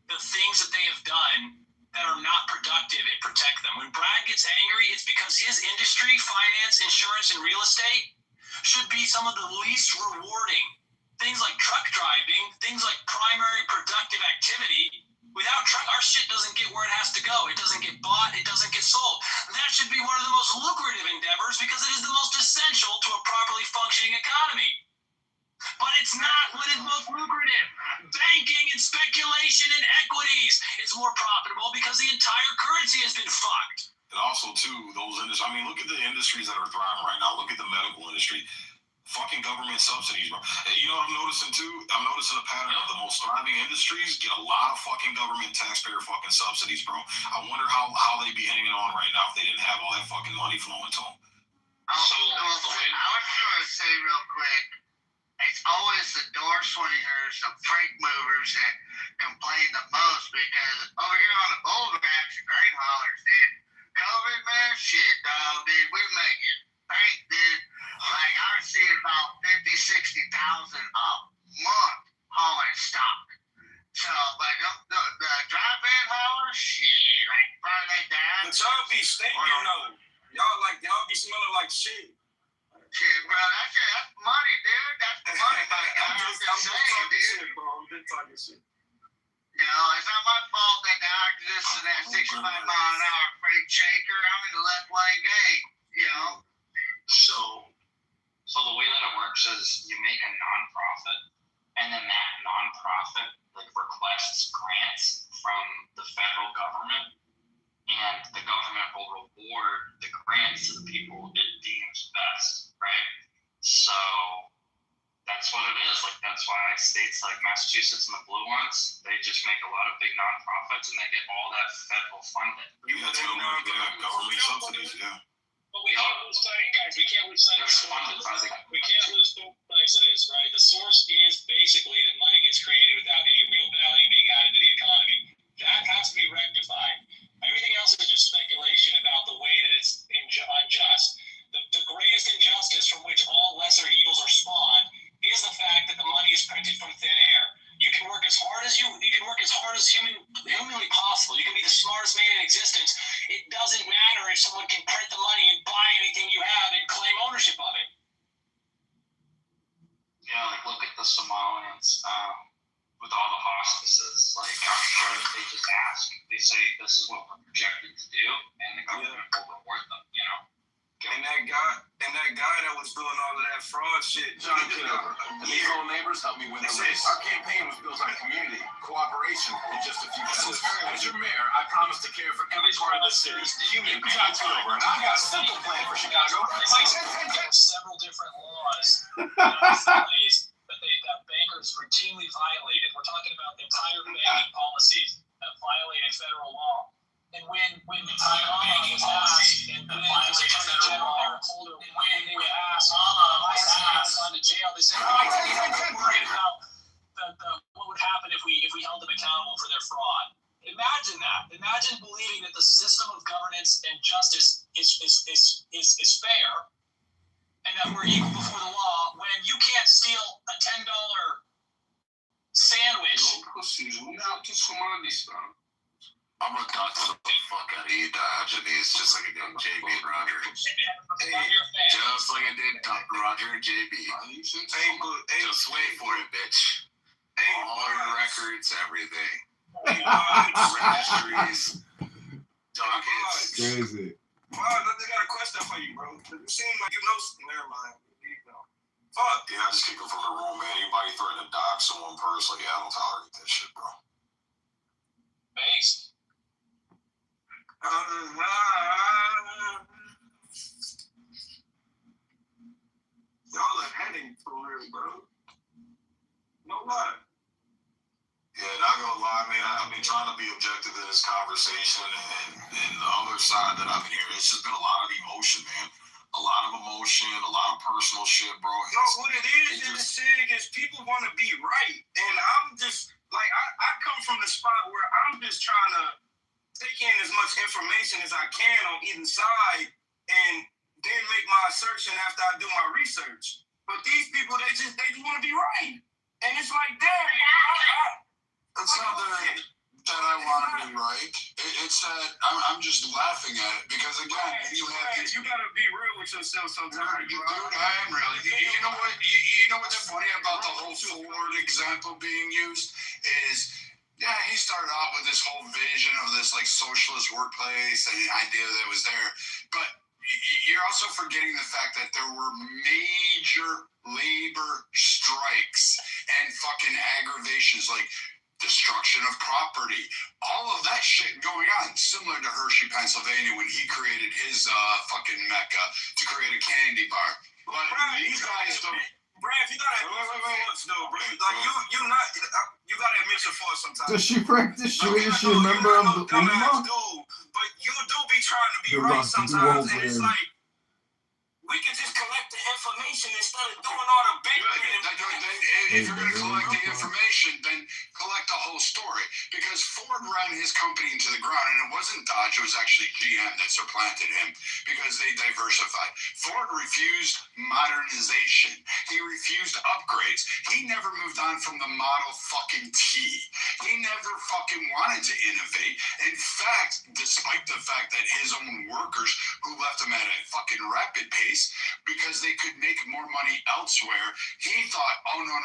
Q: the things that they have done that are not productive and protect them. When Brad gets angry, it's because his industry, finance, insurance, and real estate should be some of the least rewarding. Things like truck driving, things like primary productive activity. Without truck, our shit doesn't get where it has to go. It doesn't get bought. It doesn't get sold. That should be one of the most lucrative endeavors because it is the most essential to a properly functioning economy. But it's not what is most lucrative. Banking and speculation and equities is more profitable because the entire currency has been fucked.
P: And also, too, those industries, I mean, look at the industries that are thriving right now. Look at the medical industry. Fucking government subsidies, bro. And you know what I'm noticing, too? I'm noticing a pattern of the most thriving industries get a lot of fucking government taxpayer fucking subsidies, bro. I wonder how they'd be hanging on right now if they didn't have all that fucking money flowing to them.
J: I was going to say real quick, it's always the door swingers, the freight movers that complain the most because over here on the bull racks and grain haulers, dude, COVID, man, shit, dog, dude, we're making bank, dude. Like, I was seeing about 50,000, 60,000 a month hauling stock. So, like, the drive-in haulers, shit, like, Friday down.
O: But y'all be stinking, though. Y'all be smelling like shit.
J: Shit, bro, that's money, dude. That's the money. Like, I'm just saying, dude.
O: Shit, bro. I'm just talking shit.
J: You know, it's not my fault that the actors in that 65-mile-an-hour freight shaker, I'm in the left lane gate, you know.
R: So the way that it works is you make a nonprofit, and then that nonprofit requests grants from the federal government, and the government will reward the grants to the people it deems best, right? So that's what it is. Like, that's why states like Massachusetts and the blue ones, they just make a lot of big nonprofits, and they get all that federal funding.
P: Government subsidies, yeah.
Q: But we can't lose sight, guys. We can't lose sight of the source. We can't lose sight of this, right? The source is basically that money gets created without any real value being added to the economy. That has to be rectified. Everything else is just speculation about the way that it's unjust. The greatest injustice from which all lesser evils are spawned is the fact that the money
R: points. With all the hospices, like I'm sure if they just ask, they say this is what we're projected to do, and the government will reward them. You know.
A: And that guy that was doing all of that fraud shit,
H: John Kitover. And these old neighbors helped me win the race. Our campaign was built on community, cooperation, and just a few steps. As your mayor, I promise to care for every part of the city. Human John Kitover. And I've got a simple plan for Chicago.
Q: There are several different laws that bankers routinely violated. We're talking about the entire banking policies that violated federal law. And when Obama was asked, and when his Attorney General Eric Holder, when they were asked, why has gone to jail, they said, we're worried about what would happen if we held them accountable for their fraud. Imagine that. Imagine believing that the system of governance and justice is fair, and that we're equal before the law when you can't steal a $10 sandwich.
P: I'm gonna talk the fuck out of you, Dodge, and it's just like I did JB and Roger. Just like I did Roger and JB. Just wait for it, bitch. All your records, everything. Registries, dockets.
N: Crazy.
A: Wow, I got a question for you, bro. You seem like you know. Never mind. Fuck.
P: Yeah, I just kick him from the room, man. Anybody threatening to dock someone personally, I don't tolerate that shit, bro.
Q: Thanks.
A: Y'all are heading for real, bro. No lie.
P: Yeah, not gonna lie, man. I've been trying to be objective in this conversation, and the other side that I've been hearing, it's just been a lot of emotion, man. A lot of emotion, a lot of personal shit, bro.
A: No, what it is in the SIG is people want to be right, and I'm just like I come from the spot where I'm just trying to take in as much information as I can on either side, and then make my assertion after I do my research. But these people, they just want to be right, and it's like, damn.
P: It's not that I want to be right. It's that I'm just laughing at it because again, you
A: gotta be real with yourself sometimes.
P: Dude, I am real. You know what? You know what's funny about the whole Ford example being used is. Yeah, he started out with this whole vision of this like socialist workplace and the idea that was there. But you're also forgetting the fact that there were major labor strikes and fucking aggravations like destruction of property, all of that shit going on, similar to Hershey, Pennsylvania, when he created his fucking mecca to create a candy bar. But these guys don't.
A: Brad, you gotta admit your faults, though, bro. Like you gotta admit your faults sometimes.
N: Does she practice shooting? Is she a member of the Ummah?
A: But you do be trying to be right sometimes, and it's like we can just collect the information instead of doing all the bickering.
P: If you're gonna collect the information, then collect the whole story. Because Ford ran his company into the ground, and it wasn't Dodge; it was actually GM that supplanted him because they diversified. Ford refused modernization. He refused upgrades. He never moved on from the Model fucking T. He never fucking wanted to innovate. In fact, despite the fact that his own workers, who left him at a fucking rapid pace because they could make more money elsewhere, he thought, oh, no.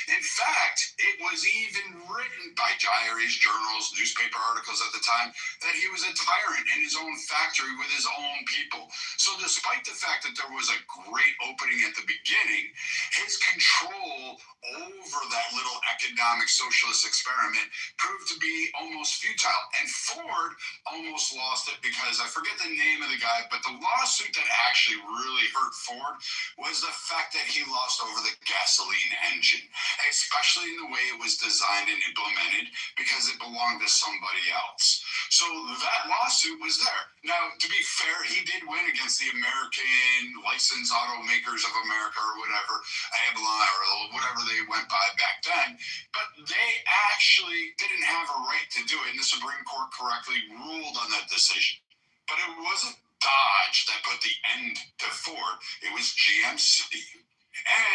P: In fact, it was even written by diaries, journals, newspaper articles at the time that he was a tyrant in his own factory with his own people. So despite the fact that there was a great opening at the beginning, his control over that little economic socialist experiment proved to be almost futile. And Ford almost lost it because I forget the name of the guy, but the lawsuit that actually really hurt Ford was the fact that he lost over the gasoline engine, especially in the way it was designed and implemented because it belonged to somebody else. So that lawsuit was there. Now, to be fair, he did win against the American Licensed Automakers of America or whatever, ABLA or whatever they went by back then, but they actually didn't have a right to do it, and the Supreme Court correctly ruled on that decision. But it wasn't Dodge that put the end to Ford, it was GMC.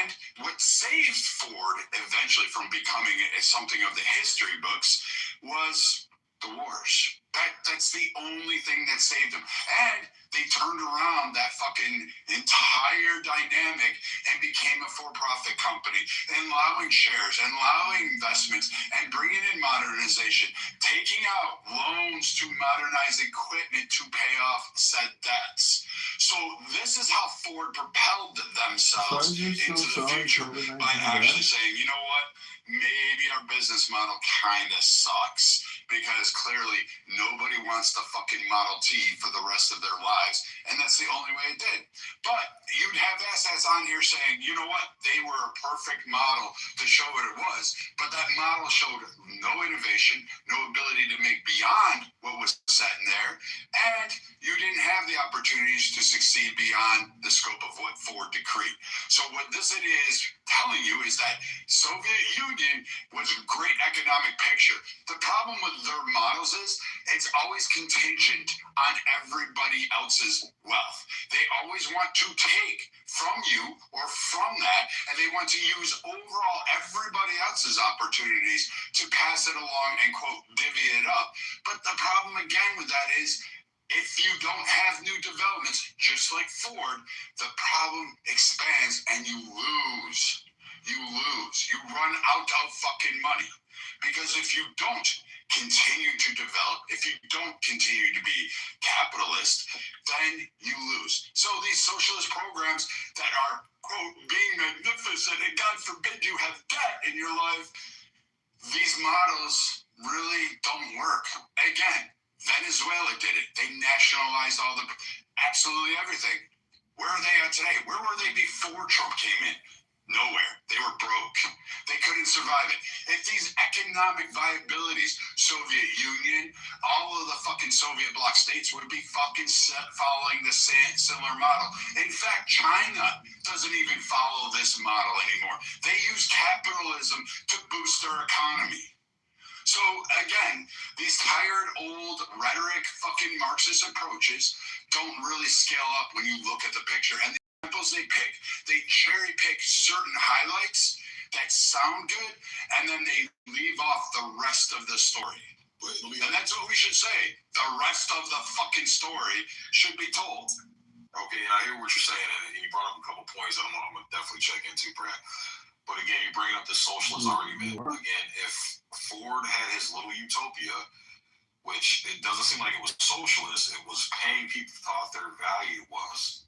P: And what saved Ford eventually from becoming something of the history books was the wars. That's the only thing that saved him. And
I: they turned around that fucking entire dynamic and became a for-profit company, and allowing shares and allowing investments and bringing in modernization, taking out loans to modernize equipment to pay off said debts. So this is how Ford propelled themselves into the future by actually saying, you know what, maybe our business model kind of sucks, because clearly nobody wants the fucking Model T for the rest of their lives, and that's the only way it did. But you'd have assets on here saying, you know what, they were a perfect model to show what it was, but that model showed no innovation, no ability to make beyond what was set in there, and you didn't have the opportunities to succeed beyond the scope of what Ford decreed. So what this is telling you is that Soviet Union was a great economic picture. The problem with their models is it's always contingent on everybody else's wealth. They always want to take from you or from that, and they want to use overall everybody else's opportunities to pass it along and, quote, divvy it up. But the problem again with that is, if you don't have new developments, just like Ford, the problem expands and you lose. You lose. You run out of fucking money. Because if you don't continue to develop, if you don't continue to be capitalist, then you lose. So these socialist programs that are, quote, being magnificent, and God forbid you have debt in your life, these models really don't work. Again, Venezuela did it. They nationalized absolutely everything. Where are they at today? Where were they before Trump came in? Nowhere. They were broke. They couldn't survive it. If these economic viabilities, Soviet Union, all of the fucking Soviet bloc states would be fucking following the similar model. In fact, China doesn't even follow this model anymore. They use capitalism to boost their economy. So again, these tired old rhetoric fucking Marxist approaches don't really scale up when you look at the picture. And the examples they pick, they cherry pick certain highlights that sound good, and then they leave off the rest of the story. And that's what we should say. The rest of the fucking story should be told.
P: Okay, and I hear what you're saying, and you brought up a couple points that I'm gonna definitely check into, Brad. But again, you're bringing up the socialist argument. Again, if Ford had his little utopia, which it doesn't seem like it was socialist, it was paying people thought their value was,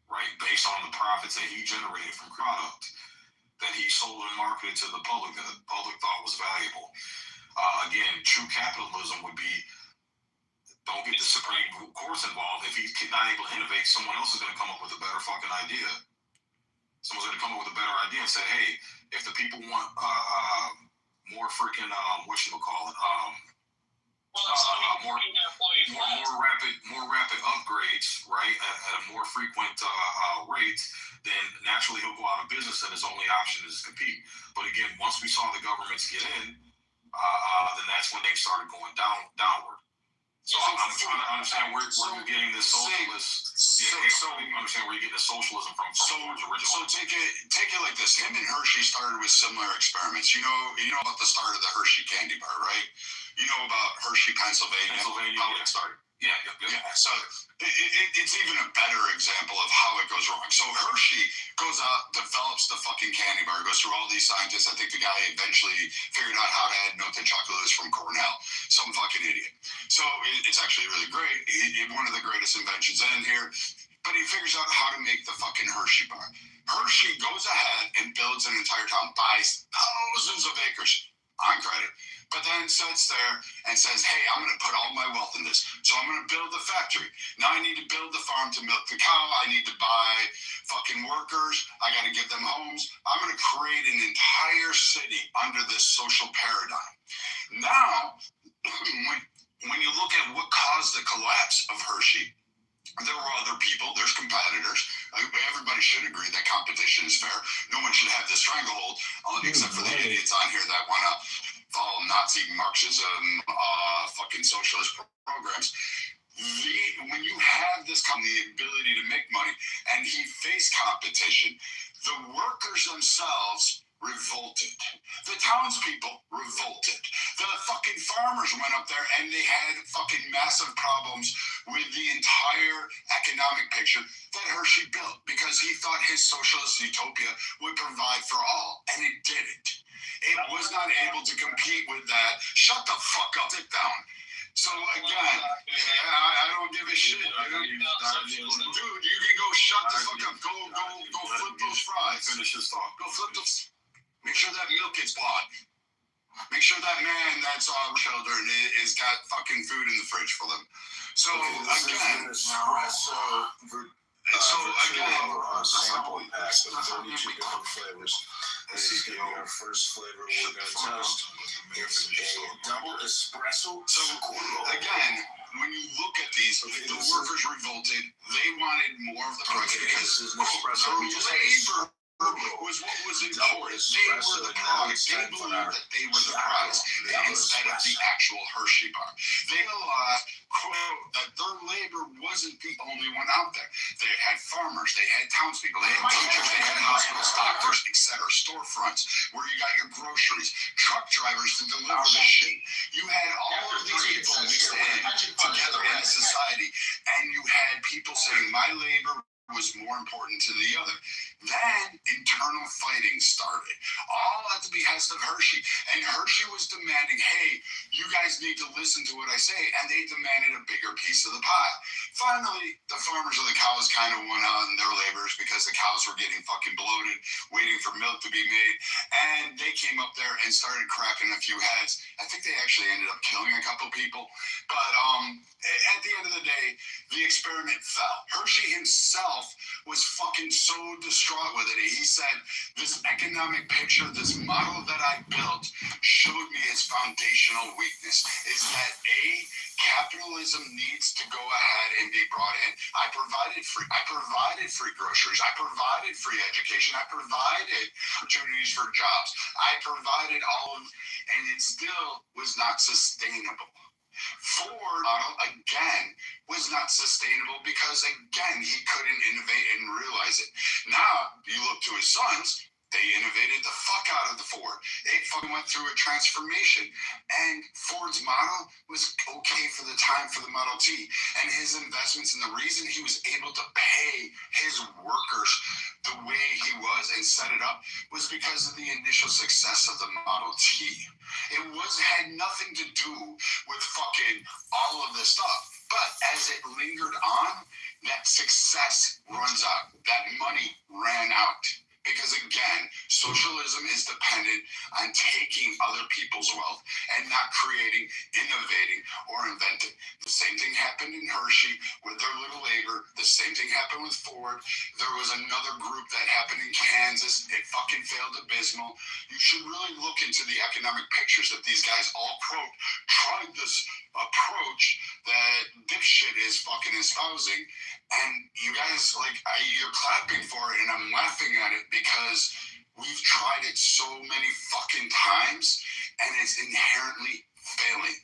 P: right, based on the profits that he generated from product that he sold and marketed to the public that the public thought was valuable. Again, true capitalism would be, don't get the Supreme Court's involved. If he's not able to innovate, someone else is going to come up with a better fucking idea. Someone's going to come up with a better idea and say, hey, if the people want more freaking, more rapid upgrades, right, at a more frequent rate, then naturally he'll go out of business and his only option is to compete. But again, once we saw the governments get in, then that's when they started going downward. So I'm trying to understand where you're getting this socialist. Understand where you're getting the socialism from.
I: So take it like this. Him and Hershey started with similar experiments. You know about the start of the Hershey candy bar, right? You know about Hershey, Pennsylvania, how it started.
P: Yeah.
I: So it's even a better example of how it goes wrong. So Hershey goes out, develops the fucking candy bar, goes through all these scientists. I think the guy eventually figured out how to add milk to chocolate from Cornell. Some fucking idiot. So it's actually really great. One of the greatest inventions in here. But he figures out how to make the fucking Hershey bar. Hershey goes ahead and builds an entire town, buys thousands of acres on credit, but then sits there and says, hey, I'm going to put all my wealth in this. So I'm going to build the factory. Now I need to build the farm to milk the cow. I need to buy fucking workers. I got to give them homes. I'm going to create an entire city under this social paradigm. Now, when you look at what caused the collapse of Hershey, there were other people, there's competitors. Everybody should agree that competition is fair. No one should have this stranglehold, except for the idiots on here that want to follow Nazi Marxism, fucking socialist programs. When you have this the ability to make money, and he faced competition, the workers themselves revolted. The townspeople revolted. The fucking farmers went up there and they had fucking massive problems with the entire economic picture that Hershey built because he thought his socialist utopia would provide for all, and it didn't. It was not able to compete with that. Shut the fuck up, sit down. So again, I don't give a shit. Dude, you can go shut the fuck up. Go flip those fries.
P: Finish his thought.
I: Go flip those. Make sure that milk gets bought. Make sure that man that's on children is got fucking food in the fridge for them. So again,
P: sample pack of 32 different flavors. This is going to be our first flavor we're going to test. It's a double espresso.
I: So again, when you look at these, the workers revolted. They wanted more of the price because labor was what was important. They were the product. They believed that they were the prize instead of the actual Hershey bar. They quote that their labor wasn't the only one out there. They had farmers, they had townspeople, they had teachers, they had hospitals, doctors, etc., storefronts where you got your groceries, truck drivers to deliver the shit. You had all of these people mixed in together in a society, and you had people saying, my labor was more important to the other. Then internal fighting started, all at the behest of Hershey. And Hershey was demanding, hey, you guys need to listen to what I say. And they demanded a bigger piece of the pie. Finally, the farmers of the cows kind of went on their labors because the cows were getting fucking bloated, waiting for milk to be made. And they came up there and started cracking a few heads. I think they actually ended up killing a couple people. But at the end of the day, the experiment fell. Hershey himself was fucking so distraught with it. He said, this economic picture, this model that I built showed me its foundational weakness is that capitalism needs to go ahead and be brought in. I provided free groceries. I provided free education. I provided opportunities for jobs. I provided all of, and it still was not sustainable. Ford model, again, was not sustainable because, again, he couldn't innovate and realize it. Now, you look to his sons, they innovated the fuck out of the Ford. They fucking went through a transformation. And Ford's model was okay for the time for the Model T. And his investments and the reason he was able to pay his workers the way he was and set it up was because of the initial success of the Model T. It had nothing to do with fucking all of this stuff. But as it lingered on, that success runs out. That money ran out. Because again, socialism is dependent on taking other people's wealth and not creating, innovating, or inventing. The same thing happened in Hershey with their little labor. The same thing happened with Ford. There was another group that happened in Kansas. It fucking failed abysmal. You should really look into the economic pictures that these guys all tried this approach that dipshit is fucking espousing. And you guys, you're clapping for it, and I'm laughing at it because we've tried it so many fucking times, and it's inherently failing.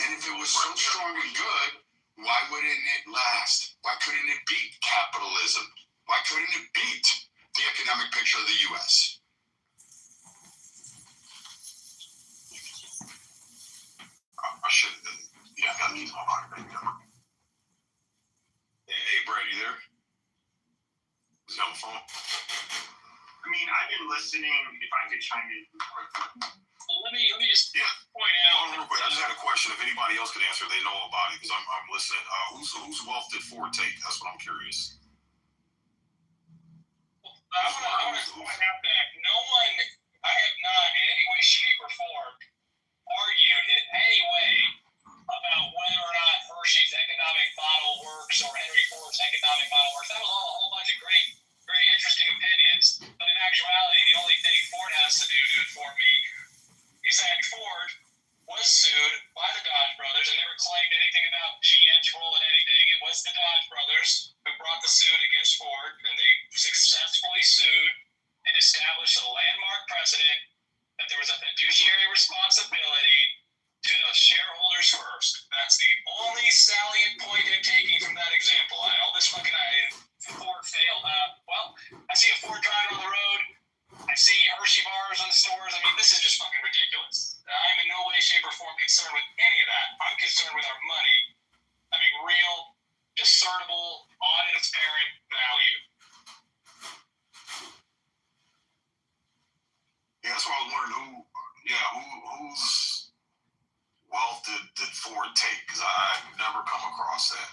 I: And if it was so strong and good, why wouldn't it last? Why couldn't it beat capitalism? Why couldn't it beat the economic picture of the U.S.? I should have done. Yeah, I gotta keep my mind back up. Hey, Brad, you there? Is he on the phone?
E: I mean, I've been listening. If I could chime in quickly.
Q: Well, let me just point out.
P: Real quick, I just had a question. If anybody else could answer, they know about it because I'm listening. Whose wealth did Ford take? That's what I'm curious.
Q: I want to point out that I have not in any way, shape, or form argued in any way about whether or not Hershey's economic model works or Henry Ford's economic model works. That was all a whole bunch of great, very interesting opinions. But in actuality, the only thing Ford has to do to inform me is that Ford was sued by the Dodge brothers and never claimed anything about GM's role in anything. It was the Dodge brothers who brought the suit against Ford, and they successfully sued and established a landmark precedent that there was a fiduciary responsibility to the shareholders first. That's the only salient point I'm taking from that example. All this fucking Ford failed. I see a Ford driving on the road. I see Hershey bars
P: Ford take? Because I've never come across that.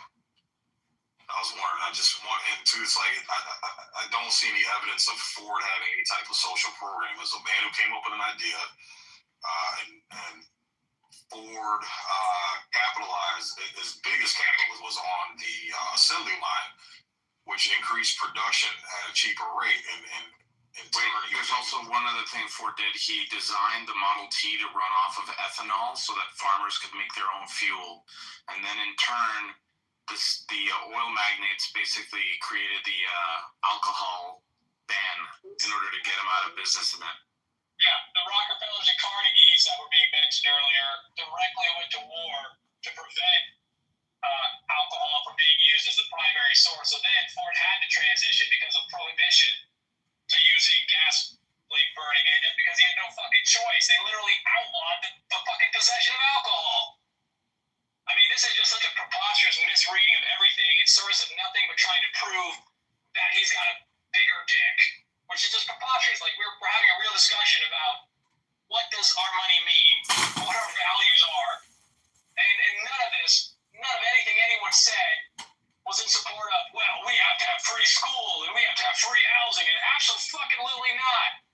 P: I was wondering. And two, it's like I don't see any evidence of Ford having any type of social program. It was a man who came up with an idea, and Ford capitalized. His biggest capital was on the assembly line, which increased production at a cheaper rate. And
L: there's also one other thing Ford did. He designed the Model T to run off of ethanol so that farmers could make their own fuel, and then in turn, the oil magnates basically created the alcohol ban in order to get them out of business and that.
Q: Yeah, the Rockefellers and Carnegies that were being mentioned earlier directly went to war to prevent alcohol from being used as the primary source. So then Ford had to transition because of prohibition to using gasoline burning engines because he had no fucking choice. They literally outlawed the fucking possession of alcohol. I mean, this is just such a preposterous misreading of everything. It serves of nothing but trying to prove that he's got a bigger dick, which is just preposterous. Like, we're having a real discussion about what does our money mean, what our values are, and none of anything anyone said was in support of, well, we have to have free school and we have to have free housing, and absolutely not.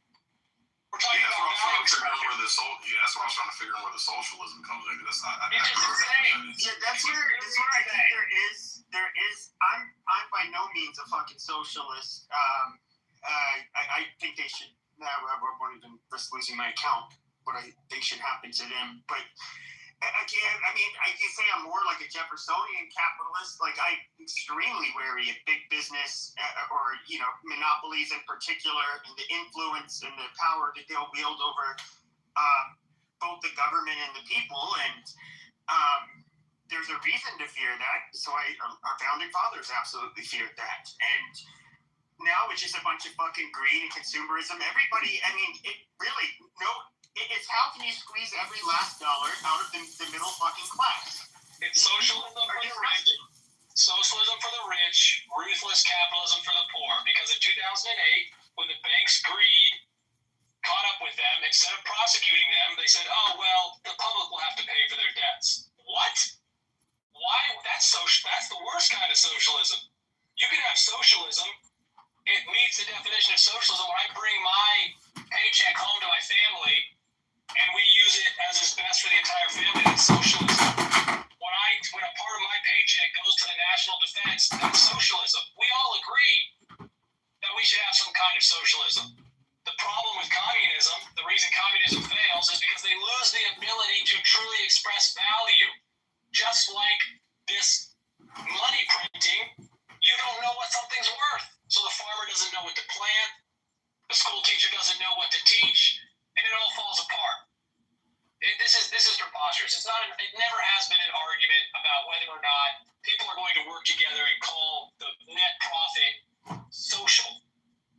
Q: We're talking about
P: that's what I was trying to figure out where the socialism comes in. That's not.
T: That's where I think there is. I'm by no means a fucking socialist. I think they should. I won't even risk losing my account. What I think should happen to them, but. Again, I mean, you say I'm more like a Jeffersonian capitalist. Like, I'm extremely wary of big business or, monopolies in particular, and the influence and the power that they'll wield over both the government and the people. And there's a reason to fear that. So our founding fathers absolutely feared that. And now it's just a bunch of fucking greed and consumerism. Everybody, I mean, it's how can you squeeze every last dollar out of the middle fucking class?
Q: It's socialism for the rich. Socialism for the rich, ruthless capitalism for the poor. Because in 2008, when the banks' greed caught up with them, instead of prosecuting them, they said, oh, well, the public will have to pay for their debts. What? Why? That's the worst kind of socialism. You can have socialism. It meets the definition of socialism when I bring my paycheck home to my family and we use it as is best for the entire family. That's socialism. When a part of my paycheck goes to the national defense, that's socialism. We all agree that we should have some kind of socialism. The problem with communism, the reason communism fails, is because they lose the ability to truly express value. Just like this money printing, you don't know what something's worth. So the farmer doesn't know what to plant, the school teacher doesn't know what to teach, and it all falls apart. This is preposterous. It never has been an argument about whether or not people are going to work together and call the net profit social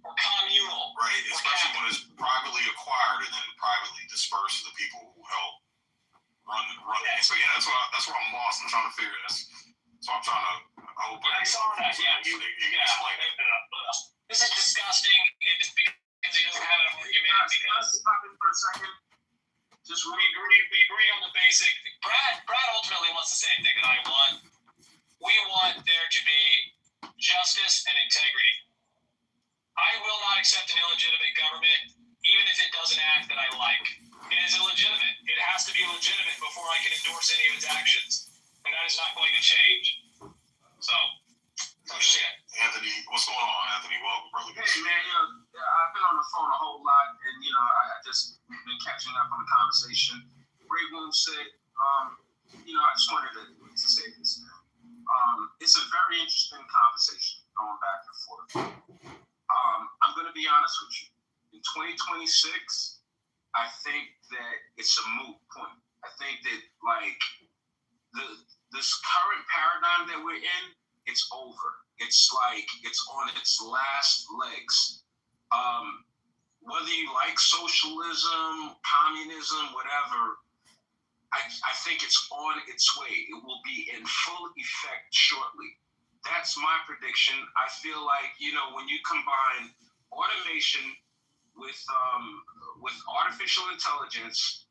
Q: or communal.
P: Right, especially when it's privately acquired and then privately dispersed to the people who help run it. So yeah, that's where I'm lost. I'm trying to figure this. So I'm trying to. I hope I
Q: saw that. Yeah, you can explain it. This is disgusting. It's because he doesn't have an argument. Because for a second. Just we agree on the basic. Brad ultimately wants the same thing that I want. We want there to be justice and integrity. I will not accept an illegitimate government, even if it does an act that I like. It is illegitimate. It has to be legitimate before I can endorse any of its actions, and that is not going to change. So, shit.
P: Anthony, what's going on, Anthony? Welcome, brother.
O: Hey, man, I've been on the phone a whole lot, and I just been catching up on the conversation. Great Room said, I just wanted to say this, man. It's a very interesting conversation going back and forth. I'm going to be honest with you. In 2026, I think that it's a moot point. I think that this current paradigm that we're in, it's over. It's like it's on its last legs. Whether you like socialism, communism, whatever, I think it's on its way. It will be in full effect shortly. That's my prediction. I feel like, when you combine automation with artificial intelligence,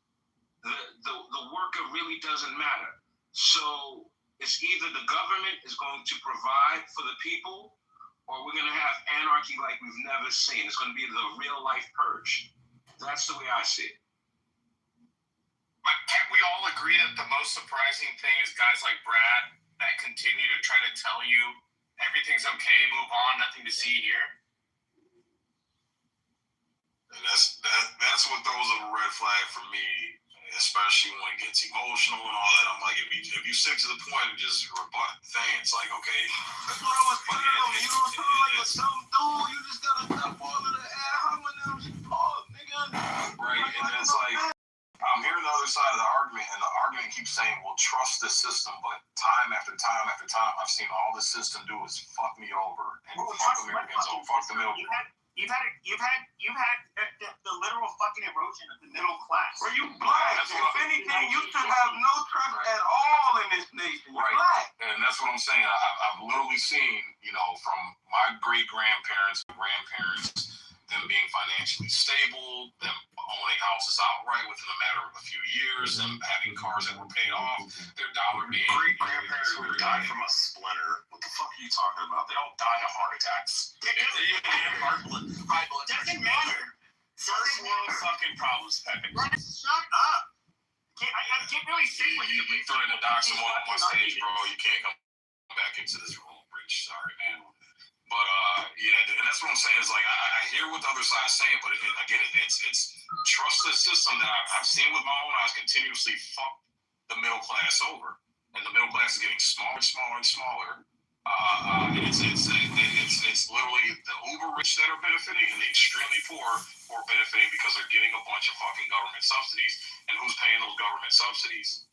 O: the worker really doesn't matter.
H: So it's either the government is going to provide for the people, or we're going to have anarchy like we've never seen. It's going to be the real life purge. That's the way I see it.
L: But can't we all agree that the most surprising thing is guys like Brad that continue to try to tell you everything's okay, move on, nothing to see here?
P: And that's what throws up a red flag for me, especially when it gets emotional and all that. I'm like, if you stick to the point and just rebut the thing, it's like, okay.
H: That's what I was putting on. You don't sound like a some dude. You just gotta stop all of the ad hominems. Oh, nigga.
P: Right, and it's like, I'm hearing the other side of the argument, and the argument keeps saying, well, trust the system, but time after time after time, I've seen all the system do is fuck me over and fuck Americans over, fuck the middle.
T: You've had the literal fucking erosion of the middle class.
H: Were you black? If anything, you should have no trust at all in this nation. You're black.
P: And that's what I'm saying. I've literally seen, from my great-grandparents, grandparents, them being financially stable, them owning houses outright within a matter of a few years, them having cars that were paid off, their dollar being
C: great-grandparents who died from a splinter. What the fuck are you talking about? They don't die of heart attacks.
T: Doesn't matter.
C: First world fucking problems, Pepe.
T: Shut up. I can't really see what
P: you threaten to dox someone on my stage, bro. You can't come back into this room, Rich. Sorry, man. But and that's what I'm saying is like I hear what the other side is saying, but it's trust the system that I've seen with my own eyes continuously fuck the middle class over, and the middle class is getting smaller and smaller and smaller. It's literally the uber rich that are benefiting, and the extremely poor who are benefiting because they're getting a bunch of fucking government subsidies. And who's paying those government subsidies?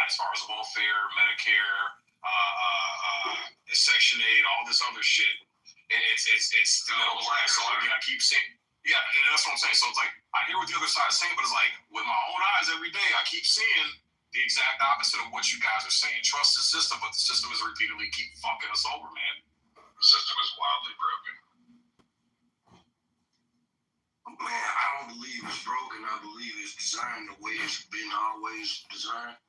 P: As far as welfare, Medicare, Section 8, all this other shit. It's the middle class. So again, I keep saying, yeah, and that's what I'm saying. So it's like I hear what the other side is saying, but it's like with my own eyes every day, I keep seeing the exact opposite of what you guys are saying. Trust the system, but the system is repeatedly keep fucking us over, man.
I: The system is wildly broken.
M: Man, I don't believe it's broken. I believe it's designed the way it's been always designed.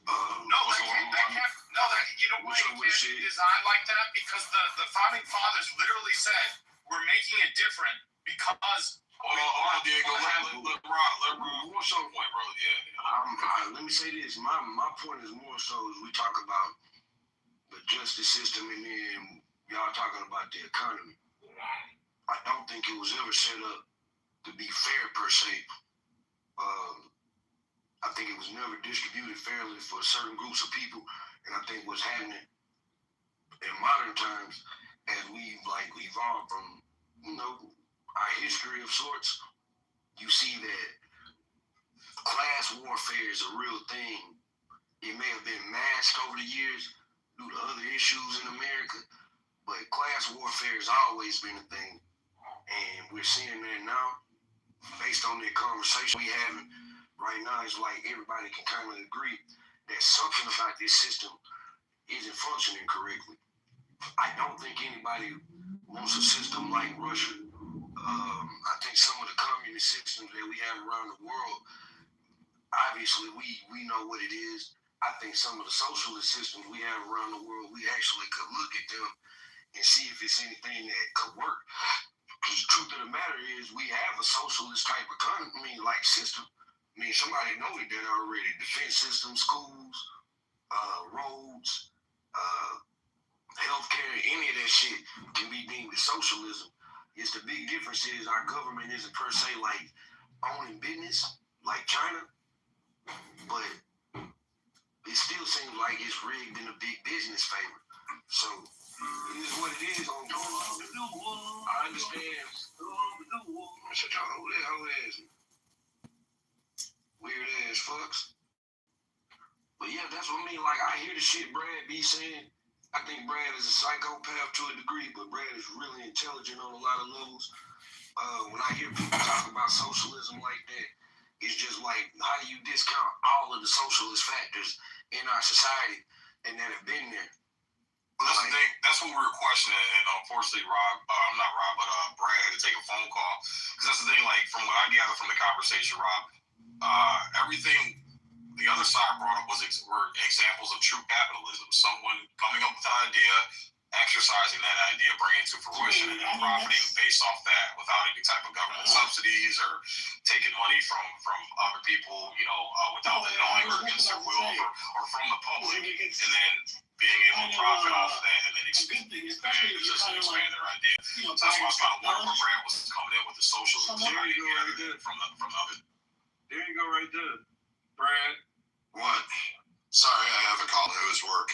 L: You know why it can't be designed like that? Because the founding fathers literally said we're making it different because.
P: Hold on, Diego. Let Rob more so point, bro. Yeah.
M: Let me say this. My point is more so as we talk about the justice system and then y'all talking about the economy. I don't think it was ever set up to be fair per se. I think it was never distributed fairly for certain groups of people, and I think what's happening in modern times as we've evolved from our history of sorts, you see that class warfare is a real thing. It may have been masked over the years due to other issues in America, but class warfare has always been a thing, and we're seeing that now based on the conversation we having. Right now, it's like everybody can kind of agree that something about this system isn't functioning correctly. I don't think anybody wants a system like Russia. I think some of the communist systems that we have around the world, obviously we know what it is. I think some of the socialist systems we have around the world, we actually could look at them and see if it's anything that could work. Because the truth of the matter is we have a socialist type economy like system. I mean, somebody knows that already. Defense system, schools, roads, healthcare, any of that shit can be deemed as socialism. It's the big difference is our government isn't per se like owning business like China, but it still seems like it's rigged in a big business favor. So it is what it is. I understand. Shut your whole ass. Weird ass fucks. But yeah, that's what I mean. Like, I hear the shit Brad be saying. I think Brad is a psychopath to a degree, but Brad is really intelligent on a lot of levels. When I hear people talk about socialism like that, it's just like, how do you discount all of the socialist factors in our society and that have been there?
P: Well, that's the thing. That's what we were questioning, and unfortunately, Brad had to take a phone call. Because that's the thing, like, from what I gather from the conversation, Rob, everything the other side brought up were examples of true capitalism. Someone coming up with an idea, exercising that idea, bringing it to fruition, and then profiting based off that without any type of government subsidies or taking money from other people, without them knowing or against their will, or from the public, and then being able to profit off of that and then expand their idea. So that's why I was kind of wondering where Brad was coming in with the socialism theory from the other.
O: There you go, right there, Brad.
I: What? Sorry, I have a call. It was work.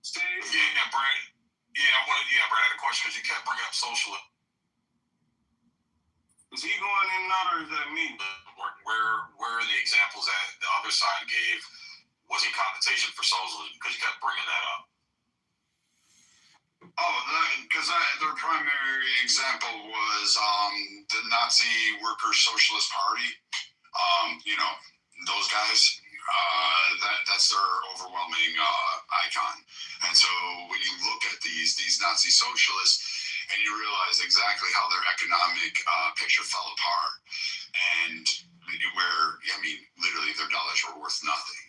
O: Steve?
P: Yeah, Brad. Brad, I had a question because you kept bringing up socialism.
A: Is he going in or is that me?
P: Where are the examples that the other side gave was in compensation for socialism? Because you kept bringing that up.
I: Oh, because their primary example was the Nazi Workers' Socialist Party. Those guys. That's their overwhelming icon. And so when you look at these Nazi socialists, and you realize exactly how their economic picture fell apart, and literally their dollars were worth nothing.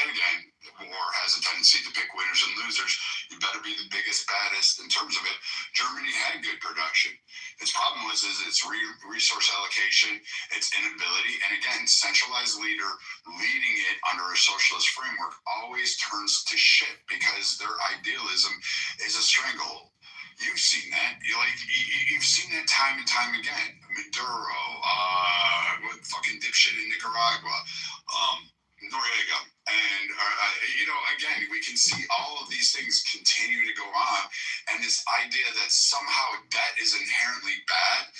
I: And again, war has a tendency to pick winners and losers. You better be the biggest, baddest. In terms of it, Germany had good production. Its problem was its resource allocation, its inability, and again, centralized leader leading it under a socialist framework always turns to shit because their idealism is a stranglehold. You've seen that. You've seen that time and time again. Maduro, fucking dipshit in Nicaragua, Noriega, and again, we can see all of these things continue to go on, and this idea that somehow debt is inherently bad,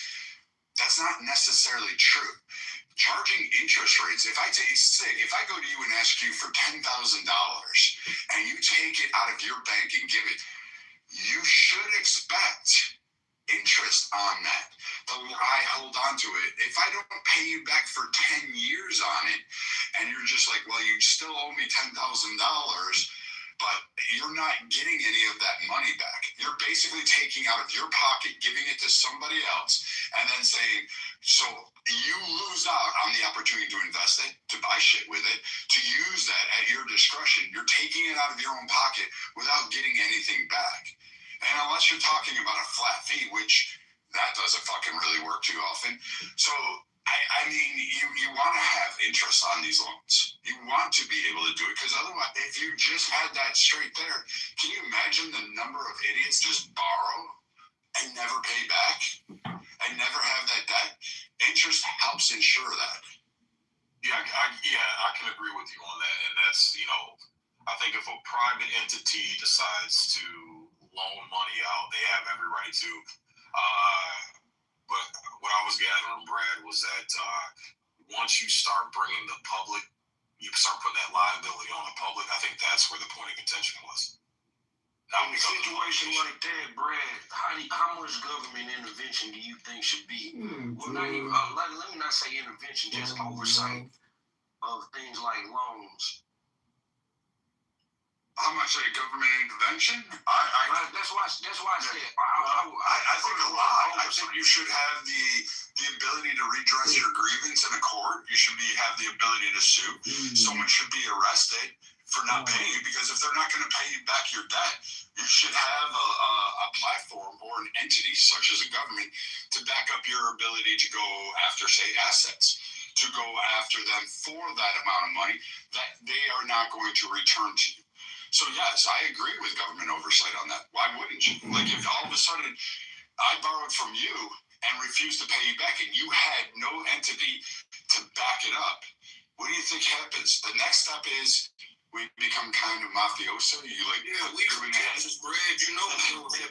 I: that's not necessarily true. Charging interest rates, if I go to you and ask you for $10,000 and you take it out of your bank and give it, you should expect interest on that. I hold on to it. If I don't pay you back for 10 years on it, and you're just like, well, you still owe me $10,000, but you're not getting any of that money back. You're basically taking out of your pocket, giving it to somebody else, and then saying, so you lose out on the opportunity to invest it, to buy shit with it, to use that at your discretion. You're taking it out of your own pocket without getting anything back. And unless you're talking about a flat fee, which that doesn't fucking really work too often. So, you want to have interest on these loans. You want to be able to do it, because otherwise, if you just had that straight there, can you imagine the number of idiots just borrow and never pay back and never have that debt? Interest helps ensure that.
P: Yeah, I can agree with you on that. And that's, I think if a private entity decides to loan money out, they have every right to. But what I was gathering, Brad, was that once you start bringing the public, you start putting that liability on the public, I think that's where the point of contention was.
M: In a situation like that, Brad, how much government intervention do you think should be? Let me not say intervention, just oversight of things like loans.
I: How much government intervention?
M: That's why I said
I: I think a lot. I think you should have the ability to redress your grievance in a court. You should have the ability to sue. Someone should be arrested for not paying you, because if they're not going to pay you back your debt, you should have a platform or an entity such as a government to back up your ability to go after, say, assets, to go after them for that amount of money that they are not going to return to you. So yes, I agree with government oversight on that. Why wouldn't you? Like, if all of a sudden I borrowed from you and refused to pay you back, and you had no entity to back it up, what do you think happens? The next step is we become kind of mafioso. We from Texas, Brad. Right?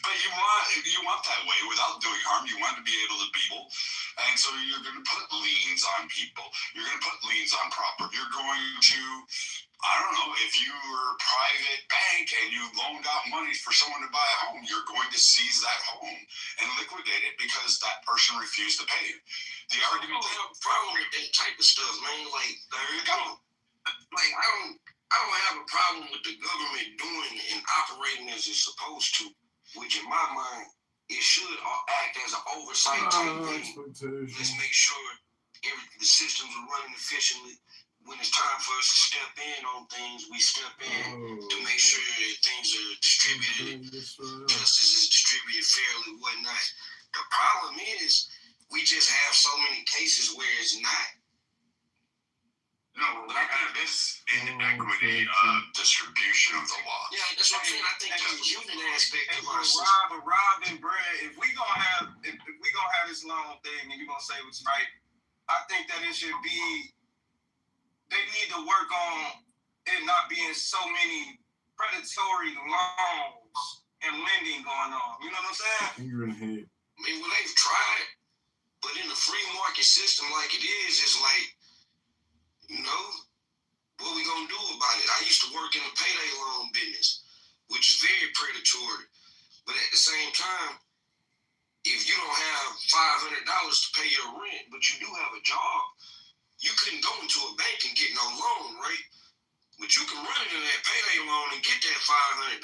I: But you want that way without doing harm. You want to be able to be able, and so you're going to put liens on people. You're going to put liens on property. You're going to, I don't know, if you were a private bank and you loaned out money for someone to buy a home, you're going to seize that home and liquidate it because that person refused to pay you. The argument.
M: I don't have a problem with that type of stuff, man. Like,
I: there you go.
M: Like, I don't have a problem with the government doing and operating as it's supposed to, which in my mind, it should act as an oversight type thing. Let's make sure the systems are running efficiently. When it's time for us to step in on things, we step in to make sure that things are distributed, justice is distributed fairly, whatnot. The problem is we just have so many cases where it's not.
P: No, we have this inequity of distribution of the law.
M: Yeah, that's what I'm saying. I think that's the human aspect of our system.
A: Rob and Brad, if we gonna have this long thing and you're gonna say what's right, I think that it should be. They need to work on it not being so many predatory loans and lending going on. You know what I'm saying?
N: Finger in the head.
M: I mean, well, they've tried it, but in the free market system like it is, it's like, you know, what we gonna do about it? I used to work in the payday loan business, which is very predatory. But at the same time, if you don't have $500 to pay your rent, but you do have a job, you couldn't go into a bank and get no loan, right? But you can run into that payday loan and get that $500.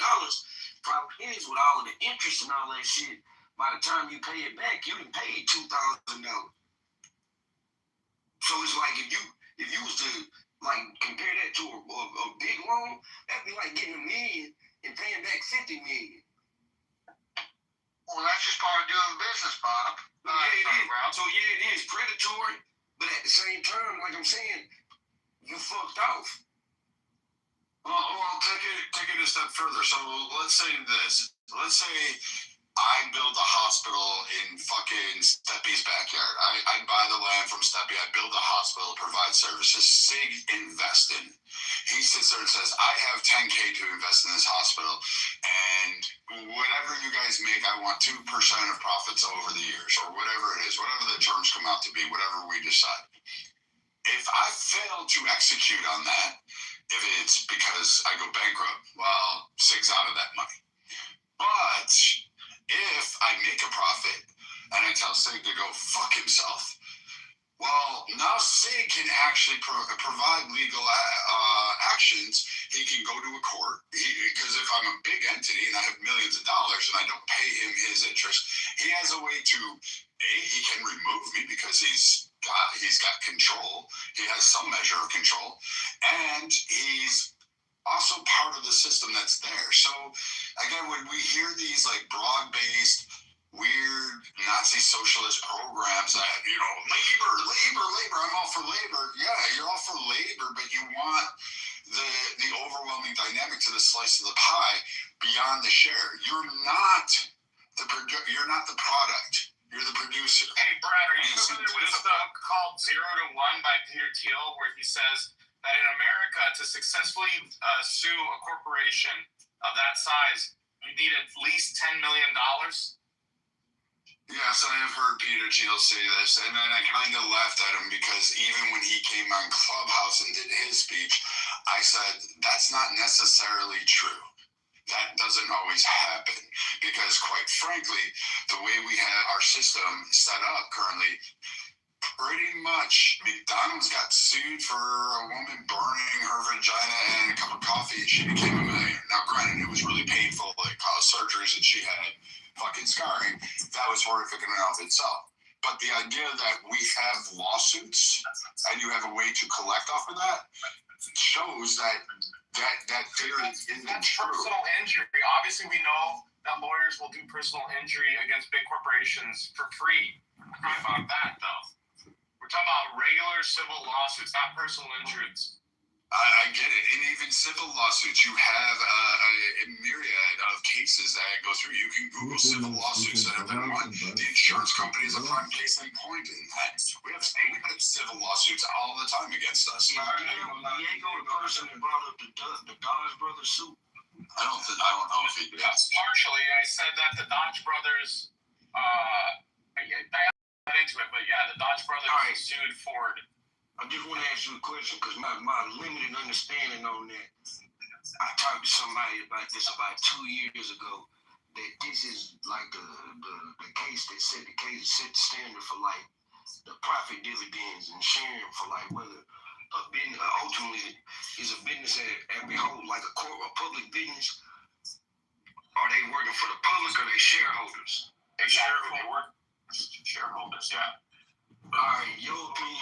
M: Problem is, with all of the interest and all that shit, by the time you pay it back, you done paid $2,000. So it's like if you was to like compare that to a big loan, that'd be like getting $1 million and paying back $50 million.
J: Well, that's just part of doing business, Bob.
M: Yeah, it is. So yeah, it is predatory, but at the same time, like I'm saying, you fucked off.
P: Well, take it a step further. So let's say this. Let's say I build a hospital in fucking Steppe's backyard. I buy the land from Steppe. I build a hospital, provide services. Sig invest in. He sits there and says, I have $10K to invest in this hospital, and whatever you guys make, I want 2% of profits over the years, or whatever it is, whatever the terms come out to be, whatever we decide. If I fail to execute on that, if it's because I go bankrupt, well, Sig's out of that money. But if I make a profit and I tell Sig to go fuck himself, well, now Sig can actually provide legal actions. He can go to a court because if I'm a big entity and I have millions of dollars and I don't pay him his interest, he has a way to, he can remove me because he's got control. He has some measure of control, and he's also part of the system that's there. So again, when we hear these like broad-based, weird Nazi socialist programs that, you know, labor, I'm all for labor. Yeah, you're all for labor, but you want the overwhelming dynamic to the slice of the pie beyond the share. You're not the product. You're the producer.
K: Hey, Brad, are you familiar with a book called 0 to 1 by Peter Thiel, where he says that in America, to successfully sue a corporation of that size, you need at least $10 million?
P: Yes, I have heard Peter Thiel say this, and then I kind of laughed at him because even when he came on Clubhouse and did his speech, I said, that's not necessarily true. That doesn't always happen because, quite frankly, the way we have our system set up currently, pretty much McDonald's got sued for a woman burning her vagina and a cup of coffee. She became a millionaire. Now, granted, it was really painful. It caused surgeries and she had fucking scarring. That was horrific in and of itself. But the idea that we have lawsuits and you have a way to collect off of that shows that theory isn't true.
K: Personal injury. Obviously, we know that lawyers will do personal injury against big corporations for free. How about that, though? We're talking about regular civil lawsuits, not personal injuries.
P: I get it. And even civil lawsuits, you have a myriad of cases that go through. You can Google civil lawsuits that have been won. The insurance company is a prime case in point in that. We have civil lawsuits all the time against us.
M: Diego, the person that brought up the Dodge Brothers suit.
P: I don't know if he did.
K: Yes, partially. I said that the Dodge Brothers, I got into it, but yeah, the Dodge Brothers sued Ford.
M: I just want to ask you a question because my limited understanding on that. I talked to somebody about this about 2 years ago. That this is like the case that set the standard for like the profit dividends and sharing for like whether a business ultimately is a business at behold like a public business. Are they working for the public or they shareholders?
K: Shareholders, yeah.
M: All right, your opinion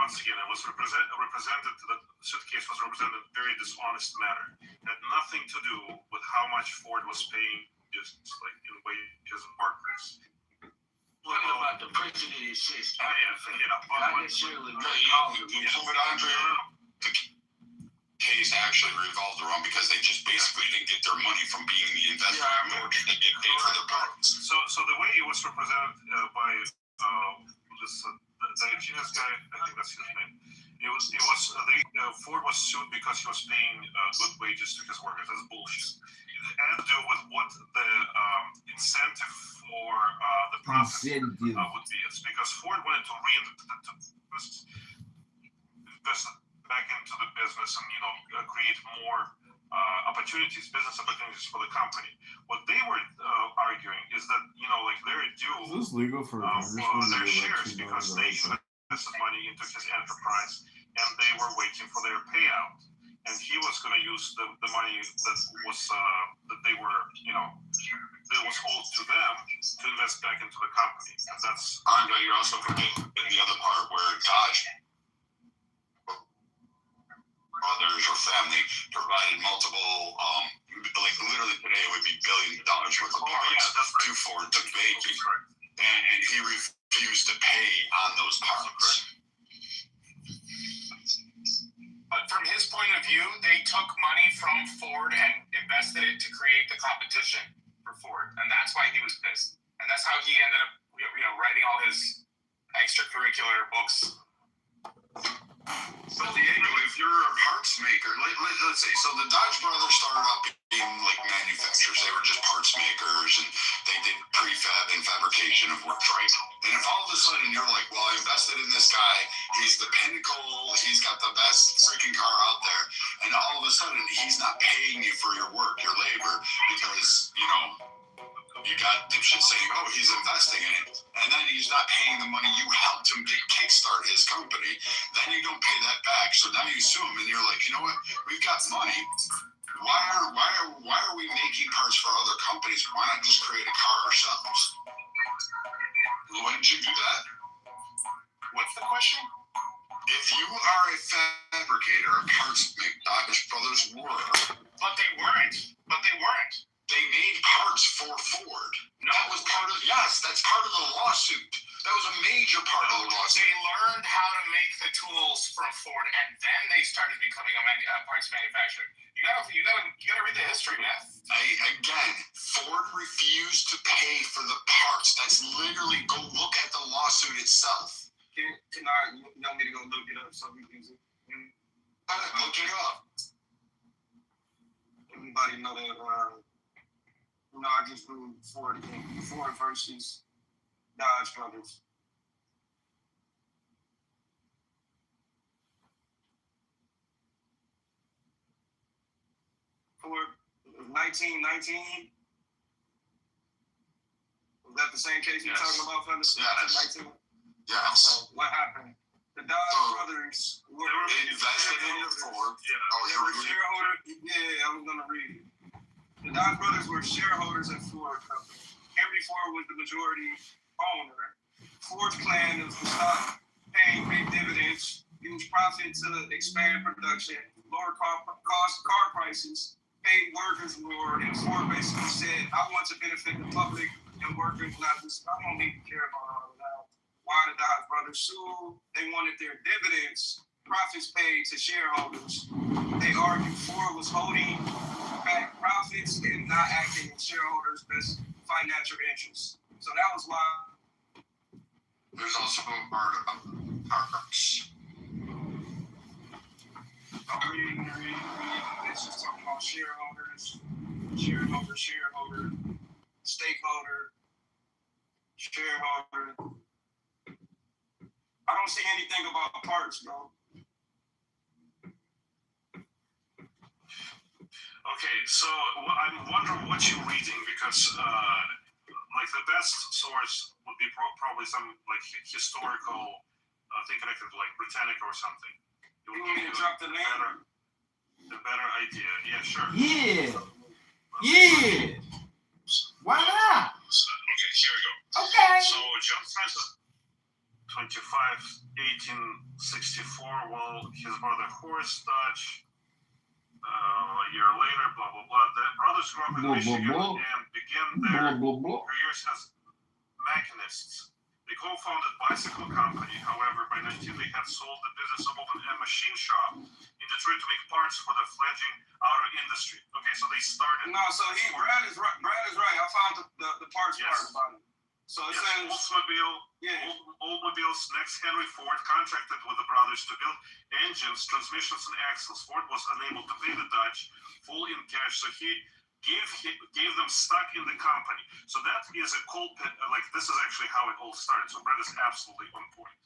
I: once again, it was represented. The suitcase was represented in a very dishonest manner. It had nothing to do with how much Ford was paying, just like in wages and workers.
M: What about the president insists?
I: Not
M: necessarily.
P: The case actually revolved around because they just basically didn't get their money from being the investor in order to get paid for their parts.
I: So the way it was represented by the genius guy, I think that's his name. Ford was sued because he was paying good wages to his workers. That's bullshit. It had to do with what the incentive for the profit would be. It's because Ford wanted to invest back into the business and create more business opportunities for the company. What they were arguing is that they're due
N: Is this legal for a congressman
I: their
N: to
I: shares because they invested money into his enterprise and they were waiting for their payout. And he was going to use the money that was that they were that was owed to them to invest back into the company. And that's
P: Andre, you're also forgetting the other part where Dodge brothers or family provided multiple, like literally today it would be billions of dollars worth of parts to Ford to make it, and he refused to pay on those parts.
K: But from his point of view, they took money from Ford and invested it to create the competition for Ford, and that's why he was pissed. And that's how he ended up, writing all his extracurricular books.
P: But Diego, if you're a parts maker, let's say, so the Dodge brothers started out being like manufacturers. They were just parts makers, and they did prefab and fabrication of work, right? And if all of a sudden you're like, well, I invested in this guy, he's the pinnacle, he's got the best freaking car out there, and all of a sudden he's not paying you for your work, your labor, because, you got dipshit saying, oh, he's investing in it, and then he's not paying the money you helped him kickstart his company, then you don't pay that back, so now you sue him, and you're like, you know what, we've got money, why are we making parts for other companies? Why not just create a car ourselves? Wouldn't you do that?
K: What's the question?
P: If you are a fabricator, a parts maker, Dodge brothers were.
K: But they weren't.
P: They made parts for Ford. No, that was part of, that's part of the lawsuit. That was a major part of the lawsuit.
K: They learned how to make the tools from Ford, and then they started becoming a parts manufacturer. You gotta read the history, man.
P: Again, Ford refused to pay for the parts. That's literally, go look at the lawsuit itself.
K: You want me to go look it up so we can
P: look it up.
K: Everybody know that I just do Ford versus Dodge brothers. Ford 1919. Was that the same case you're talking about, fellas?
P: Yes.
K: 19?
P: Yes.
K: So what happened? The Dodge brothers were
P: invested in your Ford.
K: They were shareholders. Yeah, I'm gonna read it. The Dodge brothers were shareholders at Ford Company. Henry Ford was the majority owner. Ford's plan was to stop paying big dividends, use profit to expand production, lower car prices, pay workers more, and Ford basically said, I want to benefit the public and workers, not just, I don't need to care about all of that. Why the Dodge brothers sued? They wanted their dividends, profits paid to shareholders. They argued Ford was holding back profits and not acting in shareholders' best financial interests. So that was why.
P: There's also a part about parts.
K: I'm reading. It's just talking about shareholders, stakeholder, shareholder. I don't see anything about parts, bro.
I: Okay, so I'm wondering what you're reading because, like, the best source would be probably some like historical thing connected to like Britannica or something. It would give you a better idea. Yeah, sure.
N: Yeah. Why not?
P: Okay, here we go.
N: Okay.
P: So John Francis.
I: 1864. Well, his brother Horace Dodge. A year later, blah blah blah. The brothers grew up in Michigan and began their careers as mechanists. They co-founded bicycle company. However, by 19 they had sold the business of opening a machine shop in Detroit to make parts for the fledgling auto industry. Okay, so they started.
A: No, so Brad is right. I found the parts part about it. So it says
I: Oldsmobile's next Henry Ford contracted with the brothers to build engines, transmissions, and axles. Ford was unable to pay the Dutch full in cash, so he gave them stock in the company. So that is a cold pit. Like, this is actually how it all started. So Brad is absolutely on point.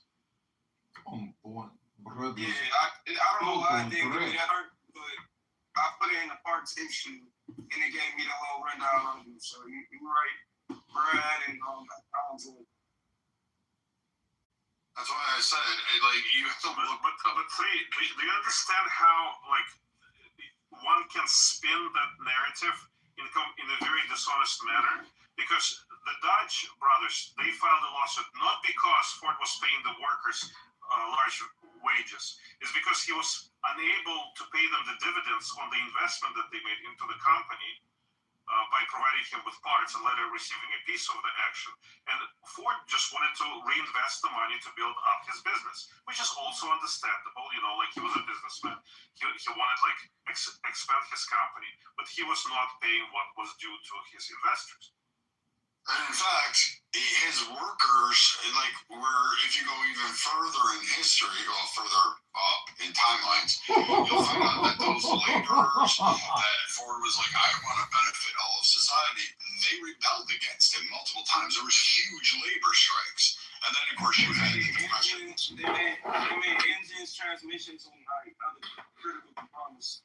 N: On point, brother.
A: Yeah, I don't know why I didn't give me that hurt, but I put it in the parts issue, and it gave me the whole rundown on you. So you're right. Brad and
P: That's why I said like you have to look.
I: But do you understand how like one can spin that narrative in a very dishonest manner? Because the Dodge brothers, they filed a lawsuit not because Ford was paying the workers large wages, it's because he was unable to pay them the dividends on the investment that they made into the company. By providing him with parts and later receiving a piece of the action. And Ford just wanted to reinvest the money to build up his business, which is also understandable. You know, like he was a businessman. He wanted like expand his company, but he was not paying what was due to his investors.
P: And in fact, his workers, like, if you go even further in history, or further up in timelines, you'll find out that those laborers that Ford was like, I want to benefit all of society, they rebelled against him multiple times. There was huge labor strikes. And then, of course, you had the Congressman.
A: They made engines, transmissions, and like other critical components.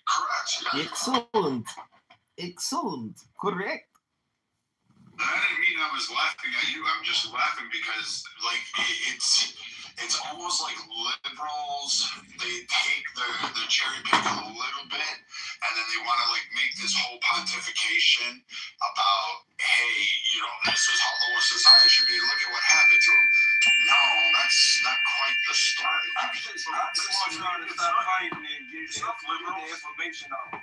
P: Correct.
N: Excellent. Correct.
P: I didn't mean I was laughing at you. I'm just laughing because, like, it's almost like liberals, they take the cherry pick a little bit, and then they want to, like, make this whole pontification about, hey, you know, this is how lower society should be. Look at what happened to him. No, that's not quite the story.
A: I just want y'all to stop fighting and get the information out.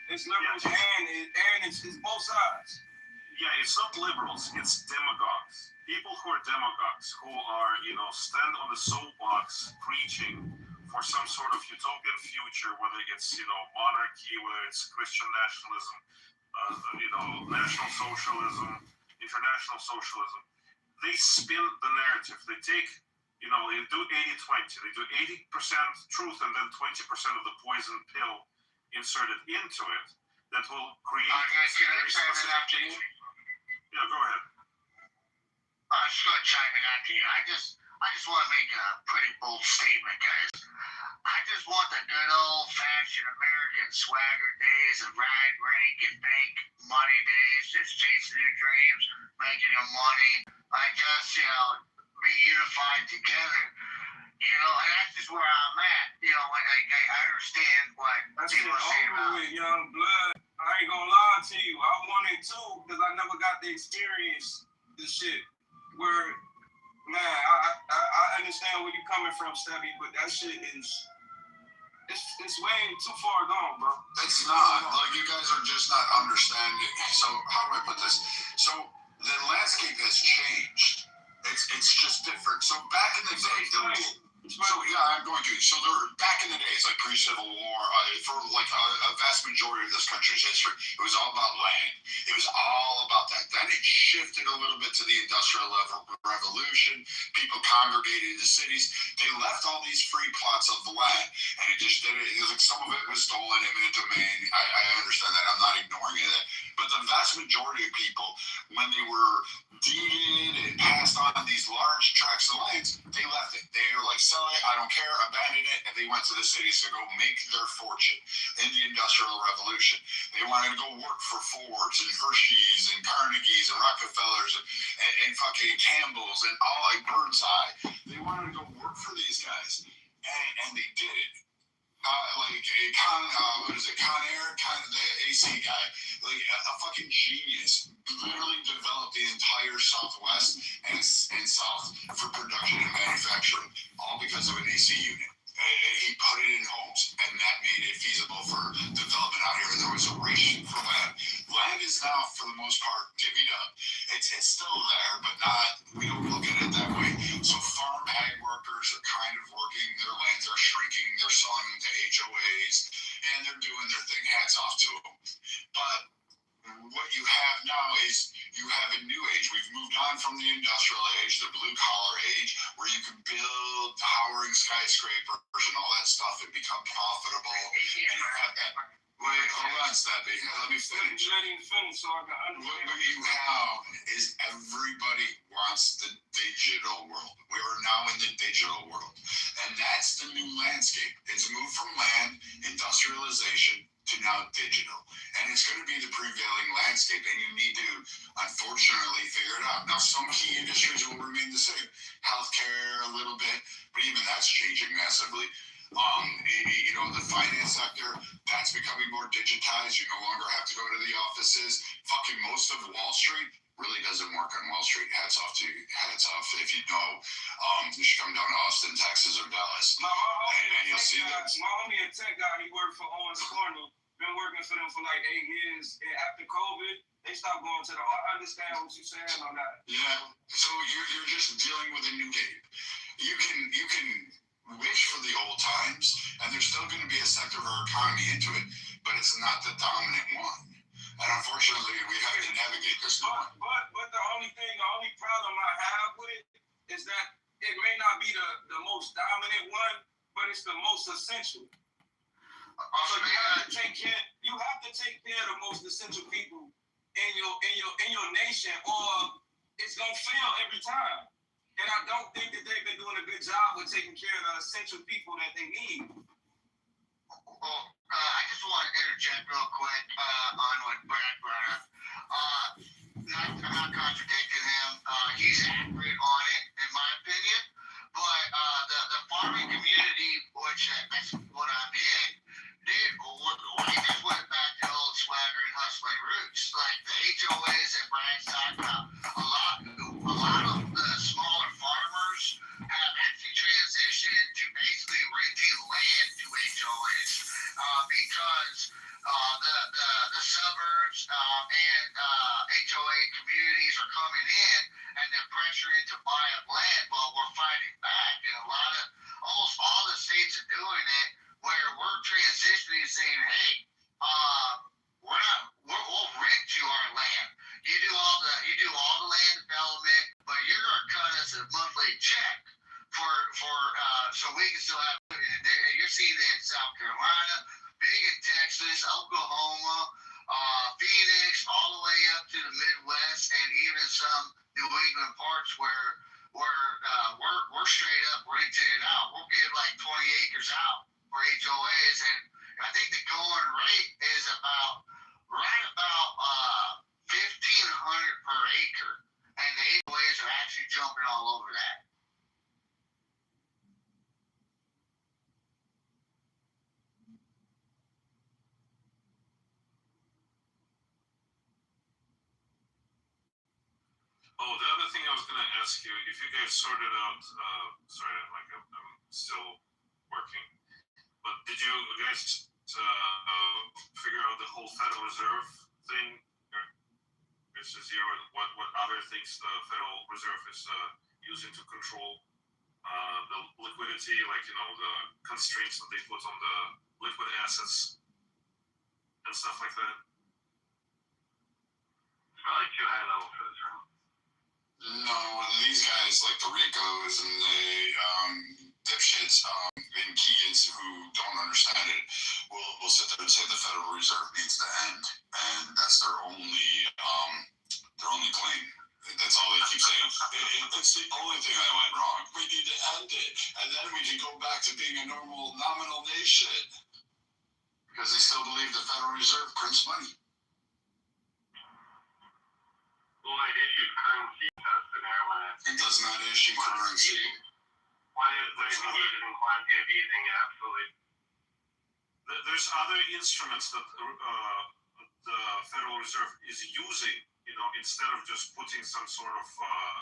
A: It's liberals and it's both sides.
I: Yeah, it's not liberals, it's demagogues. People who are demagogues, who are, you know, stand on the soapbox preaching for some sort of utopian future, whether it's, you know, monarchy, whether it's Christian nationalism, you know, national socialism, international socialism. They spin the narrative. They take, you know, they do 80-20. They do 80% truth and then 20% of the poison pill inserted into it that will create very specific. Yeah, go ahead.
J: I'm just going to chime in after you. I just want to make a pretty bold statement, guys. I just want the good old-fashioned American swagger days of ride, rank, and bank money days, just chasing your dreams, making your money. I just, you know, be unified together. You know, and that's just where I'm at. You know, I understand what people are saying about
A: young blood. I ain't gonna lie to you. I wanted to because I never got to experience this shit. Where, man, I understand where you're coming from, Stubby, but that shit is it's way too far gone, bro.
P: It's not. Like, you guys are just not understanding. So how do I put this? So the landscape has changed. It's just different. So back in the day, there was. So yeah, I'm going to. So back in the days, like pre-Civil War, for like a vast majority of this country's history, it was all about land. It was all about that. Then it shifted a little bit to the Industrial Revolution. People congregated in the cities. They left all these free plots of the land, and it just did it. It was like some of it was stolen, eminent domain. I understand that. I'm not ignoring it. But the vast majority of people, when they were deeded and passed on these large tracts of lands, they left it. They were like, sell it, I don't care, abandon it, and they went to the cities to go make their fortune in the Industrial Revolution. They wanted to go work for Fords and Hershey's and Carnegie's and Rockefellers and fucking Campbell's and all like Birdseye. They wanted to go work for these guys, and they did it. Con Air, the AC guy, like a fucking genius, literally developed the entire Southwest and South for production and manufacturing, all because of an AC unit. He put it in homes, and that made it feasible for development out here. And there was a race for land. Land is now, for the most part, divvied up. It's still there, but not. We don't look at it that way. So farm ag workers are kind of working. Their lands are shrinking. They're selling them to HOAs, and they're doing their thing. Hats off to them. But what you have now is you have a new age. We've moved on from the industrial age, the blue collar age, where you can build towering skyscrapers and all that stuff and become profitable. And you have that. Wait, hold on, Steppy. Let me finish. What you have is everybody wants the digital world. We are now in the digital world. And that's the new landscape. It's moved from land, industrialization, to now digital. And it's going to be the prevailing landscape, and you need to, unfortunately, figure it out. Now, some key industries will remain the same. Healthcare, a little bit, but even that's changing massively. The finance sector, that's becoming more digitized. You no longer have to go to the offices. Fucking most of Wall Street really doesn't work on Wall Street. Hats off to you. Hats off if you know. You should come down to Austin, Texas, or Dallas, and you'll see that.
A: My homie, a tech guy, he worked for Owens Corner. Been working for them for like 8 years. And after COVID, they stopped going to I understand what you're saying on that.
P: Yeah. So you're just dealing with a new game. You can wish for the old times, and there's still going to be a sector of our economy into it, but it's not the dominant one. And unfortunately, we have to navigate this one.
A: But the only problem I have with it is that it may not be the most dominant one, but it's the most essential. So you have to take care of the most essential people in your nation, or it's gonna fail every time. And I don't think that they've been doing a good job with taking care of the essential people that they need.
J: Well, I just want to interject real quick on what Brad brought up. I'm not contradicting him. He's accurate on it, in my opinion. But the farming community, which that's what I'm in, we just went back to old swagger and hustling roots. Like the HOAs that Brian's talking about. A lot of the smaller farmers have actually transitioned to basically renting land to HOAs because the suburbs and HOA communities are coming in and they're pressuring to buy up land. Well, we're fighting back, and almost all the states are doing it, where we're transitioning and saying, hey, we'll rent you our land. You do all the land development, but you're going to cut us a monthly check for so we can still have. You're seeing it in South Carolina, big in Texas, Oklahoma, Phoenix, all the way up to the Midwest, and even some New England parts where we're straight up renting it out. We'll give like 20 acres out for HOAs, and I think the going rate is right about $1,500 per acre, and the HOAs are actually jumping all over that.
L: Oh, the other thing I was going to ask you, if you guys sorted out, sorry, I'm still working, but did you guys figure out the whole Federal Reserve thing? This is what other things the Federal Reserve is using to control the liquidity, like, the constraints that they put on the liquid assets and stuff like that?
I: It's probably too high level for this room.
P: No, these guys like the Ricos and the dipshits and Keegans who don't understand it will sit there and say the Federal Reserve needs to end, and that's their only claim. That's all they keep saying. It's the only thing I went wrong. We need to end it, and then we can go back to being a normal nominal nation, because they still believe the Federal Reserve prints money.
I: Well, it issues currency in Ireland.
P: It does not issue currency.
I: When it engages in quantitative easing, it absolutely there's other instruments that the Federal Reserve is using, instead of just putting some sort of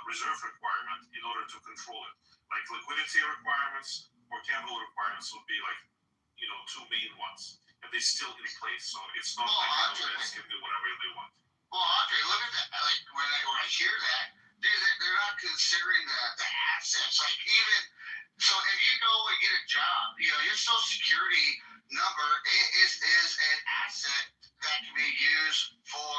I: reserve requirement in order to control it. Like liquidity requirements or capital requirements would be like, two main ones. And they're still in place, so it's not like the Feds can do whatever they want.
H: Well, Andre, look at that. Like when I hear that, they're not considering the assets. Like even so, if you go and get a job, your Social Security number is an asset that can be used for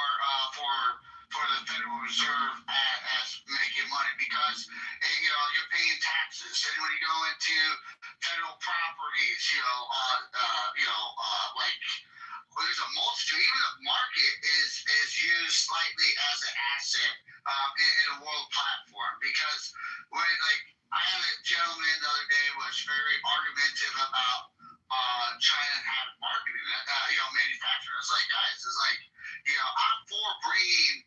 H: the Federal Reserve as making money because you're paying taxes, and when you go into federal properties, like. Well, there's a multitude. Even the market is used slightly as an asset in a world platform because when I had a gentleman the other day was very argumentative about China having marketing, manufacturing. It's like guys, I'm for bringing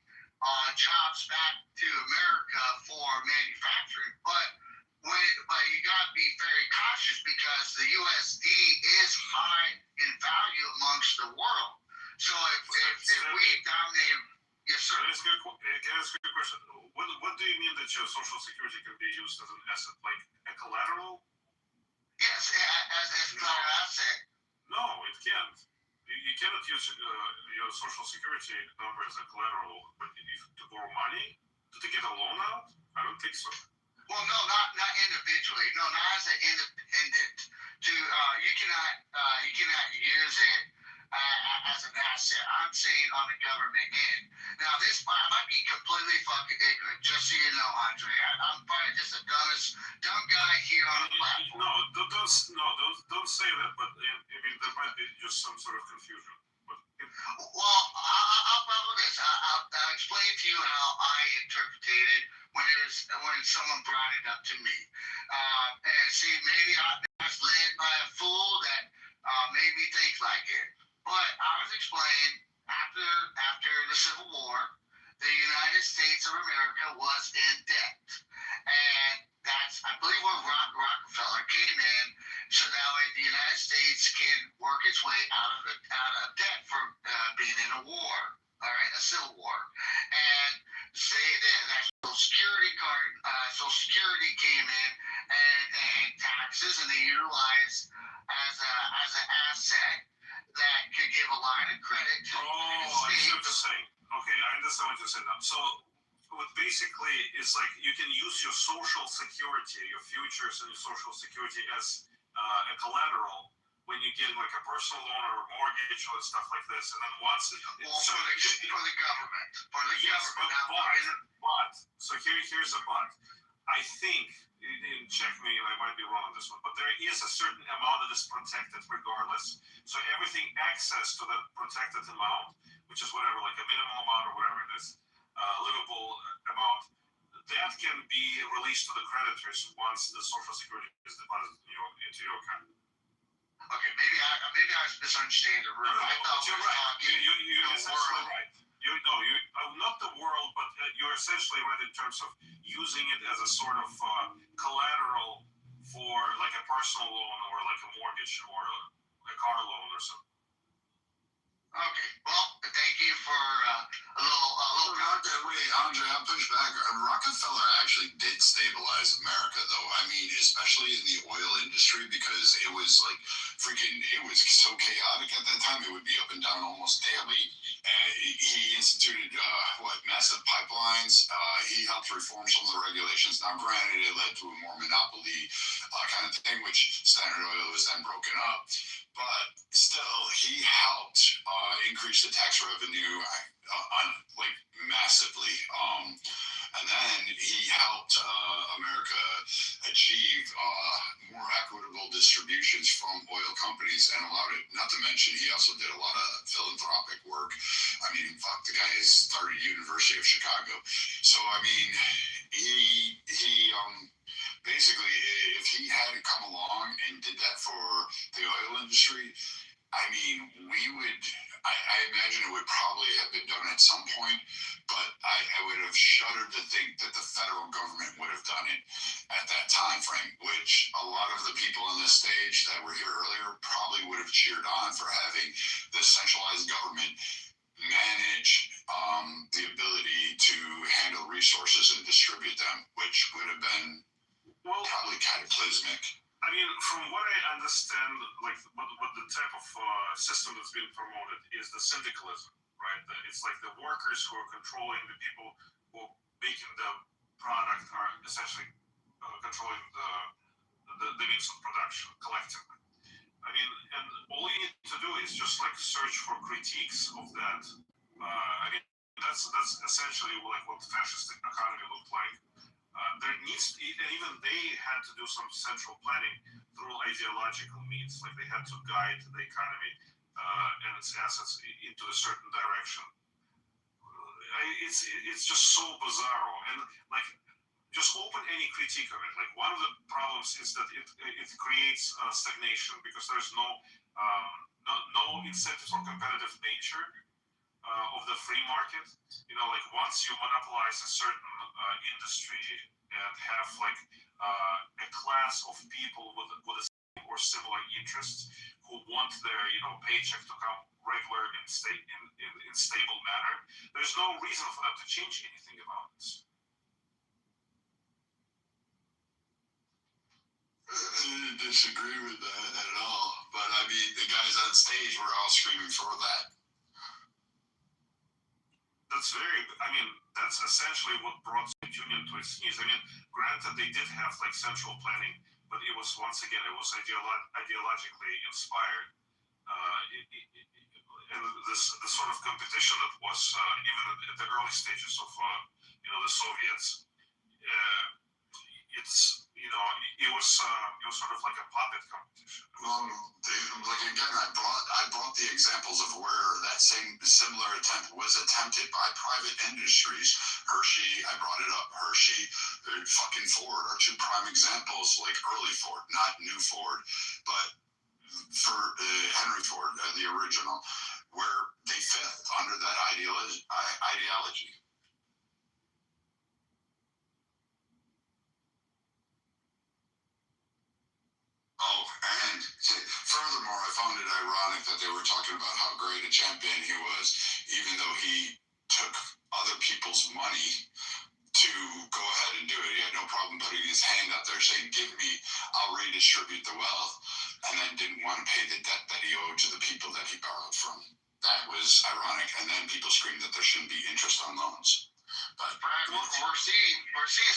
H: jobs back to America for manufacturing, but you got to be very cautious because the USD is high in value amongst the world. So if we dominate, yes sir.
I: Can I ask you a question? What do you mean that your Social Security can be used as an asset, like a collateral?
H: Yes, as collateral asset.
I: No, it can't. You cannot use your Social Security number as a collateral, but to borrow money, to get a loan out? I don't think so.
H: Well, no, not individually. No, not as an independent. You cannot use it as an asset. I'm saying on the government end. Now, this might be completely fucking ignorant. Just so you know, Andre, I'm probably just the dumb guy here on the platform.
I: No, don't say that. But there might be just some sort of confusion.
H: Well, I'll follow this. I'll explain to you how I interpreted it when someone brought it up to me. And see, maybe I was led by a fool that made me think like it. But I was explaining after the Civil War, the United States of America was in debt, and that's I believe where Rockefeller came in, so that way the United States can work its way out of debt for being in a war. All right, a civil war, and say that Social Security came in and taxes, and they utilized as an asset that could give a line of credit to the United States.
I: I see what you're saying. Okay, I understand what you're saying now. So what basically it's like you can use your Social Security, your futures and your Social Security as a collateral when you get like a personal loan or a mortgage or stuff like this, and then once
H: for the government.
I: But so here's a but. I think, check me, I might be wrong on this one, but there is a certain amount that is protected regardless. So everything access to that protected amount, which is whatever, like a minimum amount or whatever it is, livable amount, that can be released to the creditors once the Social Security is deposited into your account.
H: Okay, maybe I was misunderstanding the room. I thought
I: you're right. You're essentially right. Not the world, but you're essentially right in terms of using it as a sort of collateral for like a personal loan or like a mortgage or a car loan or something.
H: Okay, well, thank you for a little
P: Andre, I'll push back. Rockefeller actually did stabilize America, though. I mean, especially in the oil industry, because it was like it was so chaotic at that time. It would be up and down almost daily. He instituted massive pipelines. He helped reform some of the regulations. Now, granted, it led to a more monopoly kind of thing, which Standard Oil was then broken up. But still, he helped increase the tax revenue massively. And then he helped America achieve more equitable distributions from oil companies and allowed it. Not to mention, he also did a lot of philanthropic work. I mean, the guy started University of Chicago. So, I mean, he basically, if he hadn't come along and did that for the oil industry, I mean, I imagine it would probably have been done at some point,
I: but I would have shuddered to think that the federal government would have done it at that time frame, which a lot of the people on this stage that were here earlier probably would have cheered on for having the centralized government manage the ability to handle resources and distribute them, which would have been probably cataclysmic.
C: I mean, from what I understand, like what the type of system that's been promoted is the syndicalism, right? It's like the workers who are controlling the people who are making the product are essentially controlling the means of production collectively. I mean, and all you need to do is just like search for critiques of that. I mean, that's essentially like what the fascist economy looked like. There needs, and even they had to do some central planning through ideological means. Like they had to guide the economy and its assets into a certain direction. It's just so bizarre, and like just open any critique of it. Like one of the problems is that it creates stagnation because there's no incentive for competitive nature of the free market. You know, like once you monopolize a certain industry and have like a class of people with a same or similar interests who want their paycheck to come regular in stable manner, there's no reason for them to change anything about this.
I: I didn't disagree with that at all, but I mean, the guys on stage were all screaming for that.
C: That's essentially what brought Soviet Union to its knees. I mean, granted, they did have like central planning, but it was ideologically inspired. And this sort of competition that was even at the early stages of the Soviets, it was sort of like a puppet competition.
I: Well, like again, I brought the examples of where that same similar attempt was attempted by private industries. Hershey, I brought it up. Hershey, fucking Ford are two prime examples. Like early Ford, not new Ford, but for Henry Ford, the original, where they fit under that ideology. Oh, and furthermore, I found it ironic that they were talking about how great a champion he was, even though he took other people's money to go ahead and do it. He had no problem putting his hand out there saying, give me, I'll redistribute the wealth, and then didn't want to pay the debt that he owed to the people that he borrowed from. That was ironic. And then people screamed that there shouldn't be interest on loans. But
J: we're seeing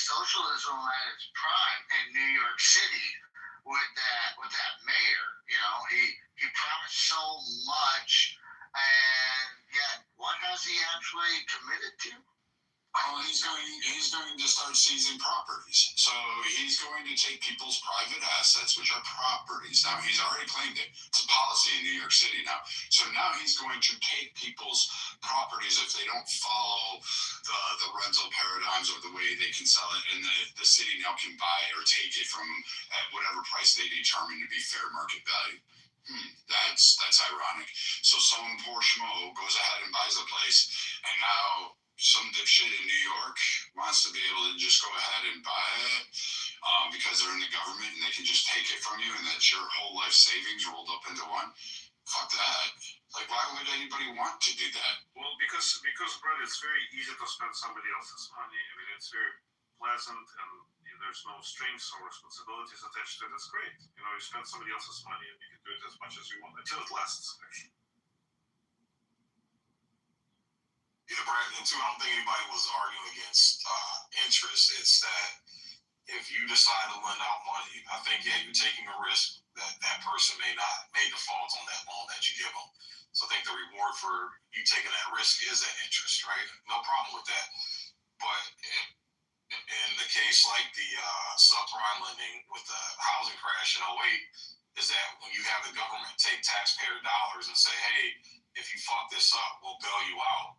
J: socialism at its prime in New York City with that mayor. He promised so much, and yet what has he actually committed to?
I: Oh, he's going to start seizing properties. So he's going to take people's private assets, which are properties. Now, he's already claimed it. It's a policy in New York City now. So now he's going to take people's properties if they don't follow the rental paradigms or the way they can sell it. And the city now can buy or take it from them at whatever price they determine to be fair market value. That's ironic. So some poor schmo goes ahead and buys the place, and now some dipshit in New York wants to be able to just go ahead and buy it because they're in the government and they can just take it from you, and that's your whole life savings rolled up into one. Fuck that. Like, why would anybody want to do that?
C: Well, because brother, it's very easy to spend somebody else's money. I mean, it's very pleasant and there's no strings or responsibilities attached to it. It's great. You spend somebody else's money and you can do it as much as you want until it lasts, actually.
P: Yeah, Brad, and too, I don't think anybody was arguing against interest. It's that if you decide to lend out money, I think, yeah, you're taking a risk that person may default on that loan that you give them. So I think the reward for you taking that risk is that interest, right? No problem with that. But in the case like the subprime lending with the housing crash in 08, is that when you have the government take taxpayer dollars and say, hey, if you fuck this up, we'll bail you out.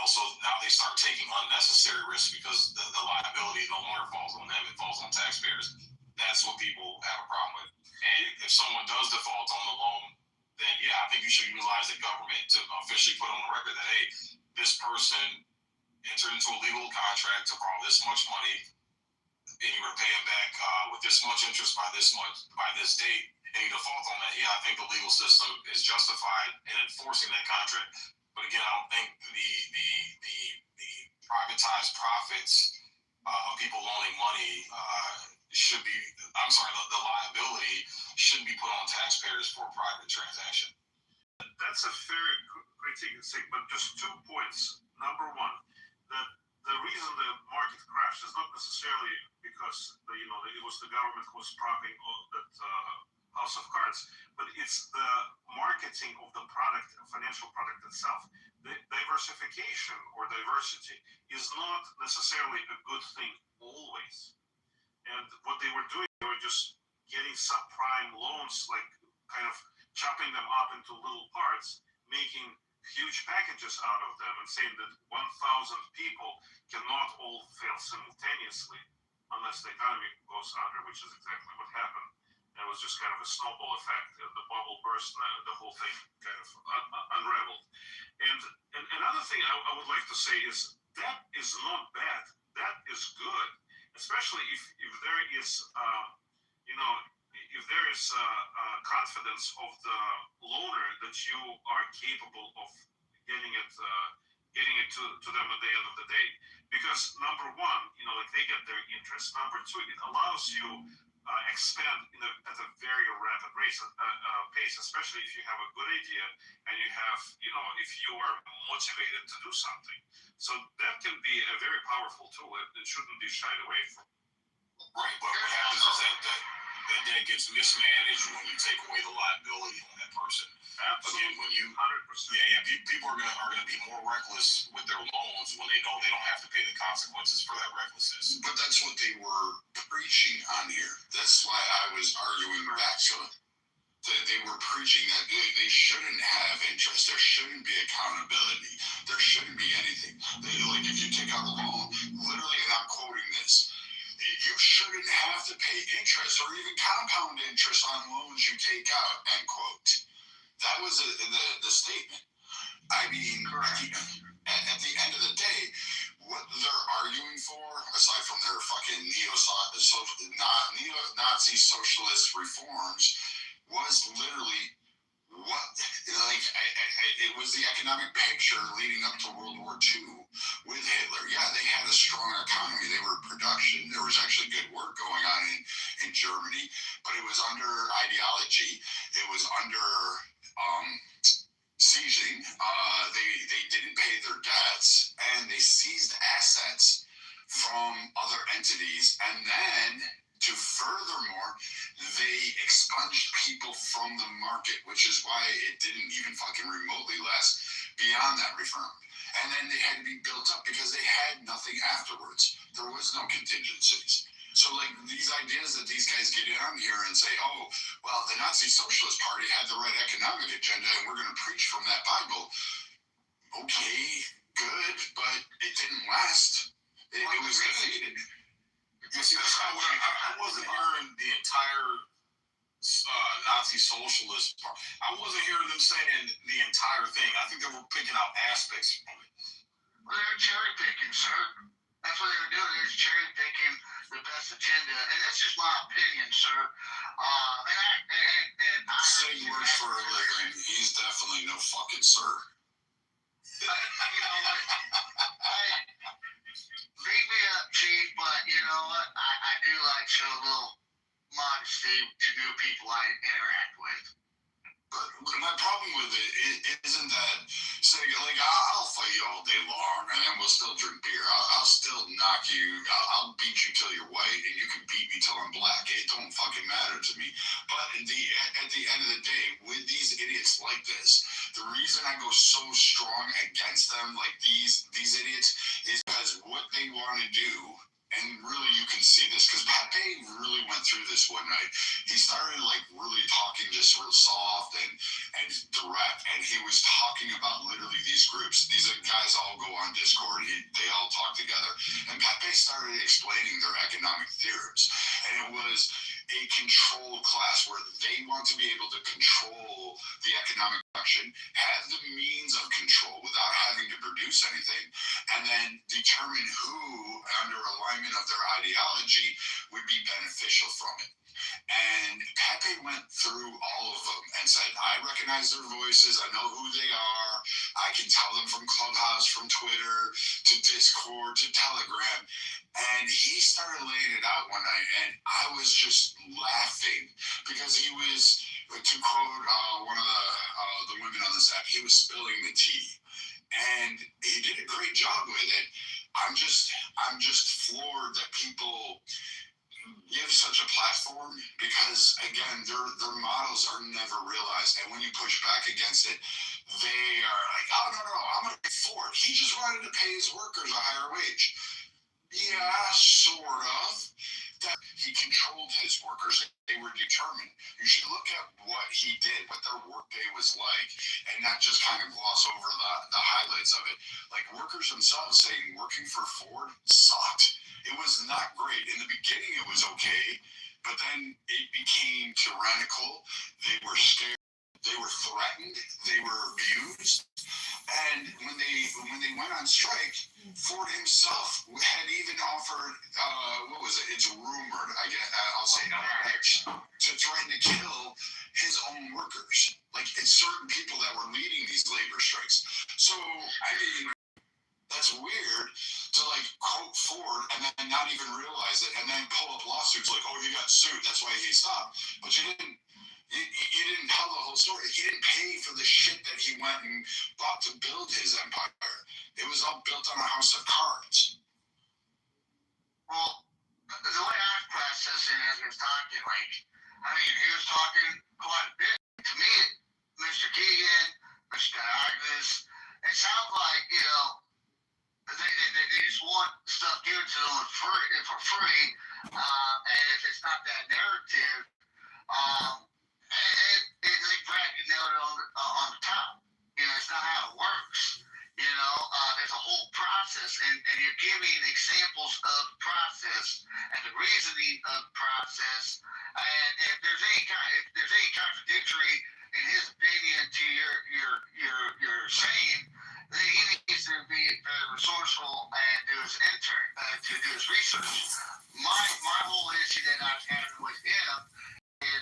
P: So now they start taking unnecessary risks because the liability no longer falls on them, it falls on taxpayers. That's what people have a problem with. And if someone does default on the loan, then yeah, I think you should utilize the government to officially put on the record that, hey, this person entered into a legal contract to borrow this much money, and you were to pay it back with this much interest by this date, and you default on that, yeah, I think the legal system is justified in enforcing that contract. But again, I don't think the privatized profits of people loaning money should be. I'm sorry, the liability shouldn't be put on taxpayers for a private transaction.
C: That's a fair critique, but just 2 points. Number one, that the reason the market crashed is not necessarily because it was the government who was propping that house of cards, but it's the marketing of the product, financial product itself. The diversification or diversity is not necessarily a good thing always. And what they were doing, they were just getting subprime loans, like kind of chopping them up into little parts, making huge packages out of them, and saying that 1,000 people cannot all fail simultaneously unless the economy goes under, which is exactly what happened. And it was just kind of a snowball effect. The bubble burst, and the whole thing kind of unraveled. And another thing I would like to say is that is not bad. That is good, especially if there is, if there is confidence of the loaner that you are capable of getting it to them at the end of the day. Because number one, like they get their interest. Number two, it allows you expand at a very rapid pace, especially if you have a good idea and you have, if you are motivated to do something. So that can be a very powerful tool. It shouldn't be shied away from.
P: Right, but what happens is that debt gets mismanaged when you take away the liability on that person.
C: Absolutely.
P: Again, when you
C: 100%.
P: People are gonna be more reckless with their loans when they know they don't have to pay the consequences for that recklessness.
B: But that's what they were preaching on here. That's why I was arguing back. So they were preaching that they shouldn't have interest. There shouldn't be accountability. There shouldn't be anything. Like if you take out a loan, literally, and I'm quoting this, you shouldn't have to pay interest or even compound interest on loans you take out, end quote. That was the statement. I mean, at the end of the day, what they're arguing for, aside from their fucking neo-Nazi socialist reforms, was literally it was the economic picture leading up to World War II with Hitler. Yeah, they had a strong economy. They were production. There was actually good work going on in Germany, but it was under ideology. It was under sieging. They didn't pay their debts, and they seized assets from other entities, and then furthermore, they expunged people from the market, which is why it didn't even fucking remotely last beyond that reform. And then they had to be built up because they had nothing afterwards. There was no contingencies. So, like, these ideas that these guys get on here and say, oh, well, the Nazi Socialist Party had the right economic agenda and we're going to preach from that Bible. Okay, good, but it didn't last. It was defeated.
P: You see, that's not what I wasn't hearing the entire Nazi socialist part. I wasn't hearing them saying the entire thing. I think they were picking out aspects from it.
J: Well, they're cherry picking, sir. That's what they were doing. They were cherry picking the best agenda, and that's just my opinion, sir.
B: Say words for a living. He's definitely no fucking sir.
J: You know what? Hey, beat me up, Chief, but you know what? I do like to show a little modesty to new people I interact with.
B: But my problem with it isn't that, say, like, I'll fight you all day long, and then we'll still drink beer. I'll still knock you. I'll beat you till you're white, and you can beat me till I'm black. It don't fucking matter to me. But at the end of the day, with these idiots like this, the reason I go so strong against them, like these idiots, is because what they want to do. And really, you can see this because Pepe really went through this one night. He started like really talking just real soft and direct, and he was talking about literally these groups. These guys all go on Discord. They all talk together, and Pepe started explaining their economic theories, and it was a controlled class where they want to be able to control the economic production, have the means of control without having to produce anything, and then determine who, under alignment of their ideology, would be beneficial from it. And Pepe went through all of them and said, I recognize their voices. I know who they are. I can tell them from Clubhouse, from Twitter, to Discord, to Telegram. And he started laying it out one night, and I was just laughing because he was, to quote one of the women on this app, he was spilling the tea. And he did a great job with it. I'm just floored that people give such a platform because, again, their models are never realized. And when you push back against it, they are like, oh, no, I'm going to be for it. He just wanted to pay his workers a higher wage. Yeah, sort of. That he controlled his workers. They were determined. You should look at what he did, what their workday was like, and not just kind of gloss over the highlights of it. Like, workers themselves saying working for Ford sucked. It was not great. In the beginning, it was okay, but then it became tyrannical. They were scared. They were threatened. They were abused. And when they went on strike, Ford himself had even offered, what was it? It's rumored, I guess, I'll say to threaten to kill his own workers. Like, it's certain people that were leading these labor strikes. So, I mean, that's weird to, like, quote Ford and then not even realize it and then pull up lawsuits like, oh, he got sued, that's why he stopped. But you didn't tell the whole story. He didn't pay for the shit that he went and bought to build his empire. It was all built on a house of cards.
J: Well, the way I was processing as he was talking, like, I mean, he was talking quite a bit. To me, Mr. Keegan, Mr. Agnes, it sounds like, you know, they just want stuff given to them for free, and if it's not that narrative, Brad, you nailed it on the top. You know, it's not how it works. You know, there's a whole process, and you're giving examples of the process and the reasoning of the process. And if there's any contradictory in his opinion to your saying, then he needs to be very resourceful and do his research. My whole issue that I was having with him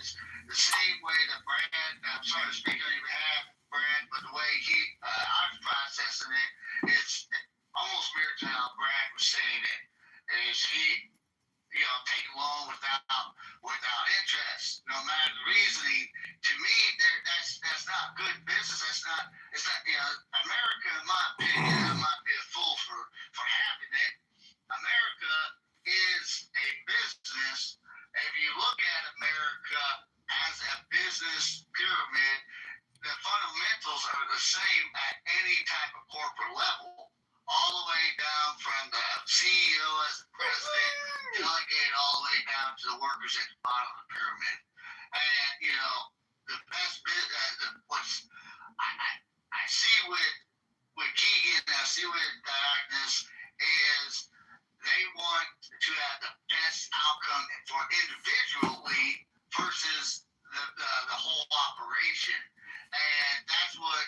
J: is the same way that Brad, I'm sorry to speak on your behalf, Brad, but the way I was processing it, it's almost mirrored to how Brad was saying it. Is he, you know, take a loan without interest, no matter the reasoning. To me, that's not good business. It's not, you know, America, in my opinion, I might be a fool for having it. America is a business. If you look at America as a business pyramid, the fundamentals are the same at any type of corporate level, all the way down from the CEO as the president, delegated all the way down to the workers at the bottom of the pyramid. And, you know, the best business, I see with Keegan, I see with Agnes, is they want to have the best outcome for individually versus the whole operation. And that's what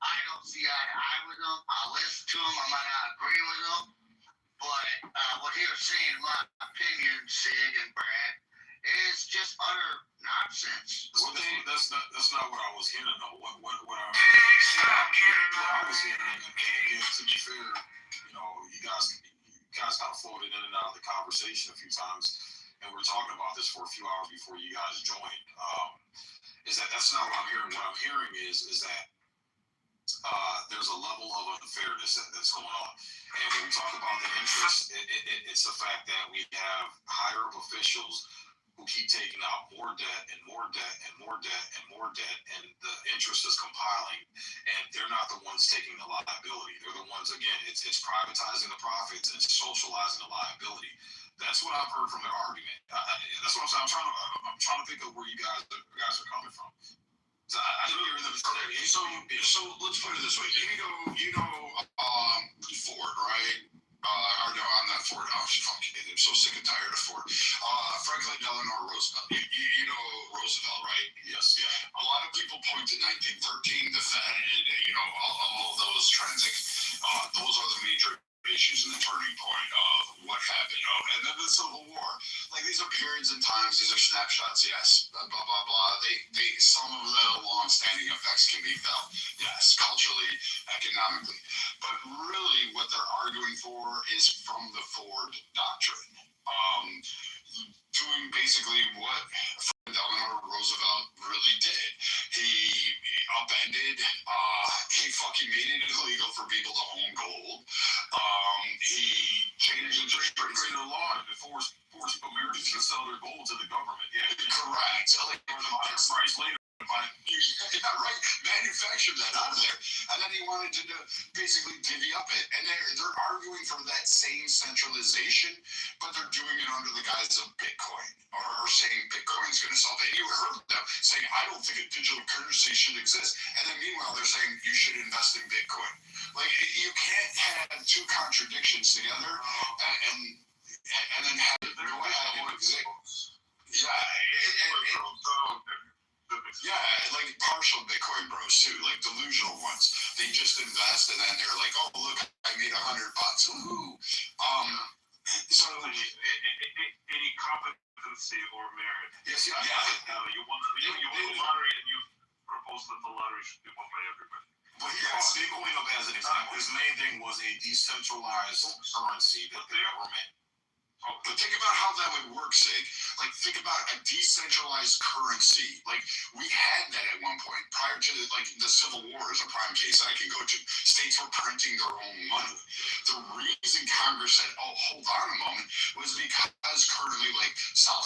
J: I don't see eye to eye with them. I'll listen to them. I might not agree with them. But what he was saying, in my opinion, Sig and Brad, is just utter nonsense.
P: Well, that's not what I was hearing, though. What I was hearing, and again, to be fair, you know, you guys kind of floated in and out of the conversation a few times, and we're talking about this for a few hours before you guys joined. Is that's not what I'm hearing. What I'm hearing is that there's a level of unfairness that's going on. And when we talk about the interest, it's the fact that we have higher up officials who keep taking out more debt and more debt and more debt and more debt, and the interest is compiling, and they're not the ones taking the liability. They're the ones, again, it's privatizing the profits and socializing the liability. That's what I've heard from their argument. That's what I'm saying. I'm trying to think of where you guys are coming from. I know you're in the so let's put it this way. You know Ford, right? Or no, I'm not Ford. Oh, I'm so sick and tired of Ford. Franklin Delano Roosevelt. You know Roosevelt, right? Yes. Yeah. A lot of people point to 19
B: effects can be felt. Yes, culturally, economically. But really what they're arguing for is from the Ford doctrine. Doing basically what Eleanor Roosevelt really did. He upended, he fucking made it illegal for people to own gold. He changed the law to force Americans to sell their gold to the government. Yeah, correct. So like, price later. Yeah, right. Manufacture that out of there, and then he wanted to basically divvy up it, and they're arguing for that same centralization, but they're doing it under the guise of Bitcoin, or saying Bitcoin's going to solve it. And you heard them saying, "I don't think a digital currency should exist," and then meanwhile they're saying you should invest in Bitcoin. Like you can't have two contradictions together, and then have it go ahead and exist. Yeah, like partial Bitcoin bros too, like delusional ones. They just invest and then they're like, "Oh, look, I made $100. Woohoo!" So
C: any competency or merit.
B: Yes,
C: You won the lottery, and you propose that the lottery should be won by everybody.
P: But here's Bitcoin up as an example. His main thing was a decentralized currency that the government.
B: But think about how that would work, Sig. Like, think about a decentralized currency. Like, we had that at one point. Prior to, the Civil War is a prime case I can go to. States were printing their own money. The reason Congress said, "Oh, hold on a moment," was because currently, South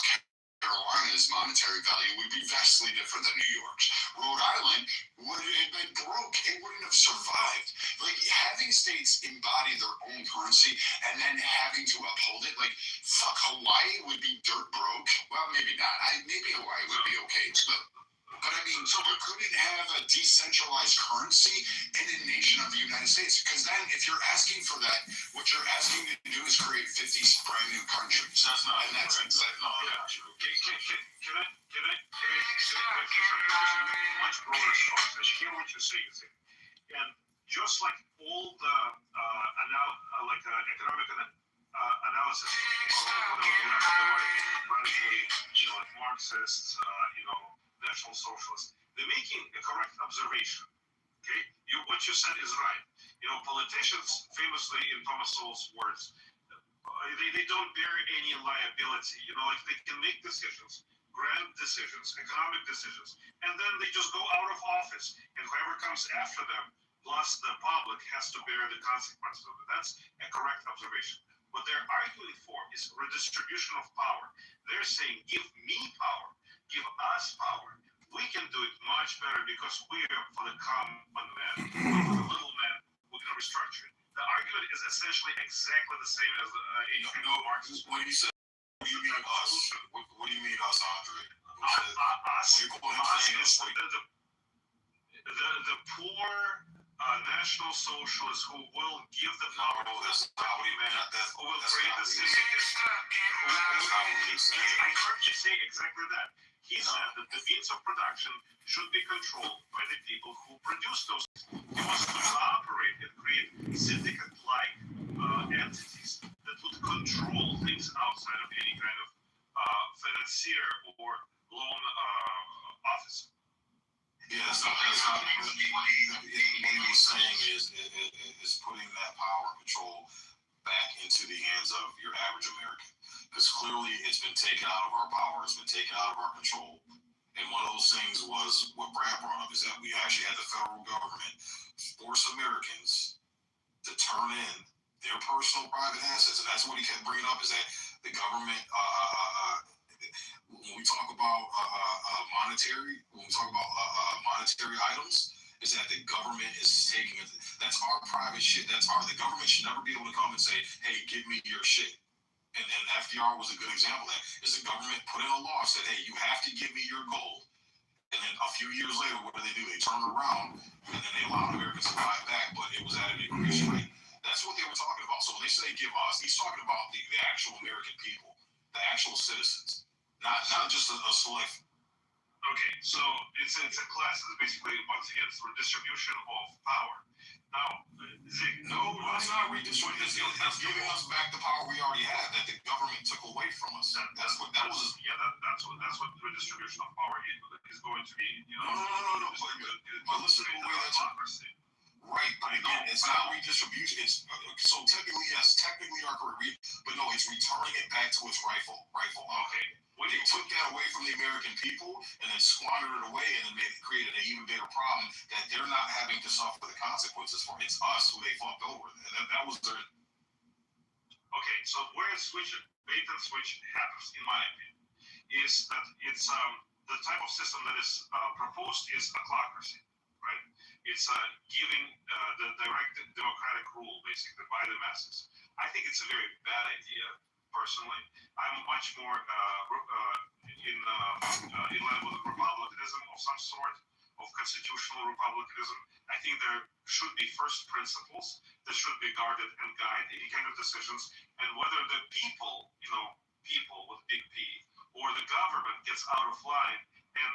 B: Carolina's monetary value would be vastly different than New York's. Rhode Island would have been broke. It wouldn't have survived. Like, having states embody their own currency and then having to uphold it, fuck, Hawaii would be dirt broke. Well, maybe not. Maybe Hawaii would be okay. But I mean, so we couldn't have a decentralized currency in a nation of the United States. Because then, if you're asking for that, what you're asking to do is create 50 brand new countries.
C: That's not.
B: And that's exactly.
C: Can I much broader strokes? I hear what you're saying, and just like all the economic analysis, like Marxists, National Socialists, they're making a correct observation. Okay, what you said is right. Politicians famously, in Thomas Sowell's words, they don't bear any liability. They can make decisions, grand decisions, economic decisions, and then they just go out of office, and whoever comes after them, plus the public, has to bear the consequences of it. That's a correct observation. What they're arguing for is redistribution of power. They're saying, give me power, give us power. We can do it much better because we're for the common man. For the little man, we're going to restructure it. The argument is essentially exactly the same as Marxist.
P: When you say, what do you mean us? What do you mean us, Andre?
C: Us is the poor National Socialists who will give the power to the common man, who will create the syndicate. I heard you say exactly that. He said that the means of production should be controlled by the people who produce those. He wants to cooperate and create syndicate-like entities that would control things outside of any kind of financier or loan officer.
P: Yeah, that's not what he was saying is putting that power and control back into the hands of your average American. Because clearly it's been taken out of our power, it's been taken out of our control. And one of those things was what Brad brought up, is that we actually had the federal government force Americans to turn in their personal private assets. And that's what he kept bringing up, is that the government, when we talk about monetary items, is that the government is taking it. That's our private shit. The government should never be able to come and say, "Hey, give me your shit." And FDR was a good example of that. Is the government put in a law, said, "Hey, you have to give me your gold." And then a few years later, what do? They turn around and then they allow Americans to buy it back, but it was at an increased rate. That's what they were talking about. So when they say give us, he's talking about the actual American people, the actual citizens, not just a select.
C: Okay, so it's a class. It's basically, once again, it's redistribution of power.
P: No, it's not redistributing. It's giving us back the power we already had that the government took away from us. That's what
C: redistribution of power is going to be.
P: No. But listen to the way that's right. But again, it's not redistribution. It's so technically, yes, technically you are correct. But no, it's returning it back to its rightful. Okay. When they took that away from the American people and then squandered it away and then created an even bigger problem that they're not having to suffer the consequences for. It's us who they fucked over. That was their.
C: Okay, so where bait and switch happens, in my opinion, is that it's the type of system that is proposed is a autocracy, right? It's giving the direct democratic rule basically by the masses. I think it's a very bad idea. Personally, I'm much more in line with republicanism of some sort, of constitutional republicanism. I think there should be first principles that should be guarded and guide any kind of decisions. And whether the people, people with big P, or the government gets out of line and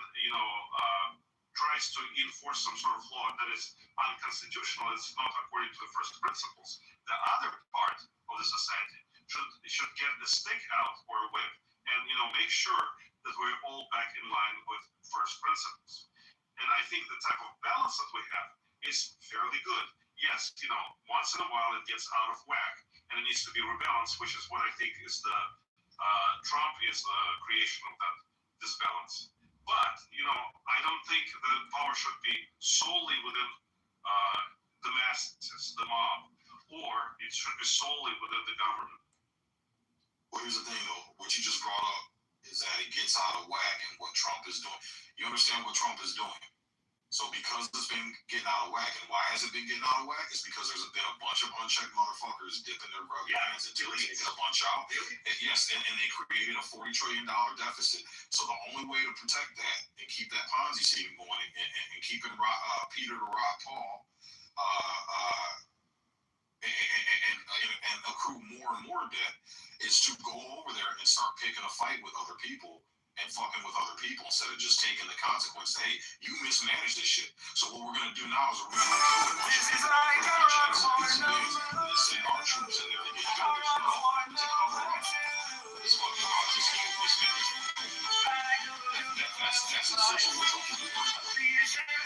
C: tries to enforce some sort of law that is unconstitutional, it's not according to the first principles. The other part of the society should get the stick out or a whip and make sure that we're all back in line with first principles. And I think the type of balance that we have is fairly good. Yes, once in a while it gets out of whack and it needs to be rebalanced, which is what I think is the Trump is the creation of that disbalance. But I don't think the power should be solely within the masses, the mob, or it should be solely within the government.
P: Well, here's the thing, though. What you just brought up is that it gets out of whack and what Trump is doing. You understand what Trump is doing. So because it's been getting out of whack, and why has it been getting out of whack? It's because there's been a bunch of unchecked motherfuckers dipping their rubber hands into it, taking a bunch out. And yes, and they created a $40 trillion deficit. So the only way to protect that and keep that Ponzi scheme going and keeping Peter to rob Paul and accrue more and more debt is to go over there and start picking a fight with other people and fucking with other people instead of just taking the consequence. Hey, you mismanaged this shit. So what we're gonna do now is we're gonna kill a bunch of people and send our troops in there to get killed as well to cover up this fucking mismanagement. That's essentially what Trump is doing. They said, hey,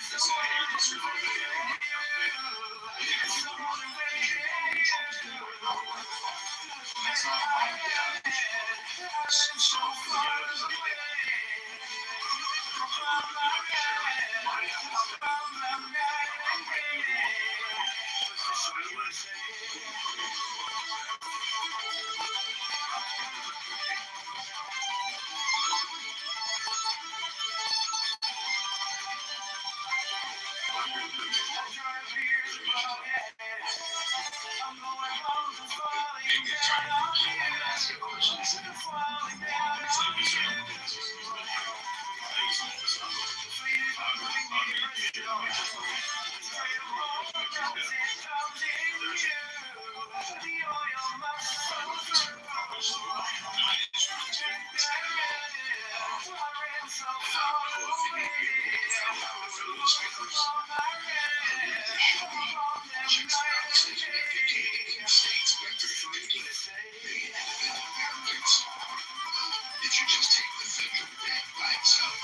P: this is what we're doing. That's not a If you just take the federal debt by itself,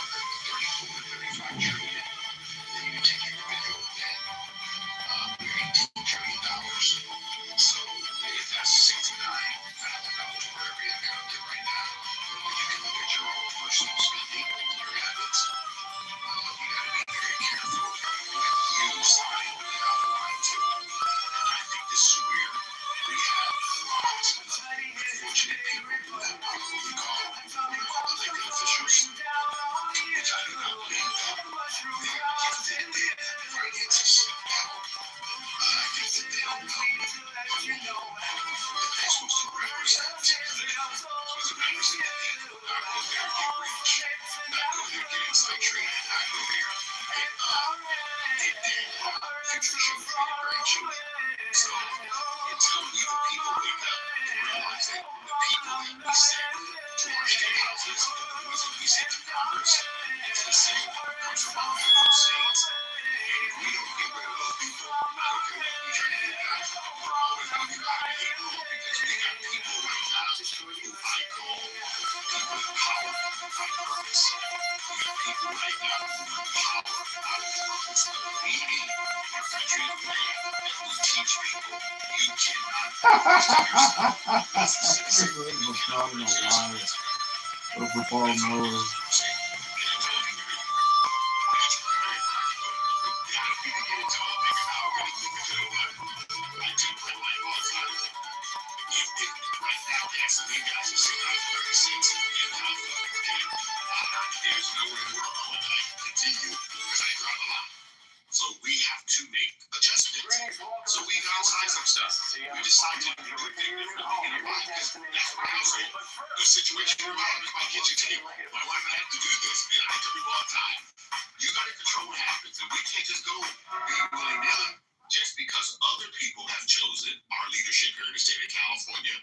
P: 34 to 35 trillion, then you take your federal debt, $18 trillion. So if that's $69,000, whatever you're going to get right now, you can look at your own personal spending, your habits. You got to be very careful with you signing without wanting to. And I think this is where we have a lot of unfortunate people who probably call elected officials, which I do not believe they're gifted with finances and power. I think that they don't know that they're supposed to represent the people, not go there and get rich, not go there and get inside trading, not go there and fix the children for your grandchildren. So until we the people wake up and realize that the people that we send to our state houses, the ones that we send to Congress, and to the Senate comes from our federal states, and if we don't get rid of those
B: people. I don't care what fraternity you're at. We're always going to be back together because we got people right now who I call people in power by purpose. We got people right now who have power out of purpose, leading our country in a way that will teach people you cannot do this to yourself as a citizen. You cannot do this to yourself. So we have to make adjustments. So we downside some stuff. We decided to do things differently. You know why? Because that's what I say. The situation where I'm at my kitchen table. My wife and I have to do this. And I tell people all the time, you got to control what happens. And we can't just go being willy-nilly just because other people have chosen our leadership here in the state of California.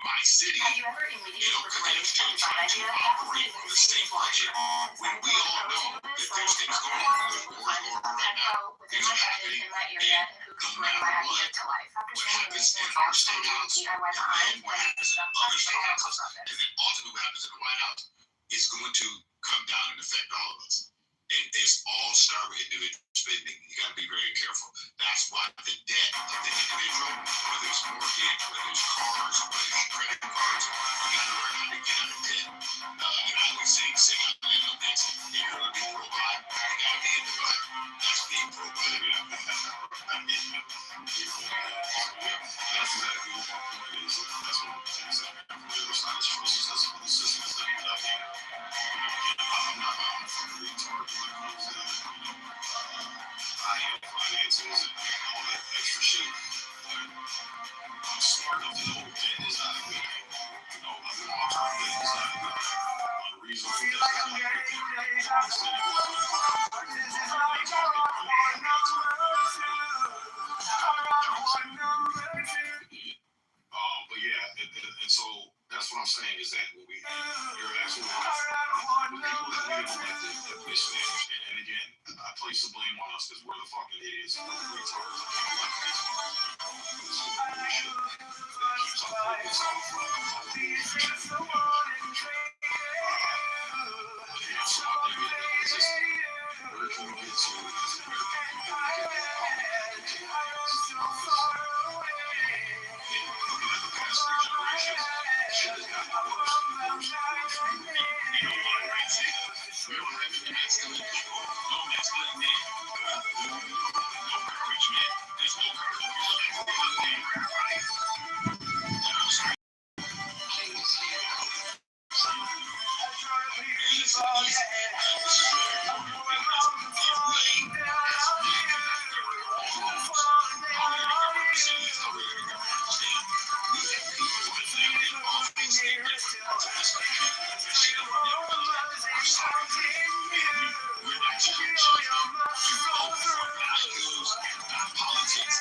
B: My city, you know, because they're still trying to operate on the same budget when we all know that there's things going on. There's wars going on right now. Things are happening. And no matter what happens in our state house, and then what happens in other state houses, and then ultimately what happens in the White House is going to come down and affect all of us. And it's all start with individual spending. You got to be very careful. That's why the debt of the individual, whether it's mortgage, whether it's cars, whether it's credit cards, you got to learn how to get out of debt. And I always say out of debt. If you're going to be pro-God, you got to be in the butt. That's being pro-God. That's exactly what my point is. That's what I'm saying. From the other side of the system is that you're not getting. I'm not from the retard when it comes to finances and all that extra shit. But I'm smart enough to know debt is not a good thing. You know, long-term debt is not a good thing. Unreasonable debt is not a good thing. Instead of but yeah, and so that's what I'm saying is that when you're absolutely right. The people that we don't let that mismanage, and again, I place the blame on us because we're the fucking idiots, we're the retards, people like retards. This is the bullshit that keeps our focus off of the bullshit. So I think it's just where can we get to as American people to get the looking at the past 3 generations, shit has gotten worse and worse and worse. We don't want to say that. We don't have any masculine people. No masculine men. No courage, man. There's no courage. There's no man. Right? I'm sorry. Kings here. This is very important. We're not church. We vote for values, not politics.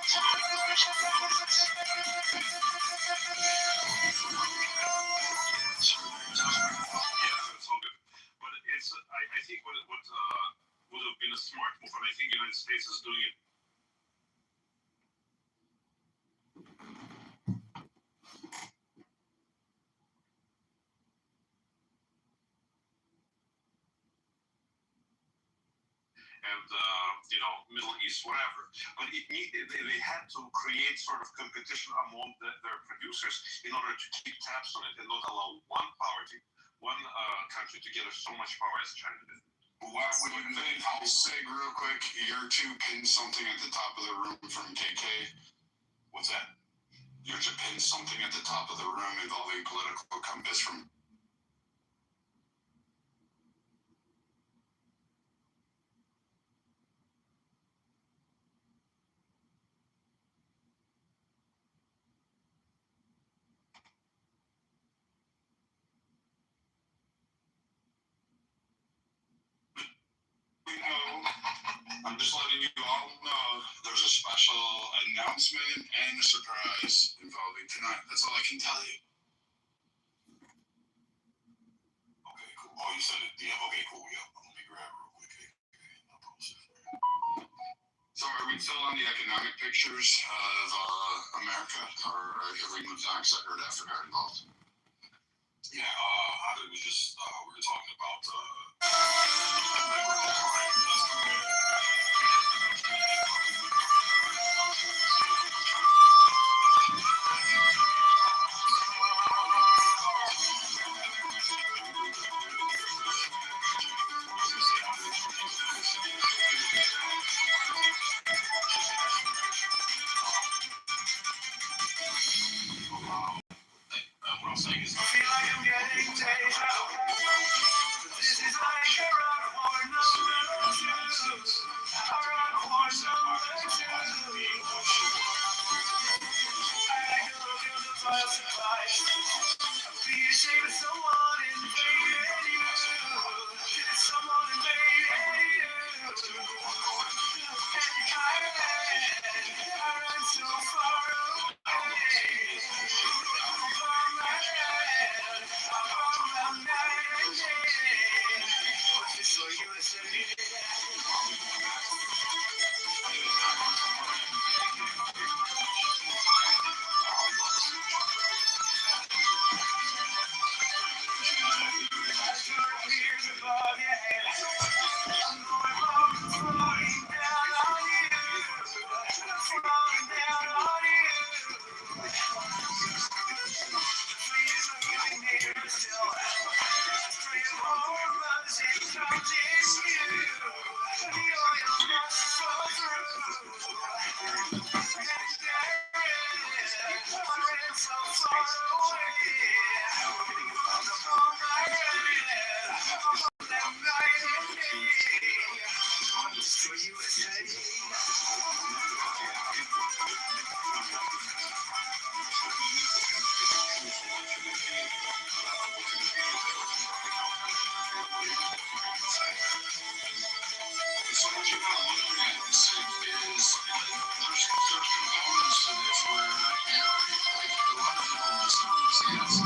C: that's all good. But it's, I think what would have been a smart move, and I think the United States is doing it. And Middle East, whatever. But they had to create sort of competition among their producers in order to keep tabs on it and not allow one country to gather so much power as China did.
B: Why would you think? I'll say real quick, you're to pin something at the top of the room from KK. What's that? You're to pin something at the top of the room involving political compass from. I'm just letting you all know there's a special announcement and a surprise involving tonight. That's all I can tell you. Okay, cool. Oh, you said it. Yeah, okay, cool. Yeah, let me grab it real quick. I'll post it for you. So are we still on the economic pictures of America, or have we moved on except for Africa involved? Yeah, I think we just, we were talking about what I'm saying is, I feel like I'm getting deja vu. This is like a rock horn number two. A rock horn number two. I like the look of the butterfly. Be ashamed if someone invaded you. If someone invaded you. And I run so far away. So what you want to look at is there's components to this where like a lot of people misunderstand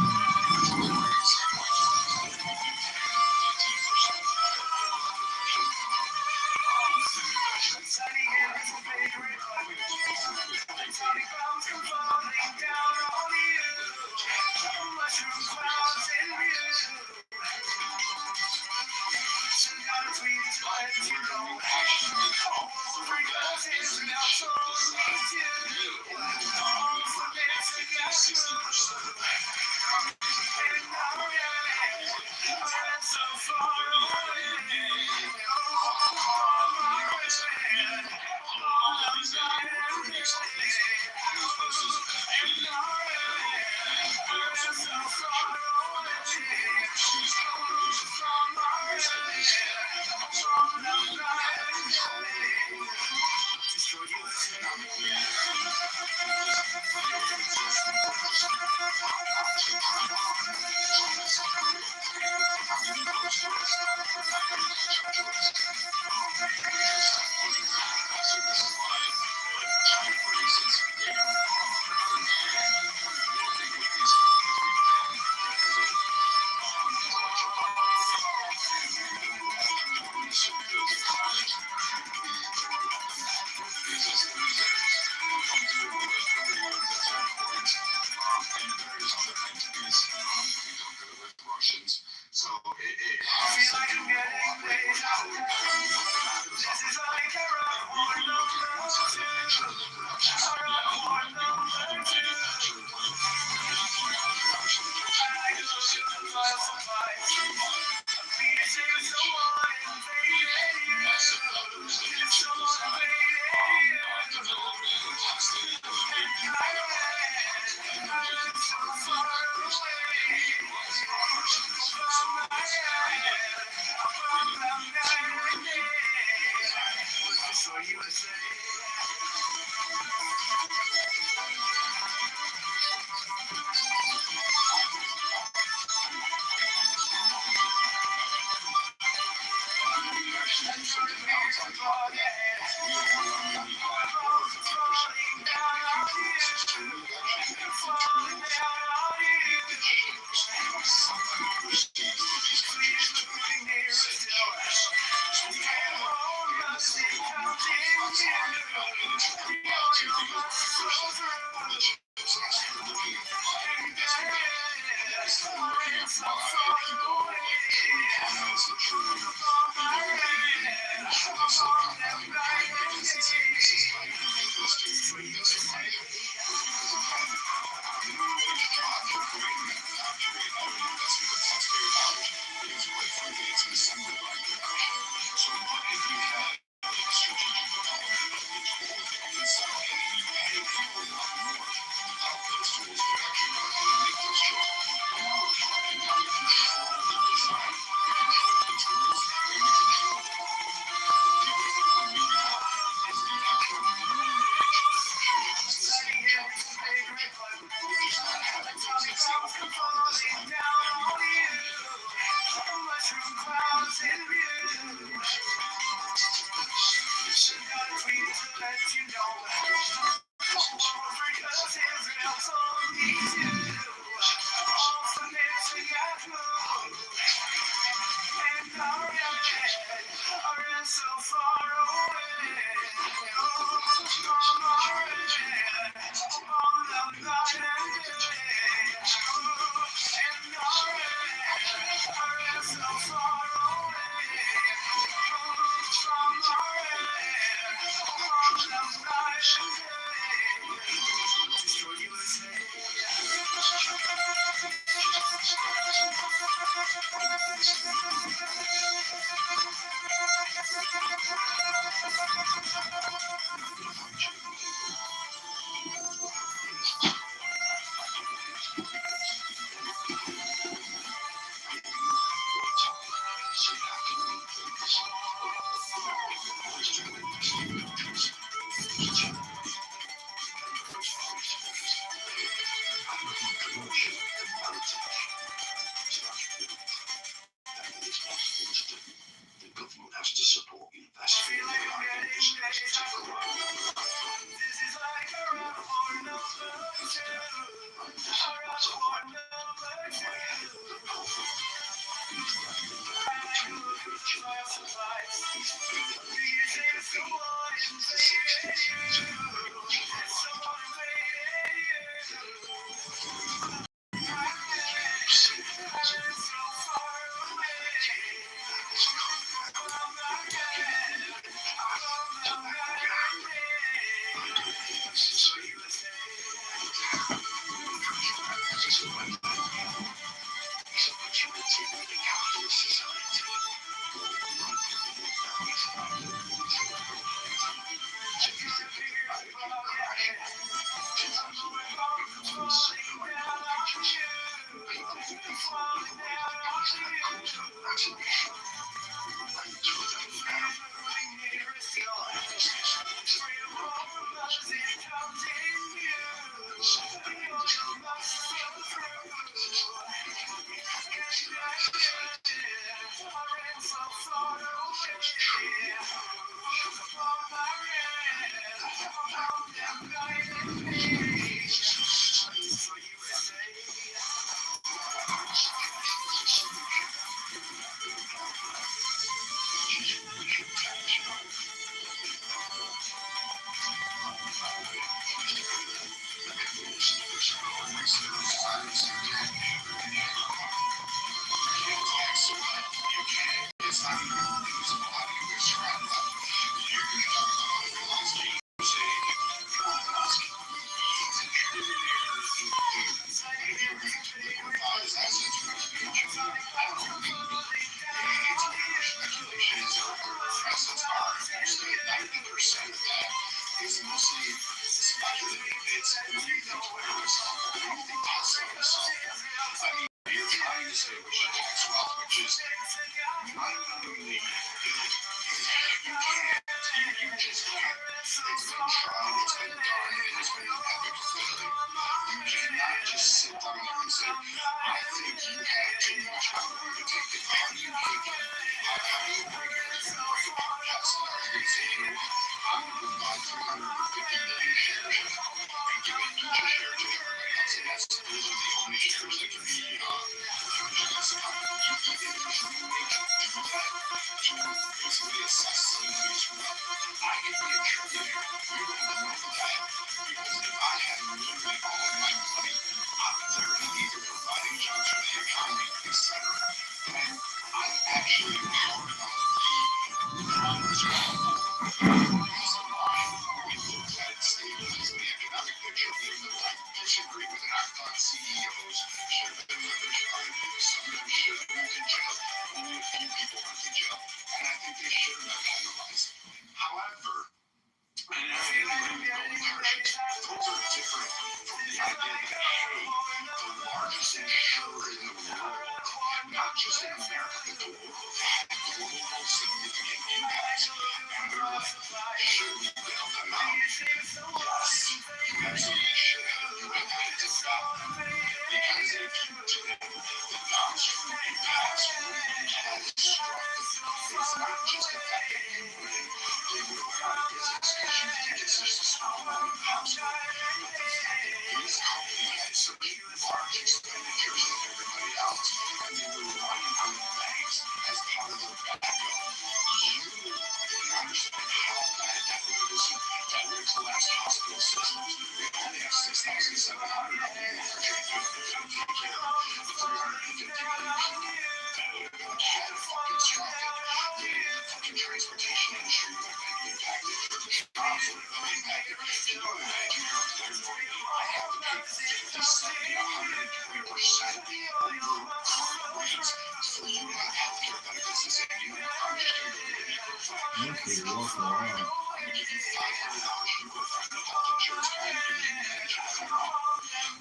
B: 70, 120% of your premiums for you to have healthcare benefits the same year. I'm just going to go to the I'm going to give you $500. You go find a health insurance plan and you manage it on your own.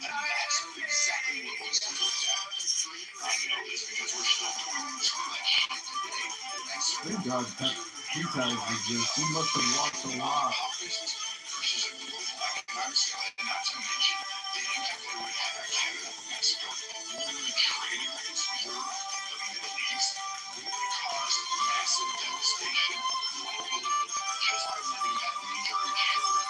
B: And that's exactly what was looked at. I know this because we're still doing some of that shit today.
N: Thank God P-Tides exist. He must have lost a lot.
B: Versus a global economic scale, and not to mention the impact that would have on Canada and Mexico. Literally trading against Europe, the Middle East, would cause massive devastation globally just by letting that nature insured.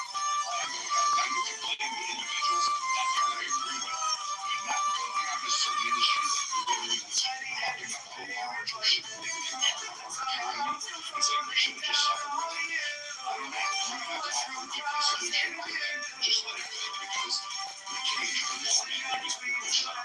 B: Now you can blame the individuals, that part I agree with, but not going on to certain industries that literally was having a large or significant part of our economy and saying we should just suffer with it. I don't know. We have to offer a different solution other than just let it go because we can't turn this thing into a bigger stuff.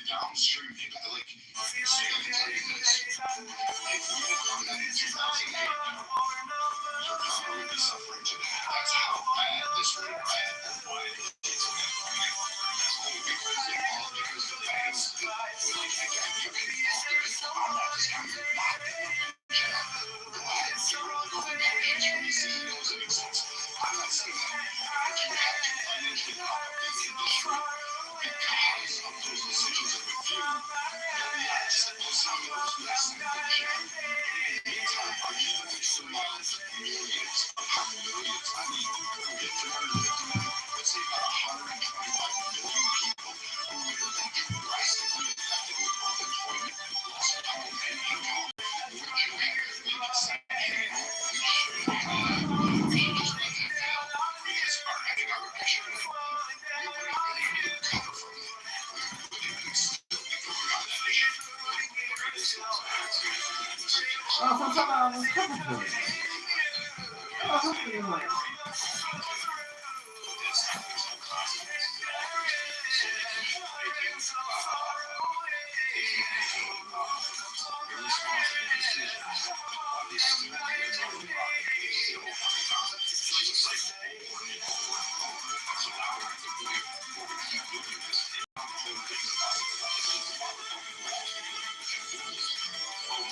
B: Downstream people, like, so I can tell you this, if we had done that in 2008, your daughter would be suffering today. That's how bad this would have been and why it's that's only because they all, because the banks, like, again, you can I'm not discounting you're not getting in jail. Go ahead, get rid of the golden parachutes from these CEOs that exist. I'm not saying that. But if you have to financially prop up this industry because of those decisions that we do, then yes, some of those less than in jail. Meantime, are you going to millions upon millions? I mean, we get 350 million, let's say about 125 million people who would have been drastically affected with both employment, loss of home, and income. Would you have been saying, hey, we should just let that fail because our economic picture, we wouldn't really need to cover from it. We wouldn't still be going on that issue.
N: From something I was covered for.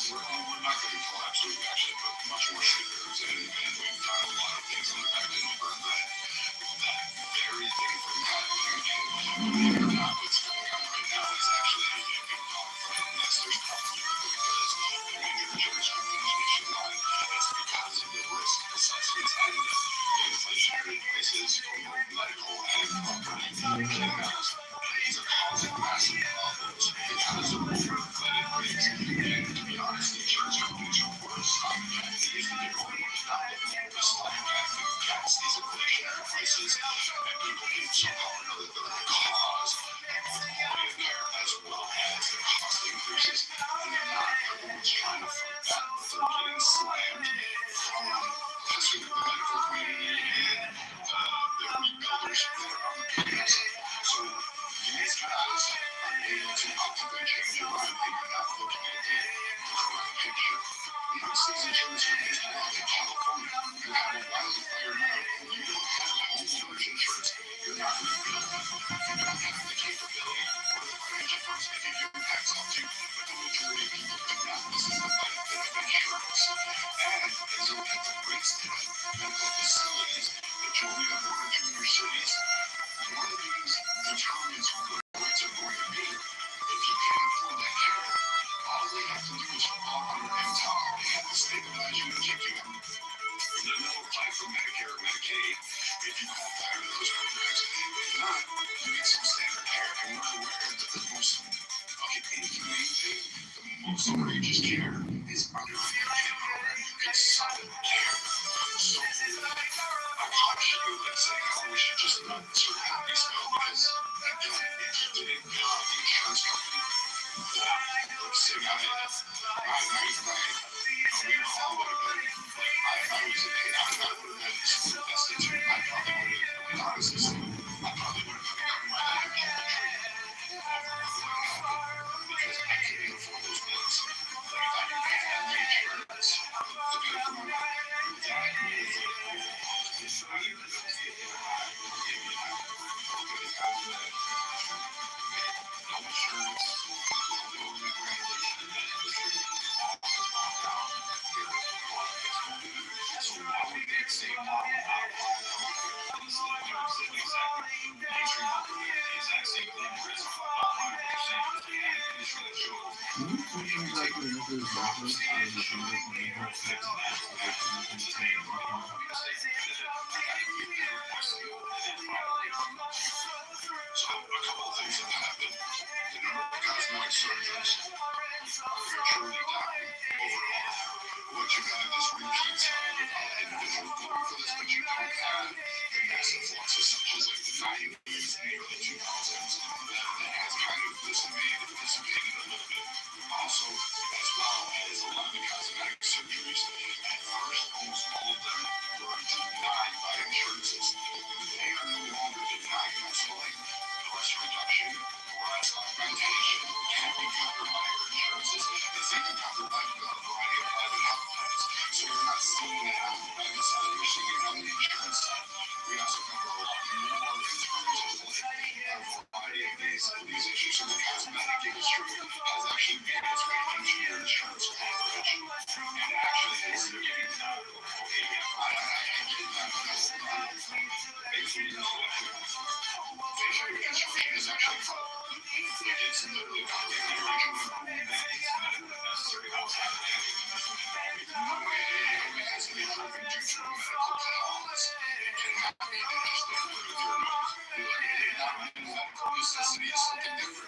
B: We're not going to collapse. We've actually put much more stickers in, and we've done a lot of things on the back end for that very thing from happening. And believe it or not, what's going on right now is actually a big dogfight. And yes, there's probably because the major insurance companies nationwide, it's because of the risk assessments and the inflationary prices for medical and property chemicals. These are causing massive problems because of over-inflated rates. And to be honest, the insurance companies are worse. These are the only ones not looking at this like gas, these inflationary prices, and people can somehow or another they're the cause of quality of care as well as the cost increases. And they're not. Everyone's trying to fight that, but they're getting slammed from especially the medical community and the rebuilders that are on the payment side. So these guys are able to optically change your mind and you're not looking at the correct picture. Most of these insurance companies belong to California. You have a wildfire now. You don't have homeowners insurance. You're not rebuilding. You don't have the capability or the financial funds to give you impacts up to. But the majority of people do not listen to the benefit of insurance. And as you look at the rates today, medical facilities that you'll be able to do in your cities, one of these determines what the rates are going to be. If you can't afford that care, all they have to do is call under MTOP. They have to stabilize you and check you out. There's no apply for Medicare or Medicaid if you qualify under those programs. If not, you get some standard care. And we're aware that the most inhumane thing, the most outrageous care is under the Medicaid program. You get solid care. So I caution you, let's say, I wish you just not sort of happy spell because, again, if you didn't get off the insurance company, let's say my we all would have been, I was a kid, I would have been in school destitute. I probably would have, honestly, I probably would have gotten my life because I couldn't afford those bills. Like, if I didn't have the insurance to pay for my dad was no insurance, so why would they say So a couple of things have happened. The number of cosmetic surgeons are truly down overall. What you have is repeats individuals going for this, but you don't have the massive fluxes such as like the 90s and the early 2000s that has kind of dissipated a little bit. Also, as well as a lot of the cosmetic surgeries, at first, almost all of them were denied by insurances. They are no longer denied. So, like, breast reduction, breast augmentation can be covered by your insurances. It's even covered by a variety of private health plans. So you're not seeing it on the private side, you're seeing it on the insurance side. We also cover a lot more in terms of like a variety of these issues. So the cosmetic industry has actually made its way into your insurance coverage. And it actually is getting okay, yeah, I get that, but facial reconstruction is actually covered. It's literally covered in the original necessary outside of that. It has to be proven due to medical cause. It can happen just like with your nose. Medical necessity is something different.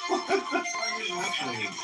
N: What the fuck is happening?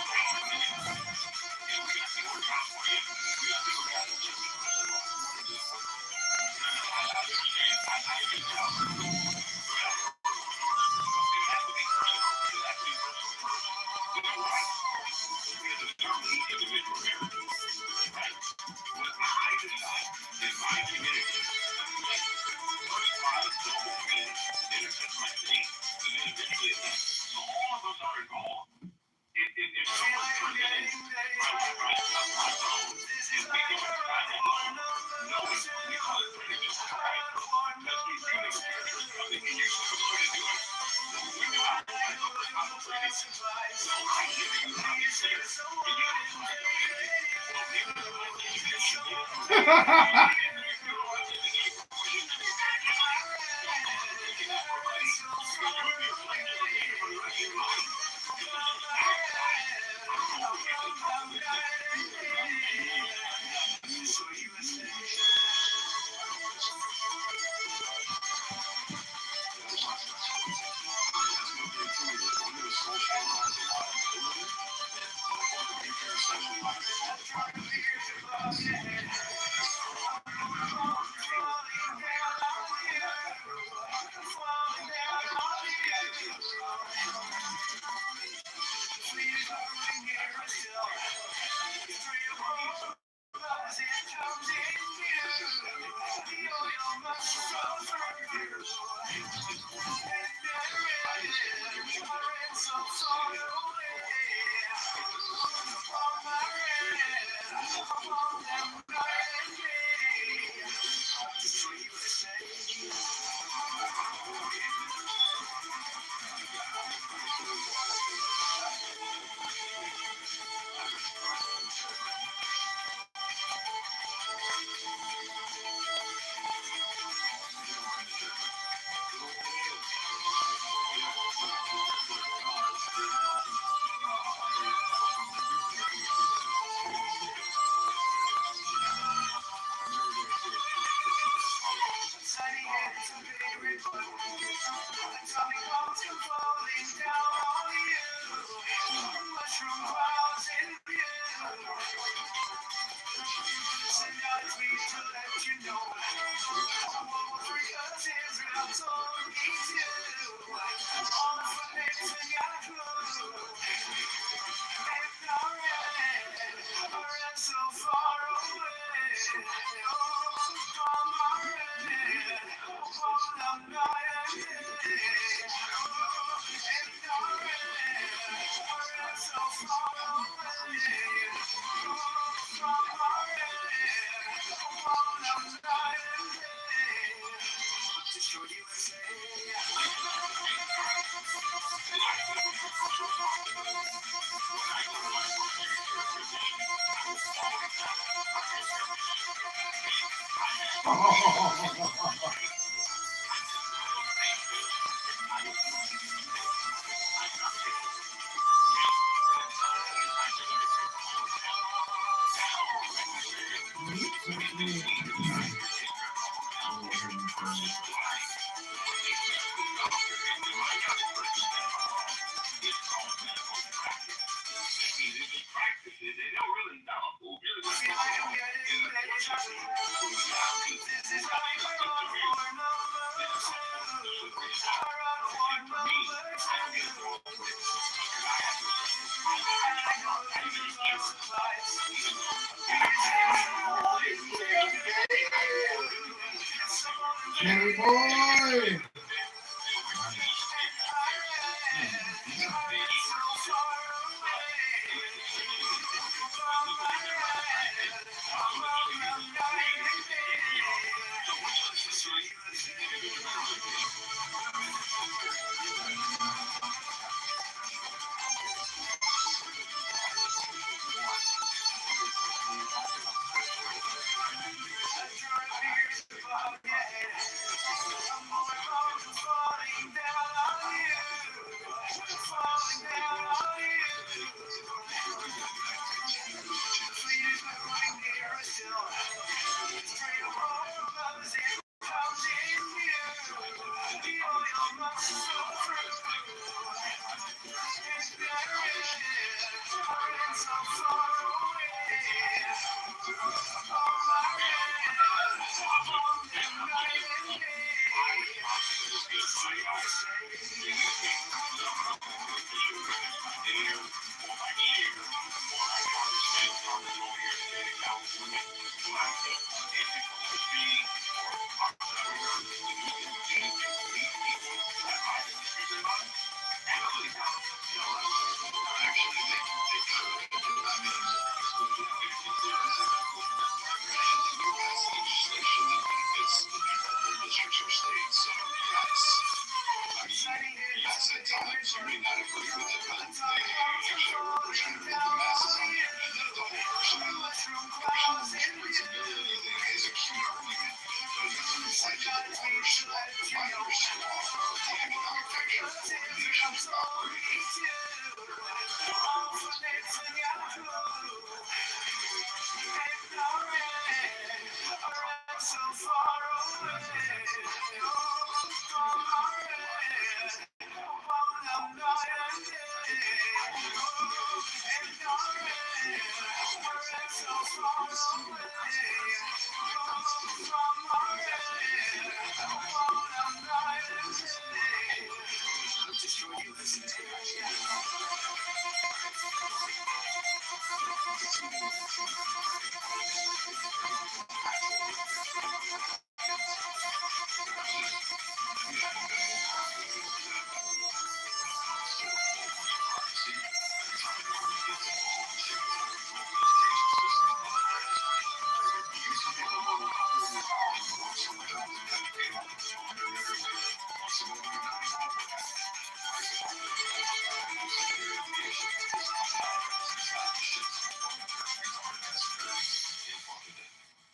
N: Jimmy boy!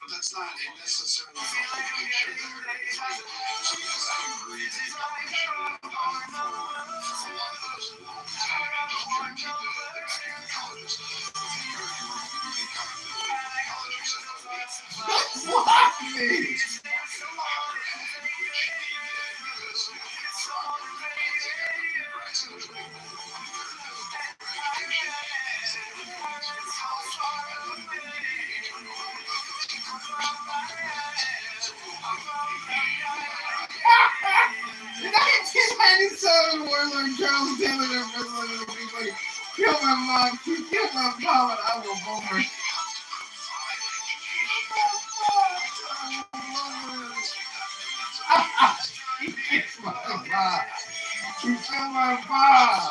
B: But that's not necessarily the whole picture there. So yes, I agree that the government should have done for a lot of those loans and just guarantee the backing of the colleges. But then you're removing accountability from the colleges and
N: That's what I mean.
B: higher ed, which they did because they're not going to right, so there's people who want to go to education and they really want to go to college and literally they turn over like
N: 1997 World Charles Taylor like, kill my mom, kill my mom, and I will vote for you kiss my mom. You kill my mom.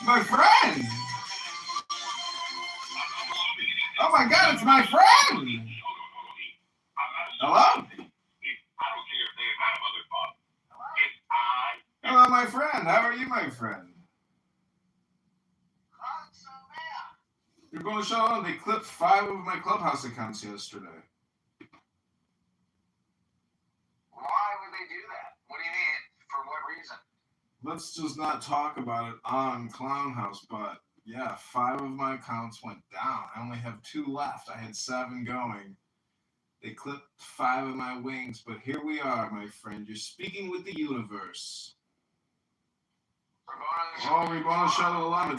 N: My friend! Oh my God, it's my friend! Hello? Hello, my friend. How are you, my friend? You're going to show on. They clipped 5 of my Clubhouse accounts yesterday.
R: Why would they do that? What do you mean? For what reason?
N: Let's just not talk about it on Clown House, but yeah, 5 of my accounts went down. I only have 2 left. I had 7 going. They clipped 5 of my wings, but here we are, my friend. You're speaking with the universe. Oh, Rebona Shalom.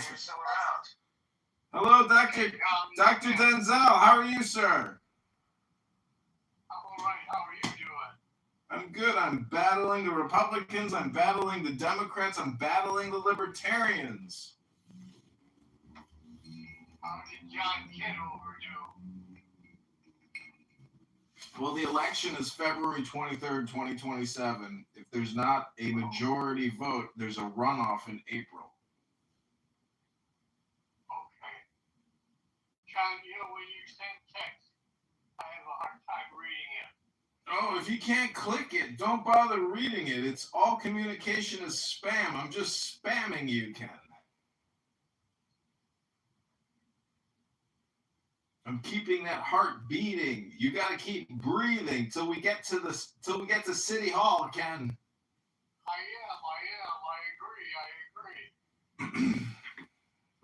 N: Hello, Dr. Denzel. How are you, sir?
J: I'm all right. How are you doing?
N: I'm good. I'm battling the Republicans. I'm battling the Democrats. I'm battling the Libertarians.
J: How did John Kitover do?
N: Well, the election is February 23rd, 2027. If there's not a majority vote, there's a runoff in April.
J: Okay. John, when you send text, I have a hard time reading it.
N: Oh, if you can't click it, don't bother reading it. It's all communication is spam. I'm just spamming you, Ken. I'm keeping that heart beating. You got to keep breathing till we get to City Hall, Ken.
J: I agree.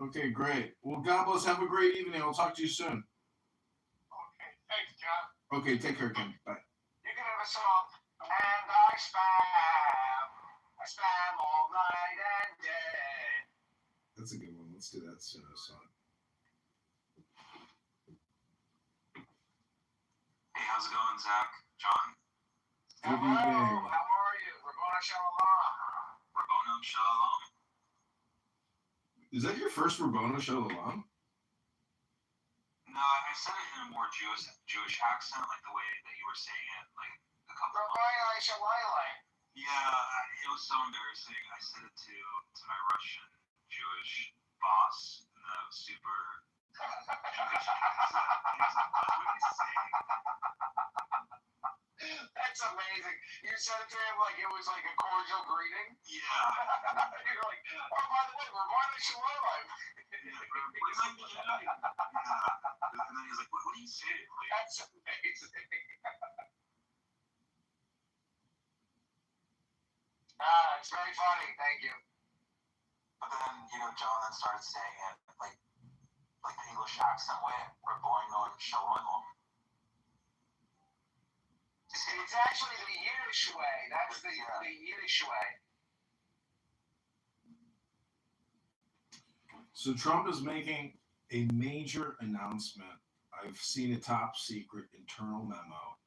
N: Okay, great. Well, God bless. Have a great evening. I'll talk to you soon.
J: Okay, thanks, John.
N: Okay, take care, Ken. Bye.
R: You can have a song. And I spam all night and day.
N: That's a good one. Let's do that soon. Song.
L: Hey, how's it going, Zach? John?
N: Good evening.
R: How are you? Rabbona Shalom.
L: Rabbona Shalom.
N: Is that your first Rabbona Shalom?
L: No, I said it in a more Jewish accent, like the way that you were saying it, like a couple of months. Yeah, it was so embarrassing. I said it to my Russian Jewish boss, and that was super.
R: That's amazing. You said it to him like it was like a cordial greeting?
L: Yeah.
R: You're like, oh, by the way, Rabbona Shalom.
L: Yeah. And then he's like, what do you say? Like,
R: That's amazing. It's very funny. Thank you.
L: But then, John then started saying it like the English accent way, Rabbona Shalom.
R: It's actually the Yiddish way. That's the Yiddish way.
N: So Trump is making a major announcement. I've seen a top secret internal memo,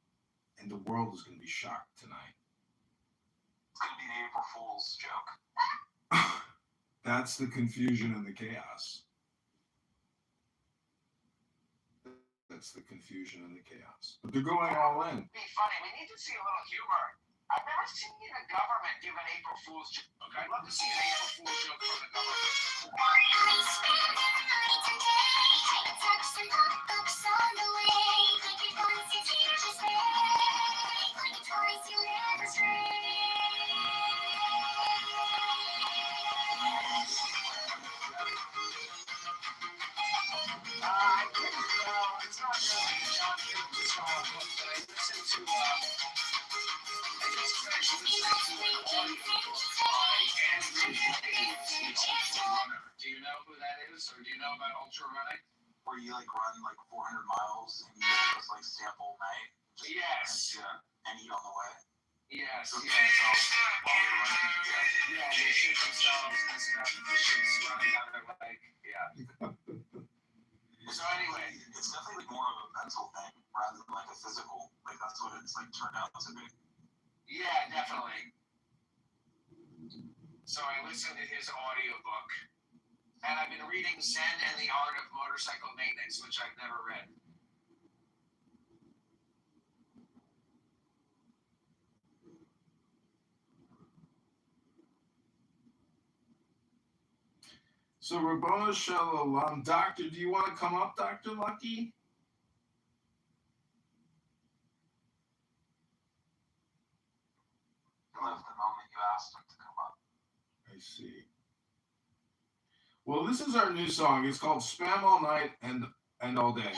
N: and the world is going to be shocked tonight.
D: It's going to be an April Fool's joke.
N: That's the confusion and the chaos. That's the confusion and the chaos. But they're going all in.
H: Be funny. We need to see a little humor. I've never seen the government give an April Fool's joke. Okay, I'd love to see an April Fool's joke from the government. It's not really John Kitover song, but I listened to I just finished listening to an audiobook by Andrew Runner. Do you know who that is, or do you know about ultra running?
L: Where you like run like 400 miles and you just like sample night.
H: Yes.
L: Yeah, and eat on the way.
H: Yes.
L: So
H: Yes.
L: yeah.
H: Yeah, they shit themselves and stuff. The shit's running out of like, yeah.
L: So anyway, it's definitely more of a mental thing rather than like a physical. Like that's what it's like turned out to be.
H: Yeah, definitely. So I listened to his audiobook, and I've been reading Zen and the Art of Motorcycle Maintenance, which I've never read.
N: So Rabboni Shalom. Doctor, do you want to come up, Dr. Lucky?
D: Left the moment you asked him to come up.
N: I see. Well, this is our new song. It's called Spam All Night and All Day.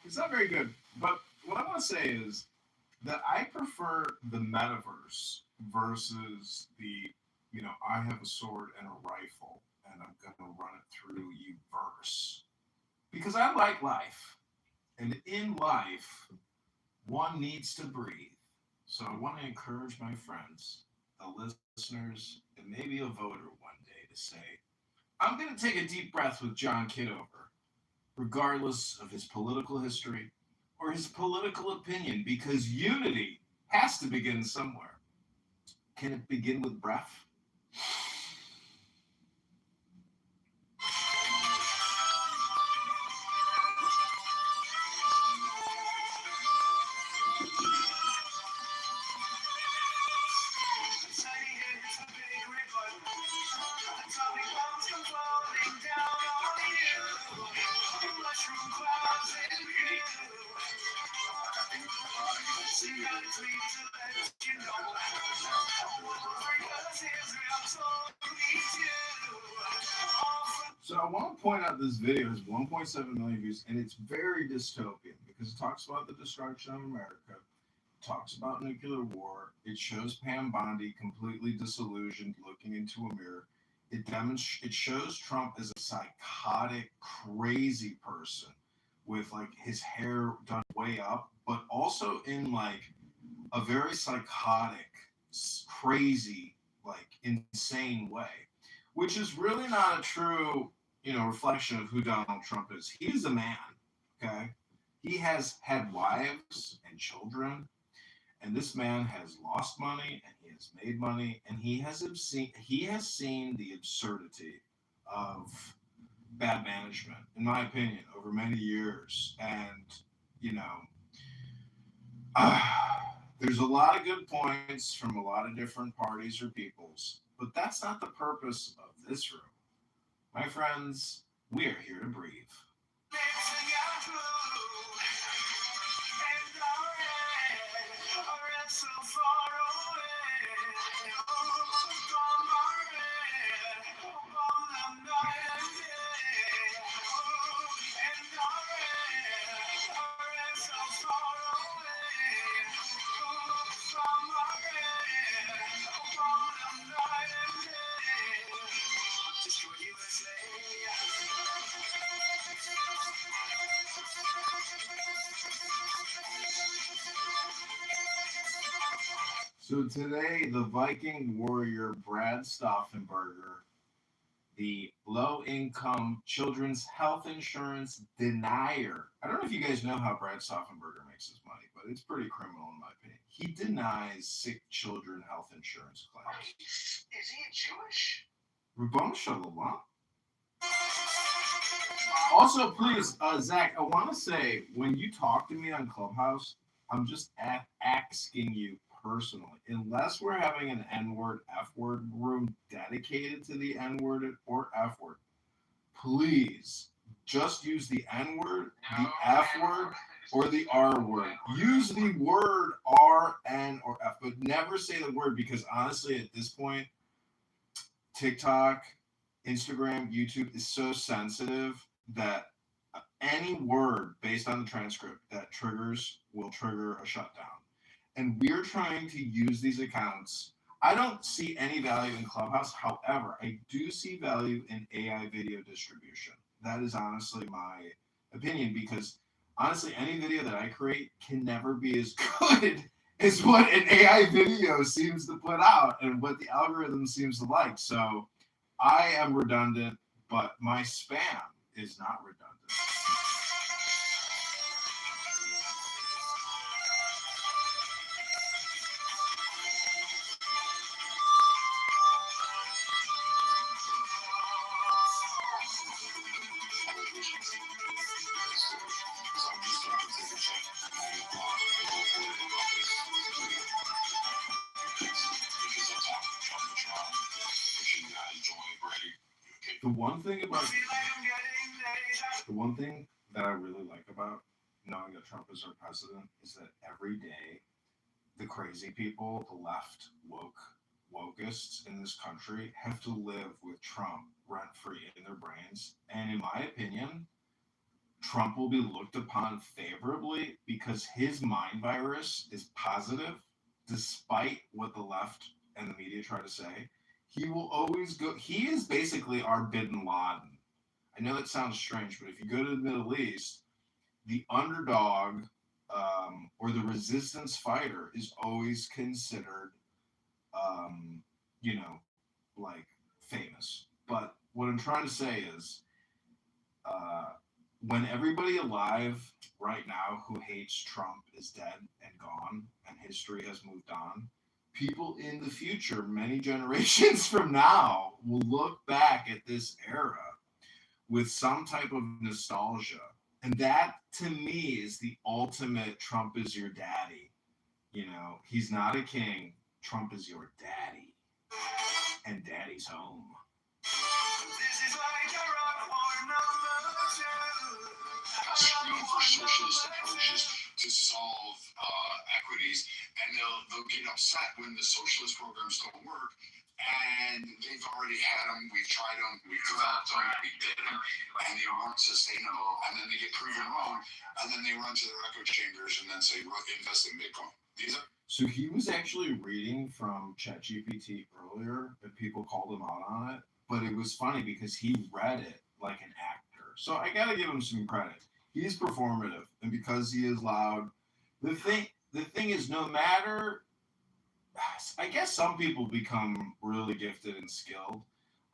N: It's not very good, but what I want to say is that I prefer the metaverse versus the, I have a sword and a rifle and I'm going to run it through you verse. Because I like life. And in life, one needs to breathe. So I want to encourage my friends, the listeners, and maybe a voter one day to say, I'm going to take a deep breath with John Kitover, regardless of his political history or his political opinion, because unity has to begin somewhere. Can it begin with breath? So I want to point out this video has 1.7 million views, and it's very dystopian because it talks about the destruction of America, it talks about nuclear war, it shows Pam Bondi completely disillusioned looking into a mirror. It shows Trump as a psychotic, crazy person with like his hair done way up, but also in like a very psychotic, crazy, like insane way, which is really not a true, reflection of who Donald Trump is. He's a man, okay? He has had wives and children, and this man has lost money and he has made money, and he has seen the absurdity of bad management, in my opinion, over many years. And, there's a lot of good points from a lot of different parties or peoples, but that's not the purpose of this room. My friends, We are here to breathe. So today, the Viking warrior Brad Stauffenberger, the low-income children's health insurance denier. I don't know if you guys know how Brad Stauffenberger makes his money, but it's pretty criminal in my opinion. He denies sick children health insurance claims.
H: Is he Jewish?
N: Rabbon Shalom. Also, please, Zach, I want to say, when you talk to me on Clubhouse, I'm just asking you personally, unless we're having an N-word, F-word room dedicated to the N-word or F-word, please just use the N-word, the F-word, or the R-word. Use the word R, N, or F, but never say the word, because honestly, at this point, TikTok, Instagram, YouTube is so sensitive that any word based on the transcript that will trigger a shutdown. And we're trying to use these accounts. I don't see any value in Clubhouse. However, I do see value in AI video distribution. That is honestly my opinion, because honestly, any video that I create can never be as good as what an AI video seems to put out and what the algorithm seems to like. So I am redundant, but my spam is not redundant. The one thing that I really like about knowing that Trump is our president is that every day the crazy people, the left wokeists in this country have to live with Trump rent-free in their brains. And in my opinion, Trump will be looked upon favorably because his mind virus is positive, despite what the left and the media try to say. He will always go. He is basically our Bin Laden. I know that sounds strange, but if you go to the Middle East, the underdog or the resistance fighter is always considered, like famous. But what I'm trying to say is, when everybody alive right now who hates Trump is dead and gone and history has moved on, people in the future, many generations from now, will look back at this era with some type of nostalgia. And that, to me, is the ultimate Trump is your daddy. He's not a king. Trump is your daddy. And daddy's home.
B: For socialist approaches to solve equities, and they'll get upset when the socialist programs don't work. And they've already had them. We've tried them. We've developed them. We did them, and they weren't sustainable. And then they get proven wrong, and then they run to their echo chambers and then say, "Well, invest in Bitcoin."
N: So he was actually reading from ChatGPT earlier, and people called him out on it. But it was funny because he read it like an actor. So I gotta give him some credit. He's performative, and because he is loud, the thing is, no matter, I guess some people become really gifted and skilled.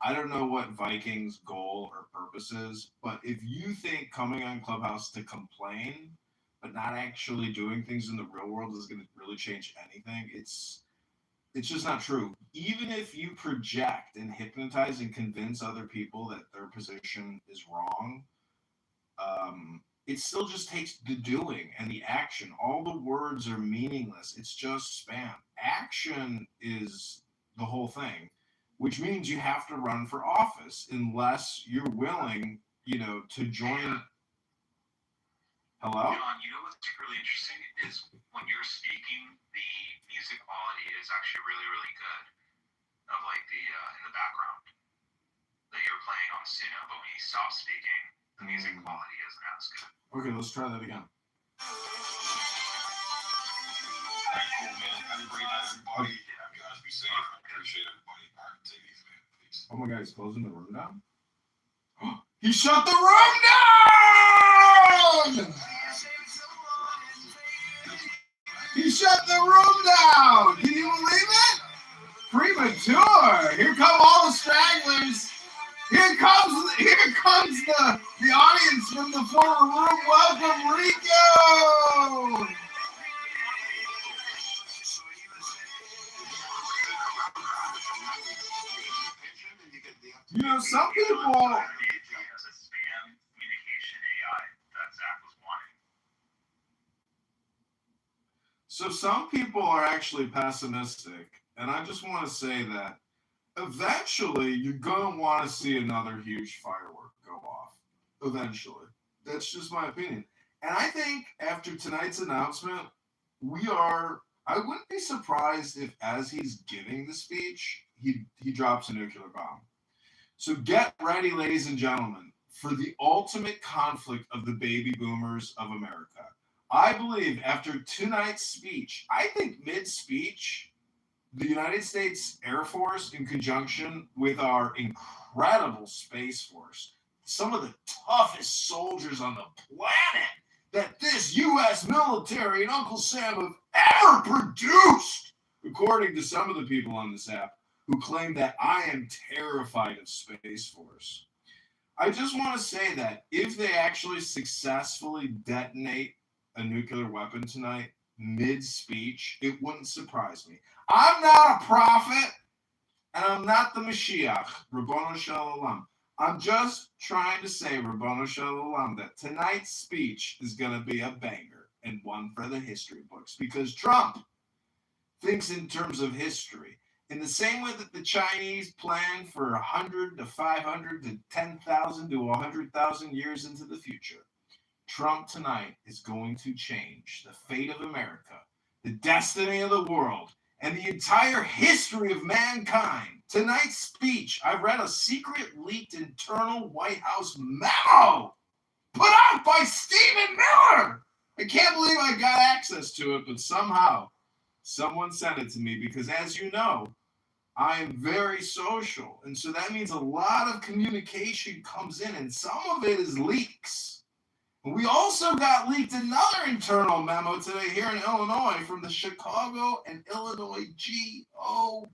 N: I don't know what Viking's goal or purpose is, but if you think coming on Clubhouse to complain, but not actually doing things in the real world is going to really change anything, it's just not true. Even if you project and hypnotize and convince other people that their position is wrong, it still just takes the doing and the action. All the words are meaningless. It's just spam. Action is the whole thing, which means you have to run for office unless you're willing, to join. Hello?
L: John, you know what's really interesting is when you're speaking, the music quality is actually really, really good. Of like the in the background that you're playing on Suno, but when you stop speaking, the music quality isn't as good.
N: Okay, let's try that again.
P: Cool, man. Have a great night, everybody. You guys be safe. I appreciate everybody. All right, take it easy, man. Peace.
N: Oh my God, he's closing the room down? He shut the room down! He shut the room down! Can you believe it? Premature! Here come all the stragglers! Here comes the audience from the former room. Welcome, Rico! Some people. So some people are actually pessimistic, and I just want to say that eventually you're going to want to see another huge firework go off. Eventually. That's just my opinion. And I think after tonight's announcement, I wouldn't be surprised if as he's giving the speech, he drops a nuclear bomb. So get ready, ladies and gentlemen, for the ultimate conflict of the baby boomers of America. I believe after tonight's speech, I think mid-speech, the United States Air Force, in conjunction with our incredible Space Force, some of the toughest soldiers on the planet that this U.S. military and Uncle Sam have ever produced, according to some of the people on this app, who claim that I am terrified of Space Force. I just want to say that if they actually successfully detonate a nuclear weapon tonight, mid-speech, it wouldn't surprise me. I'm not a prophet, and I'm not the Mashiach, Rabbono Shalom. I'm just trying to say, Rabbono Shalom, that tonight's speech is going to be a banger and one for the history books, because Trump thinks in terms of history. In the same way that the Chinese plan for 100 to 500 to 10,000 to 100,000 years into the future, Trump tonight is going to change the fate of America, the destiny of the world, and the entire history of mankind. Tonight's speech, I read a secret leaked internal White House memo put out by Stephen Miller. I can't believe I got access to it, but somehow someone sent it to me because, as you know, I am very social. And so that means a lot of communication comes in, and some of it is leaks. We also got leaked another internal memo today here in Illinois from the Chicago and Illinois GOP,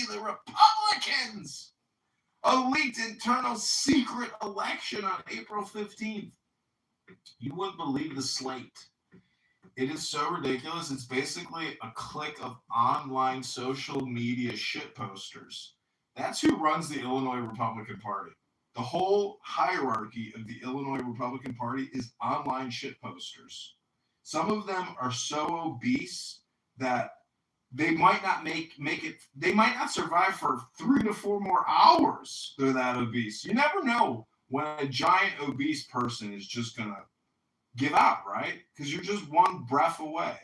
N: the Republicans. A leaked internal secret election on April 15th. You wouldn't believe the slate. It is so ridiculous. It's basically a clique of online social media shit posters. That's who runs the Illinois Republican Party. The whole hierarchy of the Illinois Republican Party is online shit posters. Some of them are so obese that they might not make it. They might not survive for 3 to 4 more hours. They're that obese. You never know when a giant obese person is just going to give out, right? Because you're just one breath away.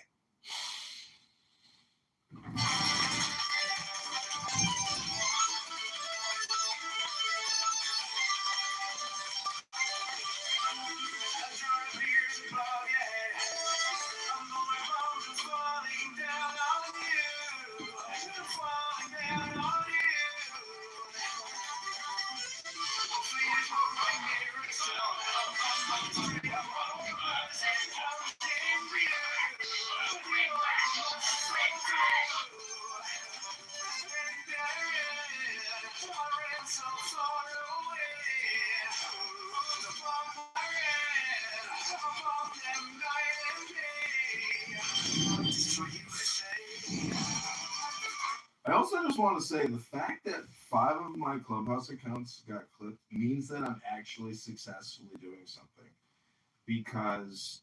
N: I also just want to say the fact that 5 of my Clubhouse accounts got clipped means that I'm actually successfully doing something. Because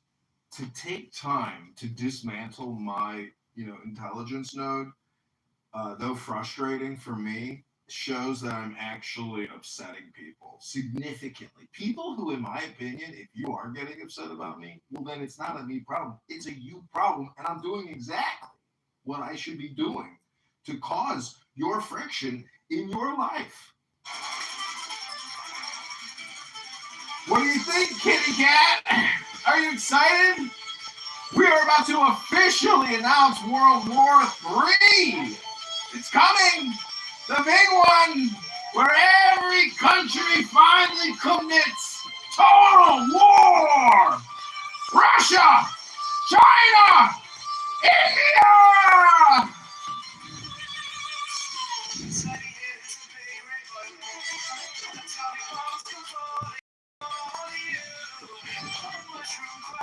N: to take time to dismantle my, intelligence node, though frustrating for me, shows that I'm actually upsetting people significantly. People who, in my opinion, if you are getting upset about me, well, then it's not a me problem. It's a you problem, and I'm doing exactly what I should be doing to cause your friction in your life. What do you think, kitty cat? Are you excited? We are about to officially announce World War III. It's coming. The big one, where every country finally commits total war. Russia, China, India.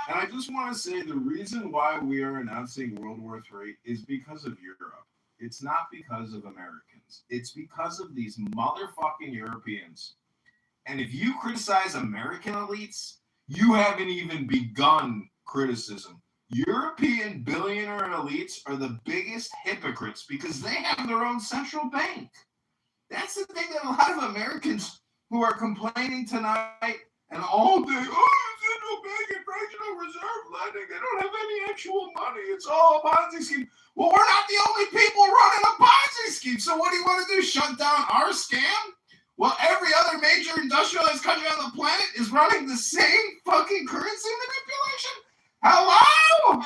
N: And I just want to say the reason why we are announcing World War III is because of Europe. It's not because of Americans. It's because of these motherfucking Europeans. And if you criticize American elites, you haven't even begun criticism. European billionaire elites are the biggest hypocrites because they have their own central bank. That's the thing that a lot of Americans who are complaining tonight and all day, central bank and fractional reserve lending, they don't have any actual money. It's all a Ponzi scheme. Well, we're not the only people running a Ponzi scheme. So what do you want to do? Shut down our scam? Well, every other major industrialized country on the planet is running the same fucking currency manipulation? Hello?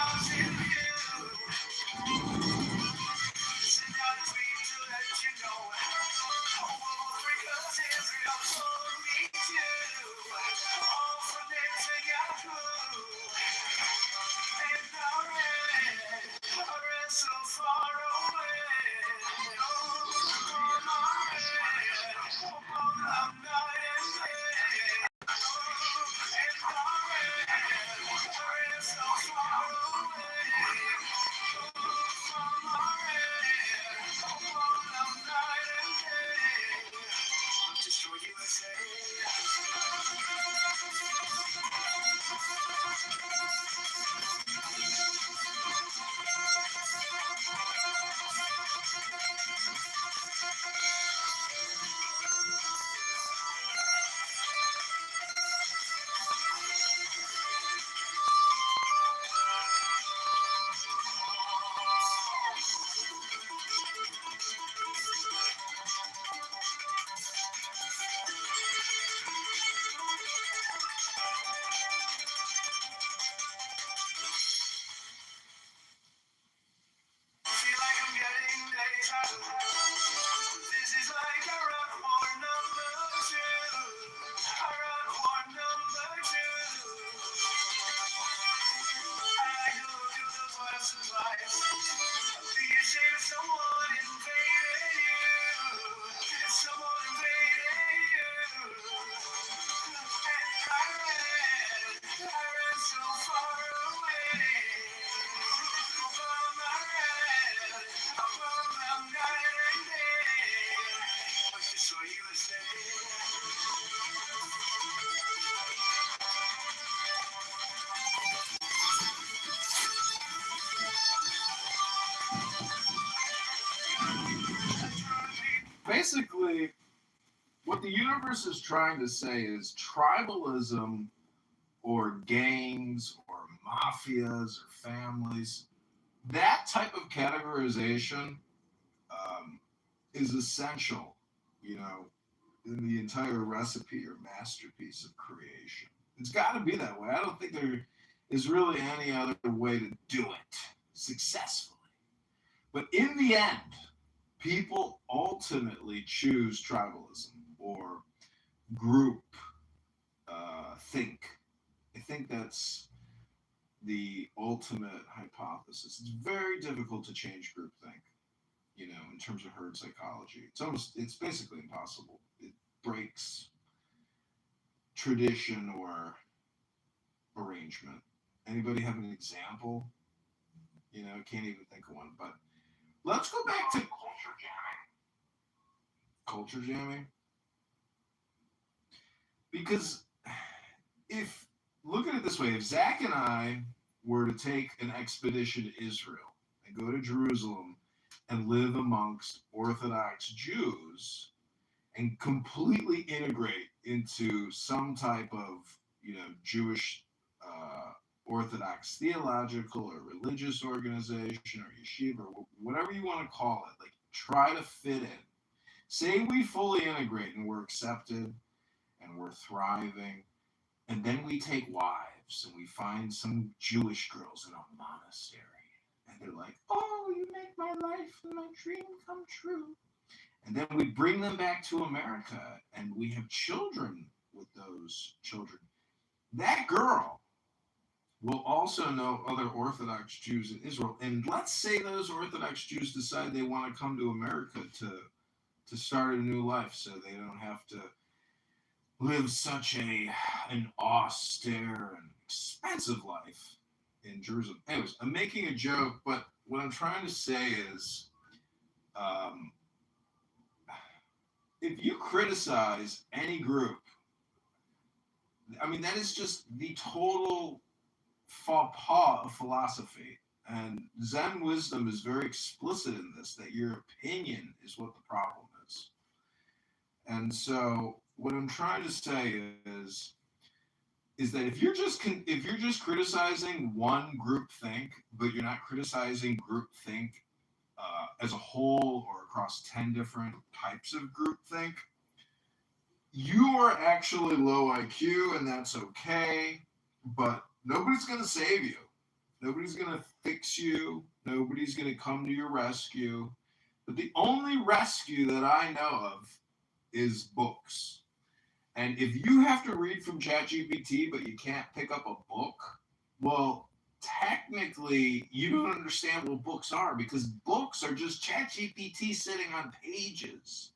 N: Basically, what the universe is trying to say is tribalism or gangs or mafias or families, that type of categorization is essential, in the entire recipe or masterpiece of creation. It's got to be that way. I don't think there is really any other way to do it successfully. But in the end, people ultimately choose tribalism or group think. I think that's the ultimate hypothesis. It's very difficult to change groupthink, in terms of herd psychology. It's basically impossible. It breaks tradition or arrangement. Anybody have an example? Can't even think of one, but let's go back to culture jamming. Culture jamming? Because look at it this way, if Zach and I were to take an expedition to Israel and go to Jerusalem and live amongst Orthodox Jews, and completely integrate into some type of, Jewish Orthodox theological or religious organization or yeshiva or whatever you want to call it. Like, try to fit in. Say we fully integrate and we're accepted and we're thriving, and then we take wives and we find some Jewish girls in a monastery, and they're like, "Oh, you make my life and my dream come true." And then we bring them back to America and we have children with those children. That girl will also know other Orthodox Jews in Israel. And let's say those Orthodox Jews decide they want to come to America to start a new life so they don't have to live such an austere and expensive life in Jerusalem. Anyways, I'm making a joke, but what I'm trying to say is, if you criticize any group, I mean, that is just the total faux pas of philosophy. And Zen wisdom is very explicit in this, that your opinion is what the problem is. And so what I'm trying to say is that if you're just criticizing one group think, but you're not criticizing group think as a whole or across 10 different types of group think, you are actually low IQ, and that's okay, but nobody's going to save you. Nobody's going to fix you. Nobody's going to come to your rescue. But the only rescue that I know of is books. And if you have to read from ChatGPT, but you can't pick up a book, well, technically, you don't understand what books are, because books are just ChatGPT sitting on pages.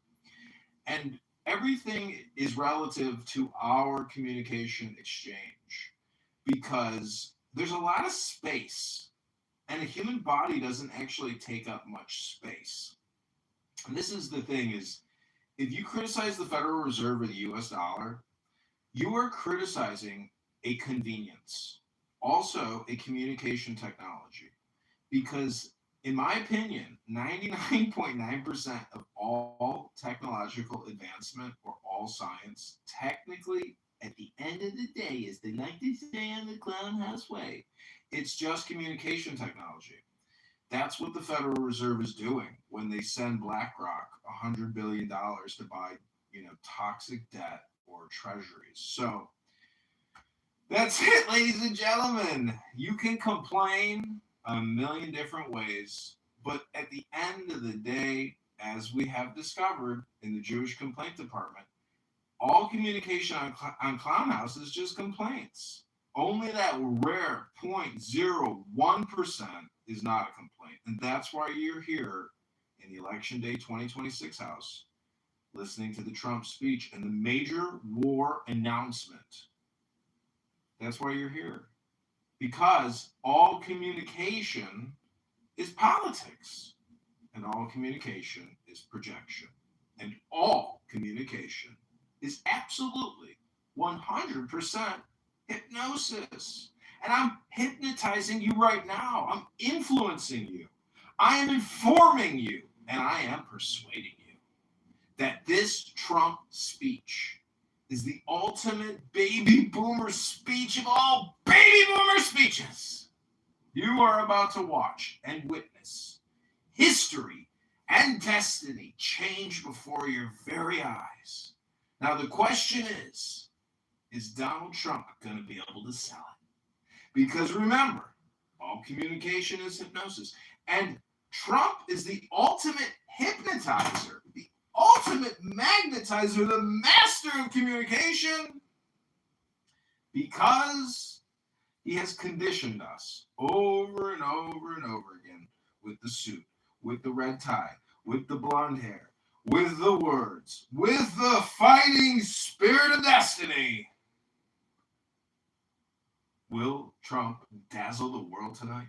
N: And everything is relative to our communication exchange, because there's a lot of space, and a human body doesn't actually take up much space. And this is the thing is, if you criticize the Federal Reserve or the US dollar, you are criticizing a convenience, also a communication technology. Because, in my opinion, 99.9% of all technological advancement or all science, technically, at the end of the day, as they like to say on the Clown House way, it's just communication technology. That's what the Federal Reserve is doing when they send BlackRock $100 billion to buy, toxic debt or treasuries. So that's it, ladies and gentlemen. You can complain a million different ways, but at the end of the day, as we have discovered in the Jewish complaint department, all communication on Clown House is just complaints. Only that rare 0.01% is not a complaint. And that's why you're here in the Election Day 2026 House, listening to the Trump speech and the major war announcement. That's why you're here. Because all communication is politics. And all communication is projection. And all communication is absolutely 100% hypnosis. And I'm hypnotizing you right now. I'm influencing you. I am informing you. And I am persuading you that this Trump speech is the ultimate baby boomer speech of all baby boomer speeches. You are about to watch and witness history and destiny change before your very eyes. Now the question is Donald Trump going to be able to sell it? Because remember, all communication is hypnosis. And Trump is the ultimate hypnotizer, the ultimate magnetizer, the master of communication, because he has conditioned us over and over and over again with the suit, with the red tie, with the blonde hair, with the words, with the fighting spirit of destiny. Will Trump dazzle the world tonight?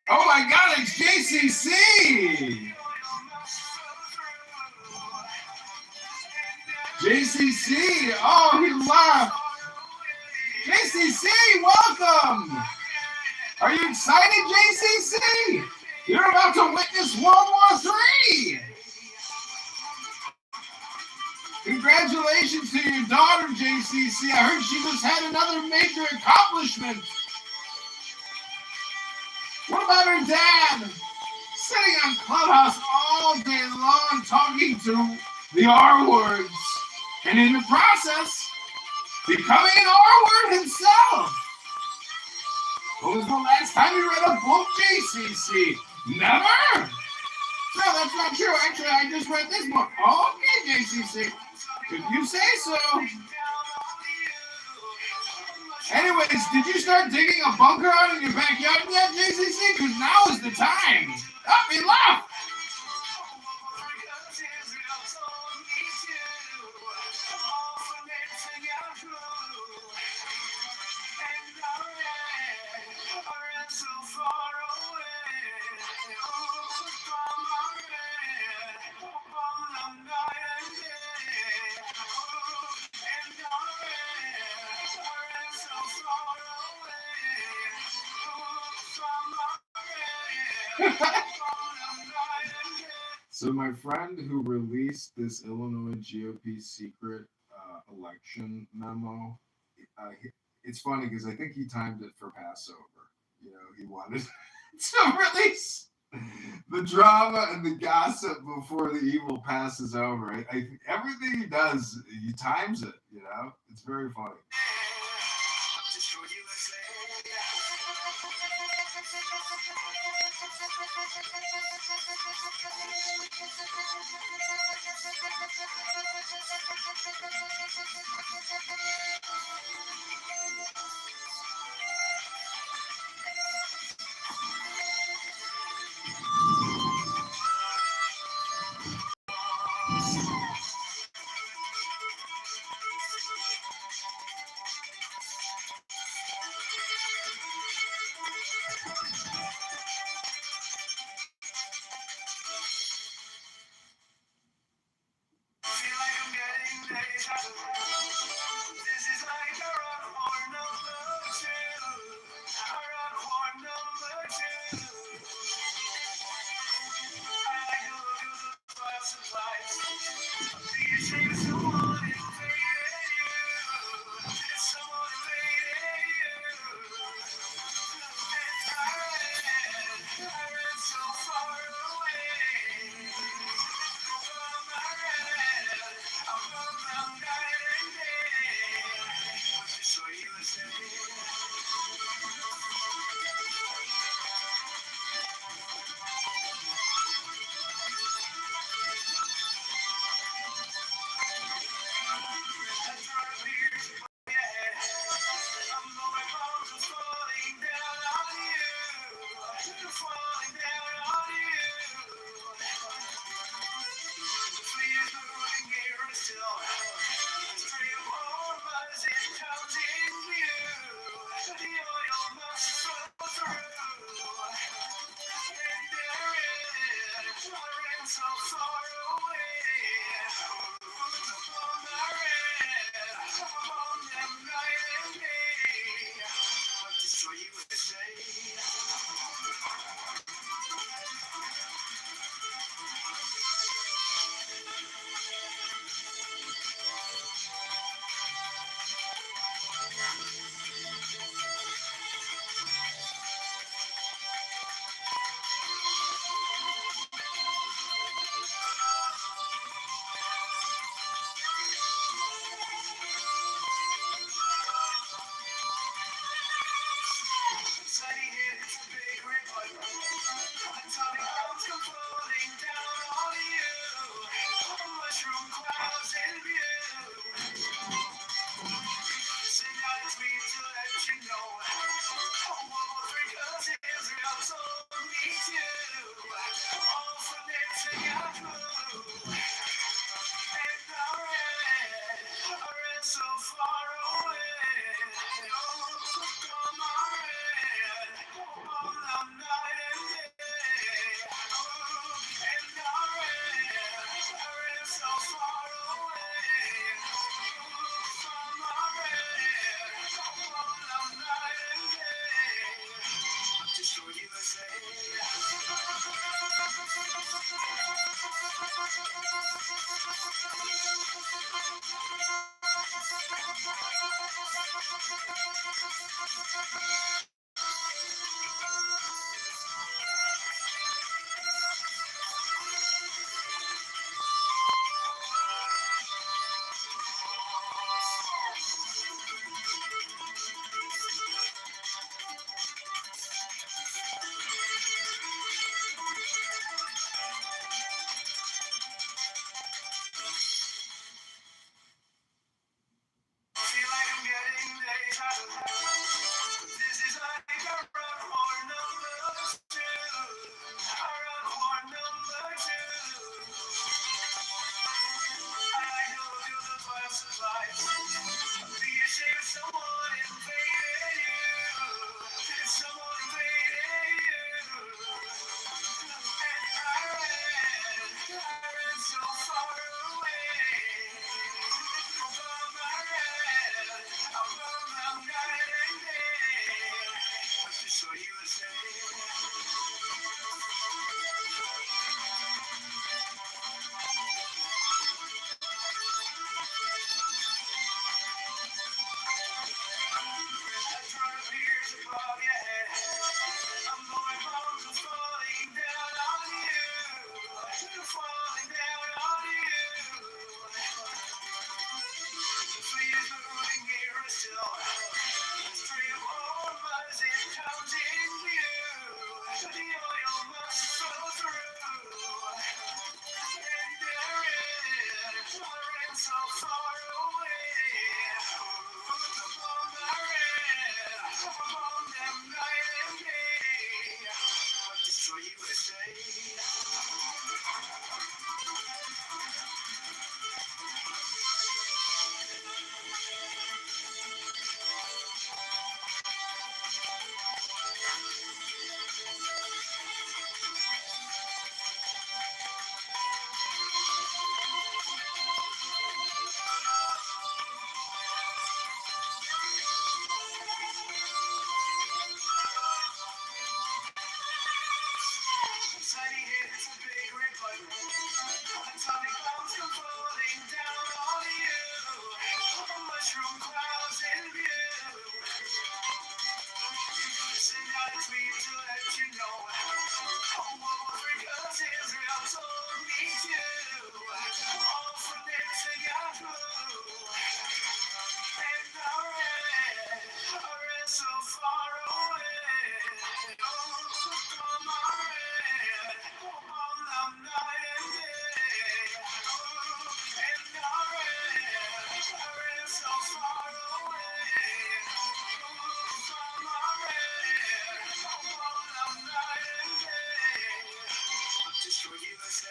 N: Oh my God, it's JCC! JCC, oh, he laughed. JCC, welcome. Are you excited, JCC? You're about to witness World War III. Congratulations to your daughter, JCC. I heard she just had another major accomplishment. What about her dad? Sitting on Clubhouse all day long talking to the R words. And in the process, becoming an R word himself. When was the last time you read a book, JCC? Never? No, that's not true. Actually, I just read this book. Oh, okay, JCC. If you say so. Anyways, did you start digging a bunker out in your backyard yet, JCC? Because now is the time. Up, he left. So my friend who released this Illinois GOP secret election memo, it's funny because I think he timed it for Passover. You know, he wanted to release the drama and the gossip before the evil passes over. I think everything he does, he times it. You know, it's very funny.
A: This is like a rock war number 2. A rock war number 2. I know you're the class of life. Be ashamed if someone invaded you. If someone invaded you. And I ran so far away. From my red, from night and day. To show you a above your head. My bones are falling down on you. Falling down on you. Please moving nearer still. Stream of hormones is counting you. The oil must flow through. And I ran so far away. Upon my red, upon them night and day. Destroy USA. Tiny hits a big red button. Atomic bombs come falling down on you. Mushroom clouds in view. Send out a tweet to let you know. What was because Israel told me to. All from Nixon Yahoo. And I ran so far away. From my red, on the night and day. And I ran so far away. From my red, on the night and day. Destroy USA.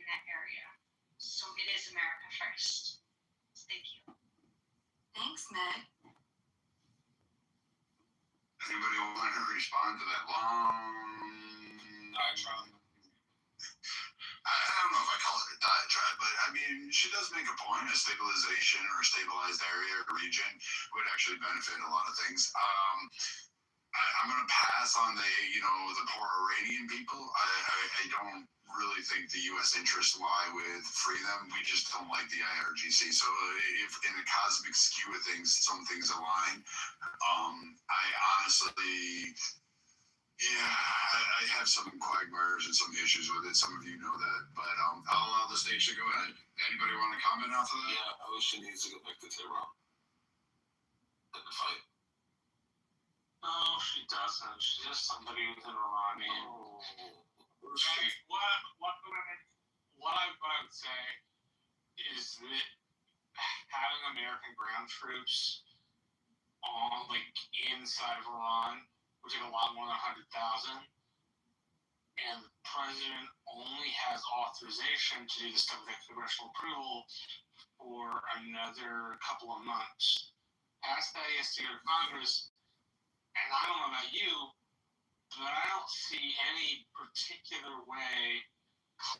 B: in that area. So it is America first. Thank you.
U: Thanks, Meg.
B: Anybody want to respond to that long diatribe? I don't know if I call it a diatribe, but I mean, she does make a point. A stabilization or a stabilized area or region would actually benefit a lot of things. I'm going to pass on the poor Iranian people. I don't really think the U.S. interests lie with freedom. We just don't like the IRGC. So if in the cosmic skew of things, some things align. I honestly, I have some quagmires and some issues with it. Some of you know that, but I'll allow the stage to go ahead. Anybody want to comment off of that?
P: Yeah, Ocean needs to go back to Tehran. Let the fight.
L: No, she doesn't. She's just somebody who's an Iranian. What I would say is that having American ground troops on inside of Iran would take a lot more than 100,000, and the president only has authorization to do this stuff with congressional approval for another couple of months. Past that, he has to go to Congress. And I don't know about you, but I don't see any particular way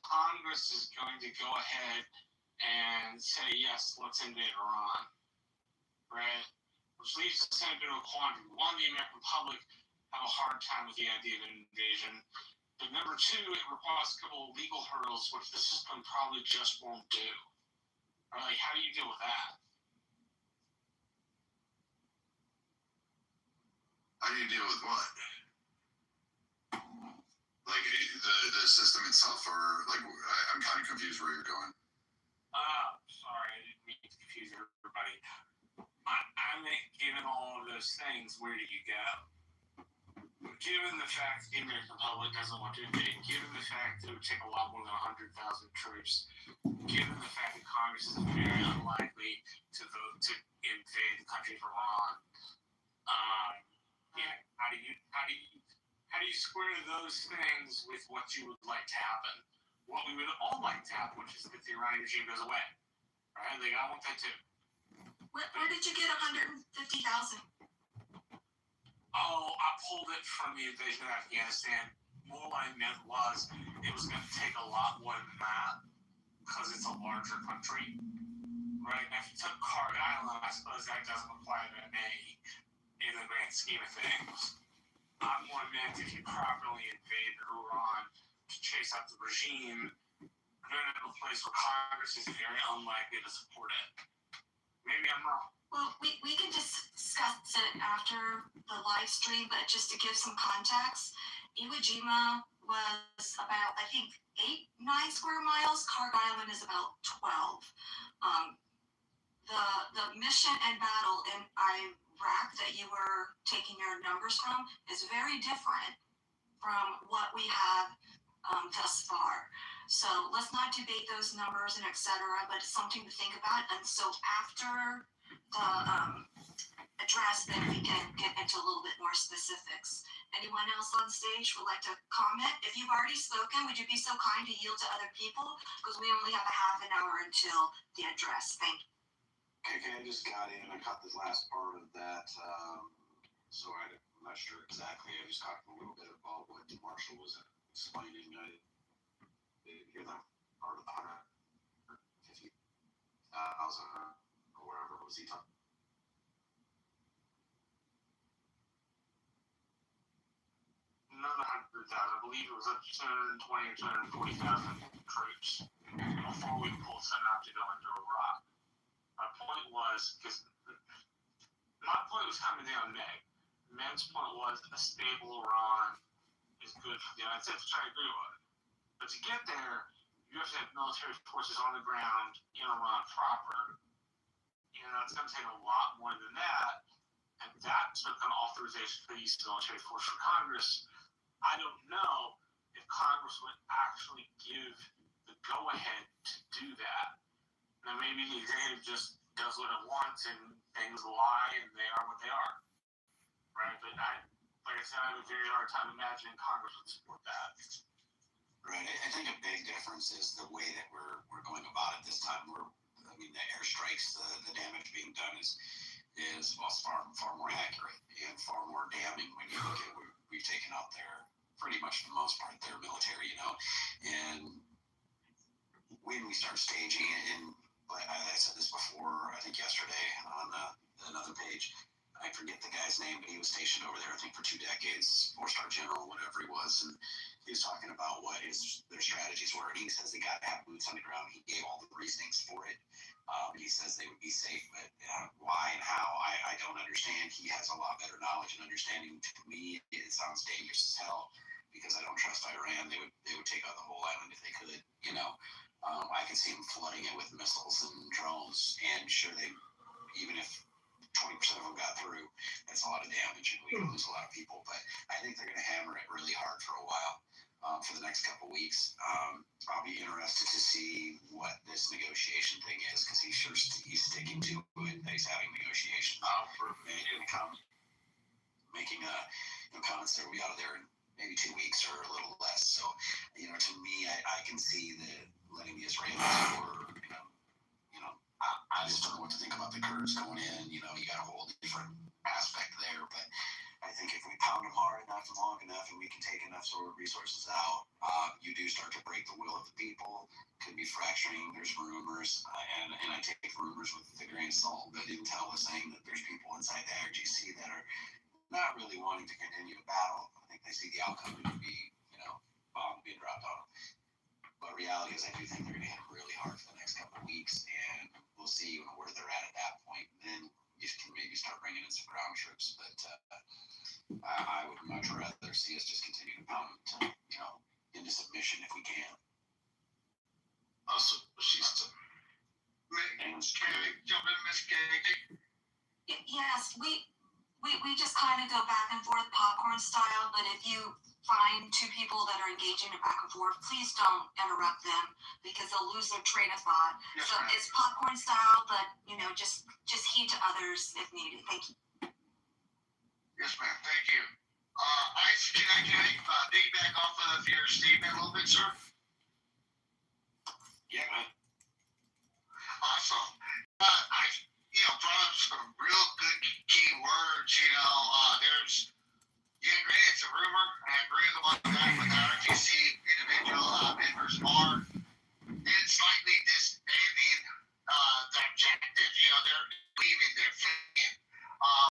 L: Congress is going to go ahead and say, yes, let's invade Iran. Right? Which leads us into a quandary. One, the American public have a hard time with the idea of an invasion. But number two, it requires a couple of legal hurdles, which the system probably just won't do. Right? How do you deal with that?
B: How do you deal with what? Like the system itself, or I'm kind of confused where you're going.
L: Sorry, I didn't mean to confuse everybody. I mean, given all of those things, where do you go? Given the fact that the American public doesn't want to invade, given the fact that it would take a lot more than 100,000 troops, given the fact that Congress is very unlikely to vote to invade the country of Iran, how do you square those things with what you would like to happen? What we would all like to happen, which is that the Iranian regime goes away. Right? I want that too.
U: Where did you get 150,000?
L: Oh, I pulled it from the invasion of Afghanistan. More what I meant was it was going to take a lot more than that because it's a larger country. Right? Now, if you took Kharg Island, I suppose that doesn't apply to me in the grand scheme of things. I'm more meant if you properly invade Iran to chase out the regime, you're in a place where Congress is very unlikely to support it. Maybe I'm wrong.
U: Well, we can discuss it after the live stream, but just to give some context, Iwo Jima was about, I think, 9 square miles. Kharg Island is about 12. The mission and battle in Iraq that you were taking your numbers from is very different from what we have thus far. So let's not debate those numbers and etc., but it's something to think about. And so after the address, then we can get into a little bit more specifics. Anyone else on stage would like to comment? If you've already spoken, would you be so kind to yield to other people? Because we only have a half an hour until the address. Thank you.
V: Okay, I just got in. I caught this last part of that, so I'm not sure exactly. I just caught a little bit about what Marshall was explaining. I didn't hear that part of the 150,000 or whatever was he talking.
L: Not 100,000. I believe it was up to 220 or 240,000 troops before we pulled something out to go into Iraq. My point was, because my point was coming down Meg. Meg's point was a stable Iran is good for the United States, which I agree with. But to get there, you have to have military forces on the ground in Iran proper. It's going to take a lot more than that. And that took an authorization for the use of military force from Congress. I don't know if Congress would actually give the go-ahead to do that. Now, maybe the executive just does what it wants and things lie and they are what they are. Right? But like I said, I have a very hard time imagining Congress would support that.
V: Right. I think a big difference is the way that we're going about it this time. The airstrikes, the damage being done is far more accurate and far more damning when you look at we've taken out pretty much for the most part their military, and when we start staging it, and I said this before, I think yesterday on another page, I forget the guy's name, but he was stationed over there, I think, for 2 decades, 4-star general, whatever he was, and he was talking about what their strategies were, and he says they got to have boots on the ground. He gave all the reasonings for it. He says they would be safe, but why and how, I don't understand. He has a lot better knowledge and understanding. To me, it sounds dangerous as hell because I don't trust Iran. They would take out the whole island if they could. I could see them flooding it with missiles and drones, and sure, even if 20% of them got through, that's a lot of damage, and we could lose a lot of people. But I think they're going to hammer it really hard for a while. For the next couple weeks, I'll be interested to see what this negotiation thing is, because he's sticking to it. He's having negotiations. Making comments that will be out of there in maybe 2 weeks or a little less. So, to me, I can see letting the Israelis or I just don't know what to think about the Kurds going in. You got a whole different aspect there, but I think if we pound them hard enough and long enough, and we can take enough sort of resources out, you do start to break the will of the people. Could be fracturing. There's rumors, and I take rumors with a grain of salt, but intel is saying that there's people inside the IRGC that are not really wanting to continue the battle. I think they see the outcome to be, bombs being dropped on them. But reality is, I do think they're going to hit them really hard for the next couple of weeks, and we'll see where they're at that point. Then you can maybe start bringing in some ground troops, but I would much rather see us just continue to pound them into submission if we can.
H: Also, she's jump in, Miss Kennedy.
U: Yes, we just kind of go back and forth popcorn style, but if you find 2 people that are engaging in back and forth, please don't interrupt them because they'll lose their train of thought.
H: Yes,
U: so
H: ma'am.
U: It's popcorn style, but just heed to others if needed. Thank you.
H: Yes, ma'am. Thank you. Can I piggyback off of your statement a little bit, sir?
V: Yeah, man.